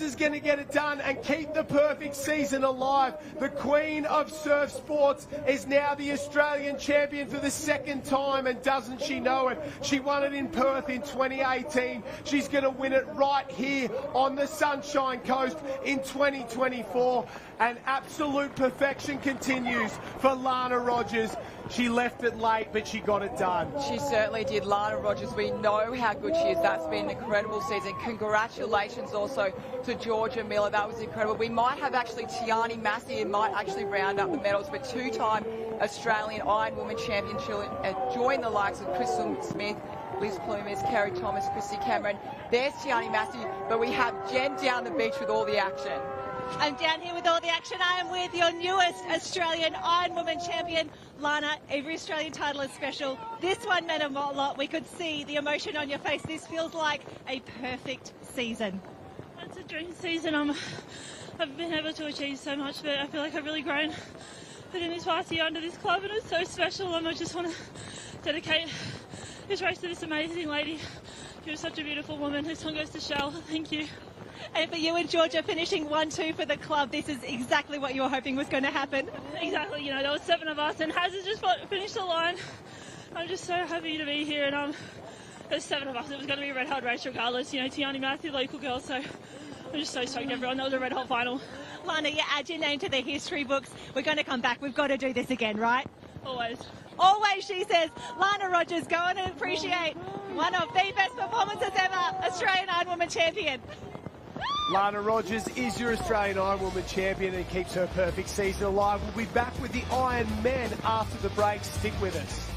is going to get it done and keep the perfect season alive. The Queen of Surf Sports is now the Australian champion for the second time, and doesn't she know it? She won it in Perth in 2018. She's going to win it right here on the Sunshine Coast in 2024. And absolute perfection continues for Lana Rogers. She left it late, but she got it done. She certainly did. Lana Rogers, we know how good she is. That's been an incredible season. Congratulations also to Georgia Miller. That was incredible. We might have actually Tiani Massey and might actually round up the medals, but two-time Australian Iron Woman champion join the likes of Crystal Smith, Liz Plumas, Kerry Thomas, Chrissy Cameron. There's Tiani Massey, but we have Jen down the beach with all the action. I'm down here with all the action. I am with your newest Australian Iron Woman champion, Lana. Every Australian title is special. This one meant a lot. We could see the emotion on your face. This feels like a perfect season. It's a dream season. I've been able to achieve so much, but I feel like I've really grown within this past year under this club, and it's so special. And I just want to dedicate this race to this amazing lady. You're such a beautiful woman. This one goes to Shell. Thank you. And for you and Georgia finishing 1-2 for the club, this is exactly what you were hoping was going to happen. Exactly. You know, there was 7 of us, and Haz has just finished the line. I'm just so happy to be here, and there's 7 of us. It was going to be a red hot race regardless. You know, Tiani Matthew, local girl, so I'm just so stoked, everyone. That was a red hot final. Lana, you add your name to the history books. We're going to come back. We've got to do this again, right? Always. Always, she says. Lana Rogers, go on and appreciate one of the best performances ever, Australian Iron Woman champion. Lana Rogers is your Australian Iron Woman champion and keeps her perfect season alive. We'll be back with the Iron Men after the break. Stick with us.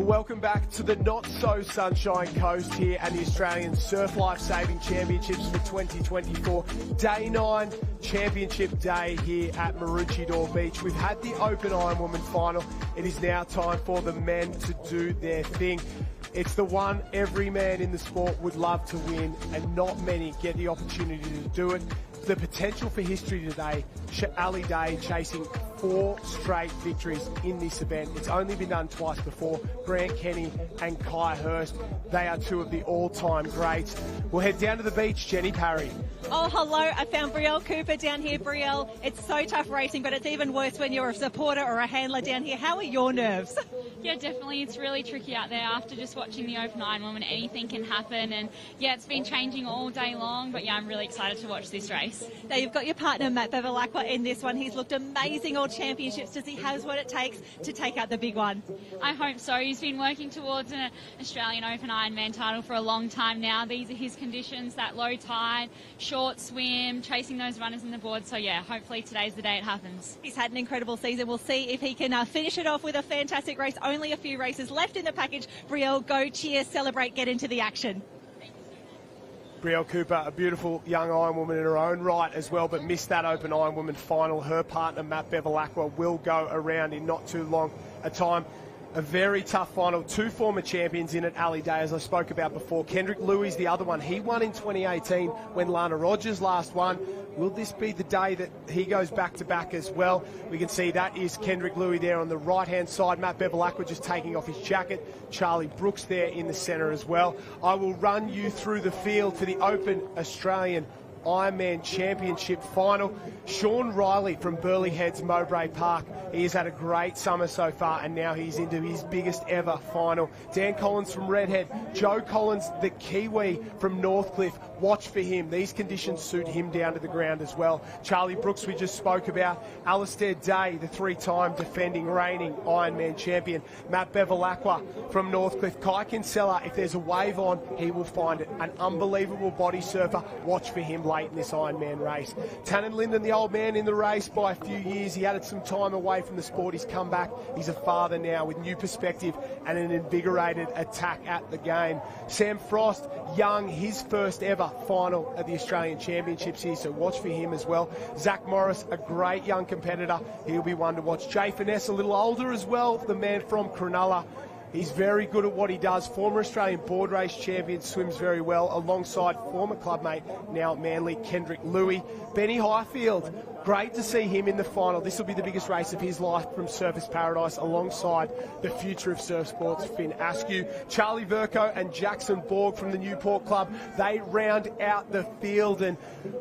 Well, welcome back to the not-so-sunshine coast here at the Australian Surf Life Saving Championships for 2024. Day 9, championship day here at Maroochydore Beach. We've had the Open Ironwoman final. It is now time for the men to do their thing. It's the one every man in the sport would love to win, and not many get the opportunity to do it. The potential for history today, Ali Day chasing 4 straight victories in this event. It's only been done twice before. Grant Kenny and Kai Hurst, they are 2 of the all-time greats. We'll head down to the beach, Jenny Parry. Oh, hello. I found Brielle Cooper down here. Brielle, it's so tough racing, but it's even worse when you're a supporter or a handler down here. How are your nerves? Yeah, definitely. It's really tricky out there. After just watching the Open Ironwoman, anything can happen. And yeah, it's been changing all day long. But yeah, I'm really excited to watch this race. Now, you've got your partner, Matt Bevilacqua, in this one. He's looked amazing all championships. Does he have what it takes to take out the big one? I hope so. He's been working towards an Australian Open Ironman title for a long time now. These are his conditions, that low tide, short swim, chasing those runners in the board. So yeah, hopefully today's the day it happens. He's had an incredible season. We'll see if he can finish it off with a fantastic race. Only a few races left in the package. Brielle, go cheer, celebrate, get into the action. Brielle Cooper, a beautiful young Ironwoman in her own right as well, but missed that Open Ironwoman final. Her partner, Matt Bevilacqua, will go around in not too long a time. A very tough final. 2 former champions in it, Ali Day, as I spoke about before. Kendrick Louis, the other one. He won in 2018 when Lana Rogers last won. Will this be the day that he goes back-to-back as well? We can see that is Kendrick Louis there on the right-hand side. Matt Bevilacqua just taking off his jacket. Charlie Brooks there in the centre as well. I will run you through the field for the Open Australian Ironman Championship final. Sean Riley from Burleigh Heads Mowbray Park. He has had a great summer so far, and now he's into his biggest ever final. Dan Collins from Redhead. Joe Collins, the Kiwi from Northcliffe. Watch for him. These conditions suit him down to the ground as well. Charlie Brooks, we just spoke about. Alistair Day, the 3-time defending reigning Ironman champion. Matt Bevilacqua from Northcliffe. Kai Kinsella, if there's a wave on, he will find it. An unbelievable body surfer. Watch for him late in this Ironman race. Tannen Linden, the old man in the race by a few years. He added some time away from the sport. He's come back. He's a father now with new perspective and an invigorated attack at the game. Sam Frost, young, his first ever final at the Australian Championships here, so watch for him as well. Zach Morris, a great young competitor. He'll be one to watch. Jay Finesse, a little older as well, the man from Cronulla. He's very good at what he does. Former Australian board race champion, swims very well, alongside former clubmate, now at Manly, Kendrick Louis. Benny Highfield, great to see him in the final. This will be the biggest race of his life from Surfers Paradise, alongside the future of surf sports, Finn Askew. Charlie Verco and Jackson Borg from the Newport Club, they round out the field. And,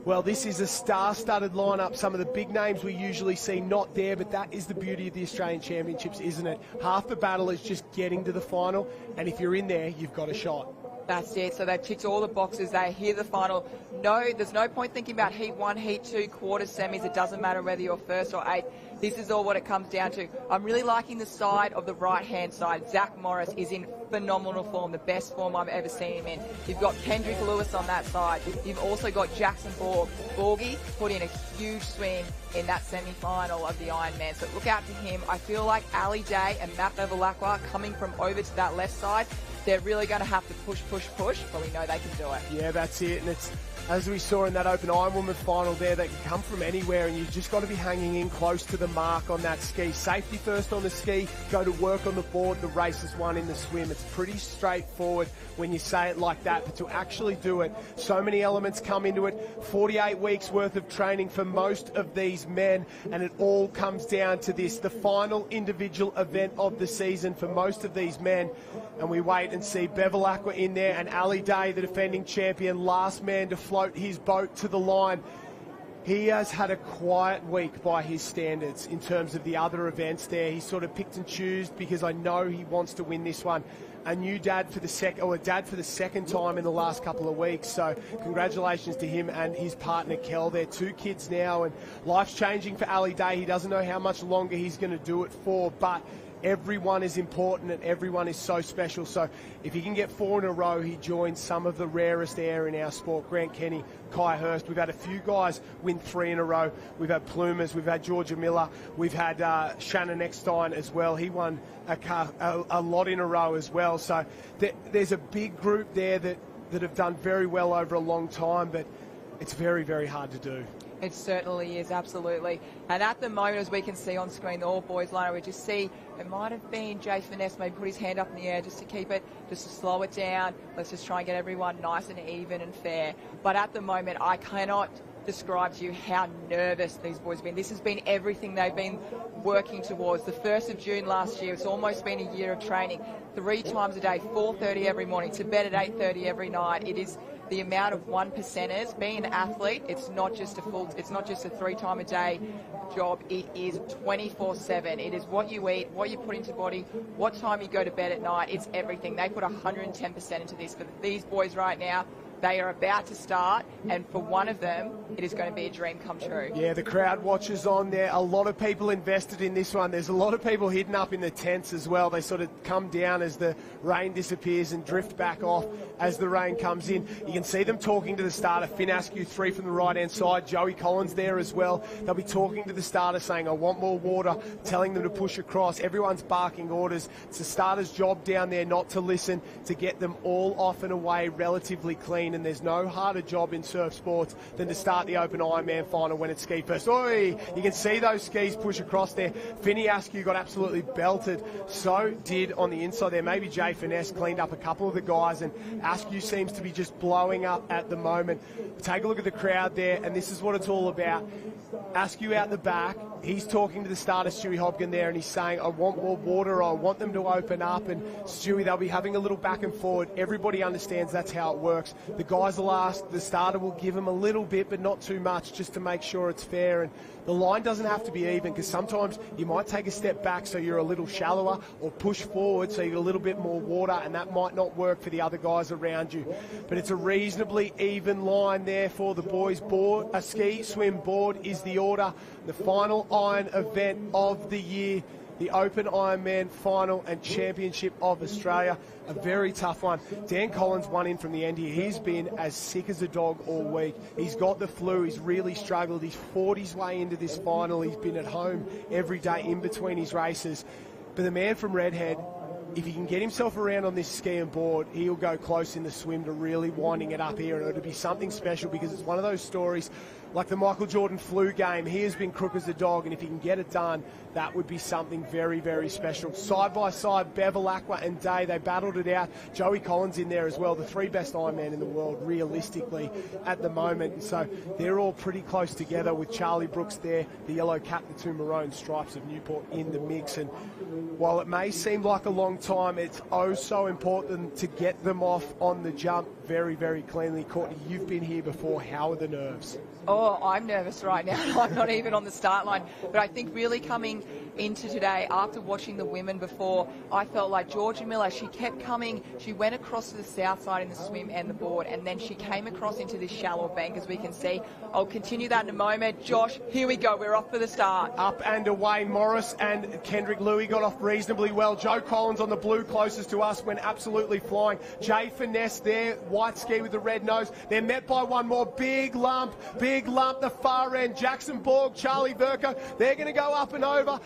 well, this is a star-studded lineup. Some of the big names we usually see not there, but that is the beauty of the Australian Championships, isn't it? Half the battle is just getting to the final, and if you're in there, you've got a shot. That's it. So they've ticked all the boxes. They're here the final. No, there's no point thinking about Heat 1, Heat 2, quarters, semis. It doesn't matter whether you're first or eighth. This is all what it comes down to. I'm really liking the side of the right-hand side. Zach Morris is in phenomenal form, the best form I've ever seen him in. You've got Kendrick Lewis on that side. You've also got Jackson Borgie put in a huge swing in that semi-final of the Ironman. So look out for him. I feel like Ali Day and Matt Bevilacqua coming from over to that left side, they're really going to have to push, but we know they can do it. Yeah, that's it. And it's, as we saw in that Open Ironwoman final there, they can come from anywhere, and you've just got to be hanging in close to the mark on that ski. Safety first on the ski, go to work on the board, the race is won in the swim. It's pretty straightforward when you say it like that, but to actually do it, so many elements come into it. 48 weeks worth of training for most of these men, and it all comes down to this, the final individual event of the season for most of these men. And we wait and see Bevilacqua in there, and Ali Day, the defending champion, last man to float his boat to the line. He has had a quiet week by his standards in terms of the other events there. He sort of picked and chose because I know he wants to win this one. A new dad for the second time in the last couple of weeks. So congratulations to him and his partner Kel. They're 2 kids now, and life's changing for Ali Day. He doesn't know how much longer he's going to do it for, but everyone is important and everyone is so special. So if he can get 4 in a row, he joins some of the rarest air in our sport. Grant Kenny, Kai Hurst. We've had a few guys win 3 in a row. We've had Plumers, we've had Georgia Miller, we've had Shannon Eckstein as well. He won a lot in a row as well. So there's a big group there that have done very well over a long time, but it's very, very hard to do. It certainly is, absolutely. And at the moment, as we can see on screen, the all-boys lineup, we just see it might have been Jay Finesse maybe put his hand up in the air just to keep it, just to slow it down. Let's just try and get everyone nice and even and fair. But at the moment, I cannot describe to you how nervous these boys have been. This has been everything they've been working towards. The 1st of June last year, it's almost been a year of training. 3 times a day, 4:30 every morning, to bed at 8:30 every night. It is the amount of 1%ers. Being an athlete, it's not just a 3-time-a-day job. It is 24/7. It is what you eat, what you put into body, what time you go to bed at night. It's everything. They put 110% into this. For these boys right now, they are about to start, and for one of them, it is going to be a dream come true. Yeah, the crowd watchers on there. A lot of people invested in this one. There's a lot of people hidden up in the tents as well. They sort of come down as the rain disappears and drift back off as the rain comes in. You can see them talking to the starter. Finn Askew, 3 from the right-hand side. Joey Collins there as well. They'll be talking to the starter saying, I want more water, telling them to push across. Everyone's barking orders. It's the starter's job down there not to listen, to get them all off and away relatively clean. And there's no harder job in surf sports than to start the Open Ironman final when it's ski first. Oi! You can see those skis push across there. Finny Askew got absolutely belted. So did on the inside there. Maybe Jay Finesse cleaned up a couple of the guys, and Askew seems to be just blowing up at the moment. Take a look at the crowd there, and this is what it's all about. Askew out the back. He's talking to the starter, Stewie Hobkin, there, and he's saying, I want more water, I want them to open up. And Stewie, they'll be having a little back and forward. Everybody understands that's how it works. The guys will ask, the starter will give them a little bit, but not too much, just to make sure it's fair. And the line doesn't have to be even, because sometimes you might take a step back so you're a little shallower, or push forward so you get a little bit more water, and that might not work for the other guys around you. But it's a reasonably even line there for the boys. Board, a ski, swim, board is the order. The final iron event of the year, the Open Ironman Final and Championship of Australia. A very tough one. Dan Collins won in from the end here. He's been as sick as a dog all week. He's got the flu. He's really struggled. He's fought his way into this final. He's been at home every day in between his races. But the man from Redhead, if he can get himself around on this ski and board, he'll go close in the swim to really winding it up here. And it'll be something special, because it's one of those stories like the Michael Jordan flu game. He has been crook as a dog, and if he can get it done, that would be something very, very special. Side by side, Bevel, Aqua and Day, they battled it out. Joey Collins in there as well, the 3 best Ironman in the world, realistically, at the moment. So they're all pretty close together, with Charlie Brooks there, the yellow cap, the 2 maroon stripes of Newport in the mix. And while it may seem like a long time, it's oh so important to get them off on the jump very, very cleanly. Courtney, you've been here before. How are the nerves? Oh, I'm nervous right now. I'm not even on the start line. But I think really coming into today, after watching the women before, I felt like Georgia Miller, she kept coming. She went across to the south side in the swim and the board, and then she came across into this shallow bank, as we can see. I'll continue that in a moment. Josh, here we go. We're off for the start. Up and away. Morris and Kendrick Louis got off reasonably well. Joe Collins on the blue closest to us went absolutely flying. Jay Finesse there, white ski with the red nose. They're met by one more. Big lump, the far end. Jackson Borg, Charlie Verco, they're going to go up and over.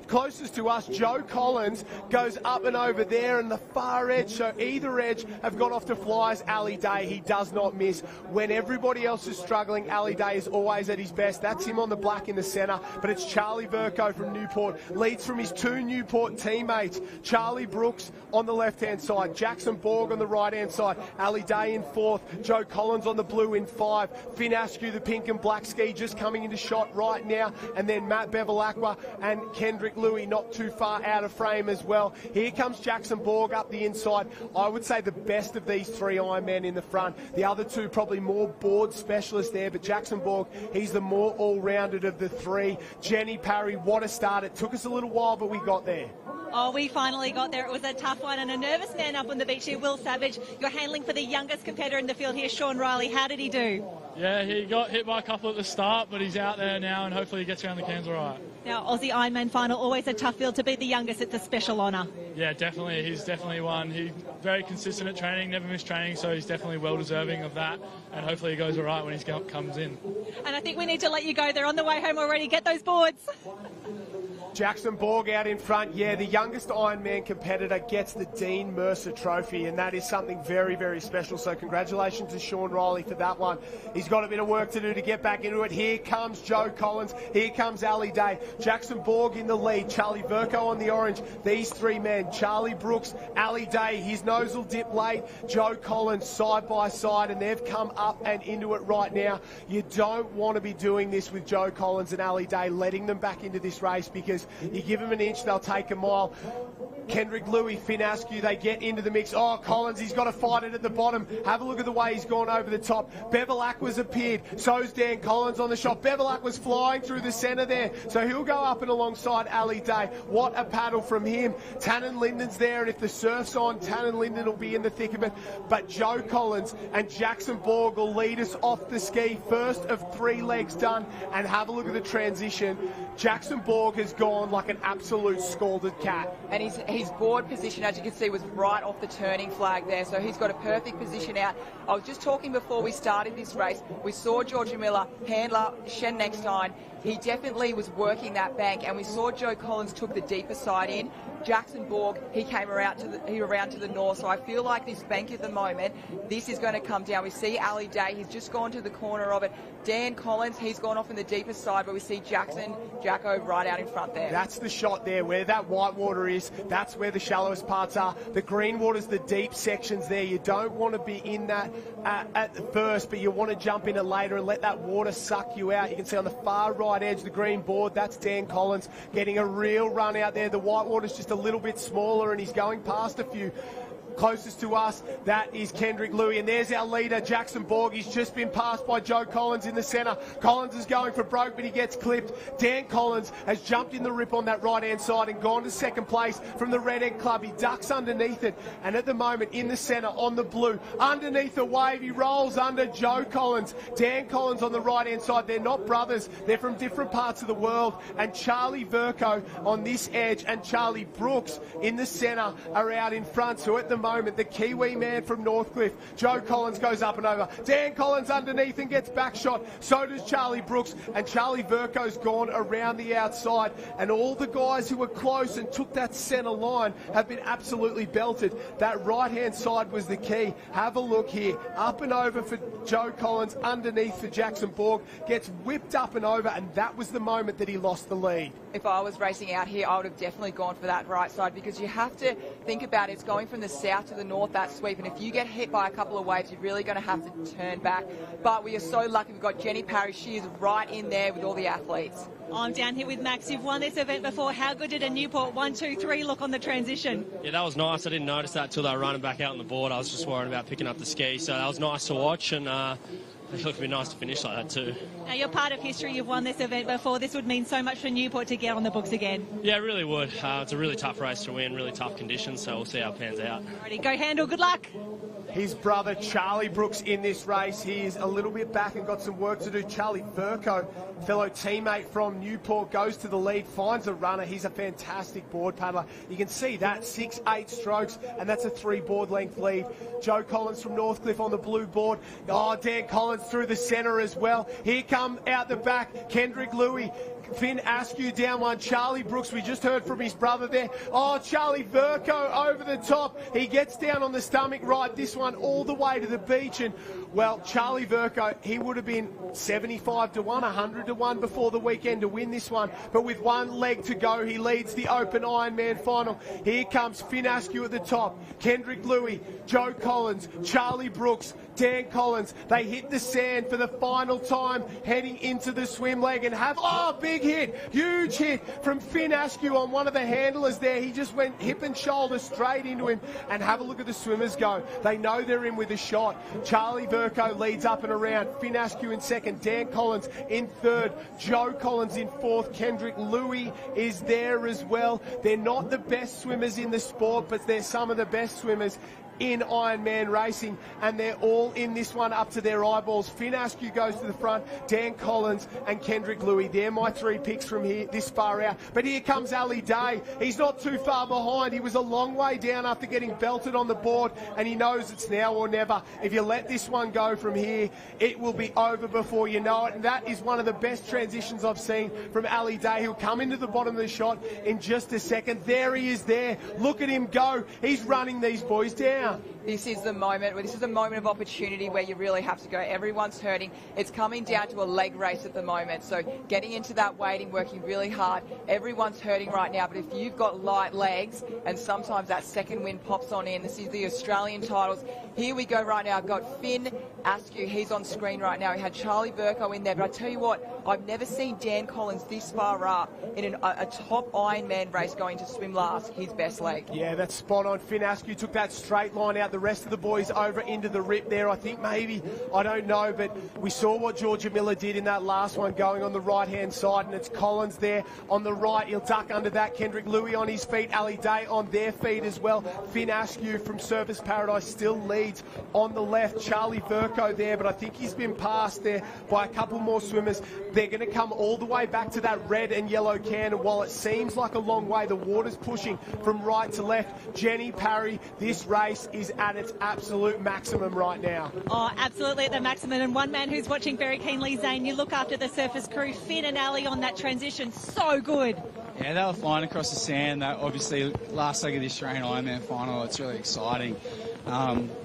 Closest to us, Joe Collins goes up and over there, and the far edge, so either edge have got off to flies. Ali Day, he does not miss. When everybody else is struggling, Ali Day is always at his best. That's him on the black in the centre, but it's Charlie Verco from Newport, leads from his 2 Newport teammates. Charlie Brooks on the left-hand side, Jackson Borg on the right-hand side, Ali Day in 4th, Joe Collins on the blue in 5, Finn Askew, the pink and black ski, just coming into shot right now, and then Matt Bevilacqua and Kendrick Louis not too far out of frame as well. Here comes Jackson Borg up the inside. I would say the best of these 3 Ironmen in the front. The other 2 probably more board specialists there, but Jackson Borg, he's the more all-rounded of the 3. Jenny Parry, what a start. It took us a little while, but we got there. Oh, we finally got there. It was a tough one and a nervous man up on the beach here, Will Savage. You're handling for the youngest competitor in the field here, Sean Riley. How did he do? Yeah, he got hit by a couple at the start, but he's out there now and hopefully he gets around the cans all right. Now, Aussie Ironman final, always a tough field. To be the youngest, it's a special honour. Yeah, definitely. He's definitely one. He's very consistent at training, never missed training, so he's definitely well deserving of that. And hopefully he goes all right when he comes in. And I think we need to let you go. They're on the way home already. Get those boards. Jackson Borg out in front. Yeah, the youngest Ironman competitor gets the Dean Mercer Trophy, and that is something very, very special. So congratulations to Sean Riley for that one. He's got a bit of work to do to get back into it. Here comes Joe Collins. Here comes Ali Day. Jackson Borg in the lead. Charlie Verco on the orange. These three men, Charlie Brooks, Ali Day. His nose will dip late. Joe Collins side by side, and they've come up and into it right now. You don't want to be doing this with Joe Collins and Ali Day, letting them back into this race, because you give them an inch, they'll take a mile. Kendrick Louis, Finn Askew, they get into the mix. Oh, Collins, he's got to fight it at the bottom. Have a look at the way he's gone over the top. Bevel Aqua's appeared. So's Dan Collins on the shot. Bevel Aqua's flying through the centre there. So he'll go up and alongside Ali Day. What a paddle from him. Tannen Linden's there, and if the surf's on, Tannen Linden will be in the thick of it. But Joe Collins and Jackson Borg will lead us off the ski. First of 3 legs done. And have a look at the transition. Jackson Borg has gone like an absolute scalded cat. And his board position, as you can see, was right off the turning flag there, so he's got a perfect position out. I was just talking before we started this race, we saw Georgia Miller, handler, Shen Nextine. He definitely was working that bank, and we saw Joe Collins took the deeper side in. Jackson Borg, he came around to the north, so I feel like this bank at the moment, this is going to come down. We see Ali Day, he's just gone to the corner of it. Dan Collins, he's gone off in the deeper side, but we see Jacko right out in front there. That's the shot there, where that white water is. That's where the shallowest parts are. The green water's the deep sections there. You don't want to be in that at the first, but you want to jump in it later and let that water suck you out. You can see on the far right edge, the green board, that's Dan Collins getting a real run out there. The white water's just a little bit smaller, and he's going past a few. Closest to us, that is Kendrick Louis, and there's our leader, Jackson Borg. He's just been passed by Joe Collins in the centre. Collins is going for broke, but he gets clipped. Dan Collins has jumped in the rip on that right-hand side and gone to second place from the Red Egg Club. He ducks underneath it, and at the moment, in the centre, on the blue, underneath the wave, he rolls under Joe Collins. Dan Collins on the right-hand side. They're not brothers. They're from different parts of the world, and Charlie Verco on this edge and Charlie Brooks in the centre are out in front. So at the moment, the Kiwi man from Northcliffe, Joe Collins, goes up and over. Dan Collins underneath and gets back shot. So does Charlie Brooks, and Charlie Verco's gone around the outside, and all the guys who were close and took that centre line have been absolutely belted. That right-hand side was the key. Have a look here. Up and over for Joe Collins, underneath for Jackson Borg. Gets whipped up and over, and that was the moment that he lost the lead. If I was racing out here, I would have definitely gone for that right side, because you have to think about it. It's going from the south to the north, that sweep, and if you get hit by a couple of waves, you're really going to have to turn back. But we are so lucky we've got Jenny Parry. She is right in there with all the athletes. I'm down here with Max. You've won this event before. How good did a Newport 1, 2, 3 look on the transition? Yeah, that was nice. I didn't notice that till they were running back out on the board. I was just worried about picking up the ski, so that was nice to watch, and it would be nice to finish like that too. Now, you're part of history. You've won this event before. This would mean so much for Newport to get on the books again. Yeah, it really would. It's a really tough race to win, really tough conditions, so we'll see how it pans out. Alrighty, go Handle. Good luck. His brother Charlie Brooks in this race. He is a little bit back and got some work to do. Charlie Verco, fellow teammate from Newport, goes to the lead, finds a runner. He's a fantastic board paddler. You can see that, 6-8 strokes, and that's a 3 board length lead. Joe Collins from Northcliffe on the blue board. Oh, Dan Collins through the centre as well. Here come out the back, Kendrick Louis. Finn Askew down one. Charlie Brooks, we just heard from his brother there. Oh, Charlie Verco over the top. He gets down on the stomach ride this one all the way to the beach. And, well, Charlie Verco, he would have been 75 to 1, 100 to 1 before the weekend to win this one. But with one leg to go, he leads the Open Ironman final. Here comes Finn Askew at the top. Kendrick Louis, Joe Collins, Charlie Brooks, Dan Collins. They hit the sand for the final time heading into the swim leg and have, big hit, huge hit from Finn Askew on one of the handlers there. He just went hip and shoulder straight into him, and have a look at the swimmers go. They know they're in with a shot. Charlie Verco leads up and around. Finn Askew in second. Dan Collins in third. Joe Collins in fourth. Kendrick Louis is there as well. They're not the best swimmers in the sport, but they're some of the best swimmers in Ironman racing, and they're all in this one up to their eyeballs. Finn Askew goes to the front, Dan Collins and Kendrick Louis. They're my three picks from here this far out. But here comes Ali Day. He's not too far behind. He was a long way down after getting belted on the board, and he knows it's now or never. If you let this one go from here, it will be over before you know it. And that is one of the best transitions I've seen from Ali Day. He'll come into the bottom of the shot in just a second. There he is there. Look at him go. He's running these boys down. This is the moment. This is a moment of opportunity where you really have to go. Everyone's hurting. It's coming down to a leg race at the moment. So getting into that weighting, working really hard. Everyone's hurting right now. But if you've got light legs, and sometimes that second wind pops on in, this is the Australian titles. Here we go right now. I've got Finn Askew. He's on screen right now. We had Charlie Verco in there. But I tell you what, I've never seen Dan Collins this far up in a top Ironman race going to swim last. His best leg. Yeah, that's spot on. Finn Askew took that straight line out. The rest of the boys over into the rip there. I think maybe, I don't know, but we saw what Georgia Miller did in that last one going on the right-hand side, and it's Collins there on the right. He'll duck under that. Kendrick Louis on his feet. Ali Day on their feet as well. Finn Askew from Surfers Paradise still leads on the left. Charlie Verco there, but I think he's been passed there by a couple more swimmers. They're going to come all the way back to that red and yellow can, and while it seems like a long way, the water's pushing from right to left. Jenny Parry, this race is at its absolute maximum right now. Oh, absolutely at the maximum. And one man who's watching very keenly, Zane, you look after the surface crew, Finn and Ali on that transition. So good. Yeah, they were flying across the sand. That obviously last leg of the Australian Ironman final. It's really exciting.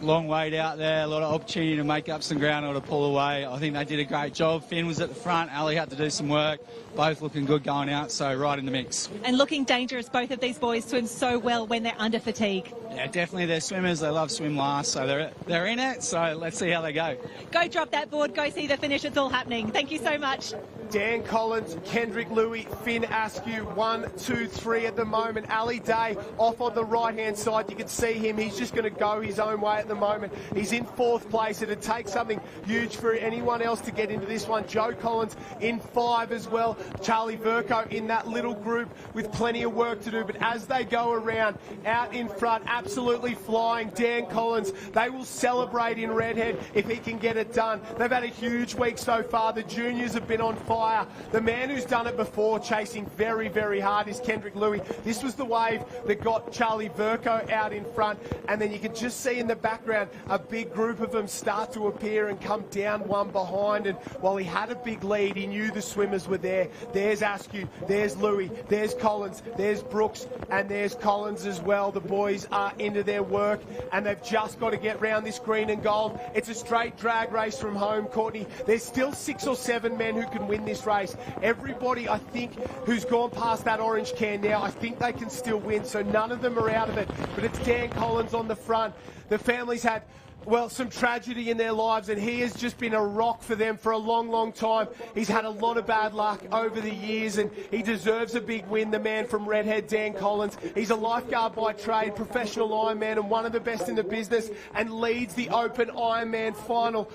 Long wait out there, a lot of opportunity to make up some ground or to pull away. I think they did a great job. Finn was at the front, Ali had to do some work. Both looking good going out, so right in the mix. And looking dangerous, both of these boys swim so well when they're under fatigue. Yeah, definitely they're swimmers. They love swim last, so they're in it, so let's see how they go. Go drop that board, go see the finish, it's all happening. Thank you so much. Dan Collins, Kendrick Louis, Finn Askew, 1, 2, 3 at the moment. Ali Day off on the right-hand side. You can see him. He's just going to go his own way at the moment. He's in 4th place. It'd take something huge for anyone else to get into this one. Joe Collins in 5 as well. Charlie Verco in that little group with plenty of work to do. But as they go around, out in front, absolutely flying, Dan Collins. They will celebrate in Redhead if he can get it done. They've had a huge week so far. The juniors have been on fire. The man who's done it before, chasing very, very hard, is Kendrick Louis. This was the wave that got Charlie Verco out in front, and then you can just see in the background a big group of them start to appear and come down one behind. And while he had a big lead, he knew the swimmers were there. There's Askew, there's Louis, there's Collins, there's Brooks, and there's Collins as well. The boys are into their work, and they've just got to get round this green and gold. It's a straight drag race from home, Courtney. There's still 6 or 7 men who can win this race. Everybody, I think, who's gone past that orange can now, I think they can still win, so none of them are out of it. But it's Dan Collins on the front. The family's had, well, some tragedy in their lives, and he has just been a rock for them for a long, long time. He's had a lot of bad luck over the years, and he deserves a big win, the man from Redhead, Dan Collins. He's a lifeguard by trade, professional Ironman, and one of the best in the business, and leads the Open Ironman final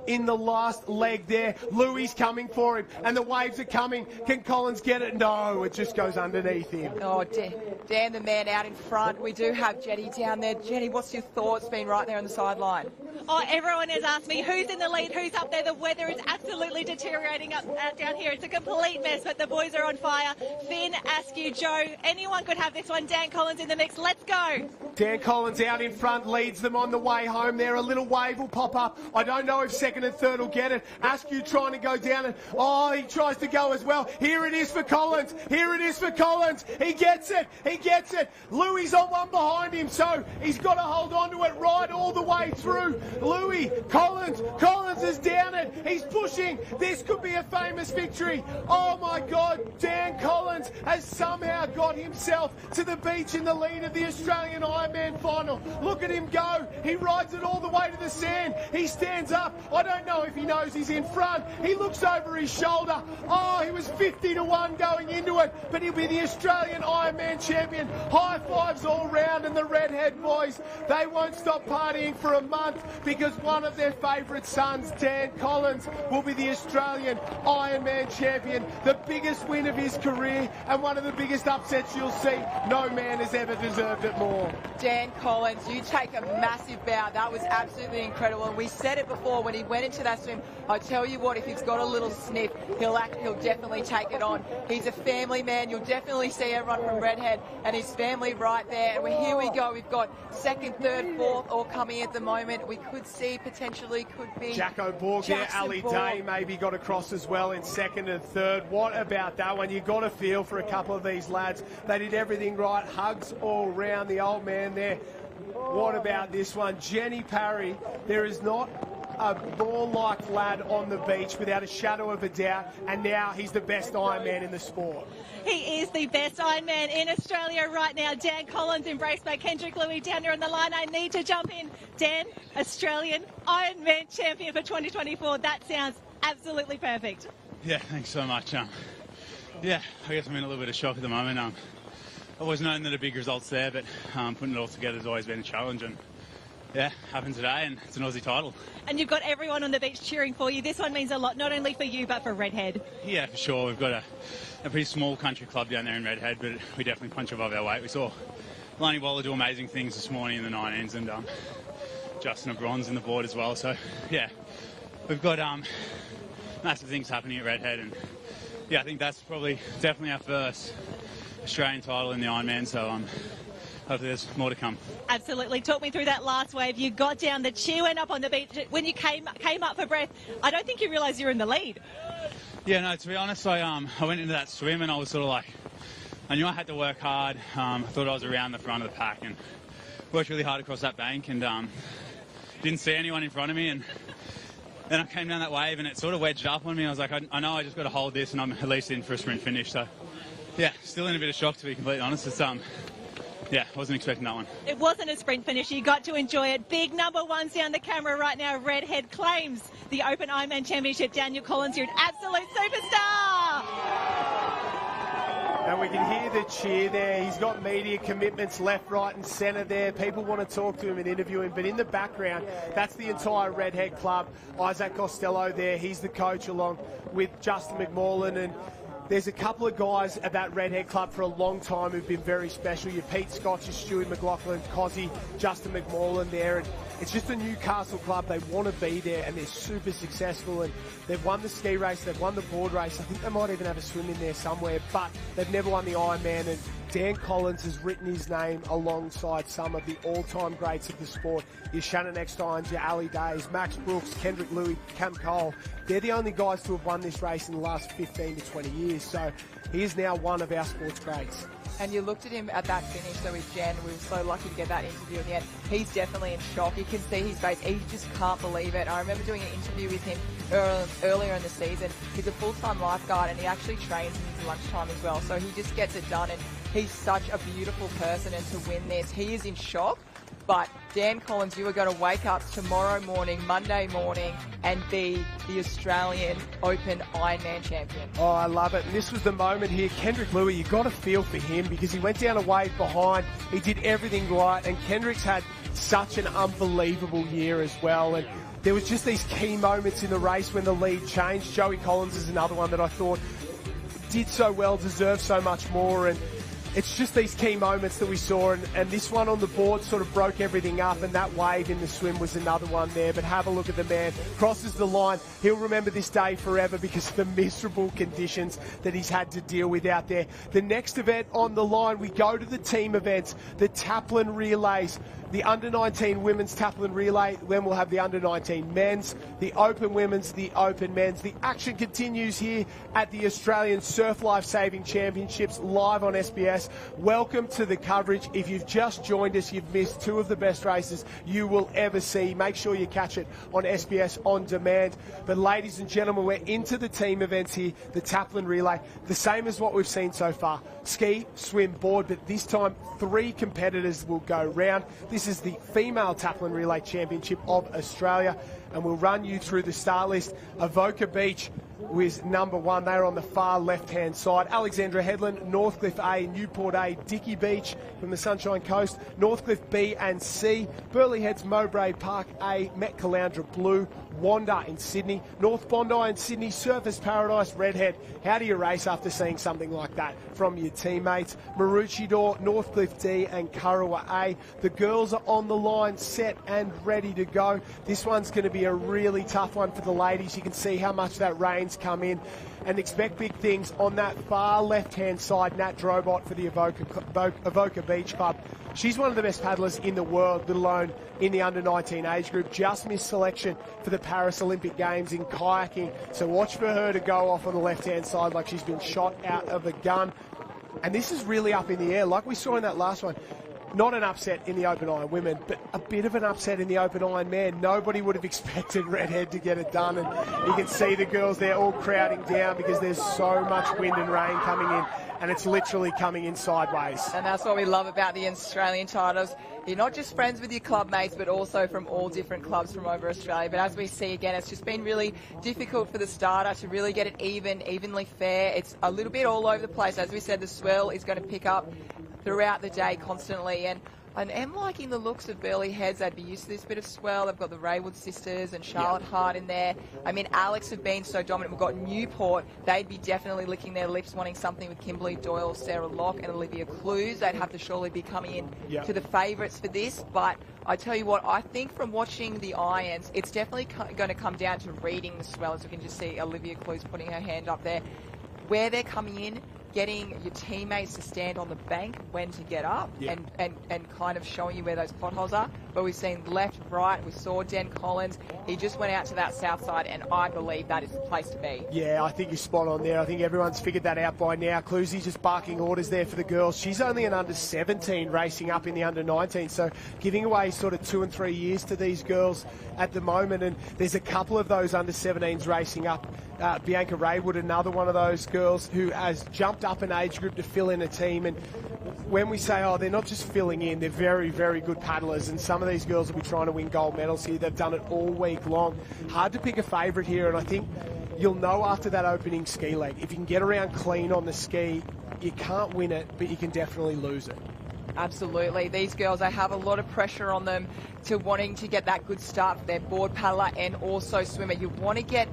in the last leg there. Louis coming for him, and the waves are coming. Can Collins get it? No, it just goes underneath him. Oh, Dan, the man out in front. We do have Jenny down there. Jenny, what's your thoughts being right there on the sideline? Oh, everyone has asked me who's in the lead, who's up there. The weather is absolutely deteriorating down here. It's a complete mess, but the boys are on fire. Finn, Askew, Joe, anyone could have this one. Dan Collins in the mix. Let's go. Dan Collins out in front, leads them on the way home there. A little wave will pop up. I don't know if second and third will get it. Askew trying to go down, and he tries to go as well. Here it is for Collins. Here it is for Collins. He gets it. He gets it. Louis on one behind him, so he's got to hold on to it right all the way through. Louis, Collins is down it. He's pushing. This could be a famous victory. Oh my God, Dan Collins has somehow got himself to the beach in the lead of the Australian Ironman final. Look at him go. He rides it all the way to the sand. He stands up. I don't know if he knows he's in front. He looks over his shoulder. Oh, he was 50-1 going into it, but he'll be the Australian Ironman champion. High fives all round, and the Redhead boys, they won't stop partying for a month because one of their favourite sons, Dan Collins, will be the Australian Ironman champion. The biggest win of his career and one of the biggest upsets you'll see. No man has ever deserved it more. Dan Collins, you take a massive bow. That was absolutely incredible. And we said it before when he went into that swim. I tell you what, if he's got a little sniff, he'll definitely take it on. He's a family man. You'll definitely see everyone from Redhead and his family right there. And here we go. We've got second, third, fourth all coming at the moment. We could see potentially could be Jacko Borg there, Ali Day maybe got across as well in second and third. What about that one? You've got to feel for a couple of these lads. They did everything right. Hugs all round the old man there. What about this one? Jenny Parry, there is not a ball-like lad on the beach without a shadow of a doubt, and now he's the best Ironman in the sport. He is the best Ironman in Australia right now. Dan Collins, embraced by Kendrick Louis down there on the line. I need to jump in. Dan, Australian Ironman champion for 2024. That sounds absolutely perfect. Yeah, thanks so much. Yeah, I guess I'm in a little bit of shock at the moment. I've always known that a big result's there, but putting it all together has always been a challenge. And yeah, happened today, and it's an Aussie title. And you've got everyone on the beach cheering for you. This one means a lot, not only for you, but for Redhead. Yeah, for sure. We've got a pretty small country club down there in Redhead, but we definitely punch above our weight. We saw Lonnie Waller do amazing things this morning in the 19s, and Justin a bronze in the board as well. So, yeah, we've got massive things happening at Redhead, and yeah, I think that's definitely our first Australian title in the Ironman, so hopefully there's more to come. Absolutely. Talk me through that last wave. You got down, the cheer went up on the beach. When you came up for breath, I don't think you realised you were in the lead. Yeah, no, to be honest, I went into that swim and I was sort of like, I knew I had to work hard. I thought I was around the front of the pack and worked really hard across that bank, and didn't see anyone in front of me, and then I came down that wave and it sort of wedged up on me. I was like, I know I just got to hold this and I'm at least in for a sprint finish. So, yeah, still in a bit of shock, to be completely honest. It's yeah, wasn't expecting that one. It wasn't a sprint finish. You got to enjoy it. Big number ones down the camera right now. Redhead claims the Open Ironman Championship. Daniel Collins, you're an absolute superstar. And we can hear the cheer there. He's got media commitments left, right and centre there. People want to talk to him and interview him. But in the background, that's the entire Redhead club. Isaac Costello there. He's the coach along with Justin McMullen. And there's a couple of guys at that Redhead club for a long time who've been very special. Your Pete Scotch, your Stewie McLaughlin, Cozzy, Justin McMullen there. And it's just a Newcastle club. They want to be there, and they're super successful. And they've won the ski race, they've won the board race. I think they might even have a swim in there somewhere, but they've never won the Ironman. And Dan Collins has written his name alongside some of the all-time greats of the sport. Your Shannon Ecksteins, your Ali Days, Max Brooks, Kendrick Louis, Cam Cole. They're the only guys to have won this race in the last 15 to 20 years. So he is now one of our sports greats. And you looked at him at that finish, so with Jen, we were so lucky to get that interview at the end. He's definitely in shock. You can see his face. He just can't believe it. I remember doing an interview with him earlier in the season. He's a full-time lifeguard, and he actually trains in his lunchtime as well. So he just gets it done, and he's such a beautiful person. And to win this, he is in shock. But Dan Collins, you are going to wake up tomorrow morning, Monday morning, and be the Australian Open Ironman champion. Oh, I love it. And this was the moment here. Kendrick Louis, you've got to feel for him because he went down a wave behind. He did everything right. And Kendrick's had such an unbelievable year as well. And there was just these key moments in the race when the lead changed. Joey Collins is another one that I thought did so well, deserved so much more. And it's just these key moments that we saw, and this one on the board sort of broke everything up, and that wave in the swim was another one there. But have a look at the man. Crosses the line. He'll remember this day forever because of the miserable conditions that he's had to deal with out there. The next event on the line, we go to the team events, the taplin relays. The under-19 women's taplin relay, then we'll have the under-19 men's, the open women's, the open men's. The action continues here at the Australian Surf Life Saving Championships live on SBS. SBS. Welcome to the coverage. If you've just joined us, you've missed two of the best races you will ever see. Make sure you catch it on SBS On Demand. But ladies and gentlemen, we're into the team events here, the taplin relay, the same as what we've seen so far. Ski, swim, board, but this time 3 competitors will go round. This is the Female Taplin Relay Championship of Australia, and we'll run you through the start list. Avoca Beach was number 1. They're on the far left-hand side. Alexandra Headland, Northcliffe A, Newport A, Dickey Beach from the Sunshine Coast, Northcliffe B and C, Burleigh Heads, Mowbray Park A, Met Caloundra Blue, Wanda in Sydney, North Bondi in Sydney, Surfers Paradise, Redhead. How do you race after seeing something like that from your teammates? Maroochydore, Northcliffe D and Kurrawa A. The girls are on the line, set and ready to go. This one's going to be a really tough one for the ladies. You can see how much that rain's come in, and expect big things on that far left-hand side. Nat Drobot for the Avoca Beach Club. She's one of the best paddlers in the world, let alone in the under-19 age group. Just missed selection for the Paris Olympic Games in kayaking, so watch for her to go off on the left-hand side like she's been shot out of a gun. And this is really up in the air, like we saw in that last one. Not an upset in the open iron women, but a bit of an upset in the open iron man. Nobody would have expected Redhead to get it done, and you can see the girls there all crowding down because there's so much wind and rain coming in, and it's literally coming in sideways. And that's what we love about the Australian titles. You're not just friends with your club mates, but also from all different clubs from over Australia. But as we see again, it's just been really difficult for the starter to really get it evenly fair. It's a little bit all over the place. As we said, the swell is going to pick up throughout the day constantly, and I am liking the looks of Burleigh Heads. They'd be used to this bit of swell. They've got the Raywood sisters and Charlotte Hart in there. I mean, Alex have been so dominant. We've got Newport. They'd be definitely licking their lips, wanting something with Kimberly Doyle, Sarah Locke and Olivia Clues. They'd have to surely be coming in to the favourites for this. But I tell you what, I think from watching the irons, it's definitely going to come down to reading the swell, as we can just see Olivia Clues putting her hand up there. Where they're coming in, getting your teammates to stand on the bank when to get up and kind of showing you where those potholes are. But we've seen left, right. We saw Den Collins. He just went out to that south side, and I believe that is the place to be. Yeah, I think you're spot on there. I think everyone's figured that out by now. Cluesy just barking orders there for the girls. She's only an under-17 racing up in the under-19, so giving away sort of 2 and 3 years to these girls at the moment. And there's a couple of those under-17s racing up. Bianca Raywood, another one of those girls who has jumped up an age group to fill in a team. And when we say, oh, they're not just filling in, they're very, very good paddlers. And some of these girls will be trying to win gold medals here. They've done it all week long. Hard to pick a favourite here, and I think you'll know after that opening ski leg. If you can get around clean on the ski, you can't win it, but you can definitely lose it. Absolutely. These girls, they have a lot of pressure on them to wanting to get that good start for their board paddler and also swimmer. You want to get,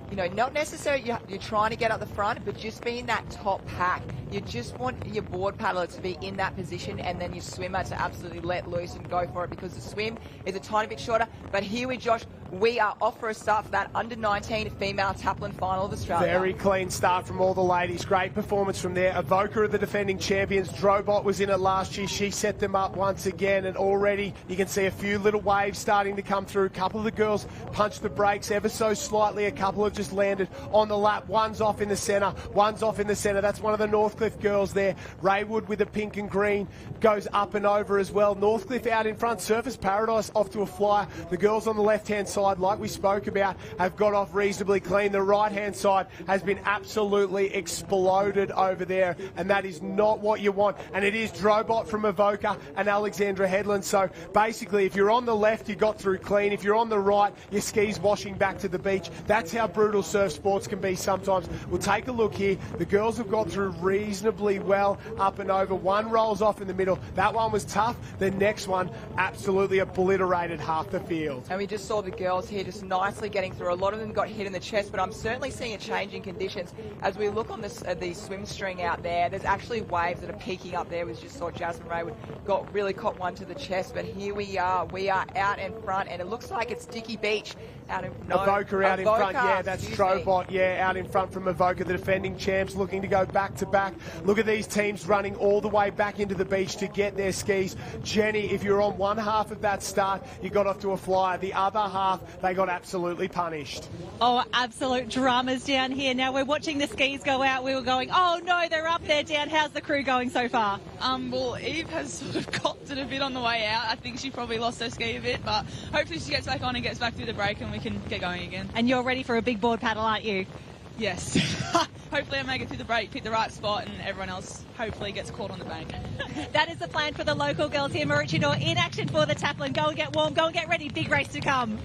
you know, not necessarily you're trying to get up the front, but just be in that top pack. You just want your board paddler to be in that position, and then your swimmer to absolutely let loose and go for it, because the swim is a tiny bit shorter. But here we, Josh, we are off for a start for that under-19 female taplin final of Australia. Very clean start from all the ladies. Great performance from there. Avoca are the defending champions. Drobot was in it last year. She set them up once again, and already you can see a few little waves starting to come through. A couple of the girls punched the brakes ever so slightly. A couple have just landed on the lap. One's off in the centre. One's off in the centre. That's one of the Northcliffe girls there. Raywood with the pink and green goes up and over as well. Northcliffe out in front. Surfers Paradise off to a flyer. The girls on the left-hand side, like we spoke about, have got off reasonably clean. The right-hand side has been absolutely exploded over there, and that is not what you want. And it is Drobot from Avoca and Alexandra Headland. So basically, if you're on the left, you got through clean. If you're on the right, your skis washing back to the beach. That's how brutal surf sports can be sometimes. We'll take a look here. The girls have got through reasonably well up and over. One rolls off in the middle. That one was tough. The next one absolutely obliterated half the field. And we just saw the girls here just nicely getting through. A lot of them got hit in the chest, but I'm certainly seeing a change in conditions. As we look on this, the swim string out there, there's actually waves that are peaking up there. We just saw Jasmine Raywood really caught one to the chest, but here we are out in front, and it looks like it's Dickey Beach Avoca out in front, yeah, that's Strobot, yeah, out in front from Avoca, the defending champs looking to go back to back. Look at these teams running all the way back into the beach to get their skis. Jenny, if you're on one half of that start, you got off to a flyer. The other half, they got absolutely punished. Oh, absolute dramas down here. Now we're watching the skis go out. We were going, oh no, they're up there, Dan. How's the crew going so far? Well, Eve has sort of copped it a bit on the way out. I think she probably lost her ski a bit, but hopefully she gets back on and gets back through the break and we can get going again. And you're ready for a big board paddle, aren't you? Yes. Hopefully I make it through the break, pick the right spot, and everyone else hopefully gets caught on the bank. That is the plan for the local girls here. Maroochydore in action for the Taplin. Go and get warm, go and get ready. Big race to come.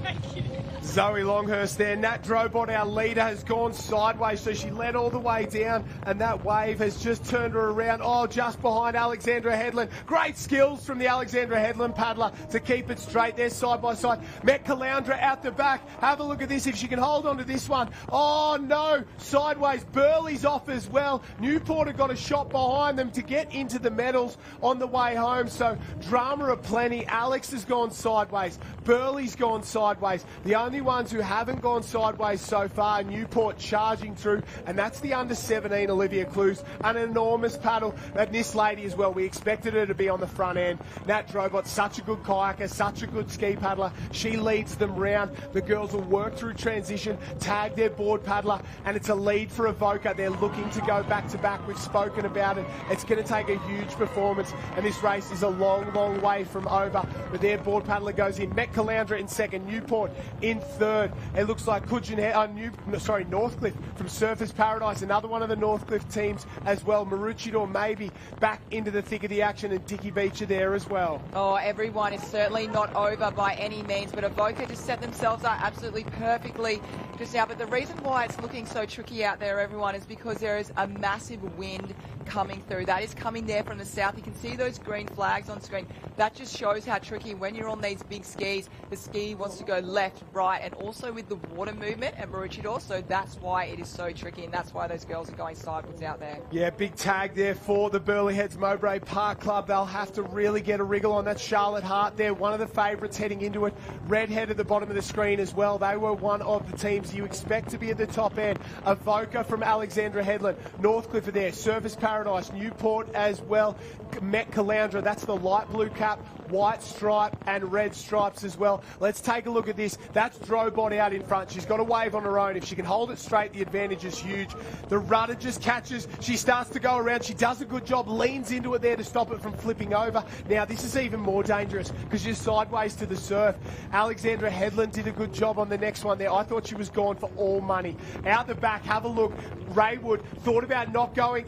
Thank you. Zoe Longhurst there. Nat Drobot, our leader, has gone sideways, so she led all the way down, and that wave has just turned her around. Oh, just behind Alexandra Headland. Great skills from the Alexandra Headland paddler to keep it straight there, side by side. Met Caloundra out the back. Have a look at this, if she can hold on to this one. Oh, no, sideways. Burley's off as well. Newport have got a shot behind them to get into the medals on the way home, so drama aplenty. Alex has gone sideways. Burley's gone sideways. The only ones who haven't gone sideways so far, Newport charging through, and that's the under-17 Olivia Clues. An enormous paddle, and this lady as well. We expected her to be on the front end. Nat Drobot, such a good kayaker, such a good ski paddler. She leads them round. The girls will work through transition, tag their board paddler, and it's a lead for Avoca. They're looking to go back to back. We've spoken about it. It's going to take a huge performance, and this race is a long, long way from over. But their board paddler goes in. Met Caloundra in second, Newport in third. It looks like Northcliffe from Surfers Paradise, another one of the Northcliffe teams as well. Maroochydore maybe back into the thick of the action, and Dickie Beach are there as well. Oh, everyone is certainly not over by any means, but Avoca just set themselves up absolutely perfectly just now. But the reason why it's looking so tricky out there, everyone, is because there is a massive wind coming through. That is coming there from the south. You can see those green flags on screen. That just shows how tricky when you're on these big skis. The ski wants to go left, right, and also with the water movement at Maroochydore. So that's why it is so tricky, and that's why those girls are going sideways out there. Yeah, big tag there for the Burleigh Heads Mowbray Park Club. They'll have to really get a wriggle on. That Charlotte Hart there, one of the favourites heading into it. Redhead at the bottom of the screen as well. They were one of the teams you expect to be at the top end. Avoca from Alexandra Headland. Northcliffe are there. Surfers Paradise. Newport as well. Met Caloundra. That's the light blue cap, white stripe and red stripes as well. Let's take a look at this. That's Drobot out in front. She's got a wave on her own. If she can hold it straight, the advantage is huge. The rudder just catches. She starts to go around. She does a good job, leans into it there to stop it from flipping over. Now, this is even more dangerous because you're sideways to the surf. Alexandra Headland did a good job on the next one there. I thought she was gone for all money. Out the back, have a look. Raywood thought about not going.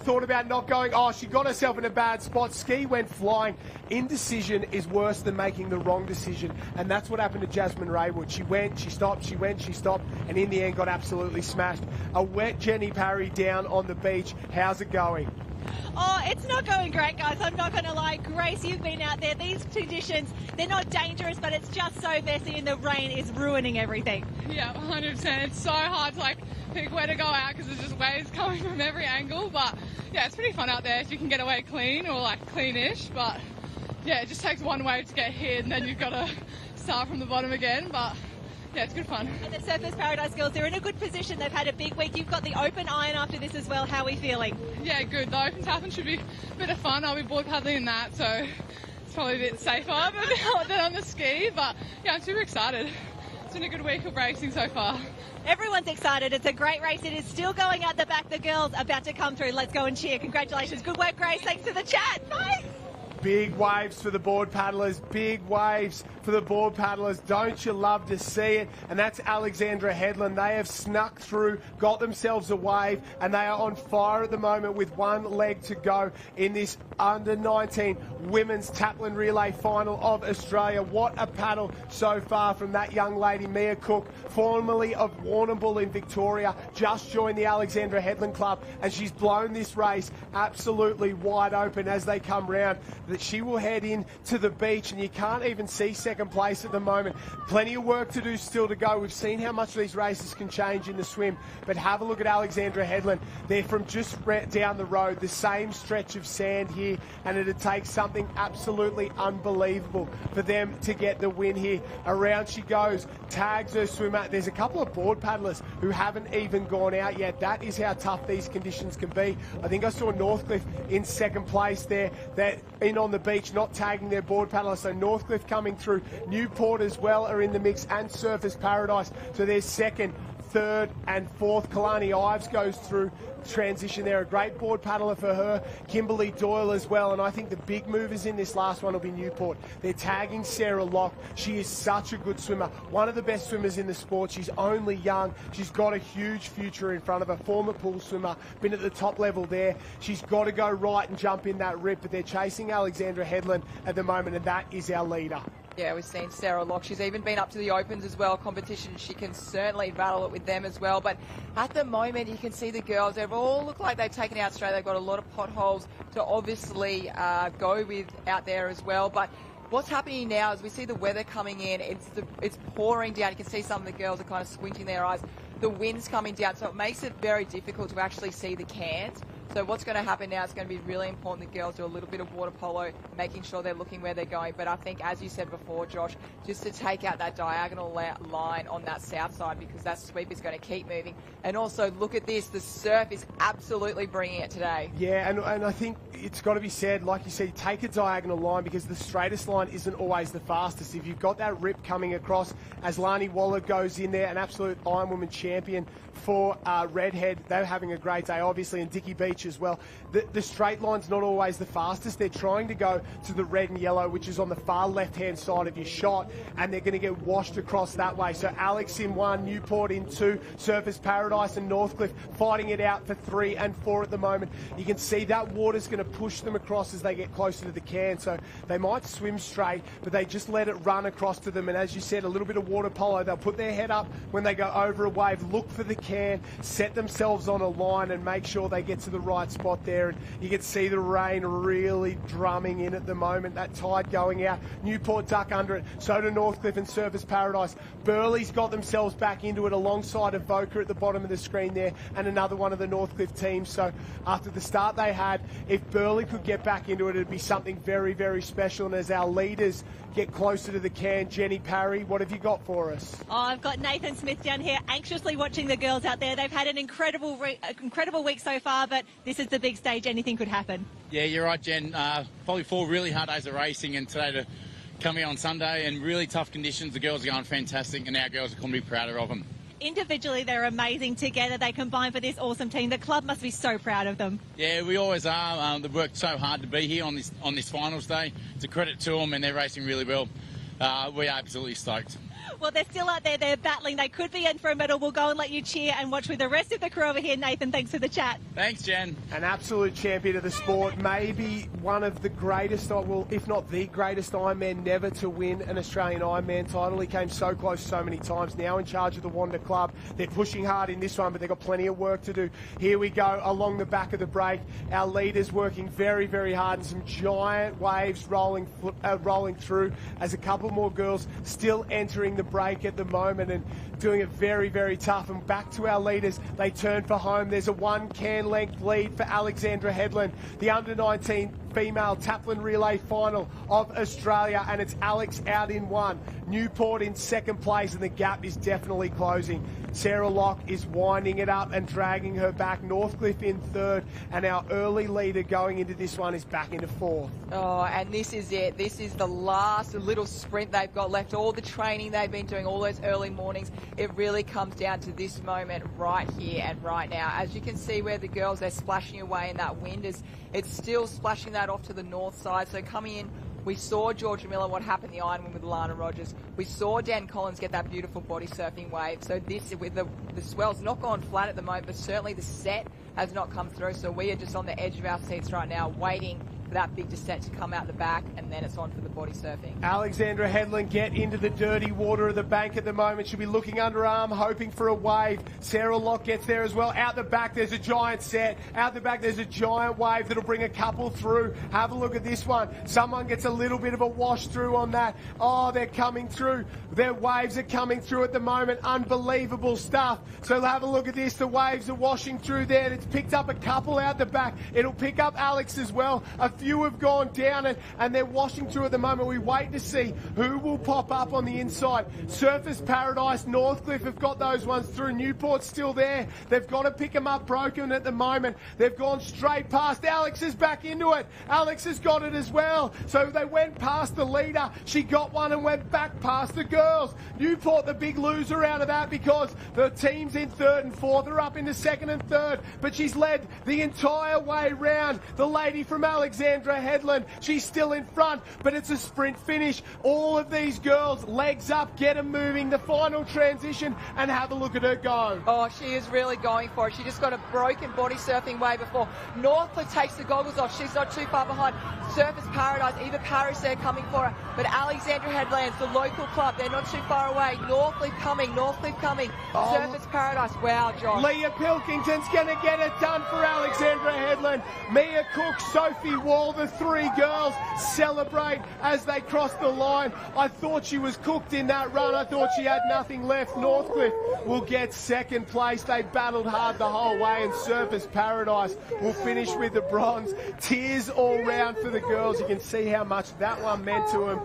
Oh, she got herself in a bad spot. Ski went flying. Indecision is worse than making the wrong decision, and that's what happened to Jasmine Raywood. She went, she stopped, she went, she stopped, and in the end got absolutely smashed. A wet Jenny Parry down on the beach. How's it going? Oh, it's not going great, guys. I'm not going to lie. Grace, you've been out there. These conditions, they're not dangerous, but it's just so messy, and the rain is ruining everything. Yeah, 100%. It's so hard to pick where to go out because there's just waves coming from every angle. But yeah, it's pretty fun out there if you can get away clean or cleanish. But yeah, it just takes one wave to get hit, and then you've got to start from the bottom again. But yeah, it's good fun. And the Surfers Paradise girls, they're in a good position. They've had a big week. You've got the open iron after this as well. How are we feeling? Yeah, good. The open tapping should be a bit of fun. I'll be board paddling in that, so it's probably a bit safer than on the ski. But yeah, I'm super excited. It's been a good week of racing so far. Everyone's excited. It's a great race. It is still going at the back. The girls are about to come through. Let's go and cheer. Congratulations. Good work, Grace. Thanks for the chat. Bye. Big waves for the board paddlers, big waves for the board paddlers. Don't you love to see it? And that's Alexandra Headland. They have snuck through, got themselves a wave, and they are on fire at the moment with one leg to go in this under-19 women's Taplin Relay final of Australia. What a paddle so far from that young lady, Mia Cook, formerly of Warrnambool in Victoria, just joined the Alexandra Headland Club, and she's blown this race absolutely wide open as they come round. that she will head in to the beach, and you can't even see second place at the moment. Plenty of work to do still to go. We've seen how much these races can change in the swim, but have a look at Alexandra Headland. They're from just down the road, the same stretch of sand here, and it'd take something absolutely unbelievable for them to get the win here. Around she goes, tags her swimmer. There's a couple of board paddlers who haven't even gone out yet. That is how tough these conditions can be. I think I saw Northcliffe in second place there. They're in on the beach, not tagging their board paddler. So Northcliffe coming through. Newport as well are in the mix, and Surfers Paradise. So there's second, third and fourth. Kalani Ives goes through transition there. A great board paddler for her. Kimberly Doyle as well. And I think the big movers in this last one will be Newport. They're tagging Sarah Locke. She is such a good swimmer. One of the best swimmers in the sport. She's only young. She's got a huge future in front of her. Former pool swimmer. Been at the top level there. She's got to go right and jump in that rip. But they're chasing Alexandra Headland at the moment, and that is our leader. Yeah, we've seen Sarah Locke. She's even been up to the Opens as well, competition. She can certainly battle it with them as well. But at the moment, you can see the girls, they all look like they've taken out straight. They've got a lot of potholes to obviously go with out there as well. But what's happening now is we see the weather coming in. It's pouring down. You can see some of the girls are kind of squinting their eyes. The wind's coming down, so it makes it very difficult to actually see the cans. So what's going to happen now is going to be really important that girls do a little bit of water polo, making sure they're looking where they're going. But I think, as you said before, Josh, just to take out that diagonal line on that south side, because that sweep is going to keep moving. And also, look at this. The surf is absolutely bringing it today. Yeah, and I think it's got to be said, like you said, take a diagonal line, because the straightest line isn't always the fastest. If you've got that rip coming across, as Lani Waller goes in there, an absolute Ironwoman champion for Redhead, they're having a great day, obviously, and Dickie Beach as well. The straight line's not always the fastest. They're trying to go to the red and yellow, which is on the far left-hand side of your shot, and they're going to get washed across that way. So Alex in 1, Newport in 2, Surfers Paradise and Northcliffe fighting it out for 3 and 4 at the moment. You can see that water's going to push them across as they get closer to the can, so they might swim straight, but they just let it run across to them. And as you said, a little bit of water polo. They'll put their head up when they go over a wave, look for the can, set themselves on a line and make sure they get to the right spot there. And you can see the rain really drumming in at the moment, that tide going out. Newport duck under it, so do Northcliffe and Surfers Paradise. Burley's got themselves back into it alongside Evoca at the bottom of the screen there, and another one of the Northcliffe teams. So after the start they had, if Burley could get back into it, it'd be something very, very special. And as our leaders get closer to the can, Jenny Parry, what have you got for us? Oh, I've got Nathan Smith down here anxiously watching the girls out there. They've had an incredible week so far, but this is the big stage. Anything could happen. Yeah, you're right, Jen. Probably 4 really hard days of racing, and today to come here on Sunday in really tough conditions. The girls are going fantastic, and our girls are going to be prouder of them. Individually, they're amazing. Together, they combine for this awesome team. The club must be so proud of them. Yeah, we always are. They've worked so hard to be here on this finals day. It's a credit to them, and they're racing really well. We are absolutely stoked. Well, they're still out there. They're battling. They could be in for a medal. We'll go and let you cheer and watch with the rest of the crew over here. Nathan, thanks for the chat. Thanks, Jen. An absolute champion of the sport. Maybe one of the greatest, well, if not the greatest Ironman never to win an Australian Ironman title. He came so close so many times. Now in charge of the Wanda Club. They're pushing hard in this one, but they've got plenty of work to do. Here we go along the back of the break. Our leaders working very, very hard, and some giant waves rolling through as a couple more girls still entering the break at the moment and doing it very, very tough. And back to our leaders, they turn for home. There's a 1 can length lead for Alexandra Headland, the under-19 female taplin relay final of Australia, and it's Alex out in 1, Newport in second place, and the gap is definitely closing. Sarah Locke is winding it up and dragging her back. Northcliffe in 3rd, and our early leader going into this one is back into 4th. Oh, and this is it. This is the last little sprint they've got left. All the training they've been doing, all those early mornings, it really comes down to this moment right here and right now. As you can see where the girls, they're splashing away in that wind. It's still splashing that off to the north side. So coming in, we saw Georgia Miller, what happened in the Ironman with Lana Rogers. We saw Dan Collins get that beautiful body surfing wave. So this, with the swell's not gone flat at the moment, but certainly the set has not come through. So we are just on the edge of our seats right now, waiting for that big descent to come out the back, and then it's on for the body surfing. Alexandra Headland get into the dirty water of the bank at the moment. She'll be looking underarm, hoping for a wave. Sarah Locke gets there as well. Out the back, there's a giant set. Out the back, there's a giant wave that'll bring a couple through. Have a look at this one. Someone gets a little bit of a wash through on that. Oh, they're coming through. Their waves are coming through at the moment. Unbelievable stuff. So have a look at this. The waves are washing through there. It's picked up a couple out the back. It'll pick up Alex as well. A few have gone down and they're washing through at the moment. We wait to see who will pop up on the inside. Surfers Paradise, Northcliffe have got those ones through. Newport's still there. They've got to pick them up broken at the moment. They've gone straight past. Alex is back into it. Alex has got it as well. So they went past the leader. She got one and went back past the girls. Newport the big loser out of that because the teams in third and fourth are up into second and third. But she's led the entire way round. The lady from Alexandra Headland, she's still in front, but it's a sprint finish. All of these girls, legs up, get them moving. The final transition, and have a look at her go. Oh, she is really going for it. She just got a broken body surfing way before. Northcliffe takes the goggles off. She's not too far behind. Surfers Paradise, Eva Parrish there coming for her. But Alexandra Headlands, the local club, they're not too far away. Northcliffe coming. Oh. Surfers Paradise. Wow, Josh. Leah Pilkington's going to get it done for Alexandra Headland. Mia Cook, Sophie Wall, the three girls celebrate as they cross the line. I thought she was cooked in that run. I thought she had nothing left. Northcliffe will get second place. They battled hard the whole way, and Surfers Paradise will finish with the bronze. Tears all round for the girls. You can see how much that one meant to them.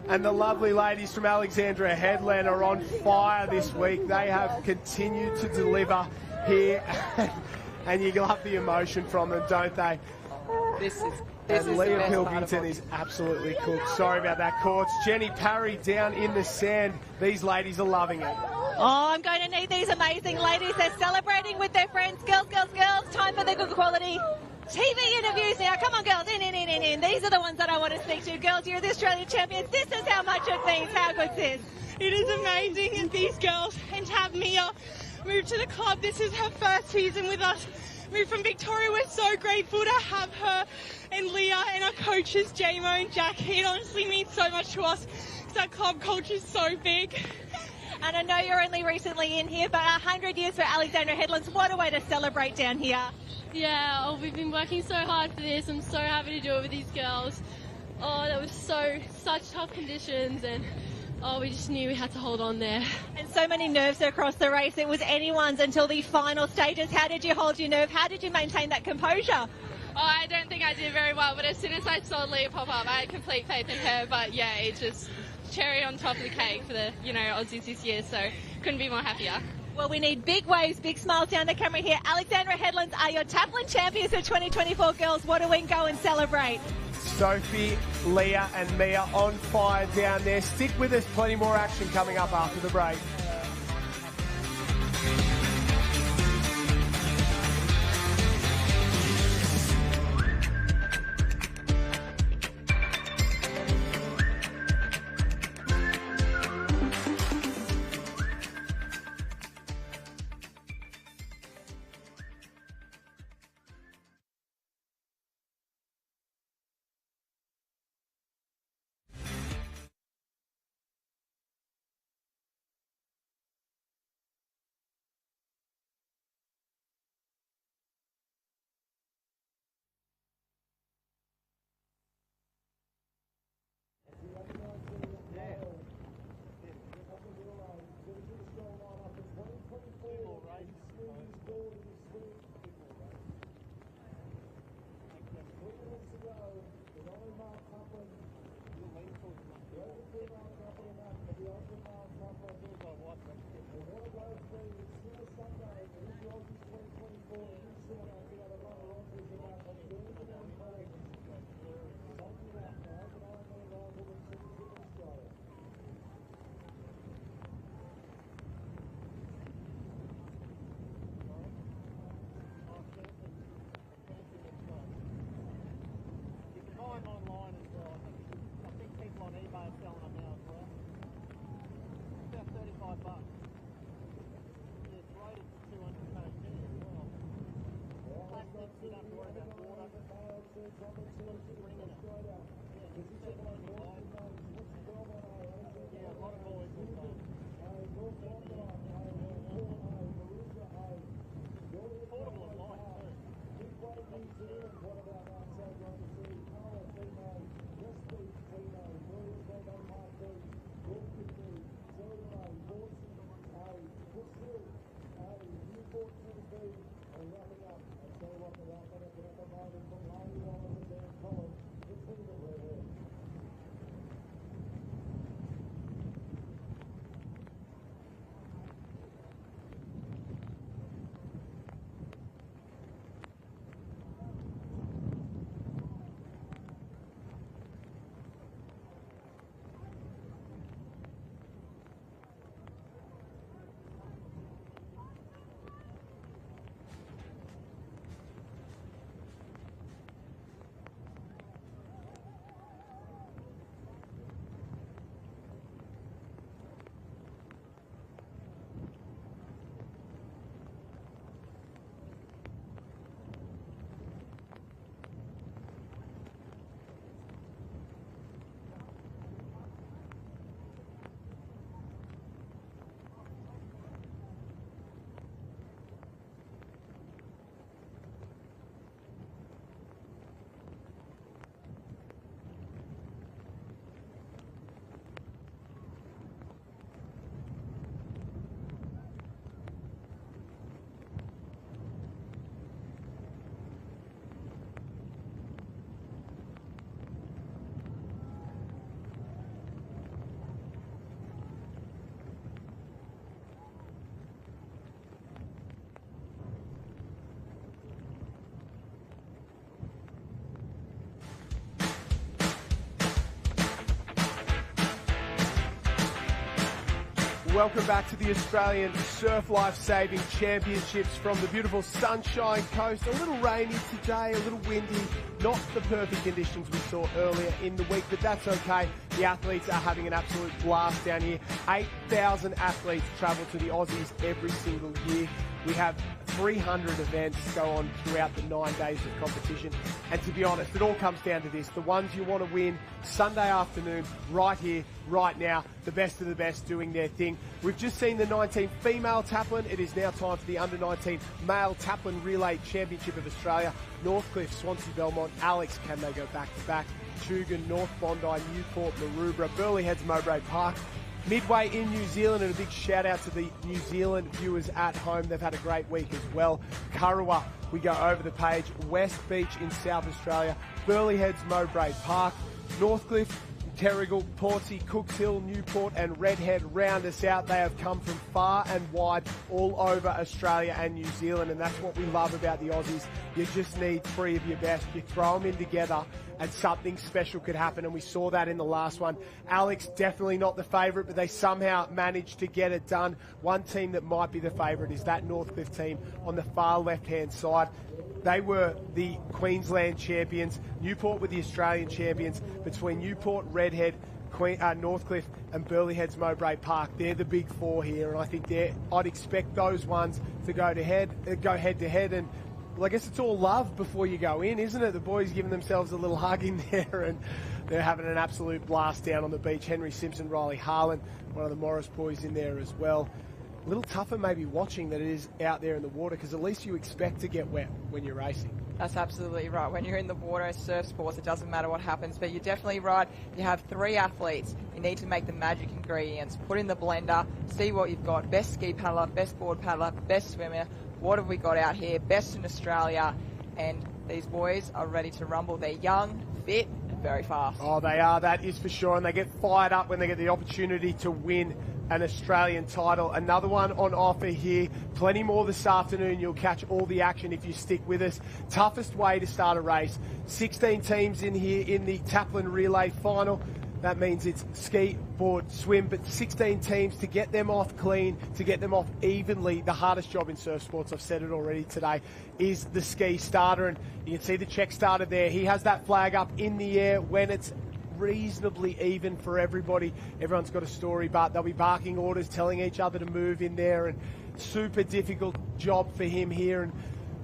And the lovely ladies from Alexandra Headland are on fire this week. They have continued to deliver here. And you love the emotion from them, don't they? And Leah Pilkington is absolutely cooked. Sorry about that, Courts. Jenny Parry down in the sand. These ladies are loving it. Oh, I'm going to need these amazing ladies. They're celebrating with their friends. Girls, girls, girls. Time for the good quality TV interviews now. Come on, girls. In. These are the ones that I want to speak to. Girls, you're the Australian champions. This is how much it means. How good's this? It is amazing, and these girls, and to have Mia move to the club, this is her first season with us. Moved from Victoria, we're so grateful to have her and Leah and our coaches, J-Mo and Jack. It honestly means so much to us because our club culture is so big. And I know you're only recently in here, but 100 years for Alexandra Headlands. What a way to celebrate down here. Yeah, we've been working so hard for this. I'm so happy to do it with these girls. Oh, that was such tough conditions, and we just knew we had to hold on there. And so many nerves across the race. It was anyone's until the final stages. How did you hold your nerve? How did you maintain that composure? Oh, I don't think I did very well, but as soon as I saw Leah pop up, I had complete faith in her. But yeah, it's just cherry on top of the cake for the, Aussies this year, so couldn't be more happier. Well, we need big waves, big smiles down the camera here. Alexandra Headlands are your taplin champions of 2024 girls. What do we go and celebrate? Sophie, Leah and Mia on fire down there. Stick with us, plenty more action coming up after the break. Welcome back to the Australian Surf Life Saving Championships from the beautiful Sunshine Coast. A little rainy today, a little windy, not the perfect conditions we saw earlier in the week, but that's okay. The athletes are having an absolute blast down here. 8,000 athletes travel to the Aussies every single year. We have 300 events go on throughout the 9 days of competition. And to be honest, it all comes down to this. The ones you want to win Sunday afternoon, right here, right now. The best of the best doing their thing. We've just seen the 19 female taplin. It is now time for the under-19 male taplin relay championship of Australia. Northcliffe, Swansea, Belmont, Alex, can they go back-to-back? Tugun, North Bondi, Newport, Maroubra, Burleigh Heads, Mowbray Park. Midway in New Zealand, and a big shout out to the New Zealand viewers at home. They've had a great week as well. Kurrawa, we go over the page. West Beach in South Australia. Burleigh Heads, Mowbray Park. Northcliffe, Terrigal, Portsea, Cooks Hill, Newport and Redhead round us out. They have come from far and wide all over Australia and New Zealand, and that's what we love about the Aussies. You just need three of your best. You throw them in together and something special could happen, and we saw that in the last one. Alex, definitely not the favourite, but they somehow managed to get it done. One team that might be the favourite is that Northcliffe team on the far left-hand side. They were the Queensland champions. Newport were the Australian champions. Between Newport, Redhead, Northcliffe and Burleigh Heads, Mowbray Park, they're the big four here, and I think I'd expect those ones to go head-to-head, and well, I guess it's all love before you go in, isn't it? The boys giving themselves a little hug in there, and they're having an absolute blast down on the beach. Henry Simpson, Riley Harlan, one of the Morris boys in there as well. A little tougher maybe watching than it is out there in the water, because at least you expect to get wet when you're racing. That's absolutely right. When you're in the water, surf sports, it doesn't matter what happens, but you're definitely right. You have three athletes. You need to make the magic ingredients, put in the blender, see what you've got. Best ski paddler, best board paddler, best swimmer. What have we got out here? Best in Australia. And these boys are ready to rumble. They're young, fit, and very fast. Oh, they are, that is for sure. And they get fired up when they get the opportunity to win an Australian title. Another one on offer here. Plenty more this afternoon. You'll catch all the action if you stick with us. Toughest way to start a race. 16 teams in here in the Taplin Relay Final. That means it's ski, board, swim, but 16 teams to get them off clean, to get them off evenly. The hardest job in surf sports, I've said it already today, is the ski starter. And you can see the Czech starter there. He has that flag up in the air when it's reasonably even for everybody. Everyone's got a story, but they'll be barking orders, telling each other to move in there, and super difficult job for him here. And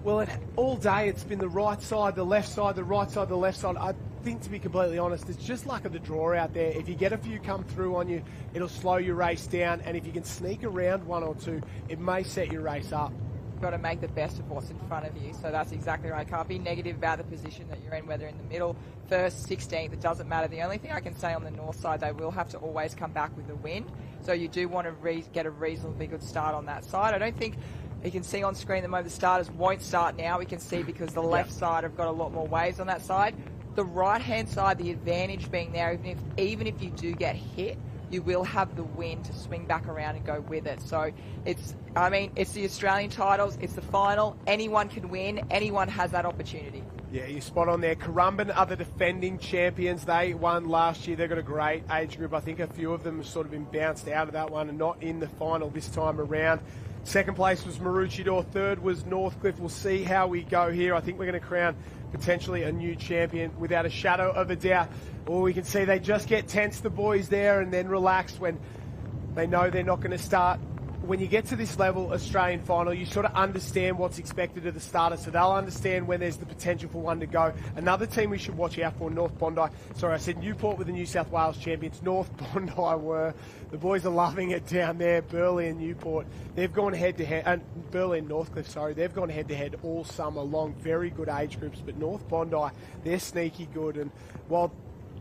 well, all day it's been the right side, the left side, the right side, the left side. I think, to be completely honest, it's just luck of the draw out there. If you get a few come through on you, it'll slow your race down, and if you can sneak around one or two, it may set your race up. you've got to make the best of what's in front of you. So that's exactly right. Can't be negative about the position that you're in, whether in the middle, first, 16th, it doesn't matter. The only thing I can say on the north side, they will have to always come back with a win. So you do want to get a reasonably good start on that side. I don't think you can see on screen at the moment the starters won't start now. We can see because the left side have got a lot more waves on that side. The right-hand side, the advantage being there, even if you do get hit, you will have the wind to swing back around and go with it. So it's the Australian titles, it's the final. Anyone can win. Anyone has that opportunity. Yeah, you're spot on there. Currumbin are the defending champions. They won last year. They've got a great age group. I think a few of them have sort of been bounced out of that one and not in the final this time around. Second place was Maroochydore. Third was Northcliffe. We'll see how we go here. I think we're going to crown potentially a new champion without a shadow of a doubt. Or we can see they just get tense, the boys there, and then relax when they know they're not going to start. When you get to this level, Australian final, you sort of understand what's expected of the starter, so they'll understand when there's the potential for one to go. Another team we should watch out for, North Bondi. Sorry, I said Newport were the New South Wales champions. North Bondi were. The boys are loving it down there. Burleigh and Newport, they've gone head-to-head, and Burleigh and Northcliffe, sorry, they've gone head-to-head all summer long. Very good age groups, but North Bondi, they're sneaky good, and while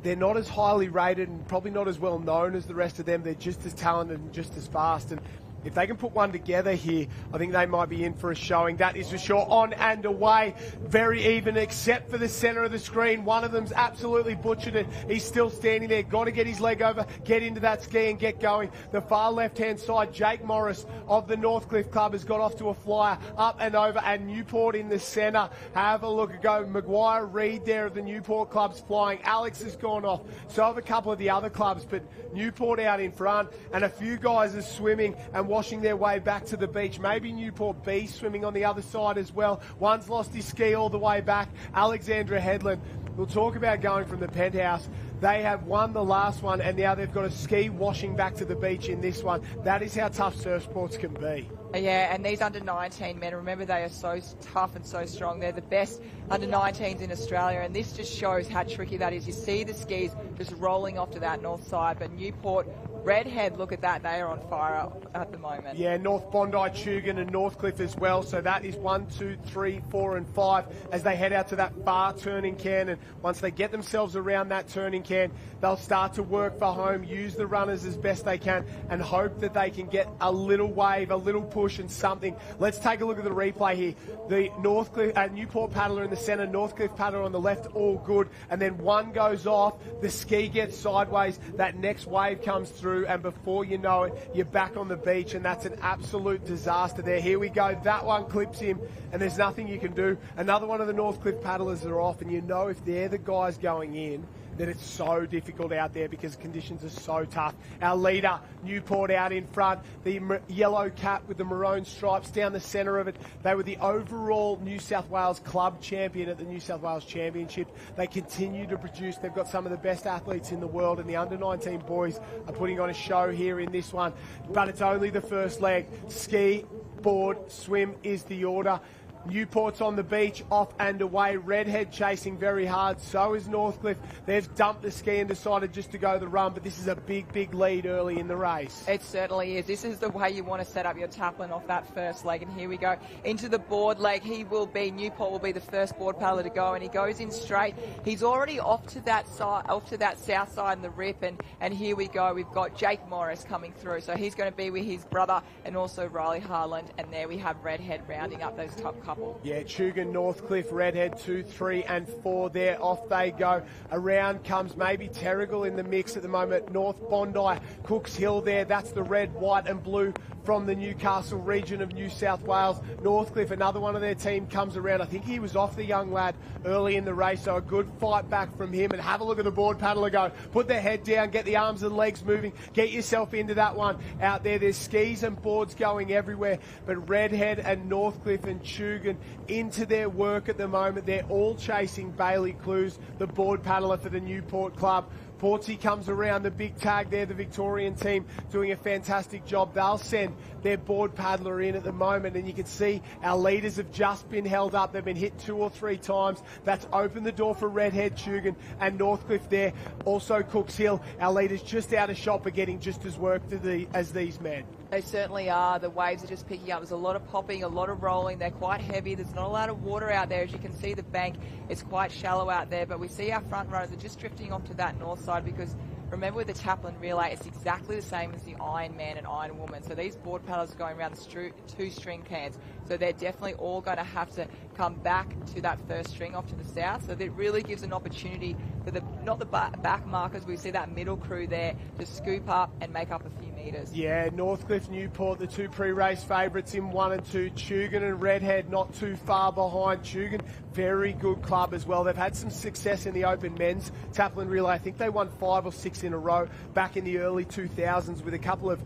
they're not as highly rated and probably not as well known as the rest of them, they're just as talented and just as fast. And if they can put one together here, I think they might be in for a showing. That is for sure. On and away. Very even, except for the centre of the screen. One of them's absolutely butchered it. He's still standing there. Got to get his leg over, get into that ski and get going. The far left-hand side, Jake Morris of the Northcliffe Club has got off to a flyer. Up and over, and Newport in the centre. Have a look at go. Maguire Reid there of the Newport Club's flying. Alex has gone off. So have a couple of the other clubs, but Newport out in front, and a few guys are swimming and washing their way back to the beach. Maybe Newport B swimming on the other side as well. One's lost his ski all the way back. Alexandra Headland. We'll talk about going from the penthouse. They have won the last one, and now they've got a ski washing back to the beach in this one. That is how tough surf sports can be. Yeah, and these under-19 men, remember, they are so tough and so strong. They're the best under-19s in Australia, and this just shows how tricky that is. You see the skis just rolling off to that north side, but Newport, Redhead, look at that. They are on fire at the moment. Yeah, North Bondi, Tugun and Northcliffe as well. So that is 1, 2, 3, 4 and 5 as they head out to that far turning can. And once they get themselves around that turning can, they'll start to work for home, use the runners as best they can, and hope that they can get a little wave, a little push and something. Let's take a look at the replay here. The Northcliffe, Newport paddler in the centre, Northcliffe paddler on the left, all good. And then one goes off, the ski gets sideways, that next wave comes through, and before you know it, you're back on the beach, and that's an absolute disaster there. Here we go. That one clips him, and there's nothing you can do. Another one of the Northcliffe paddlers are off, and you know if they're the guys going in, that it's so difficult out there because conditions are so tough. Our leader, Newport, out in front. The yellow cap with the maroon stripes down the centre of it. They were the overall New South Wales club champion at the New South Wales Championship. They continue to produce. They've got some of the best athletes in the world, and the under-19 boys are putting on a show here in this one. But it's only the first leg. Ski, board, swim is the order. Newport's on the beach, off and away. Redhead chasing very hard. So is Northcliffe. They've dumped the ski and decided just to go the run, but this is a big, big lead early in the race. It certainly is. This is the way you want to set up your taplin off that first leg. And here we go into the board leg. Newport will be the first board paddler to go, and he goes in straight. He's already off to that side, off to that south side in the rip, and here we go. We've got Jake Morris coming through. So he's going to be with his brother and also Riley Harland, and there we have Redhead rounding up those top couple. Yeah, Tugun, Northcliffe, Redhead, 2, 3 and 4 there. Off they go. Around comes maybe Terrigal in the mix at the moment. North Bondi, Cooks Hill there. That's the red, white and blue from the Newcastle region of New South Wales. Northcliffe, another one of their team, comes around. I think he was off the young lad early in the race, so a good fight back from him. And have a look at the board paddler go. Put their head down, get the arms and legs moving, get yourself into that one out there. There's skis and boards going everywhere, but Redhead and Northcliffe and Tugun into their work at the moment. They're all chasing Bailey Clues, the board paddler for the Newport Club. Portsy comes around, the big tag there, the Victorian team doing a fantastic job. They'll send their board paddler in at the moment, and you can see our leaders have just been held up. They've been hit 2 or 3 times. That's opened the door for Redhead, Tugun and Northcliffe there. Also Cooks Hill, our leaders just out of shot, but getting just as worked as these men. They certainly are. The waves are just picking up. There's a lot of popping, a lot of rolling. They're quite heavy. There's not a lot of water out there. As you can see, the bank is quite shallow out there. But we see our front runners are just drifting off to that north side because remember with the taplin relay, it's exactly the same as the Ironman and Ironwoman. So these board paddlers are going around the two string cans. So they're definitely all going to have to come back to that first string off to the south. So that really gives an opportunity for not the back markers, we see that middle crew there to scoop up and make up a few metres. Yeah, Northcliffe, Newport, the two pre-race favourites in 1 and 2. Tugun and Redhead not too far behind. Tugun, very good club as well. They've had some success in the open men's taplin relay. I think they won 5 or 6 in a row back in the early 2000s with a couple of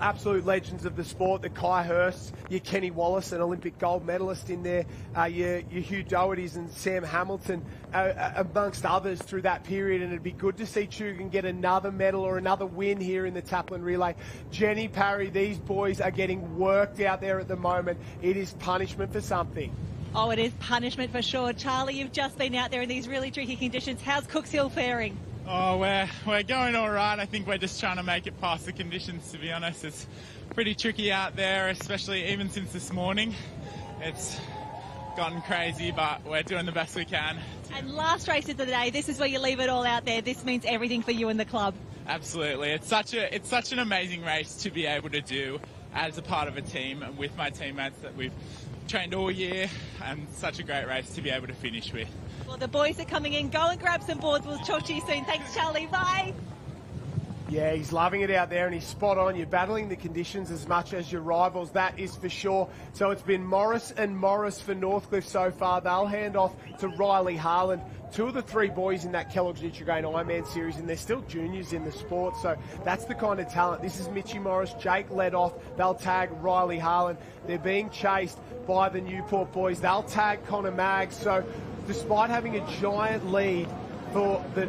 absolute legends of the sport, the Kai Hursts, your Kenny Wallace, an Olympic gold medalist in there, your Hugh Dohertys and Sam Hamilton, amongst others through that period. And it'd be good to see Tugun get another medal or another win here in the taplin relay. Jenny Parry, these boys are getting worked out there at the moment. It is punishment for something. Oh, it is punishment for sure. Charlie, you've just been out there in these really tricky conditions. How's Cooks Hill faring? Oh, we're going all right. I think we're just trying to make it past the conditions, to be honest. It's pretty tricky out there, especially even since this morning. It's gotten crazy, but we're doing the best we can. And last race of the day, this is where you leave it all out there. This means everything for you and the club. Absolutely. It's such an amazing race to be able to do as a part of a team with my teammates that we've trained all year, and such a great race to be able to finish with. Well, the boys are coming in. Go and grab some boards. We'll talk to you soon. Thanks, Charlie. Bye. Yeah, he's loving it out there and he's spot on. You're battling the conditions as much as your rivals, that is for sure. So it's been Morris and Morris for Northcliffe so far. They'll hand off to Riley Harland. 2 of the 3 boys in that Kellogg's Nutrigrain Ironman series, and they're still juniors in the sport, so that's the kind of talent. This is Mitchie Morris, Jake led off. They'll tag Riley Harland. They're being chased by the Newport boys. They'll tag Connor Maggs. So despite having a giant lead for the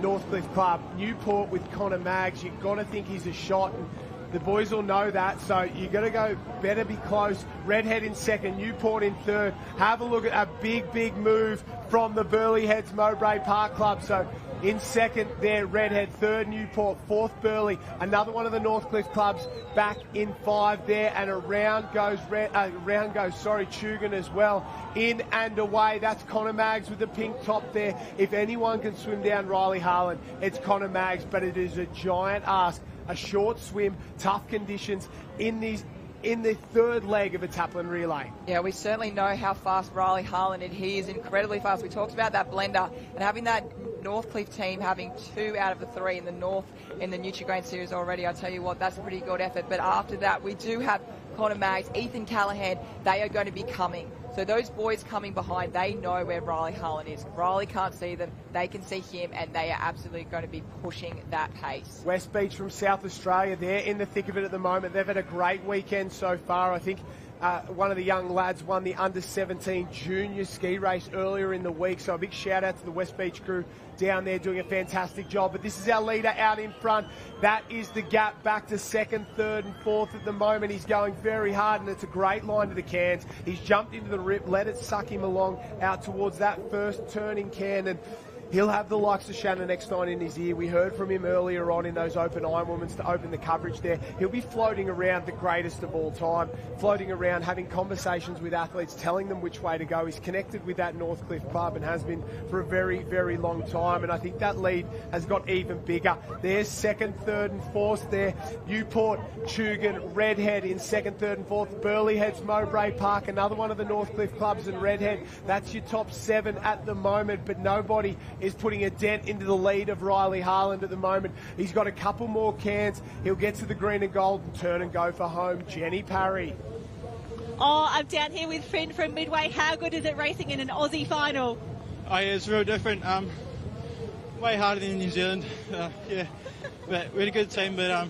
Northcliffe club, Newport with Connor Maggs, you've got to think he's a shot. And the boys all know that, so you've got to go better be close. Redhead in second, Newport in third. Have a look at a big move from the Burleigh Heads Mowbray Park Club. So in second there, Redhead. Third, Newport. Fourth, Burleigh. Another one of the Northcliffe clubs back in 5 there, and around goes Tugun as well. In and away. That's Connor Maggs with the pink top there. If anyone can swim down Riley Harland, it's Connor Maggs, but it is a giant ask. A short swim, tough conditions in the third leg of a taplin relay. Yeah, we certainly know how fast Riley Harland is. He is incredibly fast. We talked about that blender and having that Northcliffe team having 2 out of the 3 in the North in the Nutrigrain series already. I'll tell you what, that's a pretty good effort. But after that, we do have Connor Maggs, Ethan Callahan. They are going to be coming. So those boys coming behind, they know where Riley Harland is. Riley can't see them, they can see him, and they are absolutely going to be pushing that pace. West Beach from South Australia, they're in the thick of it at the moment. They've had a great weekend so far. I think one of the young lads won the under-17 junior ski race earlier in the week, so a big shout out to the West Beach crew down there doing a fantastic job. But this is our leader out in front. That is the gap back to second, third and fourth at the moment. He's going very hard, and it's a great line to the cans. He's jumped into the rip, let it suck him along out towards that first turning can, and he'll have the likes of Shannon Eckstein in his ear. We heard from him earlier on in those open Ironwomans to open the coverage there. He'll be floating around the greatest of all time, floating around, having conversations with athletes, telling them which way to go. He's connected with that Northcliffe club and has been for a very, very long time. And I think that lead has got even bigger. There's second, third and fourth there. Newport, Tugun, Redhead in second, third and fourth. Burleigh Heads, Mowbray Park, another one of the Northcliffe clubs, and Redhead. That's your top 7 at the moment, but nobody is putting a dent into the lead of Riley Harland at the moment. He's got a couple more cans. He'll get to the green and gold and turn and go for home. Jenny Parry. Oh, I'm down here with Finn from Midway. How good is it racing in an Aussie final? Oh, yeah, it's real different. Way harder than New Zealand. Yeah, but we're a good team, but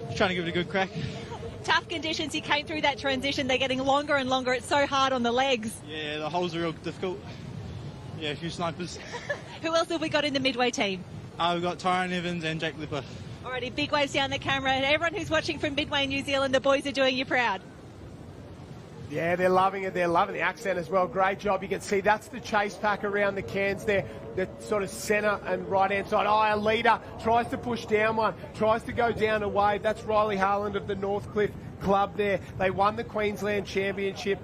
just trying to give it a good crack. Tough conditions. You came through that transition. They're getting longer and longer. It's so hard on the legs. Yeah, the holes are real difficult. Yeah, a few snipers. Who else have we got in the Midway team? We've got Tyrone Evans and Jake Lipper. Alrighty, big waves down the camera. And everyone who's watching from Midway, New Zealand, the boys are doing you proud. Yeah, they're loving it. They're loving the accent as well. Great job. You can see that's the chase pack around the cans there. The sort of centre and right-hand side. Oh, our leader tries to push down one, tries to go down a wave. That's Riley Harland of the Northcliffe Club there. They won the Queensland Championship,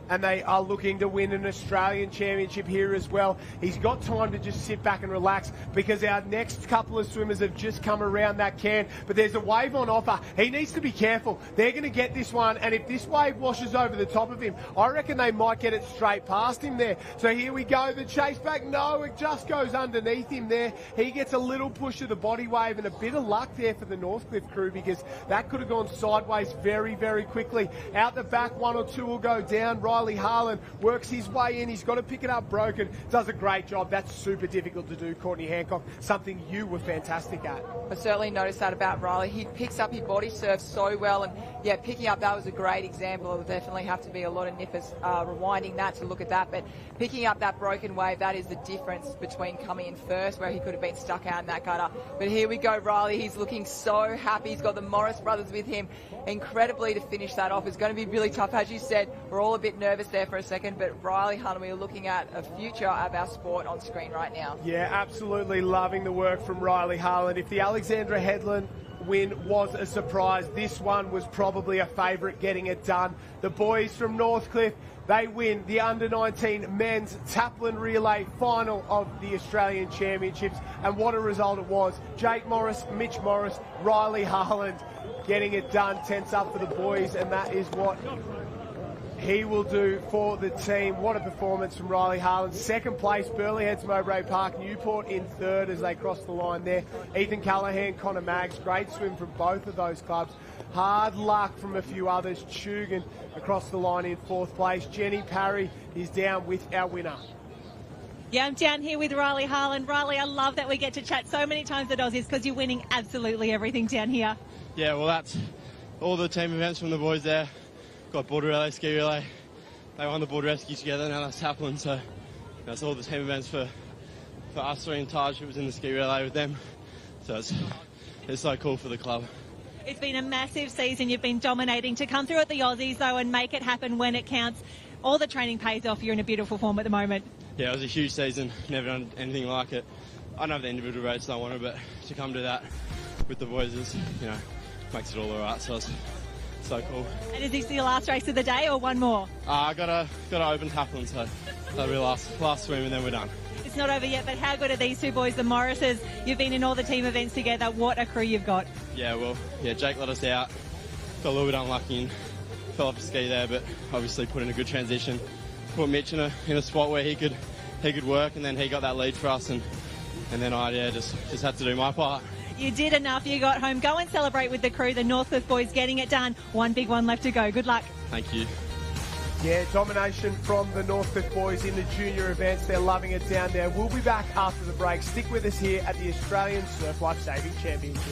and they are looking to win an Australian Championship here as well. He's got time to just sit back and relax because our next couple of swimmers have just come around that can, but there's a wave on offer. He needs to be careful. They're going to get this one, and if this wave washes over the top of him, I reckon they might get it straight past him there. So here we go, the chase back. No, it just goes underneath him there. He gets a little push of the body wave, and a bit of luck there for the Northcliffe crew because that could have gone sideways very, very quickly. Out the back, one or two will go down. Riley Harlan works his way in. He's got to pick it up broken. Does a great job. That's super difficult to do, Courtney Hancock. Something you were fantastic at. I certainly noticed that about Riley. He picks up his body surf so well, and yeah, picking up that was a great example. It'll definitely have to be a lot of nippers rewinding that to look at that, but picking up that broken wave, that is the difference between coming in first, where he could have been stuck out in that gutter. But here we go, Riley. He's looking so happy. He's got the Morris brothers with him. Incredibly to finish that off. It's going to be really tough. As you said, we're all a bit nervous there for a second, but Riley Hunter, we are looking at a future of our sport on screen right now. Yeah, absolutely loving the work from Riley Harlan. If the Alexandra Headland win was a surprise, this one was probably a favourite getting it done. The boys from Northcliffe, they win the under-19 men's taplin relay final of the Australian Championships, and what a result it was. Jake Morris, Mitch Morris, Riley Harland getting it done. Tense up for the boys, and that is what he will do for the team. What a performance from Riley Harlan. Second place, Burleigh Heads, Mowbray Park. Newport in third as they cross the line there. Ethan Callahan, Connor Maggs. Great swim from both of those clubs. Hard luck from a few others. Chugan across the line in fourth place. Jenny Parry is down with our winner. Yeah, I'm down here with Riley Harlan. Riley, I love that we get to chat so many times at Aussies because you're winning absolutely everything down here. Yeah, well, that's all the team events from the boys there. Got border relay, ski relay. They won the border rescue together, now that's taplin, so that's all the team events for us three, and Taj, who was in the ski relay with them. So it's so cool for the club. It's been a massive season. You've been dominating. To come through at the Aussies, though, and make it happen when it counts, all the training pays off. You're in a beautiful form at the moment. Yeah, it was a huge season. Never done anything like it. I don't have the individual races I wanted, but to come to that with the boys is, makes it all alright. So it's so cool. And is this your last race of the day or one more? I got to open taplin, so that'll be last swim and then we're done. It's not over yet, but how good are these two boys, the Morrises? You've been in all the team events together. What a crew you've got. Yeah, Jake let us out. Got a little bit unlucky and fell off the ski there, but obviously put in a good transition. Put Mitch in a spot where he could work, and then he got that lead for us, and then I just had to do my part. You did enough. You got home. Go and celebrate with the crew. The Northcliffe boys getting it done. One big one left to go. Good luck. Thank you. Yeah, domination from the Northcliffe boys in the junior events. They're loving it down there. We'll be back after the break. Stick with us here at the Australian Surf Life Saving Championship.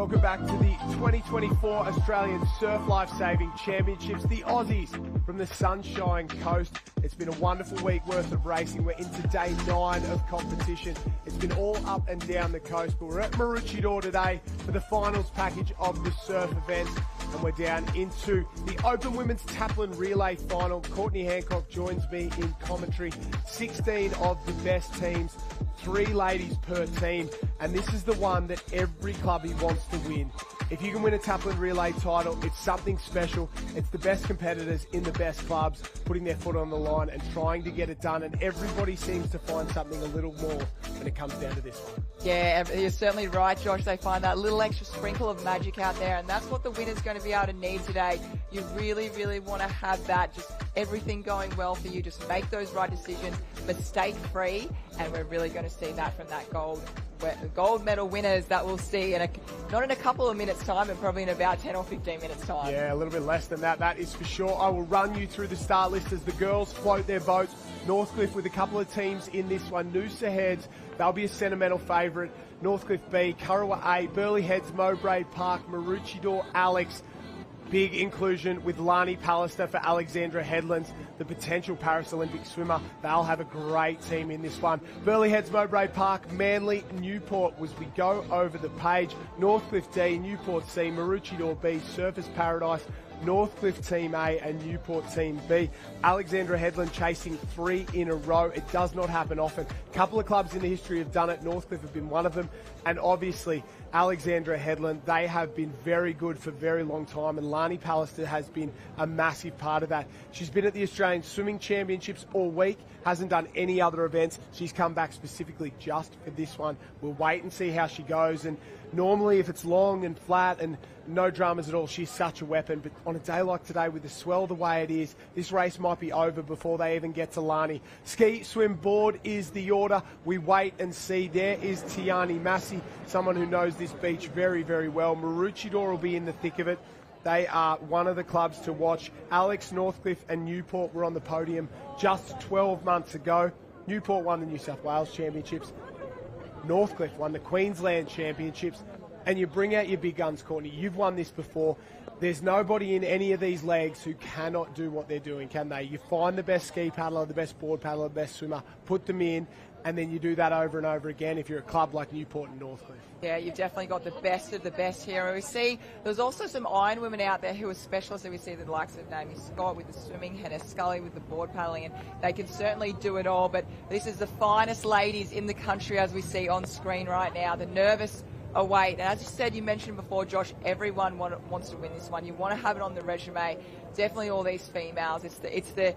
Welcome back to the 2024 Australian Surf Life Saving Championships, the Aussies from the Sunshine Coast. It's been a wonderful week worth of racing. We're into day 9 of competition. It's been all up and down the coast, but we're at Maroochydore today for the finals package of the surf events, and we're down into the Open Women's Taplin Relay Final. Courtney Hancock joins me in commentary. 16 of the best teams, 3 ladies per team, and this is the one that every clubby wants to win. If you can win a Taplin Relay title, it's something special. It's the best competitors in the best clubs putting their foot on the line and trying to get it done, and everybody seems to find something a little more when it comes down to this one. Yeah, you're certainly right, Josh. They find that little extra sprinkle of magic out there, and that's what the winner's going to be able to need today. You really, really want to have that, just everything going well for you. Just make those right decisions, mistake-free, and we're really going to see that from that gold medal winners that we'll see not in a couple of minutes' time, but probably in about 10 or 15 minutes' time. Yeah, a little bit less than that, that is for sure. I will run you through the start list as the girls float their boats. Northcliffe with a couple of teams in this one. Noosa Heads, they'll be a sentimental favourite. Northcliffe B, Kurrawa A, Burleigh Heads, Mowbray Park, Maroochydore Alex. Big inclusion with Lani Pallister for Alexandra Headlands, the potential Paris Olympic swimmer. They'll have a great team in this one. Burleigh Heads, Mowbray Park, Manly, Newport as we go over the page. Northcliffe D, Newport C, Maroochydore B, Surfers Paradise, Northcliffe Team A and Newport Team B. Alexandra Headland chasing 3 in a row. It does not happen often. A couple of clubs in the history have done it. Northcliffe have been one of them. And obviously, Alexandra Headland, they have been very good for a very long time, and Lani Pallister has been a massive part of that. She's been at the Australian Swimming Championships all week, hasn't done any other events. She's come back specifically just for this one. We'll wait and see how she goes, and normally if it's long and flat and no dramas at all, she's such a weapon. But on a day like today with the swell the way it is, this race might be over before they even get to Lani. Ski, swim, board is the order. We wait and see. There is Tiani Massey, someone who knows this beach very, very well. Maroochydore will be in the thick of it. They are one of the clubs to watch. Alex, Northcliffe and Newport were on the podium just 12 months ago. Newport won the New South Wales Championships. Northcliffe won the Queensland Championships. And you bring out your big guns, Courtney. You've won this before. There's nobody in any of these legs who cannot do what they're doing, can they? You find the best ski paddler, the best board paddler, the best swimmer, put them in, and then you do that over and over again if you're a club like Newport and Northcliffe. Yeah, you've definitely got the best of the best here. And we see there's also some iron women out there who are specialists. We see the likes of Naomi Scott with the swimming, Hannah Scully with the board paddling, and they can certainly do it all. But this is the finest ladies in the country as we see on screen right now. The nervous await. And as you said, you mentioned before, Josh, everyone wants to win this one. You want to have it on the resume. Definitely all these females. It's the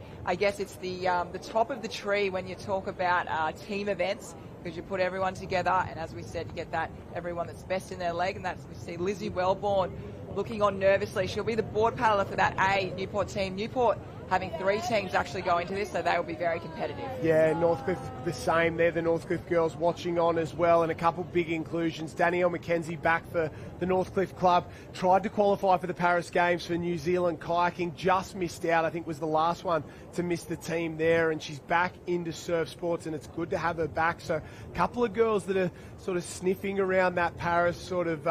top of the tree when you talk about team events, because you put everyone together, and as we said, you get that everyone that's best in their leg, and that's we see Lizzie Wellborn looking on nervously. She'll be the board paddler for that A Newport team. Newport having 3 teams actually go into this, so they will be very competitive. Yeah, Northcliffe the same. They're the Northcliffe girls watching on as well, and a couple big inclusions. Danielle McKenzie back for the Northcliffe club. Tried to qualify for the Paris Games for New Zealand kayaking, just missed out. I think was the last one to miss the team there, and she's back into surf sports, and it's good to have her back. So a couple of girls that are sort of sniffing around that Paris sort of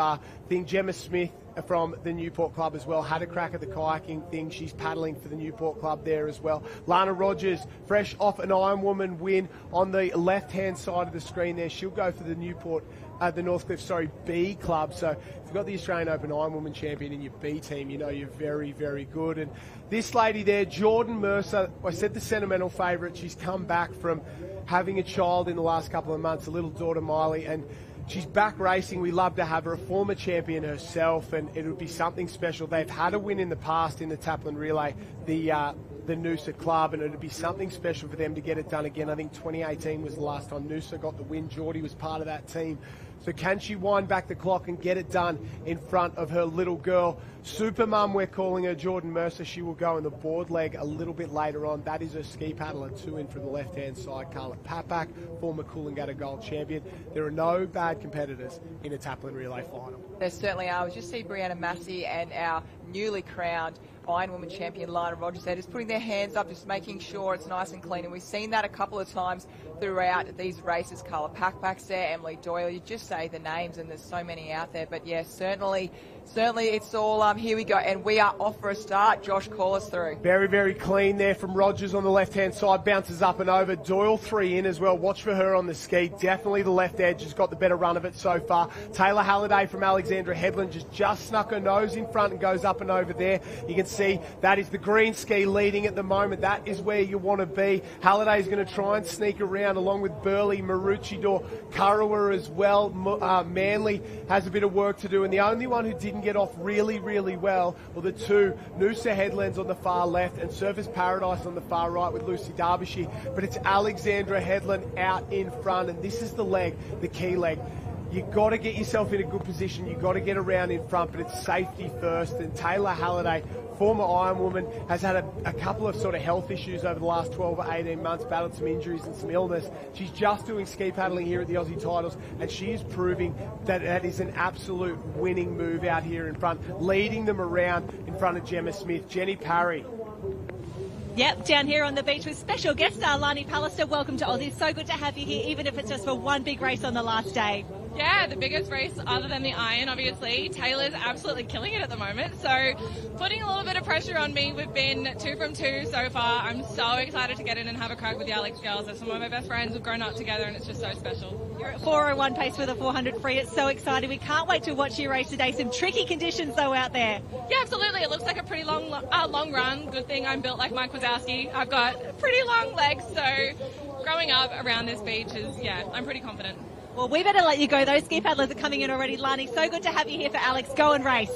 thing. Gemma Smith from the Newport club as well had a crack at the kayaking thing. She's paddling for the Newport club there as well. Lana Rogers, fresh off an Iron Woman win on the left-hand side of the screen there. She'll go for the Northcliffe B club. So if you've got the Australian Open Iron Woman champion in your B team, you know you're very, very good. And this lady there, Jordan Mercer, I said the sentimental favourite. She's come back from having a child in the last couple of months, a little daughter Miley, and she's back racing. We love to have her, a former champion herself, and it would be something special. They've had a win in the past in the Taplin Relay, the Noosa club, and it would be something special for them to get it done again. I think 2018 was the last time Noosa got the win. Geordie was part of that team. So can she wind back the clock and get it done in front of her little girl? Super mum, we're calling her, Jordan Mercer. She will go in the board leg a little bit later on. That is her ski paddler, 2 in from the left-hand side. Carla Papak, former Coolangatta gold champion. There are no bad competitors in a Taplin Relay final. There certainly are. We just see Brianna Massey and our newly crowned Ironwoman champion Lana Rogers. They're just putting their hands up, just making sure it's nice and clean. And we've seen that a couple of times throughout these races. Carla Packbacks there, Emily Doyle. You just say the names and there's so many out there. But yeah, certainly it's all here we go. And we are off for a start. Josh, call us through. Very, very clean there from Rogers on the left-hand side. Bounces up and over. Doyle 3 in as well. Watch for her on the ski. Definitely the left edge has got the better run of it so far. Taylor Halliday from Alexandra Headland just snuck her nose in front and goes up and over there. You can see that is the green ski leading at the moment. That is where you want to be. Halliday is going to try and sneak around along with Burley, Maroochydore, Kurrawa as well. Manly has a bit of work to do, and the only one who didn't get off really, really well were the two Noosa Headlands on the far left and Surfers Paradise on the far right with Lucy Derbyshire. But it's Alexandra Headland out in front, and this is the leg, the key leg. You've got to get yourself in a good position. You've got to get around in front, but it's safety first. And Taylor Halliday, former Ironwoman, has had a couple of sort of health issues over the last 12 or 18 months, battled some injuries and some illness. She's just doing ski paddling here at the Aussie Titles, and she is proving that that is an absolute winning move out here in front, leading them around in front of Gemma Smith. Jenny Parry. Yep, down here on the beach with special guest star Lani Pallister. Welcome to Aussie. So good to have you here, even if it's just for one big race on the last day. Yeah, the biggest race other than the Iron, obviously. Taylor's absolutely killing it at the moment, so putting a little bit of pressure on me. We've been 2 from 2 so far. I'm so excited to get in and have a crack with the Alex girls. They're some of my best friends. We've grown up together and it's just so special. You're at 4:01 pace for the 400 free. It's so exciting. We can't wait to watch you race today. Some tricky conditions though out there. Yeah, absolutely. It looks like a pretty long run. Good thing I'm built like Mike Wazowski. I've got pretty long legs, so growing up around this beach is, yeah, I'm pretty confident. Well, we better let you go. Those ski paddlers are coming in already. Lani, so good to have you here for Alex. Go and race.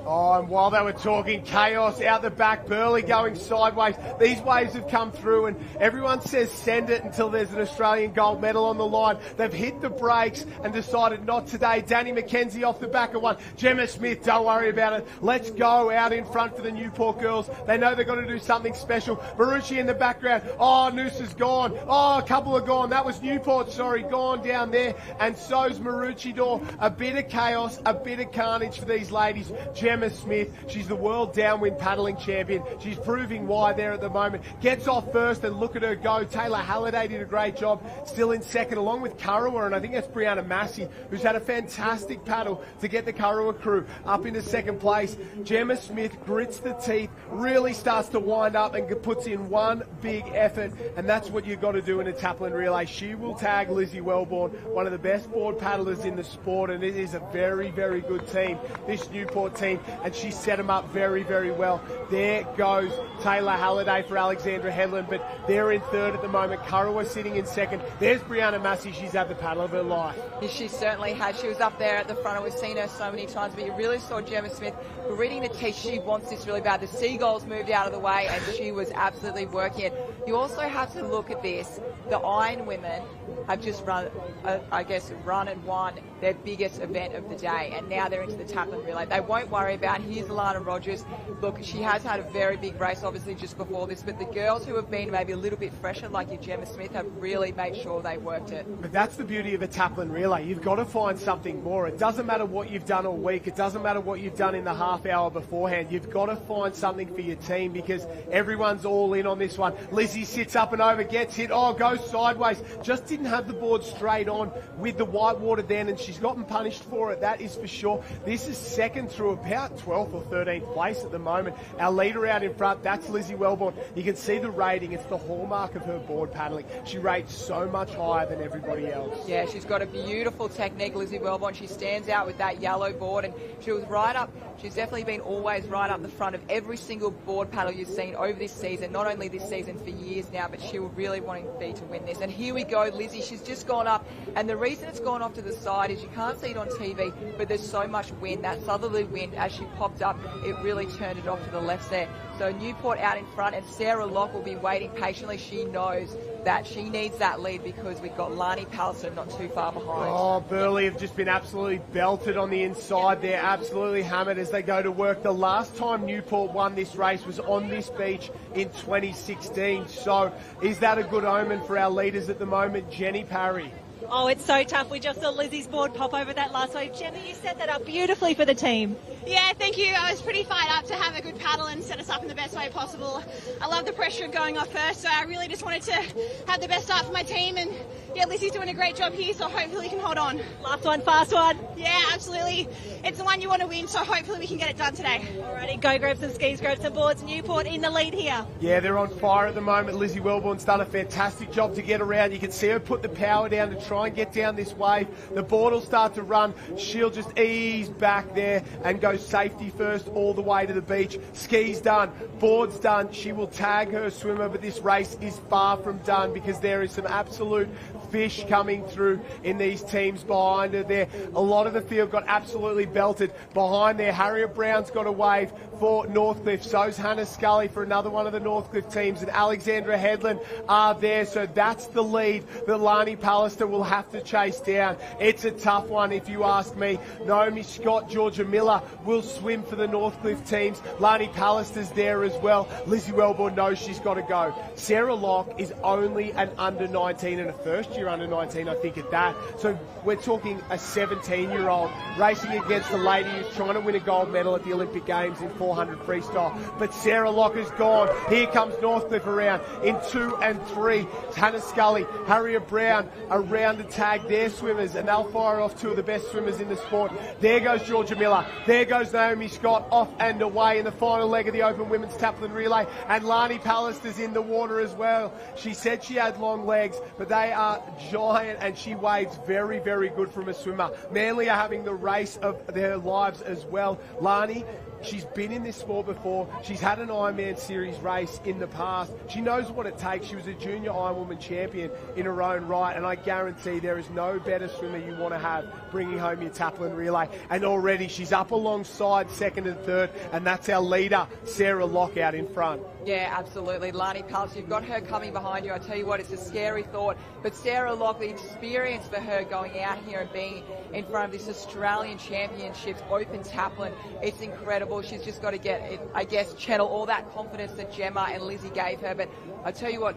Oh, and while they were talking, chaos out the back, Burley going sideways. These waves have come through and everyone says send it until there's an Australian gold medal on the line. They've hit the brakes and decided not today. Danny McKenzie off the back of one. Gemma Smith, don't worry about it. Let's go out in front for the Newport girls. They know they've got to do something special. Marucci in the background. Oh, Noosa's gone. Oh, a couple are gone. That was Newport, sorry, gone down there. And so's Maroochydore. A bit of chaos, a bit of carnage for these ladies. Gemma Smith, she's the world downwind paddling champion. She's proving why there at the moment. Gets off first and look at her go. Taylor Halliday did a great job, still in second along with Kurrawa, and I think that's Brianna Massey, who's had a fantastic paddle to get the Kurrawa crew up into second place. Gemma Smith grits the teeth, really starts to wind up and puts in one big effort, and that's what you've got to do in a taplin relay. She will tag Lizzie Wellborn, one of the best board paddlers in the sport, and it is a very, very good team, this Newport team, and she set them up very, very well. There goes Taylor Halliday for Alexandra Headland, but they're in third at the moment. Kurrawa sitting in second. There's Brianna Massey. She's had the paddle of her life. Yeah, she certainly has. She was up there at the front, and we've seen her so many times, but you really saw Gemma Smith reading the teeth. She wants this really bad. The Seagulls moved out of the way, and she was absolutely working it. You also have to look at this. The Iron women have just run and won their biggest event of the day, and now they're into the taplin relay. They won't worry about, here's Lana Rogers. Look, she has had a very big race, obviously, just before this, but the girls who have been maybe a little bit fresher, like your Gemma Smith, have really made sure they worked it. But that's the beauty of a taplin relay. You've got to find something more. It doesn't matter what you've done all week. It doesn't matter what you've done in the half hour beforehand. You've got to find something for your team because everyone's all in on this one. Lizzie sits up and over, gets hit. Oh, goes sideways. Just didn't have the board straight on with the whitewater then, and she's gotten punished for it, that is for sure. This is second through about 12th or 13th place at the moment. Our leader out in front, that's Lizzie Wellborn. You can see the rating. It's the hallmark of her board paddling. She rates so much higher than everybody else. Yeah, she's got a beautiful technique, Lizzie Wellborn. She stands out with that yellow board, and she was right up. She's definitely been always right up the front of every single board paddle you've seen over this season, not only this season, for years now, but she will really want to be to win this. And here we go, Lizzie. She's just gone up, and the reason it's gone off to the side is you can't see it on TV, but there's so much wind. That southerly wind, as she popped up, it really turned it off to the left there. So Newport out in front, and Sarah Locke will be waiting patiently. She knows that she needs that lead because we've got Lani Pallister not too far behind. Oh, Burley have just been absolutely belted on the inside there, absolutely hammered as they go to work. The last time Newport won this race was on this beach in 2016. So is that a good omen for our leaders at the moment? Jenny Parry. Oh, it's so tough. We just saw Lizzie's board pop over that last wave. Gemma, you set that up beautifully for the team. Yeah, thank you. I was pretty fired up to have a good paddle and set us up in the best way possible. I love the pressure of going off first, so I really just wanted to have the best start for my team. And yeah, Lizzie's doing a great job here, so hopefully we can hold on. Last one, fast one. Yeah, absolutely. It's the one you want to win, so hopefully we can get it done today. Alrighty, go grab some skis, grab some boards. Newport in the lead here. Yeah, they're on fire at the moment. Lizzie Wellborn's done a fantastic job to get around. You can see her put the power down to try and get down this wave. The board will start to run. She'll just ease back there and go safety first all the way to the beach. Skis done, board's done. She will tag her swimmer, but this race is far from done because there is some absolute fish coming through in these teams behind her there. A lot of the field got absolutely belted. Behind there, Harriet Brown's got a wave for Northcliffe. So's Hannah Scully for another one of the Northcliffe teams, and Alexandra Headland are there. So that's the lead that Lani Pallister will have to chase down. It's a tough one if you ask me. Naomi Scott, Georgia Miller will swim for the Northcliffe teams. Lani Pallister's there as well. Lizzie Wellborn knows she's got to go. Sarah Locke is only an under 19 and a first year under 19, I think, at that. So we're talking a 17-year-old racing against a lady who's trying to win a gold medal at the Olympic Games in 400 freestyle. But Sarah Locke is gone. Here comes Northcliffe around in 2 and 3. Hannah Scully, Harriet Brown around to tag their swimmers, and they'll fire off two of the best swimmers in the sport. There goes Georgia Miller. There goes Naomi Scott off and away in the final leg of the Open Women's Taplin Relay. And Lani Pallister's in the water as well. She said she had long legs, but they are giant, and she wades very, very good from a swimmer. Manly are having the race of their lives as well. Lani, she's been in this sport before. She's had an Ironman Series race in the past. She knows what it takes. She was a junior Ironwoman champion in her own right, and I guarantee there is no better swimmer you want to have bringing home your Taplin Relay. And already she's up alongside second and third, and that's our leader, Sarah Locke, out in front. Yeah, absolutely. Lani Pallister, you've got her coming behind you. I tell you what, it's a scary thought. But Sarah Locke, the experience for her going out here and being in front of this Australian Championships Open Taplin, it's incredible. She's just got to get, I guess, channel all that confidence that Gemma and Lizzie gave her. But I tell you what,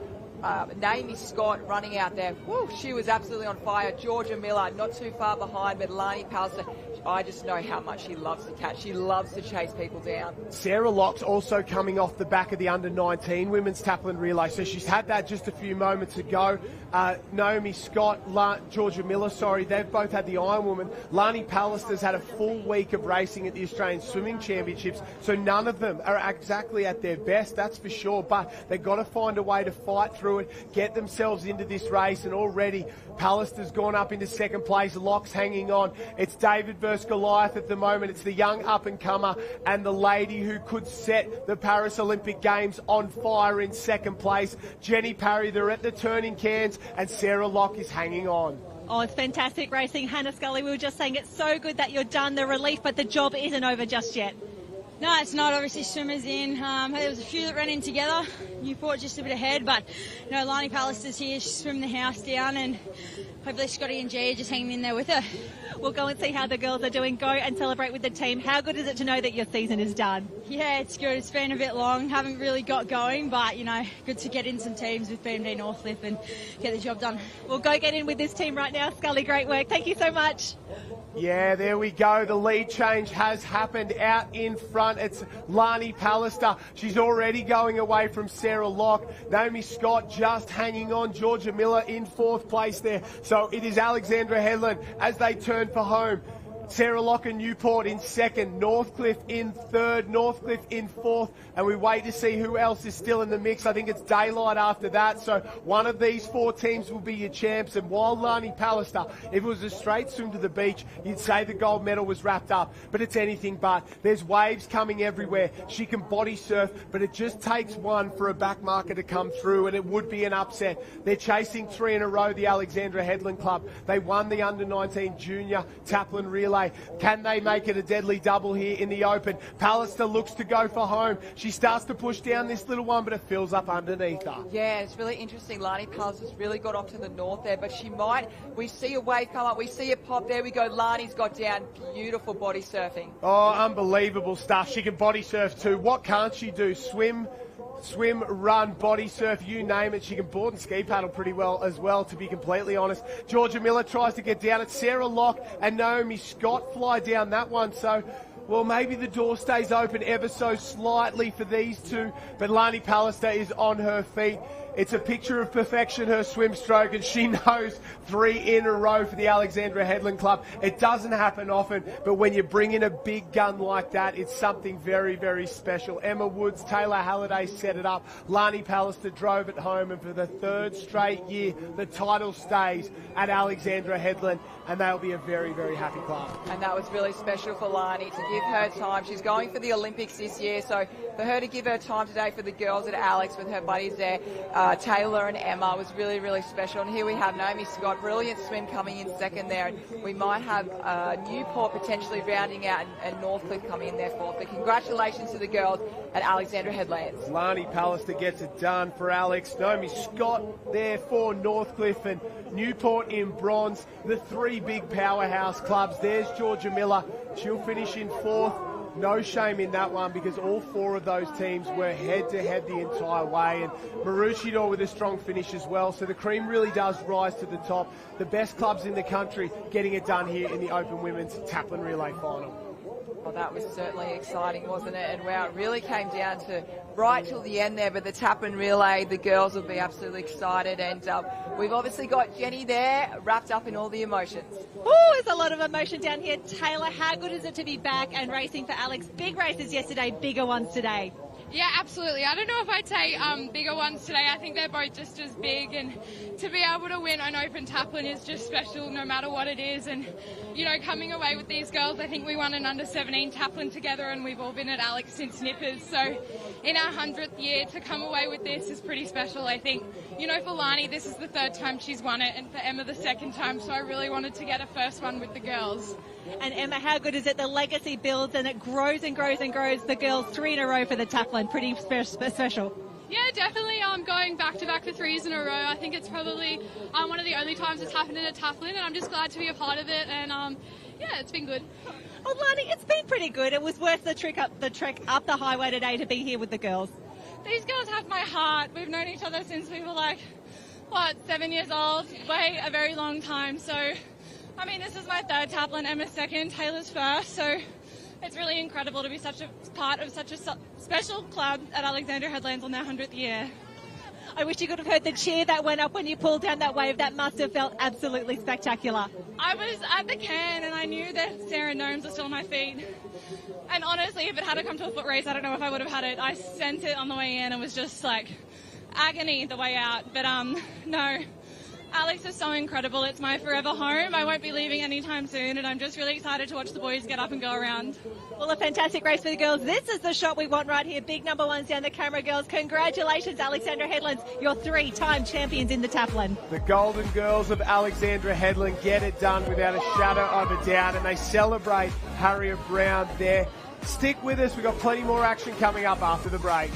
Naomi Scott running out there, whoo, she was absolutely on fire. Georgia Miller, not too far behind, but Lani Pallister, I just know how much she loves to catch. She loves to chase people down. Sarah Locke's also coming off the back of the under-19 women's Taplin Relay, so she's had that just a few moments ago. Naomi Scott, Georgia Miller, they've both had the Ironwoman. Lani Pallister's had a full week of racing at the Australian Swimming Championships, so none of them are exactly at their best, that's for sure, but they've got to find a way to fight through it, get themselves into this race, and already Pallister's gone up into second place. Locke's hanging on. It's David versus Goliath at the moment. It's the young up-and-comer and the lady who could set the Paris Olympic Games on fire in second place. Jenny Parry, they're at the turning cans, and Sarah Locke is hanging on. Oh, it's fantastic racing. Hannah Scully, we were just saying it's so good that you're done, the relief, but the job isn't over just yet. No, it's not. Obviously, swimmers in. There was a few that ran in together. Newport just a bit ahead, but you know, Lani Pallister's here. She's swimming the house down, and hopefully Scotty and G are just hanging in there with her. We'll go and see how the girls are doing. Go and celebrate with the team. How good is it to know that your season is done? Yeah, it's good. It's been a bit long. Haven't really got going, but you know, good to get in some teams with BMD Northcliffe and get the job done. We'll go get in with this team right now. Scully, great work. Thank you so much. Yeah, there we go. The lead change has happened out in front. It's Lani Pallister. She's already going away from Sarah Locke. Naomi Scott just hanging on. Georgia Miller in fourth place there. So it is Alexandra Headland as they turn for home. Sarah Locke and Newport in second, Northcliffe in third, Northcliffe in fourth, and we wait to see who else is still in the mix. I think it's Daylight after that, so one of these four teams will be your champs. And while Lani Pallister, if it was a straight swim to the beach, you'd say the gold medal was wrapped up, but it's anything but. There's waves coming everywhere. She can body surf, but it just takes one for a back marker to come through, and it would be an upset. They're chasing 3 in a row, the Alexandra Headland Club. They won the under-19 junior Taplin Relay. Can they make it a deadly double here in the Open? Pallister looks to go for home. She starts to push down this little one, but it fills up underneath her. Yeah, it's really interesting. Lani Pallister's really got off to the north there, but she might. We see a wave come up. We see it pop. There we go. Lani's got down. Beautiful body surfing. Oh, unbelievable stuff. She can body surf too. What can't she do? Swim, swim, run, body surf, you name it. She can board and ski paddle pretty well as well, to be completely honest. Georgia Miller tries to get down it. Sarah Locke and Naomi Scott fly down that one. So, well, maybe the door stays open ever so slightly for these two, but Lani Pallister is on her feet. It's a picture of perfection, her swim stroke, and she knows 3 in a row for the Alexandra Headland Club. It doesn't happen often, but when you bring in a big gun like that, it's something very, very special. Emma Woods, Taylor Halliday set it up. Lani Pallister drove it home, and for the 3rd straight year, the title stays at Alexandra Headland, and they'll be a very, very happy club. And that was really special for Lani to give her time. She's going for the Olympics this year, so for her to give her time today for the girls at Alex with her buddies there, Taylor and Emma, was really, really special. And here we have Naomi Scott, brilliant swim coming in second there. And we might have Newport potentially rounding out and Northcliffe coming in there fourth. But congratulations to the girls at Alexandra Headlands. Lani Pallister gets it done for Alex. Naomi Scott there for Northcliffe, and Newport in bronze. The 3 big powerhouse clubs. There's Georgia Miller. She'll finish in 4th. No shame in that one, because all 4 of those teams were head-to-head the entire way, and Maroochydore with a strong finish as well. So the cream really does rise to the top. The best clubs in the country getting it done here in the Open Women's Taplin Relay Final. Well, that was certainly exciting, wasn't it? And wow, it really came down to right till the end there, but the Taplin Relay, the girls will be absolutely excited. And we've obviously got Jenny there, wrapped up in all the emotions. Oh, there's a lot of emotion down here. Taylor, how good is it to be back and racing for Alex? Big races yesterday, bigger ones today. Yeah, absolutely. I don't know if I'd say bigger ones today. I think they're both just as big, and to be able to win an Open Taplin is just special no matter what it is. And, you know, coming away with these girls, I think we won an under-17 Taplin together, and we've all been at Alex since Nippers. So in our 100th year, to come away with this is pretty special. I think, you know, for Lani, this is the 3rd time she's won it, and for Emma, the 2nd time. So I really wanted to get a first one with the girls. And Emma, how good is it? The legacy builds and it grows and grows and grows. The girls 3 in a row for the Taplin. Pretty special. Yeah, definitely. Going back-to-back for 3s in a row. I think it's probably one of the only times it's happened in a Taplin, and I'm just glad to be a part of it. And yeah, it's been good. Well, Lani, it's been pretty good. It was worth the trek up the highway today to be here with the girls. These girls have my heart. We've known each other since we were 7 years old. A very long time. So, I mean, this is my 3rd Taplin, Emma's 2nd, Taylor's 1st. So it's really incredible to be such a part of such a special club at Alexandra Headlands on their 100th year. I wish you could have heard the cheer that went up when you pulled down that wave. That must have felt absolutely spectacular. I was at the can and I knew that Sarah Gnomes were still on my feet. And honestly, if it had to come to a foot race, I don't know if I would have had it. I sent it on the way in and was just agony the way out. But no. Alex is so incredible. It's my forever home. I won't be leaving anytime soon, and I'm just really excited to watch the boys get up and go around. Well, a fantastic race for the girls. This is the shot we want right here. Big number 1s down the camera, girls. Congratulations, Alexandra Headlands. You're 3-time champions in the Taplin. The Golden Girls of Alexandra Headland get it done without a shadow of a doubt, and they celebrate Harriet Brown there. Stick with us. We've got plenty more action coming up after the break.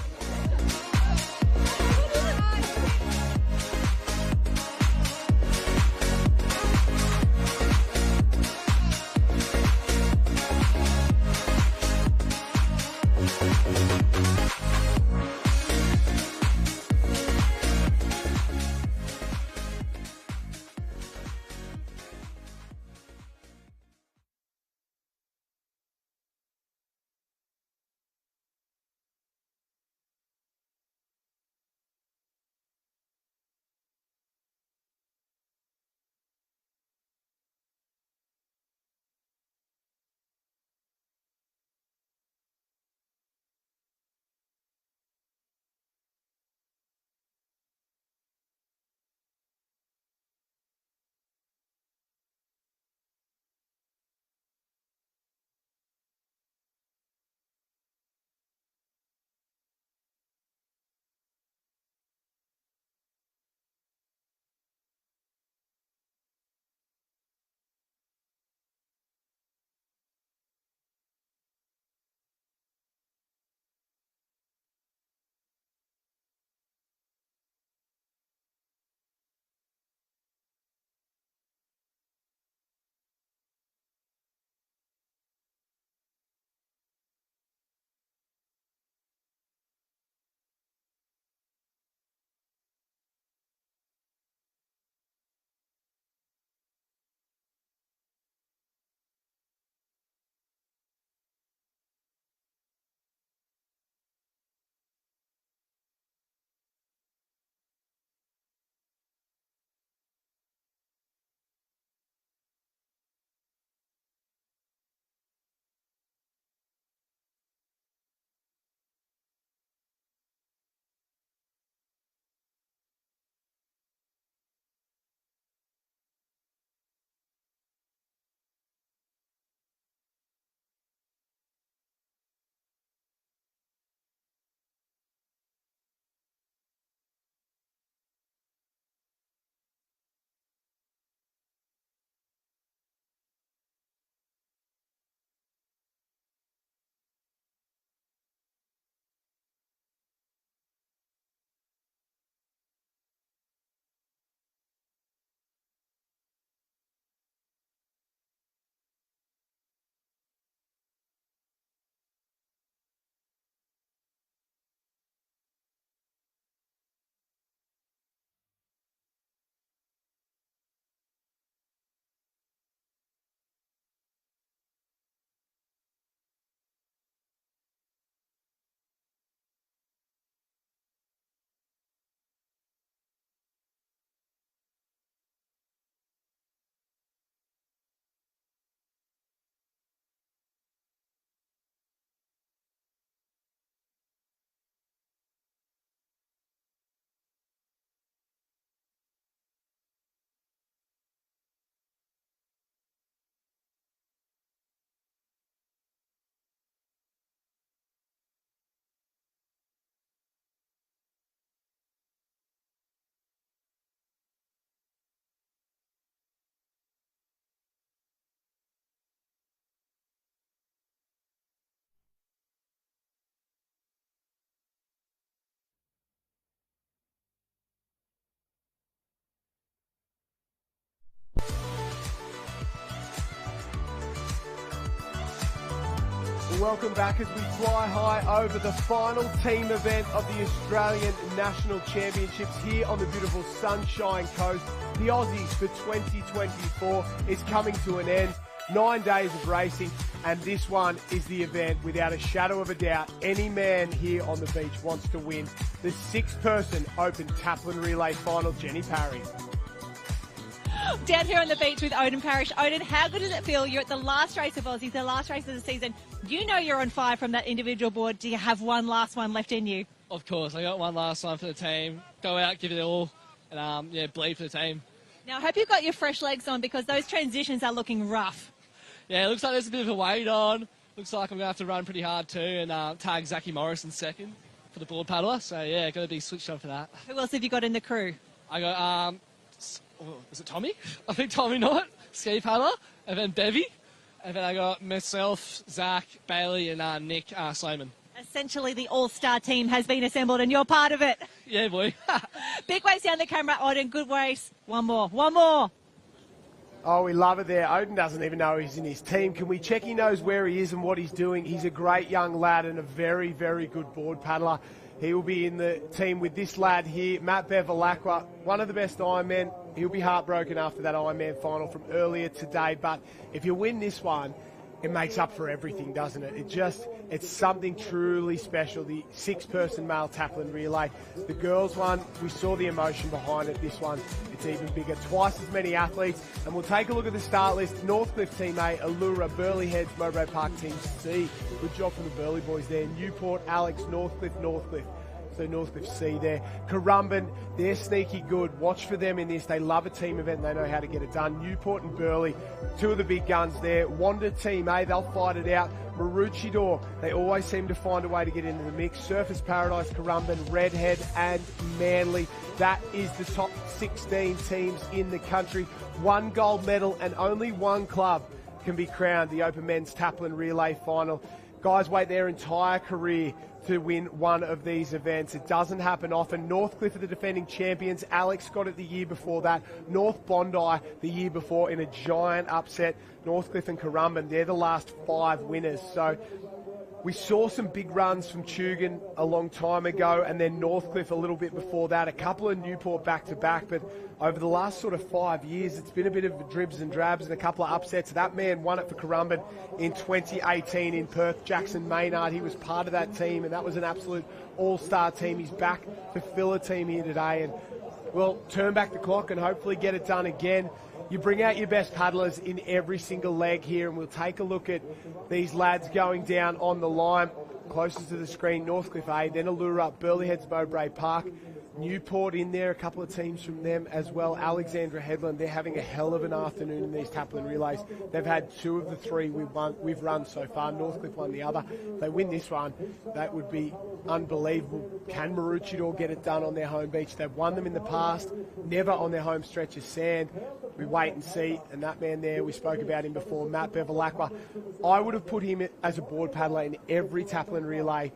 welcome back as we fly high over the final team event of the Australian National Championships here on the beautiful Sunshine Coast. The Aussies for 2024 is coming to an end. 9 days of racing, and this one is the event without a shadow of a doubt. Any man here on the beach wants to win the 6-person Open Taplin Relay Final. Jenny Parry. Down here on the beach with Odin Parrish. Odin, how good does it feel? You're at the last race of Aussies, the last race of the season. You know you're on fire from that individual board. Do you have one last one left in you? Of course, I got one last one for the team. Go out, give it all, and bleed for the team. Now, I hope you've got your fresh legs on because those transitions are looking rough. Yeah, it looks like there's a bit of a weight on. Looks like I'm going to have to run pretty hard too and tag Zachy Morris in second for the board paddler. So, yeah, got to be switched on for that. Who else have you got in the crew? I got, is it Tommy? I think Tommy Knott, ski paddler, and then Bevy. And then I got myself, Zach, Bailey, and Nick Sloman. Essentially, the all-star team has been assembled and you're part of it. Yeah, boy. Big waves down the camera, Odin. Good waves. One more. Oh, we love it there. Odin doesn't even know he's in his team. Can we check he knows where he is and what he's doing? He's a great young lad and a very, very good board paddler. He will be in the team with this lad here, Matt Bevilacqua, one of the best Ironmen. He'll be heartbroken after that Ironman final from earlier today. But if you win this one, it makes up for everything, doesn't it? It's something truly special, the 6-person male Taplin relay. The girls one, we saw the emotion behind it. This one, it's even bigger. Twice as many athletes. And we'll take a look at the start list. Northcliffe Team A, Allura, Burleigh Heads, Mowbray Park Team C. Good job from the Burleigh boys there. Newport, Alex, Northcliffe. So Northcliffe C there. Currumbin, they're sneaky good. Watch for them in this. They love a team event. They know how to get it done. Newport and Burleigh, two of the big guns there. Wanda Team A, they'll fight it out. Maroochydore, they always seem to find a way to get into the mix. Surfers Paradise, Currumbin, Redhead and Manly. That is the top 16 teams in the country. 1 gold medal and only 1 club can be crowned the Open Men's Taplin Relay Final. Guys wait their entire career to win one of these events. It doesn't happen often. Northcliffe are the defending champions. Alex got it the year before that. North Bondi the year before in a giant upset. Northcliffe and Currumbin, they're the last 5 winners. So we saw some big runs from Tugan a long time ago, and then Northcliffe a little bit before that. A couple of Newport back-to-back, but over the last sort of 5 years, it's been a bit of dribs and drabs and a couple of upsets. That man won it for Currumbin in 2018 in Perth. Jackson Maynard, he was part of that team, and that was an absolute all-star team. He's back to fill a team here today, and we'll turn back the clock and hopefully get it done again. You bring out your best paddlers in every single leg here, and we'll take a look at these lads going down on the line. Closest to the screen, Northcliffe A, then Allura, Burleigh Heads, Mowbray Park. Newport in there, a couple of teams from them as well. Alexandra Headland, they're having a hell of an afternoon in these Taplin relays. They've had 2 of the 3 we've run so far. Northcliffe won the other. If they win this one, that would be unbelievable. Can Maroochydore get it done on their home beach? They've won them in the past, never on their home stretch of sand. We wait and see. And that man there, we spoke about him before, Matt Bevilacqua. I would have put him as a board paddler in every Taplin relay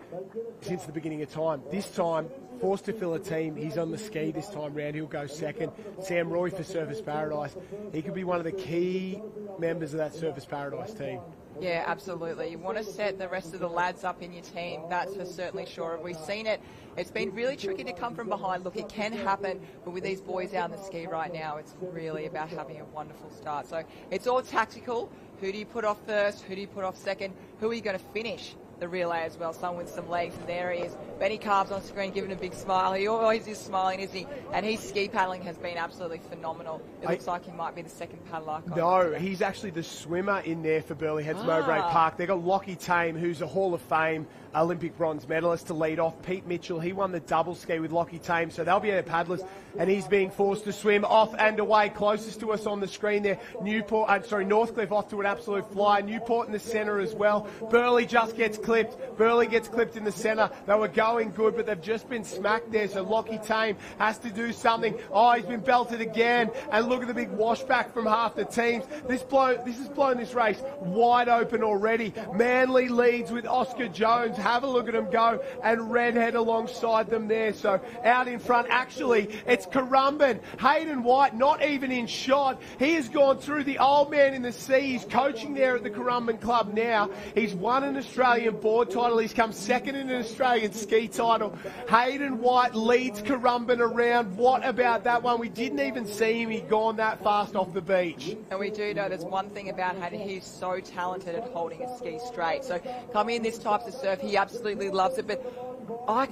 since the beginning of time. This time, forced to fill a team. He's on the ski this time round. He'll go second. Sam Roy for Surfers Paradise. He could be one of the key members of that Surfers Paradise team. Yeah, absolutely. You want to set the rest of the lads up in your team. That's for certainly sure. We've seen it. It's been really tricky to come from behind. Look, it can happen, but with these boys out on the ski right now, it's really about having a wonderful start. So it's all tactical. Who do you put off first? Who do you put off second? Who are you going to finish the relay as well? Someone with some legs, and there he is. Benny Carbs on screen giving a big smile. He always is smiling, isn't he? And his ski paddling has been absolutely phenomenal. It looks like he might be the second paddler. No, he's actually the swimmer in there for Burleigh Heads Mowbray Park. They've got Lockie Tame, who's a Hall of Fame Olympic bronze medalist to lead off. Pete Mitchell, he won the double ski with Lockie Tame, so they'll be our paddlers, and he's being forced to swim off and away. Closest to us on the screen there, Northcliffe off to an absolute fly. Newport in the centre as well. Burleigh just gets clipped. Burley gets clipped in the centre. They were going good, but they've just been smacked there. So Lockie Tame has to do something. Oh, he's been belted again. And look at the big washback from half the teams. This has blown this race wide open already. Manly leads with Oscar Jones. Have a look at him go. And Redhead alongside them there. So out in front, actually, it's Currumbin. Hayden White not even in shot. He has gone through the old man in the sea. He's coaching there at the Currumbin Club now. He's won an Australian board title. He's come second in an Australian ski title. Hayden White leads Currumbin around. What about that one? We didn't even see him. He'd gone that fast off the beach. And we do know there's one thing about Hayden. He's so talented at holding a ski straight. So coming in this type of surf, he absolutely loves it. But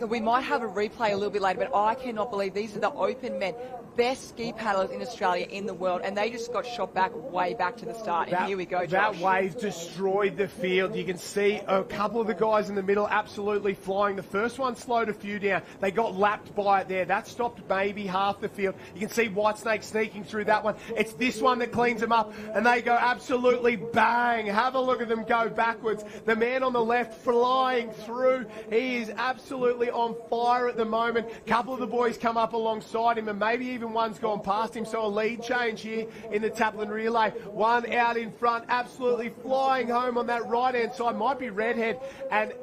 we might have a replay a little bit later, but I cannot believe these are the open men. Best ski paddlers in Australia, in the world, and they just got shot back way back to the start. And here we go, Josh. That wave destroyed the field. You can see a couple of the guys in the middle absolutely flying. The first one slowed a few down. They got lapped by it there. That stopped maybe half the field. You can see Whitesnake sneaking through that one. It's this one that cleans them up, and they go absolutely bang. Have a look at them go backwards. The man on the left flying through. He is absolutely on fire at the moment. A couple of the boys come up alongside him, and maybe even one's gone past him, so a lead change here in the Taplin relay. One out in front, absolutely flying home on that right-hand side. Might be Redhead, and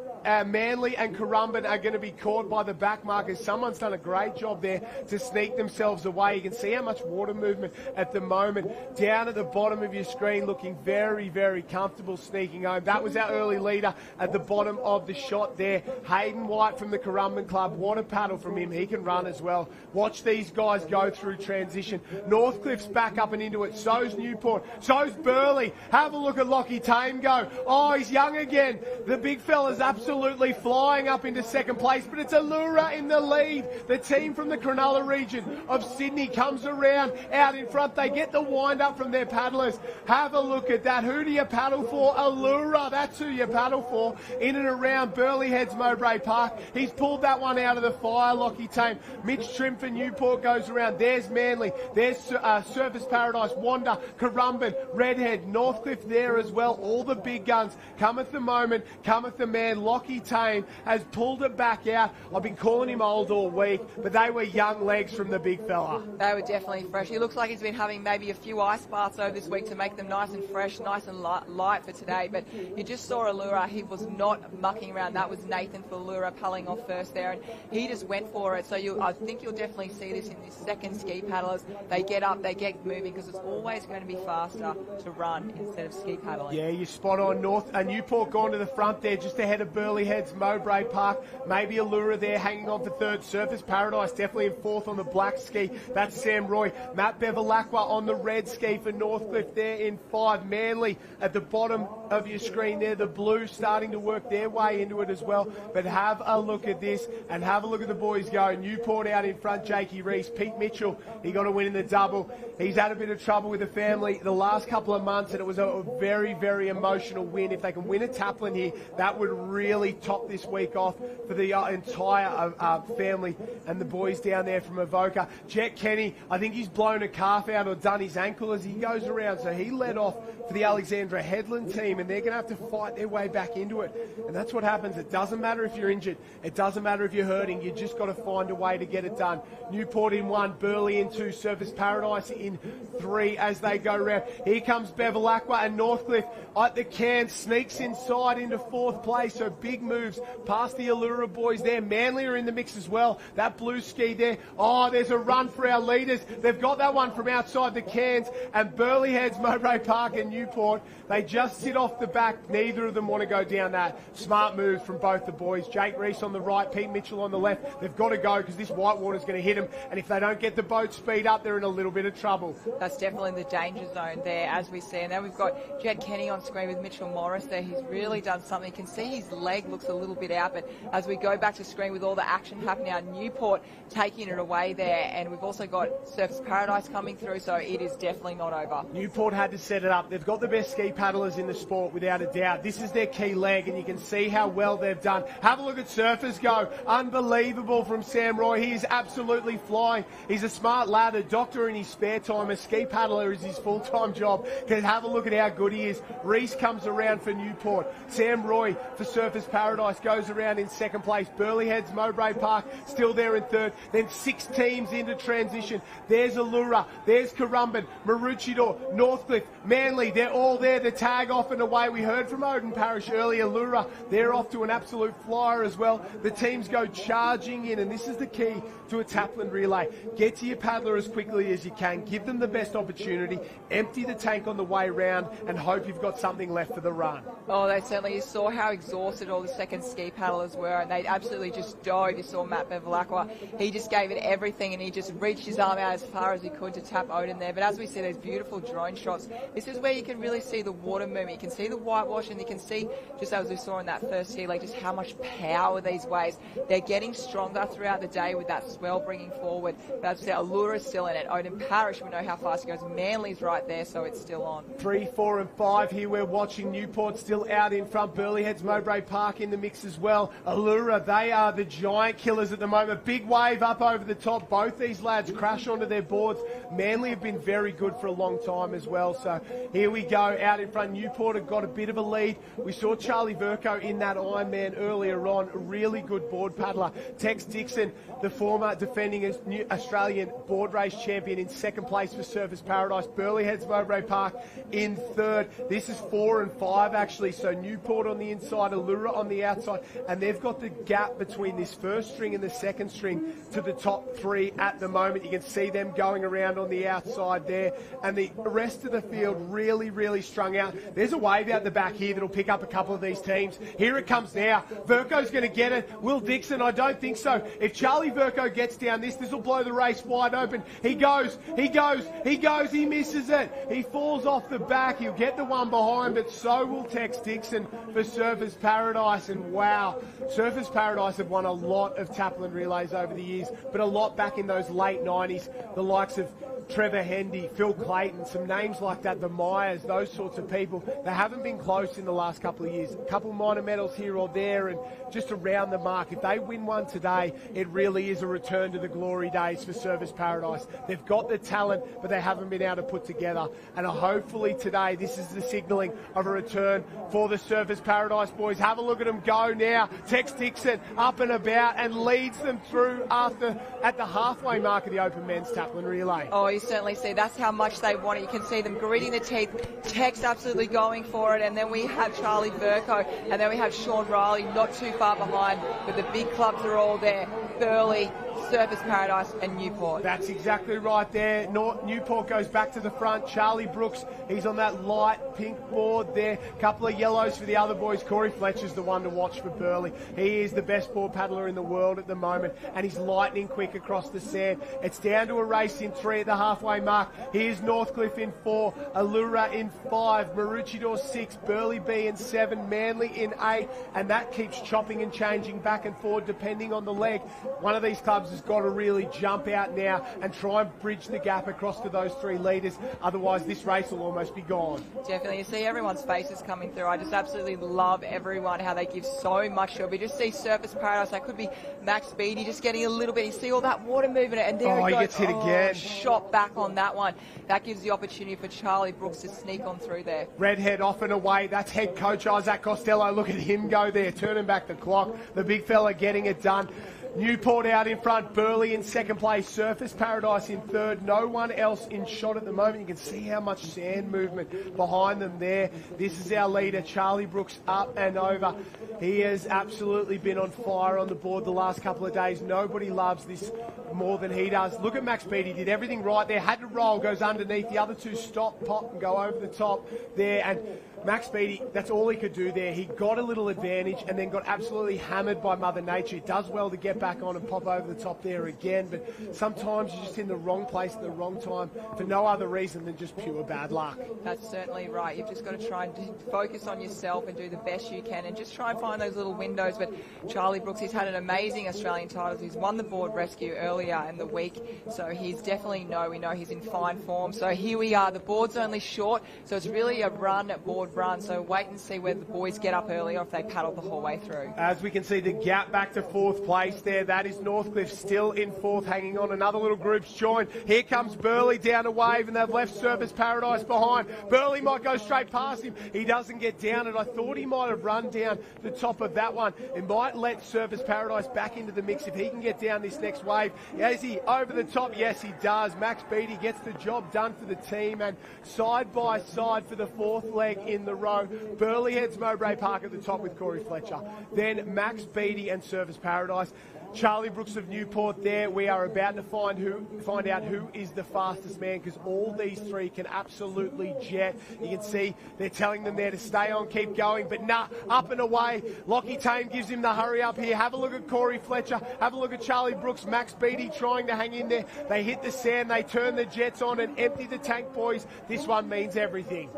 Manly and Currumbin are going to be caught by the back markers. Someone's done a great job there to sneak themselves away. You can see how much water movement at the moment. Down at the bottom of your screen, looking very, very comfortable sneaking home. That was our early leader at the bottom of the shot there. Hayden White from the Currumbin Club. What a paddle from him. He can run as well. Watch these guys go through transition. Northcliffe's back up and into it. So's Newport. So's Burley. Have a look at Lockie Tame go. Oh, he's young again. The big fella's absolutely flying up into second place, but it's Allura in the lead. The team from the Cronulla region of Sydney comes around out in front. They get the wind up from their paddlers. Have a look at that. Who do you paddle for? Allura. That's who you paddle for. In and around Burley Heads Mowbray Park. He's pulled that one out of the fire, Lockie Tame. Mitch Trim for Newport goes around. There's Manly. There's Surfers Paradise, Wanda, Currumbin, Redhead, Northcliffe there as well. All the big guns. Cometh the moment, cometh the man. Lockie Tame has pulled it back out. I've been calling him old all week, but they were young legs from the big fella. They were definitely fresh. He looks like he's been having maybe a few ice baths over this week to make them nice and fresh, nice and light for today. But you just saw Allura. He was not mucking around. That was Nathan for Allura paddling off first there, and he just went for it. So I think you'll definitely see this in this second ski paddlers. They get up, they get moving, because it's always going to be faster to run instead of ski paddling. Yeah, you're spot on. Newport gone to the front there, just ahead of Burley Heads, Mowbray Park. Maybe Allura there hanging on for third. Surfers Paradise definitely in fourth on the black ski. That's Sam Roy. Matt Bevilacqua on the red ski for Northcliffe there in 5. Manly at the bottom of your screen there. The blue starting to work their way into it as well. But have a look at this and have a look at the boys go. Newport out in front, Jakey Reese. Pete Mitchell, he got a win in the double. He's had a bit of trouble with the family the last couple of months, and it was a very, very emotional win. If they can win a Taplin here, that would really top this week off for the entire family and the boys down there from Avoca. Jet Kenny, I think he's blown a calf out or done his ankle as he goes around, so he led off for the Alexandra Headland team, and they're going to have to fight their way back into it. And that's what happens. It doesn't matter if you're injured. It doesn't matter if you're hurting. You just got to find a way to get it done. Newport in 1, Burley in 2, Surfers Paradise in 3 as they go round. Here comes Bevilacqua, and Northcliffe at the can sneaks inside into 4th place. So big moves past the Allura boys there. Manly are in the mix as well. That blue ski there. Oh, there's a run for our leaders. They've got that one from outside the cans. And Burley Heads, Mowbray Park and Newport, they just sit off the back. Neither of them want to go down that. Smart moves from both the boys. Jake Reese on the right, Pete Mitchell on the left. They've got to go because this white water's going to hit them. And if they don't get the boat speed up, they're in a little bit of trouble. That's definitely the danger zone there, as we see. And then we've got Jed Kenny on screen with Mitchell Morris there. He's really done something. You can see his leg looks a little bit out, but as we go back to screen with all the action happening now, Newport taking it away there, and we've also got Surfers Paradise coming through, so it is definitely not over. Newport had to set it up. They've got the best ski paddlers in the sport, without a doubt. This is their key leg, and you can see how well they've done. Have a look at Surfers go. Unbelievable from Sam Roy. He is absolutely flying. He's a smart lad, a doctor in his spare time. A ski paddler is his full-time job. Can have a look at how good he is. Reese comes around for Newport. Sam Roy for Surfers Paradise goes around in second place. Burleigh Heads, Mowbray Park still there in third. Then 6 teams into transition. There's Allura, there's Currumbin, Maroochydore, Northcliffe, Manly. They're all there. The tag off and away. We heard from Oden Parish earlier. Allura, they're off to an absolute flyer as well. The teams go charging in, and this is the key to a taplin relay. Get to your paddler as quickly as you can. Give them the best opportunity. Empty the tank on the way round and hope you've got something left for the run. Oh, they certainly, you saw how exhausted all the second ski paddlers were, and they absolutely just dove. You saw Matt Bevilacqua, he just gave it everything, and he just reached his arm out as far as he could to tap Oden there. But as we see these beautiful drone shots, this is where you can really see the water movement. You can see the whitewash, and you can see, just as we saw in that first ski leg, just how much power these waves. They're getting stronger throughout the day with that swell bringing forward. But as we say, Allura is still in it. Oden Parish, we know how fast he goes. Manly's right there, so it's still on. 3, 4 and 5 here. We're watching Newport still out in front. Burleigh Heads, Mowbray Park in the mix as well. Allura, they are the giant killers at the moment. Big wave up over the top. Both these lads crash onto their boards. Manly have been very good for a long time as well. So here we go out in front. Newport have got a bit of a lead. We saw Charlie Verco in that Ironman earlier on. A really good board paddler. Tex Dixon, the former defending Australian board race champion, in second place for Surfers Paradise. Burleigh Heads, Mowbray Park in third. This is 4 and 5 actually. So Newport on the inside, Allura on the outside, and they've got the gap between this first string and the second string to the top 3 at the moment. You can see them going around on the outside there, and the rest of the field really, really strung out. There's a wave out the back here that'll pick up a couple of these teams. Here it comes now. Verco's going to get it. Will Dixon? I don't think so. If Charlie Verco gets down this will blow the race wide open. He goes, he misses it. He falls off the back. He'll get the one behind, but so will Tex Dixon for Surfers Paradise. And wow, Surfers Paradise have won a lot of taplin relays over the years, but a lot back in those late 90s. The likes of Trevor Hendy, Phil Clayton, some names like that, the Myers, those sorts of people. They haven't been close in the last couple of years. A couple minor medals here or there and just around the mark. If they win one today, it really is a return to the glory days for Surfers Paradise. They've got the talent, but they haven't been able to put together. And hopefully today, this is the signalling of a return for the Surfers Paradise boys. Have a look at them go now. Tex Dixon up and about and leads them through at the halfway mark of the Open Men's Taplin Relay. Oh, you certainly see that's how much they want it. You can see them gritting the teeth. Tex absolutely going for it, and then we have Charlie Verco, and then we have Sean Riley not too far behind, but the big clubs are all there. Burleigh, Surfers Paradise and Newport. That's exactly right there. Newport goes back to the front. Charlie Brooks, he's on that light pink board there. Couple of yellows for the other boys. Corey Fletcher's the one to watch for Burleigh. He is the best board paddler in the world at the moment, and he's lightning quick across the sand. It's down to a race in 3 at the halfway mark. Here's Northcliffe in 4, Allura in 5, Maroochydore 6, Burleigh B in 7, Manly in 8, and that keeps chopping and changing back and forward depending on the leg. One of these clubs has got to really jump out now and try and bridge the gap across to those 3 leaders. Otherwise, this race will almost be gone. Definitely. You see everyone's faces coming through. I just absolutely love everyone, how they give so much to it. We just see Surfers Paradise. That could be Max Beattie just getting a little bit. You see all that water movement, and there he goes. Gets hit again. Shot back on that one. That gives the opportunity for Charlie Brooks to sneak on through there. Redhead off and away. That's head coach Isaac Costello. Look at him go there, turning back the clock. The big fella getting it done. Newport out in front, Burleigh in second place, Surfers Paradise in third. No one else in shot at the moment. You can see how much sand movement behind them there. This is our leader, Charlie Brooks, up and over. He has absolutely been on fire on the board the last couple of days. Nobody loves this more than he does. Look at Max Beattie, did everything right there, had to roll, goes underneath. The other 2 stop, pop and go over the top there. And Max Beattie, that's all he could do there. He got a little advantage and then got absolutely hammered by Mother Nature. He does well to get back on and pop over the top there again, but sometimes you're just in the wrong place at the wrong time for no other reason than just pure bad luck. That's certainly right. You've just got to try and focus on yourself and do the best you can and just try and find those little windows. But Charlie Brooks, he's had an amazing Australian title. He's won the board rescue earlier earlier in the week. So he's definitely we know he's in fine form. So here we are. The board's only short, so it's really a board run. So wait and see whether the boys get up early or if they paddle the whole way through. As we can see, the gap back to fourth place there. That is Northcliffe still in fourth, hanging on. Another little group's joined. Here comes Burley down a wave, and they've left Surface Paradise behind. Burley might go straight past him. He doesn't get down it. I thought he might have run down the top of that one. It might let Surface Paradise back into the mix if he can get down this next wave. Is he over the top? Yes, he does. Max Beattie gets the job done for the team, and side by side for the fourth leg in the row, Burley heads Mowbray Park at the top with Corey Fletcher. Then Max Beattie and Surface Paradise. Charlie Brooks of Newport there. We are about to find out who is the fastest man, because all these three can absolutely jet. You can see they're telling them there to stay on, keep going, but nah, up and away. Lockie Tame gives him the hurry up here. Have a look at Corey Fletcher. Have a look at Charlie Brooks. Max Beattie trying to hang in there. They hit the sand. They turn the jets on and empty the tank, boys. This one means everything.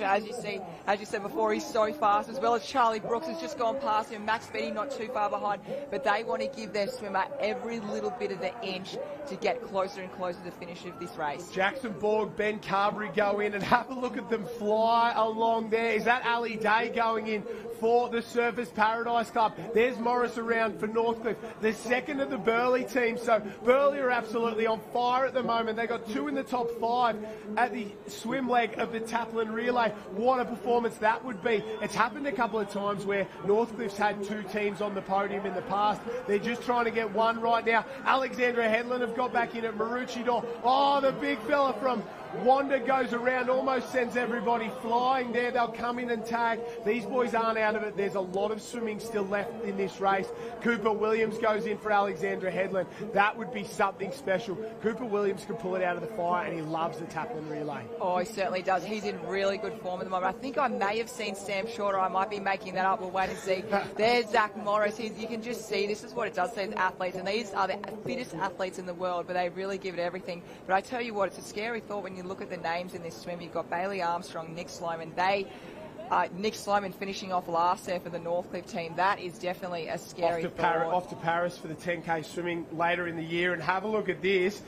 As you said before, he's so fast, as well as Charlie Brooks has just gone past him. Max Beattie not too far behind, but they want to give their swimmer every little bit of the inch to get closer and closer to the finish of this race. Jackson Borg, Ben Carberry go in, and have a look at them fly along there. Is that Ali Day going in for the Surface Paradise Club? There's Morris around for Northcliffe, the second of the Burley team. So Burley are absolutely on fire at the moment. They got 2 in the top 5 at the swim leg of the Taplin Relay. What a performance that would be. It's happened a couple of times where Northcliffe's had 2 teams on the podium in the past. They're just trying to get one right now. Alexandra Headland have got back in at Maroochydore. Oh, the big fella from Wanda goes around, almost sends everybody flying there. They'll come in and tag. These boys aren't out of it. There's a lot of swimming still left in this race. Cooper Williams goes in for Alexandra Headland. That would be something special. Cooper Williams can pull it out of the fire, and he loves the Taplin Relay. Oh, he certainly does. He's in really good form at the moment. I think I may have seen Sam Shorter. I might be making that up. We'll wait and see. There's Zach Morris. You can just see this is what it does to these athletes, and these are the fittest athletes in the world, but they really give it everything. But I tell you what, it's a scary thought when you look at the names in this swim. You've got Bailey Armstrong, Nick Sloman. Nick Sloman finishing off last there for the Northcliffe team. That is definitely a scary thought. Off to Paris for the 10K swimming later in the year. And have a look at this.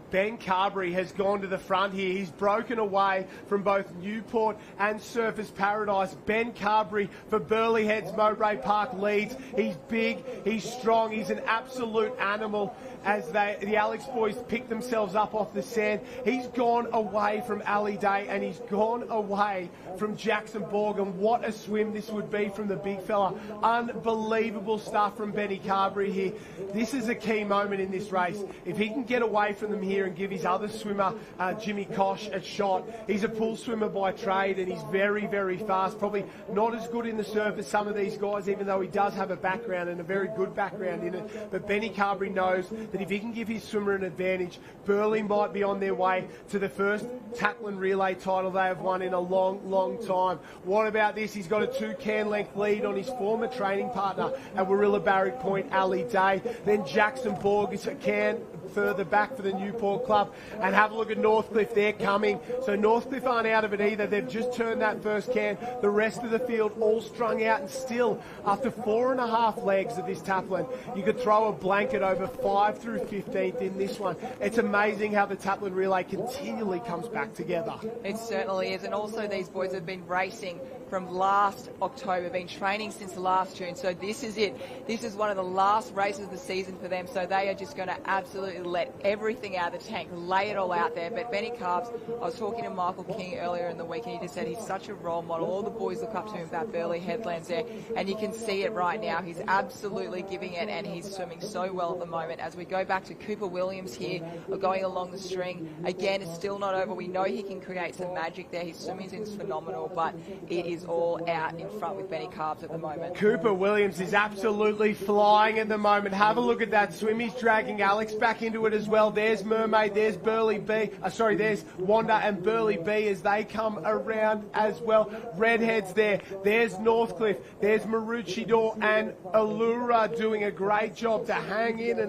Ben Carberry has gone to the front here. He's broken away from both Newport and Surface Paradise. Ben Carberry for Burley Heads Mowbray Park leads. He's big, he's strong, he's an absolute animal as the Alex boys pick themselves up off the sand. He's gone away from Ali Day, and he's gone away from Jackson Borg, and what a swim this would be from the big fella. Unbelievable stuff from Benny Carberry here. This is a key moment in this race. If he can get away from them here and give his other swimmer, Jimmy Kosh, a shot. He's a pool swimmer by trade, and he's very, very fast. Probably not as good in the surf as some of these guys, even though he does have a background and a very good background in it. But Benny Carberry knows that if he can give his swimmer an advantage, Burley might be on their way to the first Taplin Relay title they have won in a long, long time. What about this? He's got a 2-can length lead on his former training partner at Warilla Barrack Point, Ali Day. Then Jackson Borg is a can further back for the Newport club. And have a look at Northcliffe, they're coming. So Northcliffe aren't out of it either. They've just turned that first can. The rest of the field all strung out, and still, after 4.5 legs of this Taplin, you could throw a blanket over 5 through 15th in this one. It's amazing how the Taplin Relay continually comes back together. It certainly is, and also these boys have been racing from last October, been training since last June, so this is it. This is one of the last races of the season for them, so they are just going to absolutely let everything out of the tank, lay it all out there. But Benny Carbs, I was talking to Michael King earlier in the week, and he just said he's such a role model. All the boys look up to him about Burley Headlands there, and you can see it right now. He's absolutely giving it, and he's swimming so well at the moment. As we go back to Cooper Williams here, going along the string. Again, it's still not over. We know he can create some magic there. His swimming is phenomenal, but it is all out in front with Benny Carbs at the moment. Cooper Williams is absolutely flying at the moment. Have a look at that swim. He's dragging Alex back into it as well. There's Mermaid, there's Burley B. There's Wanda and Burley B as they come around as well. Redheads there. There's Northcliffe. There's Maroochydore and Allura doing a great job to hang in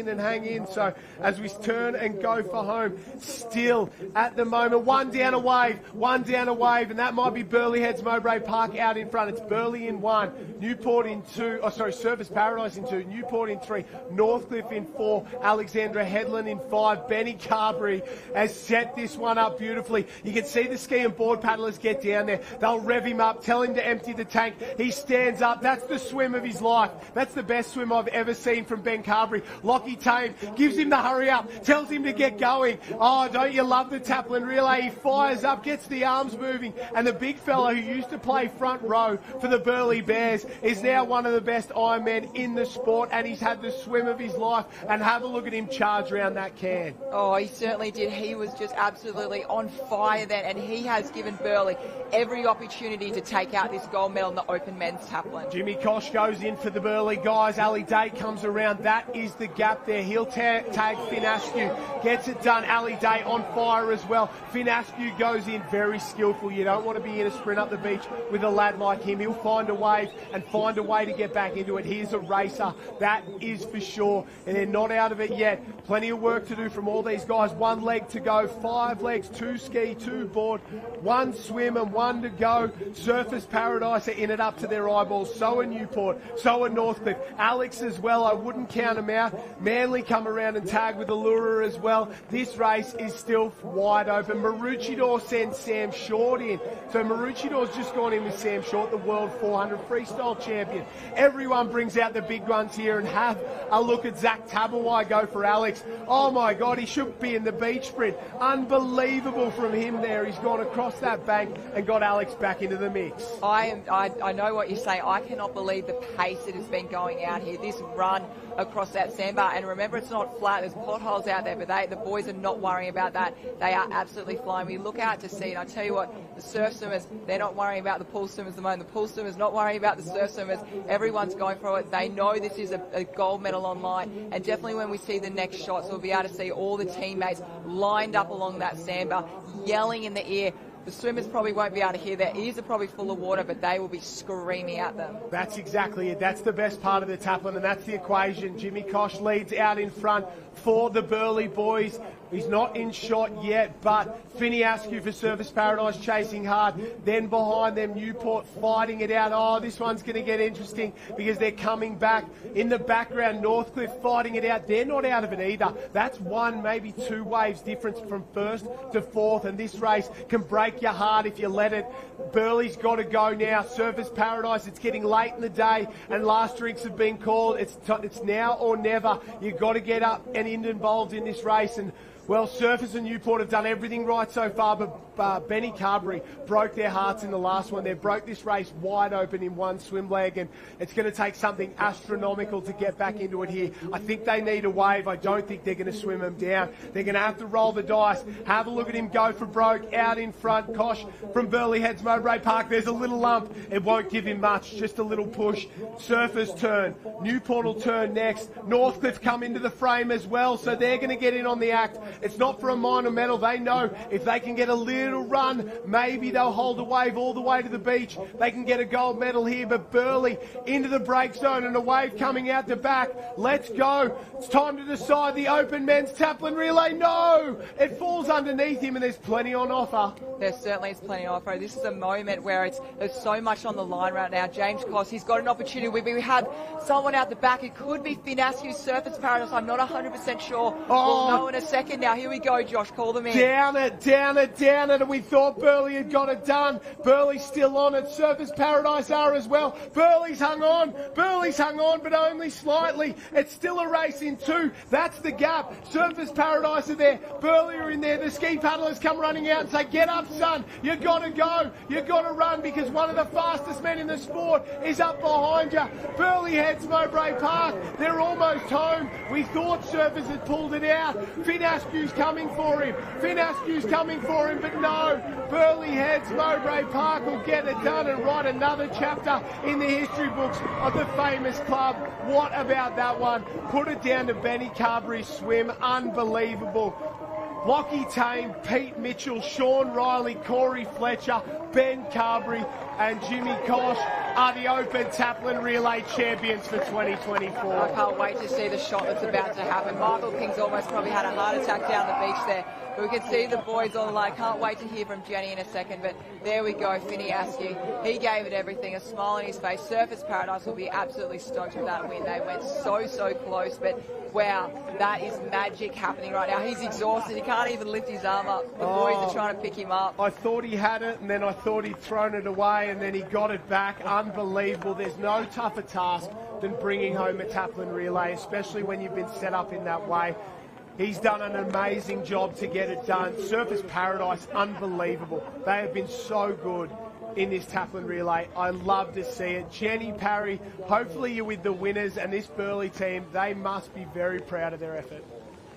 in and hang in. So as we turn and go for home, still at the moment, one down a wave, and that might be Burleigh Heads Mowbray Park out in front. It's Burleigh in 1, Newport in 2, Surfers Paradise in 2, Newport in 3, Northcliffe in 4, Alexandra Headland in 5. Benny Carberry has set this one up beautifully. You can see the ski and board paddlers get down there. They'll rev him up, tell him to empty the tank. He stands up. That's the swim of his life. That's the best swim I've ever seen from Ben Carberry. Lockie Tame gives him the hurry up, tells him to get going. Oh, don't you love the taplin relay? He fires up, gets the arms moving, and the big fella who used to play front row for the Burleigh Bears is now one of the best Ironmen in the sport, and he's had the swim of his life. And have a look at him charge around that can. Oh, he certainly did. He was just absolutely on fire then, and he has given Burleigh every opportunity to take out this gold medal in the open men's taplin. Jimmy Kosh goes in for the Burleigh guys. Ali Day comes around. That is the gap there. He'll tag Finn Askew. Gets it done. Ali Day on fire as well. Finn Askew goes in, very skillful. You don't want to be in a sprint up the beach with a lad like him. He'll find a wave and find a way to get back into it. He's a racer. That is for sure. And they're not out of it yet. Plenty of work to do from all these guys. 1 leg to go. 5 legs. 2 ski, 2 board. 1 swim and 1 to go. Surfers Paradise are in it up to their eyeballs. So are Newport. So are Northcliffe. Alex as well. I wouldn't count them out. Manly come around and tag with Allura as well. This race is still wide open. Maroochydore sends Sam Short in. So Maroochidore's just gone in with Sam Short, the World 400 Freestyle Champion. Everyone brings out the big ones here, and have a look at Zach Tabawai go for Alex. Oh my God, he should be in the beach sprint. Unbelievable from him there. He's gone across that bank and got Alex back into the mix. I know what you're saying. I cannot believe the pace that has been going out here. This run across that sandbar, and remember, it's not flat. There's potholes out there, but the boys are not worrying about that. They are absolutely flying. We look out to sea, and I tell you what, the surf swimmers, they're not worrying about the pool swimmers at the moment. The pool swimmers not worrying about the surf swimmers. Everyone's going for it. They know this is a gold medal on line, and definitely when we see the next shots, we'll be able to see all the teammates lined up along that sandbar, yelling in the ear. The swimmers probably won't be able to hear. Their ears are probably full of water, but they will be screaming at them. That's exactly it. That's the best part of the taplin, and that's the equation. Jimmy Kosh leads out in front for the Burleigh boys. He's not in shot yet, but Finney Askew for Surfers Paradise chasing hard. Then behind them, Newport fighting it out. Oh, this one's going to get interesting because they're coming back. In the background, Northcliffe fighting it out. They're not out of it either. That's 1, maybe 2 waves difference from first to fourth, and this race can break your heart if you let it. Burleigh's got to go now. Surfers Paradise, it's getting late in the day, and last drinks have been called. It's now or never. You've got to get up and involved in this race, and well, Surfers and Newport have done everything right so far, but Benny Carberry broke their hearts in the last one. They broke this race wide open in 1 swim leg, and it's going to take something astronomical to get back into it here. I think they need a wave. I don't think they're going to swim them down. They're going to have to roll the dice. Have a look at him go for broke out in front. Kosh from Burleigh Heads Mowbray Park. There's a little lump. It won't give him much, just a little push. Surfers turn. Newport will turn next. Northcliffe come into the frame as well, so they're going to get in on the act. It's not for a minor medal. They know if they can get a little run, maybe they'll hold a wave all the way to the beach. They can get a gold medal here, but Burleigh into the break zone and a wave coming out the back. Let's go. It's time to decide the open men's taplin relay. No! It falls underneath him, and there's plenty on offer. There certainly is plenty on offer. This is a moment where there's so much on the line right now. James Koss, he's got an opportunity. We have someone out the back. It could be Finn Askew, Surfers Paradise. I'm not 100% sure. We'll know in a second. Now, here we go, Josh. Call them in. Down it. And we thought Burleigh had got it done. Burleigh's still on it. Surfers Paradise are as well. Burleigh's hung on, but only slightly. It's still a race in 2. That's the gap. Surfers Paradise are there. Burleigh are in there. The ski paddlers come running out and say, get up, son. You got to go. You got to run because one of the fastest men in the sport is up behind you. Burleigh Heads Mowbray Park. They're almost home. We thought Surfers had pulled it out. Finn Askew's coming for him. But no. Burleigh Heads Mowbray Park will get it done and write another chapter in the history books of the famous club. What about that one? Put it down to Benny Carberry's swim. Unbelievable. Lockie Tame, Pete Mitchell, Sean Riley, Corey Fletcher, Ben Carberry and Jimmy Kosh are the Open Taplin Relay champions for 2024. I can't wait to see the shot that's about to happen. Michael King's almost probably had a heart attack down the beach there. But we can see the boys on the line. Can't wait to hear from Jenny in a second. But there we go, Finney Askew. He gave it everything, a smile on his face. Surface Paradise will be absolutely stoked with that win. They went so close. But wow, that is magic happening right now. He's exhausted. He can't even lift his arm up. The boys are trying to pick him up. I thought he had it, and then I thought he'd thrown it away, and then he got it back. Unbelievable. There's no tougher task than bringing home a Taplin relay, especially when you've been set up in that way. He's done an amazing job to get it done. Surface Paradise, unbelievable. They have been so good in this Taplin relay. I love to see it. Jenny, Parry, hopefully you're with the winners, and this Burleigh team, they must be very proud of their effort.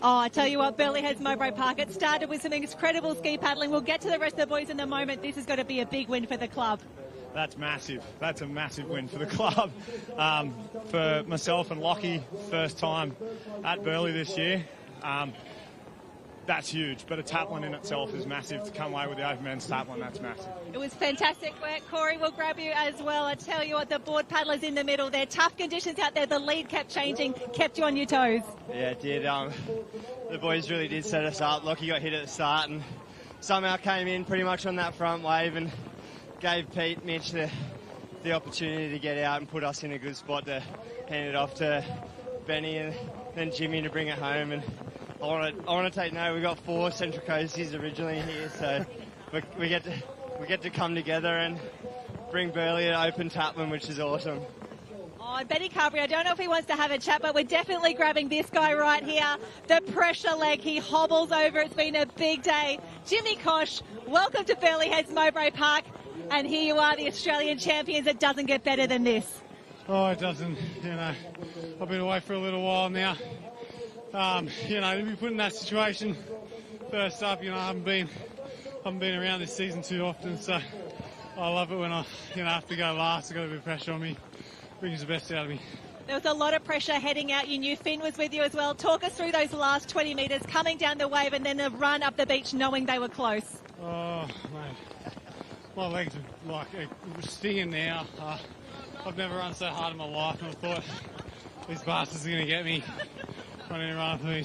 Oh, I tell you what, Burleigh Heads Mowbray Park. It started with some incredible ski paddling. We'll get to the rest of the boys in a moment. This is going to be a big win for the club. That's massive. That's a massive win for the club. For myself and Lockie, first time at Burleigh this year. That's huge, but a Taplin in itself is massive. To come away with the Open Men's Taplin, that's massive. It was fantastic work. Corey, we'll grab you as well. I tell you what, the board paddlers in the middle there. Tough conditions out there. The lead kept changing, kept you on your toes. Yeah, it did. The boys really did set us up. Lockie got hit at the start and somehow came in pretty much on that front wave and gave Pete Mitch the opportunity to get out and put us in a good spot to hand it off to Benny and then Jimmy to bring it home. And I want to take note. We got 4 Central Coasties originally here, so we get to come together and bring Burleigh an Open Taplin, which is awesome. Oh, Benny Carberry, I don't know if he wants to have a chat, but we're definitely grabbing this guy right here. The pressure leg, he hobbles over. It's been a big day. Jimmy Kosh, welcome to Burleigh Heads Mowbray Park. And here you are, the Australian champions. It doesn't get better than this. Oh, it doesn't. You know, I've been away for a little while now. You know, to be put in that situation first up, you know, I haven't been around this season too often, so I love it when I, you know, have to go last. I've got a bit of pressure on me, brings the best out of me. There was a lot of pressure heading out. You knew Finn was with you as well. Talk us through those last 20 metres, coming down the wave and then the run up the beach knowing they were close. Oh, mate. My legs are like stinging now. I've never run so hard in my life, and I thought these bastards are going to get me running around for me.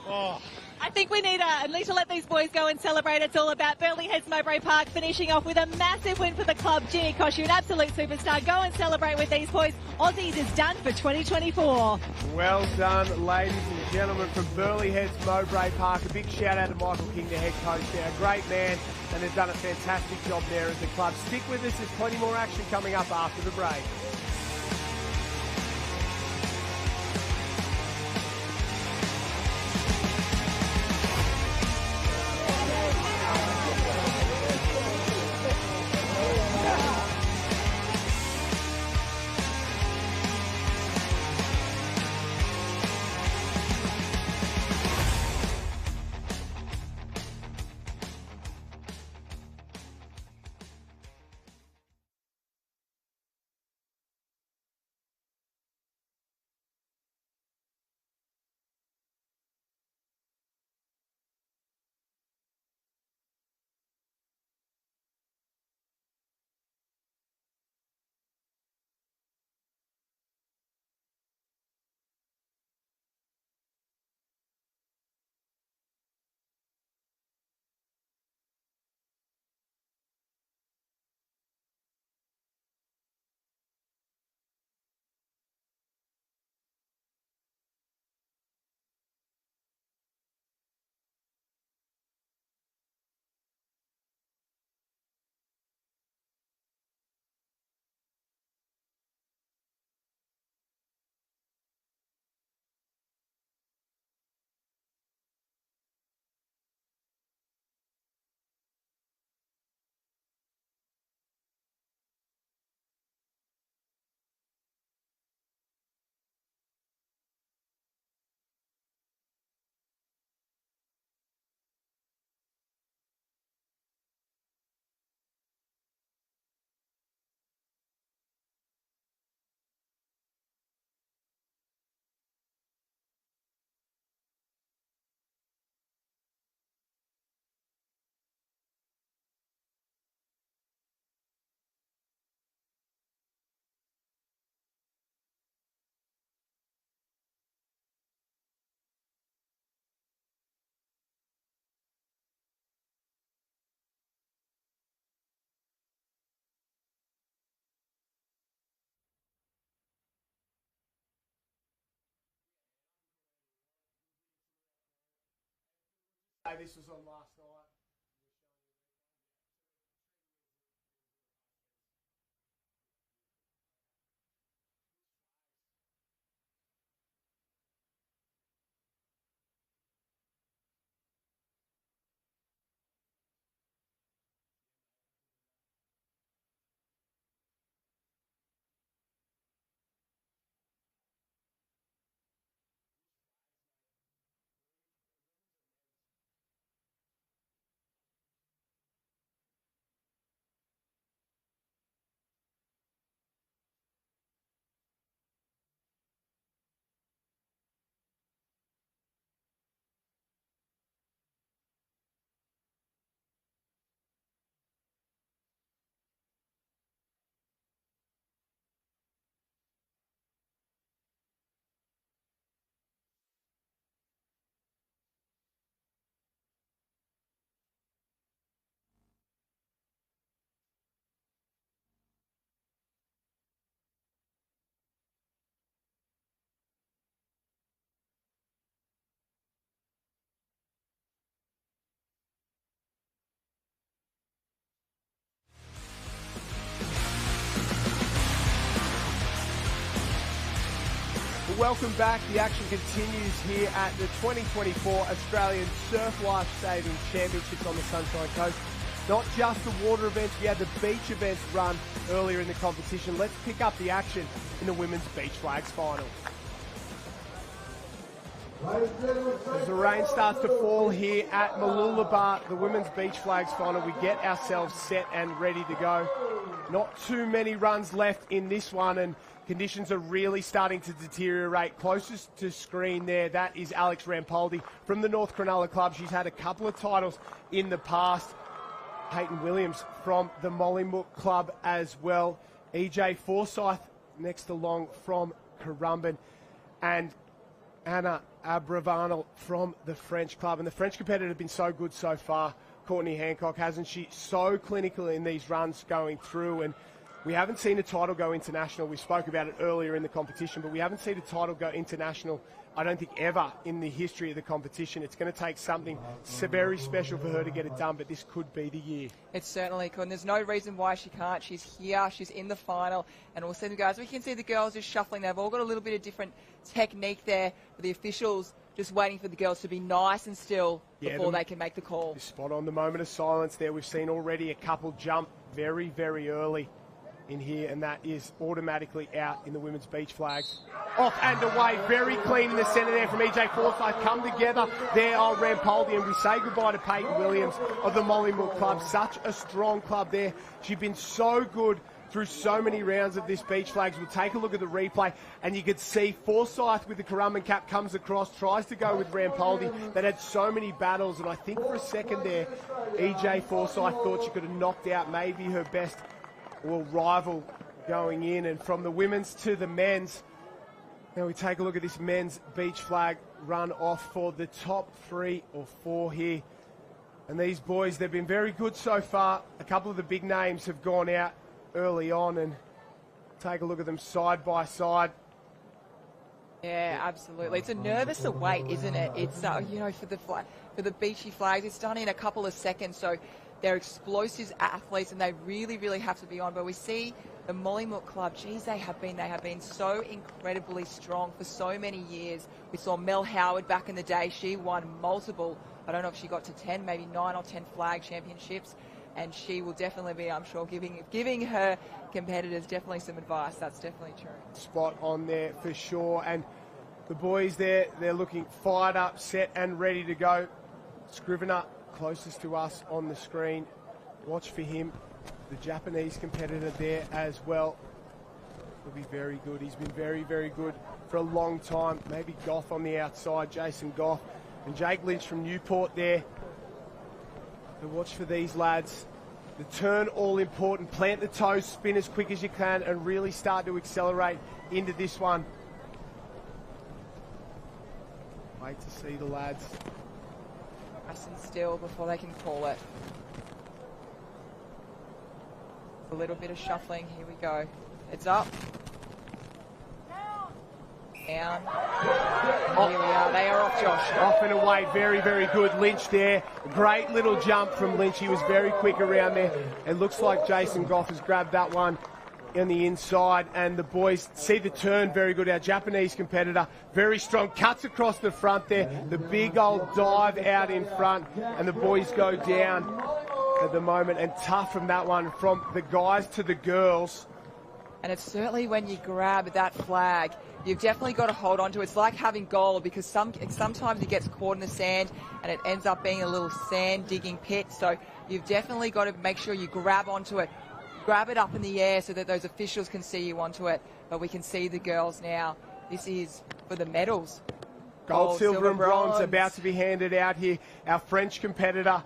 Oh. I think we need to let these boys go and celebrate. It's all about Burleigh Heads Mowbray Park finishing off with a massive win for the club. Jimmy Kosh, you're an absolute superstar. Go and celebrate with these boys. Aussies is done for 2024. Well done, ladies and gentlemen, from Burleigh Heads Mowbray Park. A big shout out to Michael King, the head coach there. A great man, and they've done a fantastic job there as the club. Stick with us, there's plenty more action coming up after the break. This was on last night. Welcome back. The action continues here at the 2024 Australian Surf Life Saving Championships on the Sunshine Coast. Not just the water events, we had the beach events run earlier in the competition. Let's pick up the action in the women's beach flags final. As the rain starts to fall here at Mooloolaba, the women's beach flags final, we get ourselves set and ready to go. Not too many runs left in this one, and conditions are really starting to deteriorate. Closest to screen there, that is Alex Rampoldi from the North Cronulla Club. She's had a couple of titles in the past. Peyton Williams from the Mollymook Club as well. EJ Forsyth next along from Currumbin. And Anna Abravanel from the French Club. And the French competitor has been so good so far. Courtney Hancock, hasn't she? So clinical in these runs going through, and we haven't seen a title go international. We spoke about it earlier in the competition, but we haven't seen a title go international, I don't think, ever in the history of the competition. It's going to take something very special for her to get it done, but this could be the year. It certainly could, and there's no reason why she can't. She's here, she's in the final, and we'll see the guys. We can see the girls just shuffling. They've all got a little bit of different technique there, for the officials just waiting for the girls to be nice and still before they can make the call. Spot on, the moment of silence there. We've seen already a couple jump very, very early in here, and that is automatically out in the women's beach flags. Off and away, very clean in the centre there from EJ Forsyth. Come together there on Rampoldi, and we say goodbye to Peyton Williams of the Mollymook Club. Such a strong club there. She's been so good through so many rounds of this beach flags. We'll take a look at the replay, and you could see Forsyth with the Currumbin cap comes across, tries to go with Rampoldi. That had so many battles, and I think for a second there, EJ Forsyth thought she could have knocked out maybe her best rival going in. And from the women's to the men's, now we take a look at this men's beach flag run off for the top 3 or 4 here. And these boys, they've been very good so far. A couple of the big names have gone out early on, and take a look at them side by side. Yeah, absolutely. It's a nervous await, isn't it? It's you know, for the beachy flags, it's done in a couple of seconds, so they're explosive athletes, and they really, really have to be on. But we see the Mollymook Club, geez, they have been so incredibly strong for so many years. We saw Mel Howard back in the day. She won multiple, I don't know if she got to 10, maybe 9 or 10 flag championships. And she will definitely be, I'm sure, giving her competitors definitely some advice. That's definitely true. Spot on there for sure. And the boys there, they're looking fired up, set and ready to go. Scrivener closest to us on the screen. Watch for him. The Japanese competitor there as well. Will be very good. He's been very, very good for a long time. Maybe Goff on the outside, Jason Goff. And Jake Lynch from Newport there. So watch for these lads. The turn all important. Plant the toes, spin as quick as you can, and really start to accelerate into this one. Wait to see the lads. Nice and still before they can call it. A little bit of shuffling. Here we go. It's up. Down. Here we are. They are off, Josh. Off and away. Very, very good. Lynch there. Great little jump from Lynch. He was very quick around there. It looks like Jason Goff has grabbed that one on the inside, and the boys see the turn very good. Our Japanese competitor, very strong, cuts across the front there. The big old dive out in front, and the boys go down at the moment, and tough from that one, from the guys to the girls. And it's certainly when you grab that flag, you've definitely got to hold on to it. It's like having goal, because sometimes it gets caught in the sand and it ends up being a little sand digging pit. So you've definitely got to make sure you grab onto it. Grab it up in the air so that those officials can see you onto it. But we can see the girls now. This is for the medals. Gold, silver and bronze about to be handed out here. Our French competitor,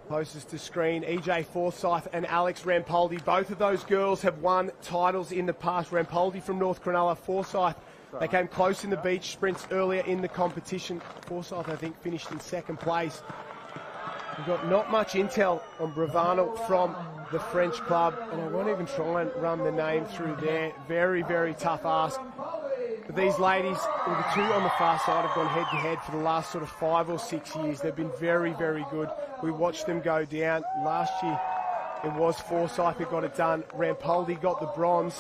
closest to screen, EJ Forsyth and Alex Rampoldi. Both of those girls have won titles in the past. Rampoldi from North Cronulla, Forsyth, they came close in the beach sprints earlier in the competition. Forsyth, I think, finished in second place. We've got not much intel on Bravano from the French club, and I won't even try and run the name through there. Very, very tough ask. But these ladies, well, the two on the far side, have gone head-to-head for the last sort of 5 or 6 years. They've been very, very good. We watched them go down. Last year, it was Forsyth who got it done. Rampoldi got the bronze.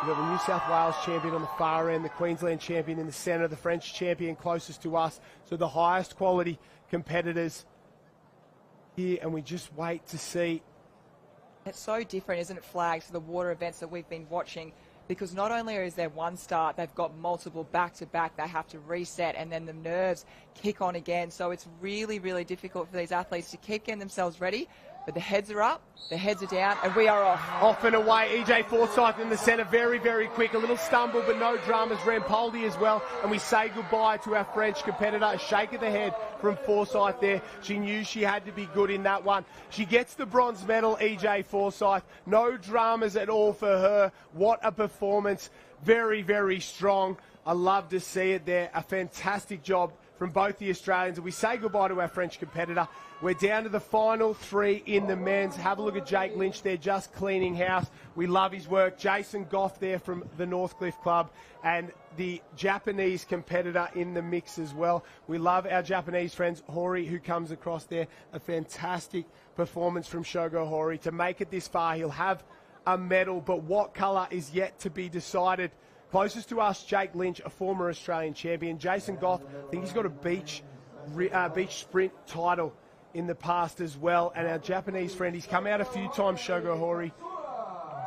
We've got the New South Wales champion on the far end, the Queensland champion in the centre, the French champion closest to us. So the highest quality competitors here, and we just wait to see. It's so different, isn't it, flags, to the water events that we've been watching, because not only is there one start, they've got multiple back-to-back. They have to reset, and then the nerves kick on again. So it's really, really difficult for these athletes to keep getting themselves ready. But the heads are up, the heads are down, and we are off. Off and away, EJ Forsyth in the centre, very, very quick. A little stumble, but no dramas. Rampoldi as well. And we say goodbye to our French competitor. A shake of the head from Forsyth there. She knew she had to be good in that one. She gets the bronze medal, EJ Forsyth. No dramas at all for her. What a performance. Very, very strong. I love to see it there. A fantastic job from both the Australians. And we say goodbye to our French competitor. We're down to the final 3 in the men's. Have a look at Jake Lynch there, just cleaning house. We love his work. Jason Goff there from the Northcliffe Club, and the Japanese competitor in the mix as well. We love our Japanese friends, Hori, who comes across there. A fantastic performance from Shogo Hori. To make it this far, he'll have a medal, but what colour is yet to be decided. Closest to us, Jake Lynch, a former Australian champion. Jason Goff, I think he's got a beach sprint title in the past as well. And our Japanese friend, he's come out a few times, Shogo Hori.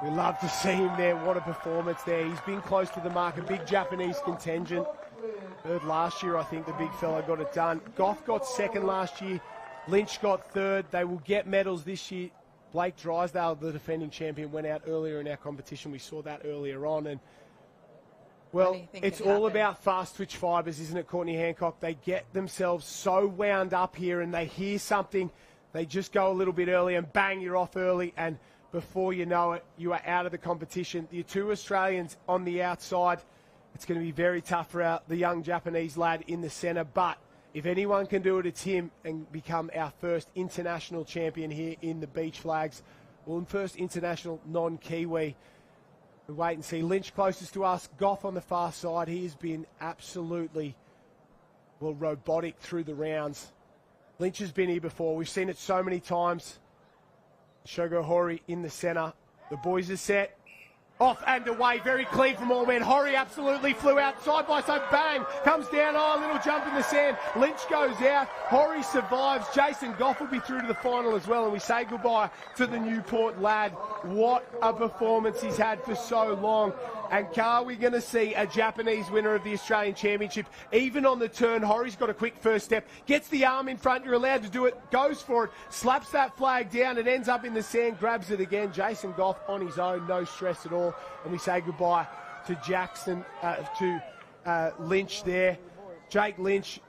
We love to see him there. What a performance there. He's been close to the mark, a big Japanese contingent. Third last year, I think the big fella got it done. Goff got second last year. Lynch got third. They will get medals this year. Blake Drysdale, the defending champion, went out earlier in our competition. We saw that earlier on. And well, it's all about fast twitch fibres, isn't it, Courtney Hancock? They get themselves so wound up here, and they hear something, they just go a little bit early, and bang, you're off early, and before you know it, you are out of the competition. The 2 Australians on the outside, it's going to be very tough for the young Japanese lad in the centre, but if anyone can do it, it's him, and become our first international champion here in the beach flags. Well, first international non-Kiwi. We wait and see. Lynch closest to us, Goff on the far side. He has been absolutely, well, robotic through the rounds. Lynch has been here before. We've seen it so many times. Shogo Hori in the centre. The boys are set. Off and away, very clean from all men. Hori absolutely flew out side by side, bang, comes down, oh, a little jump in the sand. Lynch goes out, Hori survives. Jason Goff will be through to the final as well, and we say goodbye to the Newport lad. What a performance he's had for so long. And are we going to see a Japanese winner of the Australian Championship? Even on the turn, Hori's got a quick first step, gets the arm in front, you're allowed to do it, goes for it, slaps that flag down, and ends up in the sand, grabs it again. Jason Goff on his own, no stress at all. And we say goodbye to Lynch there. Jake Lynch,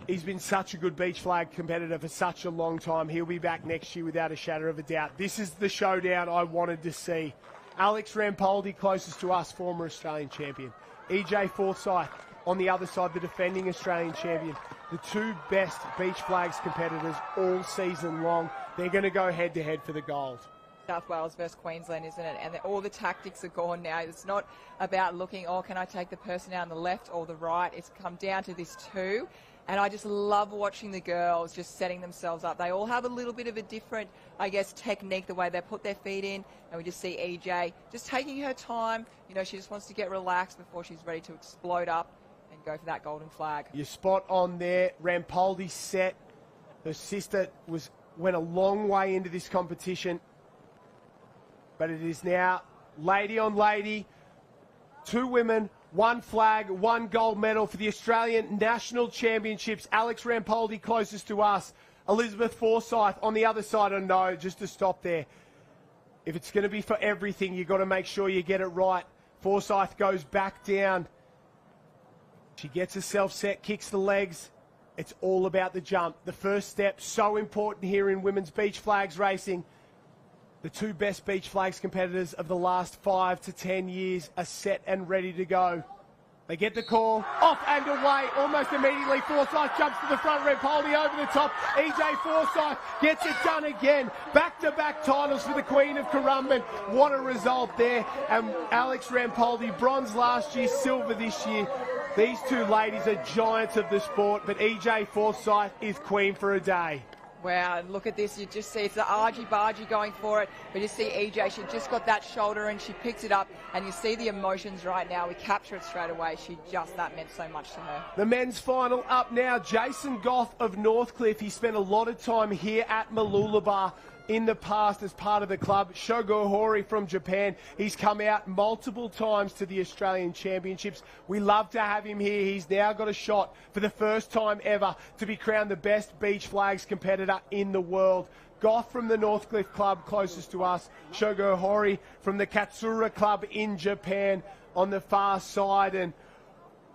he's been such a good beach flag competitor for such a long time. He'll be back next year without a shadow of a doubt. This is the showdown I wanted to see. Alex Rampoldi, closest to us, former Australian champion. EJ Forsyth on the other side, the defending Australian champion. The 2 best beach flags competitors all season long. They're going to go head-to-head for the gold. South Wales versus Queensland, isn't it? And all the tactics are gone now. It's not about looking, oh, can I take the person out on the left or the right? It's come down to this two. And I just love watching the girls just setting themselves up. They all have a little bit of a different, I guess, technique, the way they put their feet in. And we just see EJ just taking her time. You know, she just wants to get relaxed before she's ready to explode up and go for that golden flag. You're spot on there. Rampoldi set. Her sister went a long way into this competition. But it is now lady on lady. 2 women, 1 flag, 1 gold medal for the Australian National Championships. Alex Rampoldi closest to us. Elizabeth Forsyth on the other side. Oh no, just to stop there. If it's going to be for everything, you've got to make sure you get it right. Forsyth goes back down. She gets herself set, kicks the legs. It's all about the jump. The first step, so important here in women's beach flags racing. The 2 best beach flags competitors of the last 5 to 10 years are set and ready to go. They get the call, off and away, almost immediately. Forsyth jumps to the front, Rampoldi over the top. EJ Forsyth gets it done again. Back-to-back titles for the Queen of Currumbin. What a result there. And Alex Rampoldi, bronze last year, silver this year. These 2 ladies are giants of the sport, but EJ Forsyth is queen for a day. Wow, and look at this. You just see it's the argy-bargy going for it. But you see EJ, she just got that shoulder and she picks it up. And you see the emotions right now. We capture it straight away. That meant so much to her. The men's final up now. Jason Goff of Northcliffe. He spent a lot of time here at Mooloolaba in the past as part of the club. Shogo Hori from Japan. He's come out multiple times to the Australian Championships. We love to have him here. He's now got a shot for the first time ever to be crowned the best beach flags competitor in the world. Goff from the Northcliffe Club closest to us. Shogo Hori from the Katsura Club in Japan on the far side. And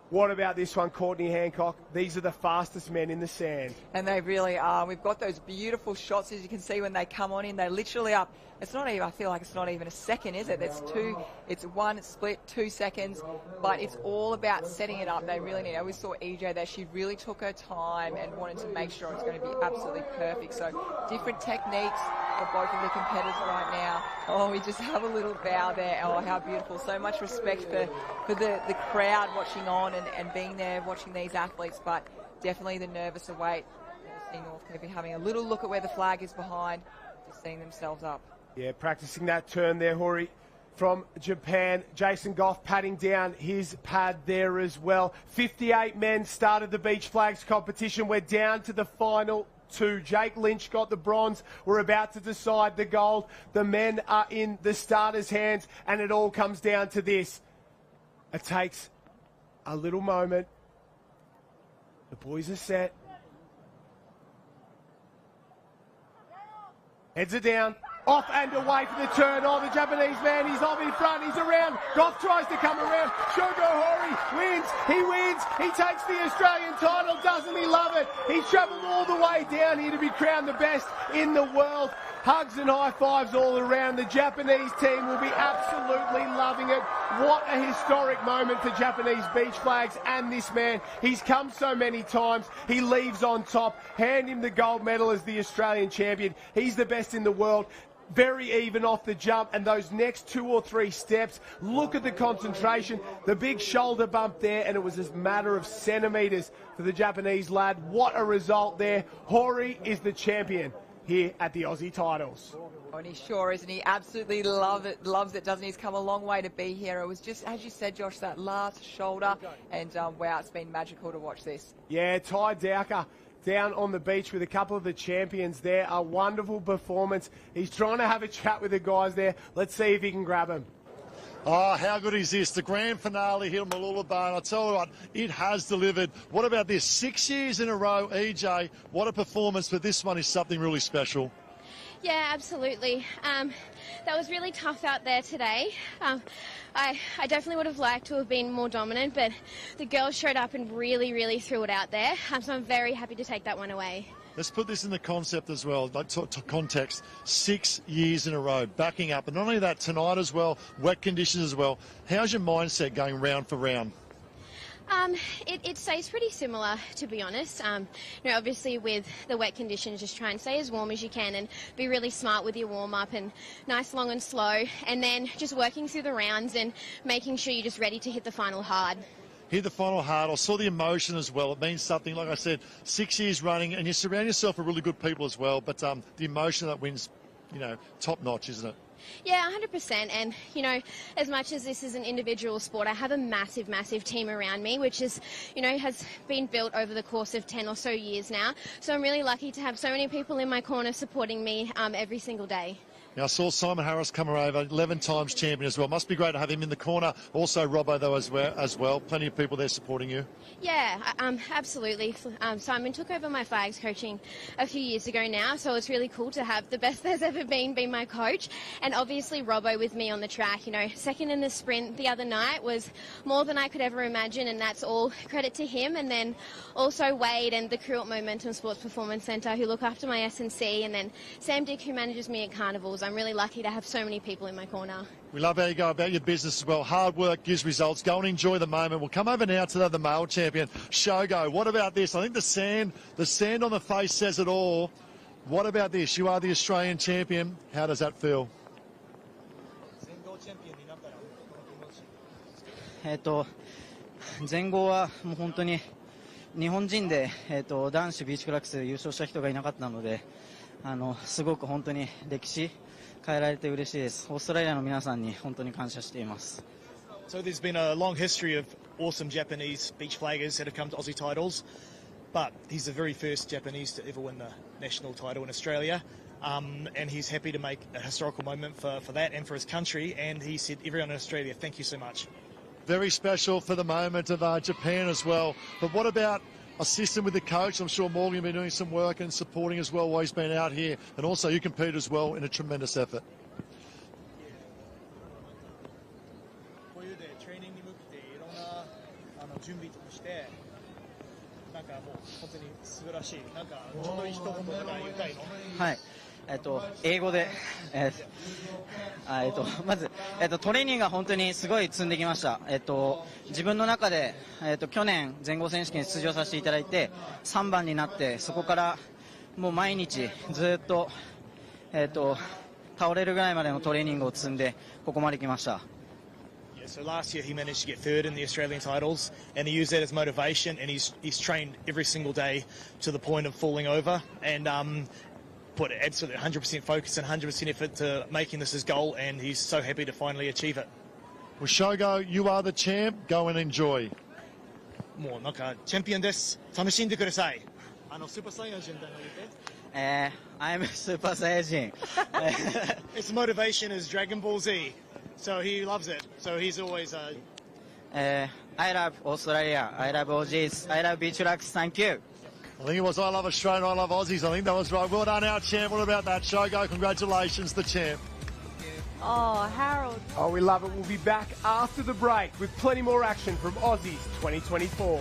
what about this one, Courtney Hancock? These are the fastest men in the sand. And they really are. We've got those beautiful shots, as you can see, when they come on in. They're literally up. It's not even, I feel like it's not even a second, is it? It's 1 split, 2 seconds, but it's all about setting it up. They really need it. We saw EJ there. She really took her time and wanted to make sure it's going to be absolutely perfect. So different techniques for both of the competitors right now. Oh, we just have a little bow there. Oh, how beautiful. So much respect for the crowd watching on and being there watching these athletes, but definitely the nervous await. Seeing Northcliffe having a little look at where the flag is behind, just seeing themselves up. Yeah, practicing that turn there, Hori from Japan. Jason Goff patting down his pad there as well. 58 men started the beach flags competition. We're down to the final 2. Jake Lynch got the bronze. We're about to decide the gold. The men are in the starters' hands, and it all comes down to this. It takes a little moment. The boys are set. Heads are down. Off and away for the turn. Oh, the Japanese man, he's off in front, he's around. Goff tries to come around. Shogo Hori wins. He wins. He takes the Australian title. Doesn't he love it? He's travelled all the way down here to be crowned the best in the world. Hugs and high fives all around. The Japanese team will be absolutely loving it. What a historic moment for Japanese beach flags and this man. He's come so many times. He leaves on top. Hand him the gold medal as the Australian champion. He's the best in the world. Very even off the jump, and those next 2 or 3 steps, look at the concentration, the big shoulder bump there, and it was a matter of centimetres for the Japanese lad. What a result there. Hori is the champion here at the Aussie titles. Oh, and he sure is, and he absolutely loves it, doesn't he? He's come a long way to be here. It was just, as you said, Josh, that last shoulder, and wow, it's been magical to watch this. Yeah, Ty Dowker down on the beach with a couple of the champions there. A wonderful performance. He's trying to have a chat with the guys there. Let's see if he can grab him. Oh, how good is this? The grand finale here in Mooloolaba, and I tell you what, it has delivered. What about this? 6 years in a row, EJ. What a performance, but this one is something really special. Yeah, absolutely. That was really tough out there today. I definitely would have liked to have been more dominant, but the girls showed up and really, really threw it out there. So I'm very happy to take that one away. Let's put this in the concept as well, context. 6 years in a row, backing up. And not only that, tonight as well, wet conditions as well. How's your mindset going round for round? It stays pretty similar, to be honest. Obviously with the wet conditions, just try and stay as warm as you can and be really smart with your warm-up and nice, long and slow. And then just working through the rounds and making sure you're just ready to hit the final hard. Hit the final hard. I saw the emotion as well. It means something. Like I said, 6 years running, and you surround yourself with really good people as well. But the emotion that wins, top notch, isn't it? Yeah, 100%. And, as much as this is an individual sport, I have a massive, massive team around me, which is, has been built over the course of 10 or so years now. So I'm really lucky to have so many people in my corner supporting me every single day. Now, I saw Simon Harris come over, 11 times champion as well. Must be great to have him in the corner. Also, Robbo, though, as well. Plenty of people there supporting you. Yeah, absolutely. Simon took over my flags coaching a few years ago now, so it's really cool to have the best there's ever been be my coach. And obviously Robbo with me on the track. Second in the sprint the other night was more than I could ever imagine, and that's all credit to him. And then also Wade and the crew at Momentum Sports Performance Centre who look after my S&C, and then Sam Dick who manages me at Carnivals. I'm really lucky to have so many people in my corner. We love how you go about your business as well. Hard work gives results. Go and enjoy the moment. We'll come over now to the male champion, Shogo. What about this? I think the sand on the face says it all. What about this? You are the Australian champion. How does that feel? 全豪はもう本当に日本人で、男子ビーチクラックスで優勝した人がいなかったので、すごく本当に歴史変えられて嬉しいです。オーストラリアの皆さんに本当に感謝しています。So there's been a long history of awesome Japanese beach flaggers that have come to Aussie titles, but he's the very first Japanese to ever win the national title in Australia. And he's happy to make a historical moment for that and for his country. And he said, everyone in Australia, thank you so much. Very special for the moment of Japan as well. But what about assisting with the coach? I'm sure Morgan will be doing some work and supporting as well while he's been out here. And also you compete as well in a tremendous effort. こういうでトレーニングに向けていろんな準備とかしてなんかもう本当に素晴らしいなんかちょっと一言とか言いたいのはい。英語で、まず、トレーニングが本当にすごい積んできました。自分の中で、去年全豪選手権出場させていただいて3番になって、そこからもう毎日ずっと、倒れるぐらいまでのトレーニングを積んでここまで来ました。So last year he managed to get third in the Australian titles, and he used that as motivation, and he's trained every single day to the point of falling over, and put absolutely 100% focus and 100% effort to making this his goal, and he's so happy to finally achieve it. Well, Shogo, you are the champ. Go and enjoy. もうなんかチャンピオンです。楽しんでください。スーパーサイヤ人だの言って。I'm Super Saiyajin. His motivation is Dragon Ball Z, so he loves it. So he's always. I love Australia. I love OGs. I love beach rocks. Thank you. I think it was I love Australia, I love Aussies. I think that was right. Well done, our champ. What about that, Shogo? Congratulations, the champ. Oh, Harold. Oh, we love it. We'll be back after the break with plenty more action from Aussies 2024.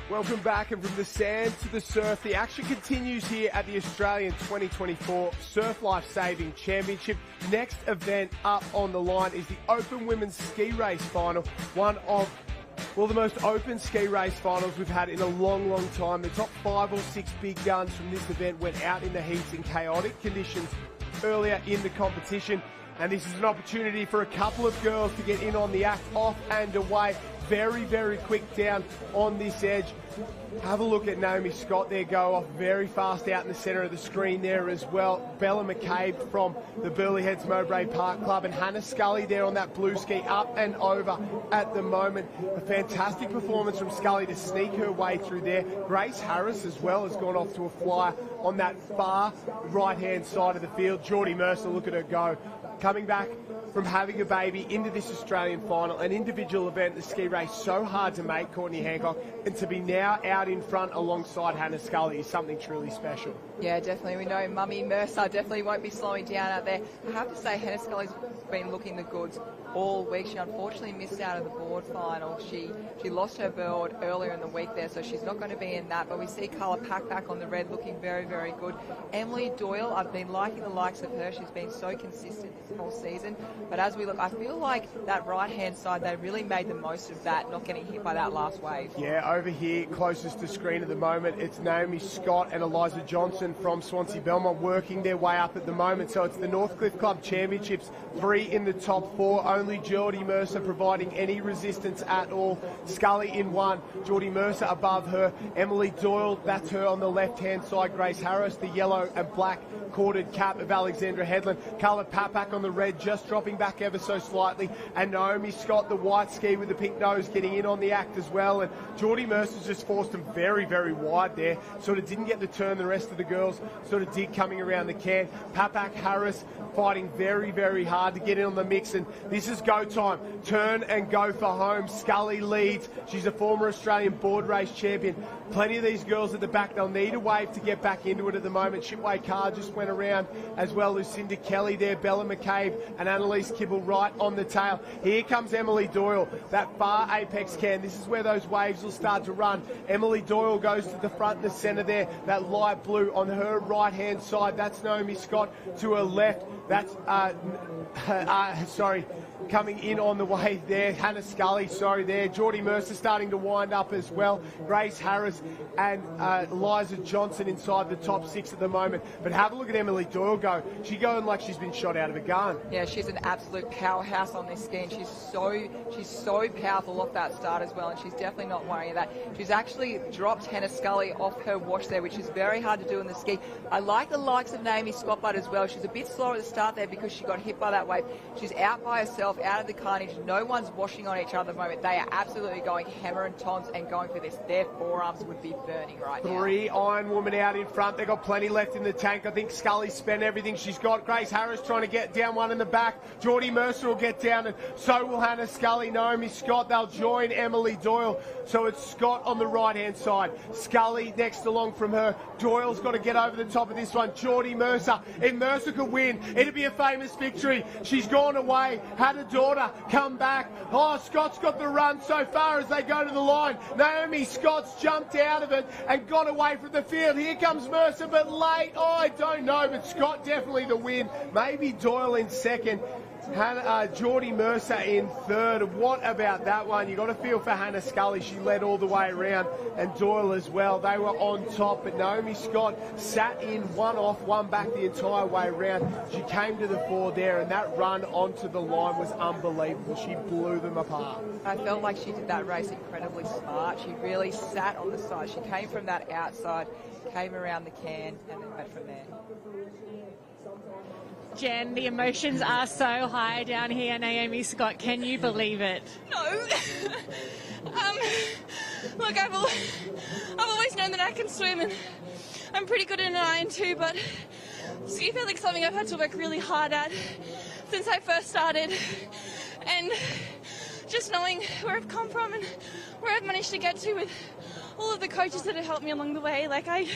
Welcome back, and from the sand to the surf, the action continues here at the Australian 2024 Surf Life Saving Championship. Next event up on the line is the Open Women's Ski Race Final, one of, well, the most open ski race finals we've had in a long, long time. The top 5 or 6 big guns from this event went out in the heats in chaotic conditions earlier in the competition, and this is an opportunity for a couple of girls to get in on the act, off and away. Very, very quick down on this edge. Have a look at Naomi Scott there go off very fast out in the centre of the screen there as well. Bella McCabe from the Burleigh Heads Mowbray Park Club, and Hannah Scully there on that blue ski up and over at the moment. A fantastic performance from Scully to sneak her way through there. Grace Harris as well has gone off to a flyer on that far right-hand side of the field. Geordie Mercer, look at her go. Coming back from having a baby into this Australian final, an individual event, the ski race, so hard to make, Courtney Hancock, and to be now out in front alongside Hannah Scully is something truly special. Yeah, definitely. We know Mummy Mercer definitely won't be slowing down out there. I have to say, Hannah Scully's been looking the goods all week. She unfortunately missed out of the board final. She lost her board earlier in the week there, so she's not going to be in that. But we see Carla Pack on the red looking very, very good. Emily Doyle, I've been liking the likes of her. She's been so consistent this whole season. But as we look, I feel like that right-hand side, they really made the most of that, not getting hit by that last wave. Yeah, over here, closest to screen at the moment, it's Naomi Scott and Eliza Johnson from Swansea Belmont working their way up at the moment. So it's the Northcliffe Club Championships, 3 in the top 4. Only Geordie Mercer providing any resistance at all. Scully in 1, Geordie Mercer above her. Emily Doyle, that's her on the left-hand side. Grace Harris, the yellow and black corded cap of Alexandra Headland. Carla Papak on the red, just dropping back ever so slightly. And Naomi Scott, the white ski with the pink nose, getting in on the act as well. And Geordie Mercer's just forced them very, very wide there. Sort of didn't get the turn the rest of the girls sort of did coming around the can. Papak Harris fighting very, very hard to get in on the mix, and this is go time. Turn and go for home. Scully leads. She's a former Australian board race champion. Plenty of these girls at the back, they'll need a wave to get back into it at the moment. Shipway Carr just went around, as well as Lucinda Kelly there, Bella McCabe and Annalise Kibble right on the tail. Here comes Emily Doyle, that far apex can. This is where those waves will start to run. Emily Doyle goes to the front and the centre there, that light blue on her right-hand side. That's Naomi Scott to her left. That's, coming in on the way there, Hannah Scully, there. Geordie Mercer starting to wind up as well. Grace Harris and Eliza Johnson inside the top 6 at the moment. But have a look at Emily Doyle go. She's going like she's been shot out of a gun. Yeah, she's an absolute powerhouse on this ski, and she's so powerful off that start as well, and she's definitely not worrying that. She's actually dropped Hannah Scully off her wash there, which is very hard to do in the ski. I like the likes of Naomi Scott as well. She's a bit slower at the start there because she got hit by that wave. She's out by herself, out of the carnage. No one's washing on each other at the moment. They are absolutely going hammer and tons and going for this. Their forearms would be burning right now. 3 Iron Women out in front. They've got plenty left in the tank. I think Scully spent everything she's got. Grace Harris trying to get down one in the back. Geordie Mercer will get down, and so will Hannah Scully. Naomi Scott, they'll join Emily Doyle. So it's Scott on the right-hand side. Scully next along from her. Doyle's got to get over the top of this one. Geordie Mercer. If Mercer could win, it'd be a famous victory. She's gone away, had a daughter, come back. Oh, Scott's got the run so far as they go to the line. Naomi Scott's jumped out of it and got away from the field. Here comes Mercer, but late. Oh, I don't know, but Scott definitely the win. Maybe Doyle in second. Geordie Mercer in third. What about that one? You got to feel for Hannah Scully. She led all the way around, and Doyle as well. They were on top, but Naomi Scott sat in, one off, one back the entire way around. She came to the fore there, and that run onto the line was unbelievable. She blew them apart. I felt like she did that race incredibly smart. She really sat on the side. She came from that outside, came around the can, and then went from there. Jen, the emotions are so high down here. Naomi Scott, can you believe it? No. Look, I've always known that I can swim, and I'm pretty good in an iron too, but ski feels like something I've had to work really hard at since I first started. And just knowing where I've come from and where I've managed to get to with all of the coaches that have helped me along the way, like I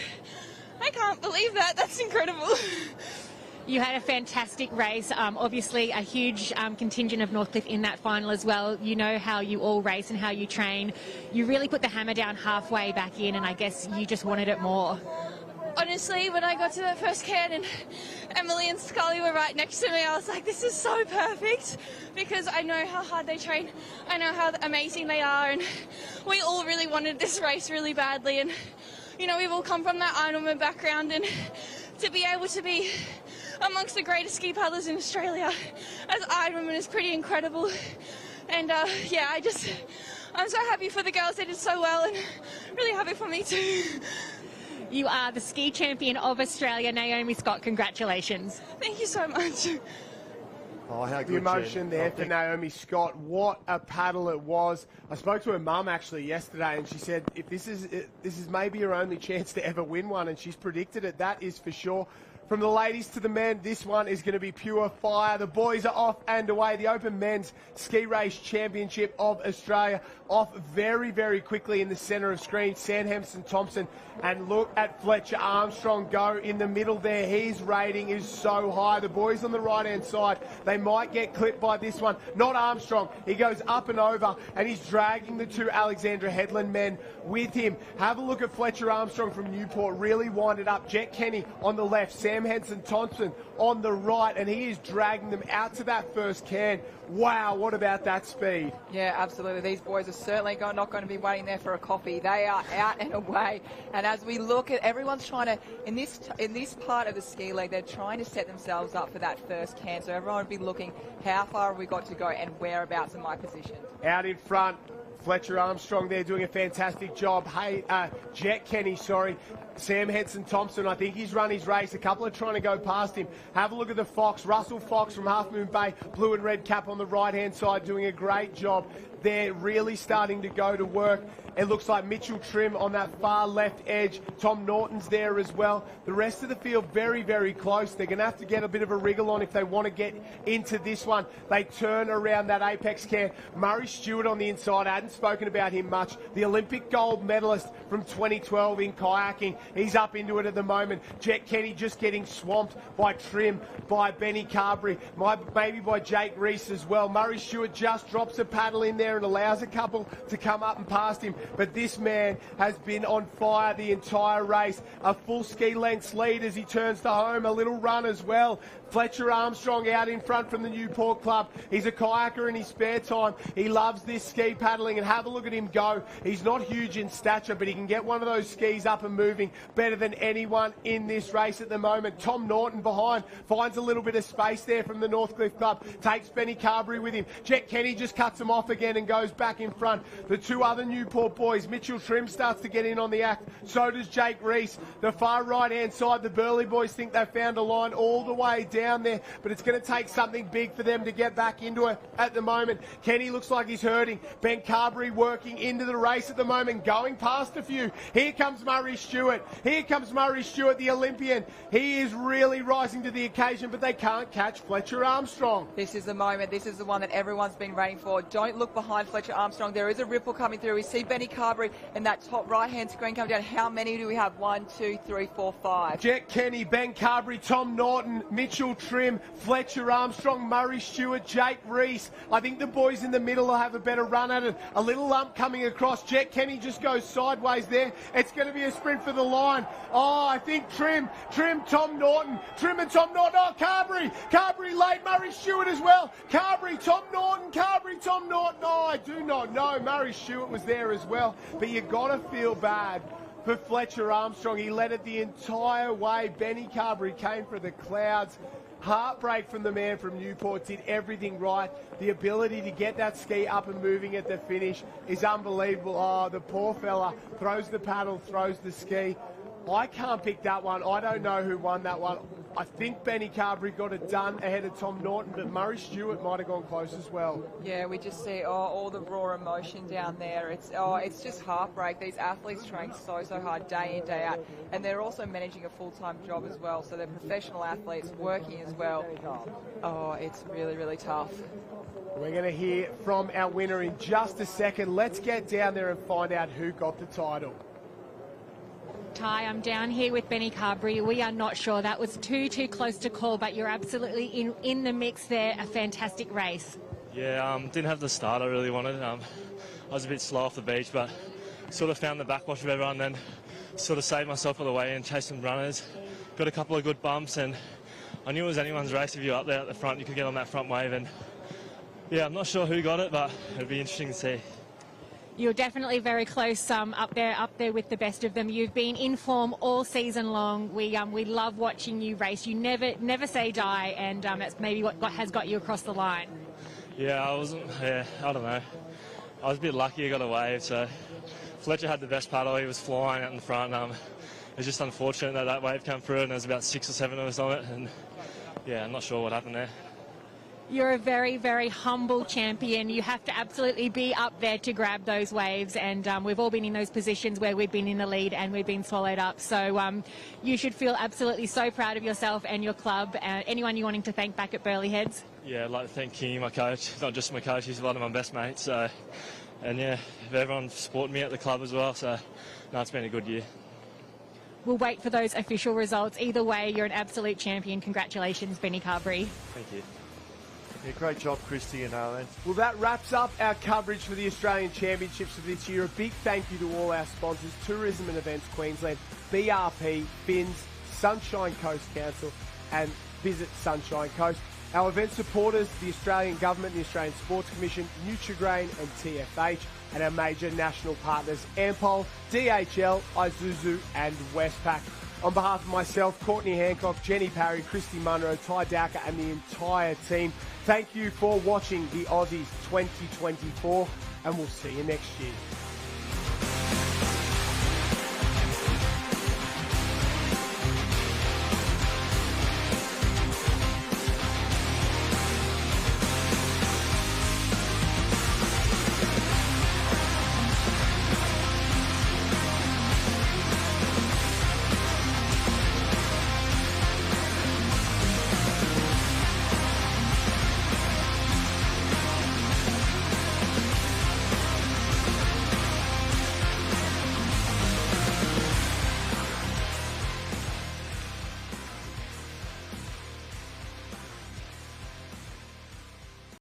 can't believe that. That's incredible. You had a fantastic race. Obviously, a huge contingent of Northcliffe in that final as well. You know how you all race and how you train. You really put the hammer down halfway back in, and I guess you just wanted it more. Honestly, when I got to that first can and Emily and Scully were right next to me, I was like, this is so perfect, because I know how hard they train. I know how amazing they are, and we all really wanted this race really badly. And, you know, we've all come from that Ironman background, and to be able to be amongst the greatest ski paddlers in Australia as Ironman is pretty incredible. And, yeah, I'm so happy for the girls. They did so well, and really happy for me too. You are the ski champion of Australia, Naomi Scott. Congratulations. Thank you so much. Oh, how good, the emotion there for Naomi Scott. What a paddle it was. I spoke to her mum actually yesterday, and she said, if this is maybe her only chance to ever win one, and she's predicted it, that is for sure. From the ladies to the men, this one is going to be pure fire. The boys are off and away. The Open Men's Ski Race Championship of Australia off very, very quickly in the centre of screen. Sandhempson Thompson, and look at Fletcher Armstrong go in the middle there. His rating is so high. The boys on the right-hand side, they might get clipped by this one. Not Armstrong. He goes up and over, and he's dragging the two Alexandra Headland men with him. Have a look at Fletcher Armstrong from Newport. Really wind it up. Jet Kenny on the left. Sam Henson Thompson on the right, and he is dragging them out to that first can. Wow, what about that speed? Yeah, absolutely. These boys are certainly not going to be waiting there for a coffee. They are out and away. And as we look at, everyone's trying to, in this part of the ski leg, they're trying to set themselves up for that first can. So everyone would be looking, how far have we got to go and whereabouts am I positioned? Out in front, Fletcher Armstrong there doing a fantastic job. Hey, Jet Kenny, sorry. Sam Henson Thompson, I think he's run his race. A couple are trying to go past him. Have a look at the Fox. Russell Fox from Half Moon Bay, blue and red cap on the right-hand side, doing a great job. They're really starting to go to work. It looks like Mitchell Trim on that far left edge. Tom Norton's there as well. The rest of the field very, very close. They're going to have to get a bit of a wriggle on if they want to get into this one. They turn around that apex can. Murray Stewart on the inside. I hadn't spoken about him much. The Olympic gold medalist from 2012 in kayaking. He's up into it at the moment. Jet Kenny just getting swamped by Trim, by Benny Carberry, maybe by Jake Reese as well. Murray Stewart just drops a paddle in there and allows a couple to come up and past him. But this man has been on fire the entire race. A full ski lengths lead as he turns to home. A little run as well. Fletcher Armstrong out in front from the Newport Club. He's a kayaker in his spare time. He loves this ski paddling, and have a look at him go. He's not huge in stature, but he can get one of those skis up and moving better than anyone in this race at the moment. Tom Norton behind finds a little bit of space there from the Northcliffe Club. Takes Benny Carberry with him. Jet Kenny just cuts him off again and goes back in front. The two other Newport boys, Mitchell Trim starts to get in on the act. So does Jake Reese. The far right-hand side, the Burleigh boys think they've found a line all the way down there, but it's going to take something big for them to get back into it at the moment. Kenny looks like he's hurting. Ben Carberry working into the race at the moment, going past a few. Here comes Murray Stewart. Here comes Murray Stewart, the Olympian. He is really rising to the occasion, but they can't catch Fletcher Armstrong. This is the moment. This is the one that everyone's been waiting for. Don't look behind Fletcher Armstrong. There is a ripple coming through. We see Benny Carberry and that top right-hand screen coming down. How many do we have? 1, 2, 3, 4, 5. Jet Kenny, Ben Carberry, Tom Norton, Mitchell Trim, Fletcher Armstrong, Murray Stewart, Jake Reese. I think the boys in the middle will have a better run at it. A little lump coming across. Jet Kenny just goes sideways there. It's going to be a sprint for the line. Oh, I think Trim, Tom Norton, Trim and Tom Norton. Oh, Carberry late, Murray Stewart as well. Carberry, Tom Norton, Carberry, Tom Norton. Oh, I do not know. Murray Stewart was there as well. But you got to feel bad for Fletcher Armstrong. He led it the entire way. Benny Carberry came for the clouds. Heartbreak from the man from Newport, did everything right. The ability to get that ski up and moving at the finish is unbelievable. Oh, the poor fella throws the paddle, throws the ski. I can't pick that one. I don't know who won that one. I think Benny Carberry got it done ahead of Tom Norton, but Murray Stewart might have gone close as well. Yeah, we just see all the raw emotion down there. It's just heartbreak. These athletes train so hard day in, day out, and they're also managing a full-time job as well. So they're professional athletes working as well. Oh, it's really, really tough. We're going to hear from our winner in just a second. Let's get down there and find out who got the title. Ty, I'm down here with Benny Carberry. We are not sure. That was too close to call, but you're absolutely in the mix there. A fantastic race. Yeah, didn't have the start I really wanted. I was a bit slow off the beach, but sort of found the backwash of everyone, then sort of saved myself on the way and chased some runners. Got a couple of good bumps, and I knew it was anyone's race. If you're up there at the front, you could get on that front wave. And yeah, I'm not sure who got it, but it'd be interesting to see. You're definitely very close up there with the best of them. You've been in form all season long. We love watching you race. You never say die, and that's maybe what has got you across the line. Yeah, I don't know. I was a bit lucky I got a wave, so Fletcher had the best paddle. He was flying out in front. It was just unfortunate that wave came through, and there was about 6 or 7 of us on it, and yeah, I'm not sure what happened there. You're a very, very humble champion. You have to absolutely be up there to grab those waves, and we've all been in those positions where we've been in the lead and we've been swallowed up. So you should feel absolutely so proud of yourself and your club. Anyone you wanting to thank back at Burleigh Heads? Yeah, I'd like to thank Kingy, my coach. Not just my coach, he's one of my best mates. So, and yeah, everyone's supported me at the club as well. So, no, it's been a good year. We'll wait for those official results. Either way, you're an absolute champion. Congratulations, Benny Carberry. Thank you. Yeah, great job, Christy and Arlen. Well, that wraps up our coverage for the Australian Championships for this year. A big thank you to all our sponsors, Tourism and Events Queensland, BRP, Fins, Sunshine Coast Council, and Visit Sunshine Coast. Our event supporters, the Australian Government, the Australian Sports Commission, Nutrigrain and TFH, and our major national partners, Ampol, DHL, Isuzu and Westpac. On behalf of myself, Courtney Hancock, Jenny Parry, Christy Munro, Ty Dowker and the entire team, thank you for watching the Aussies 2024, and we'll see you next year.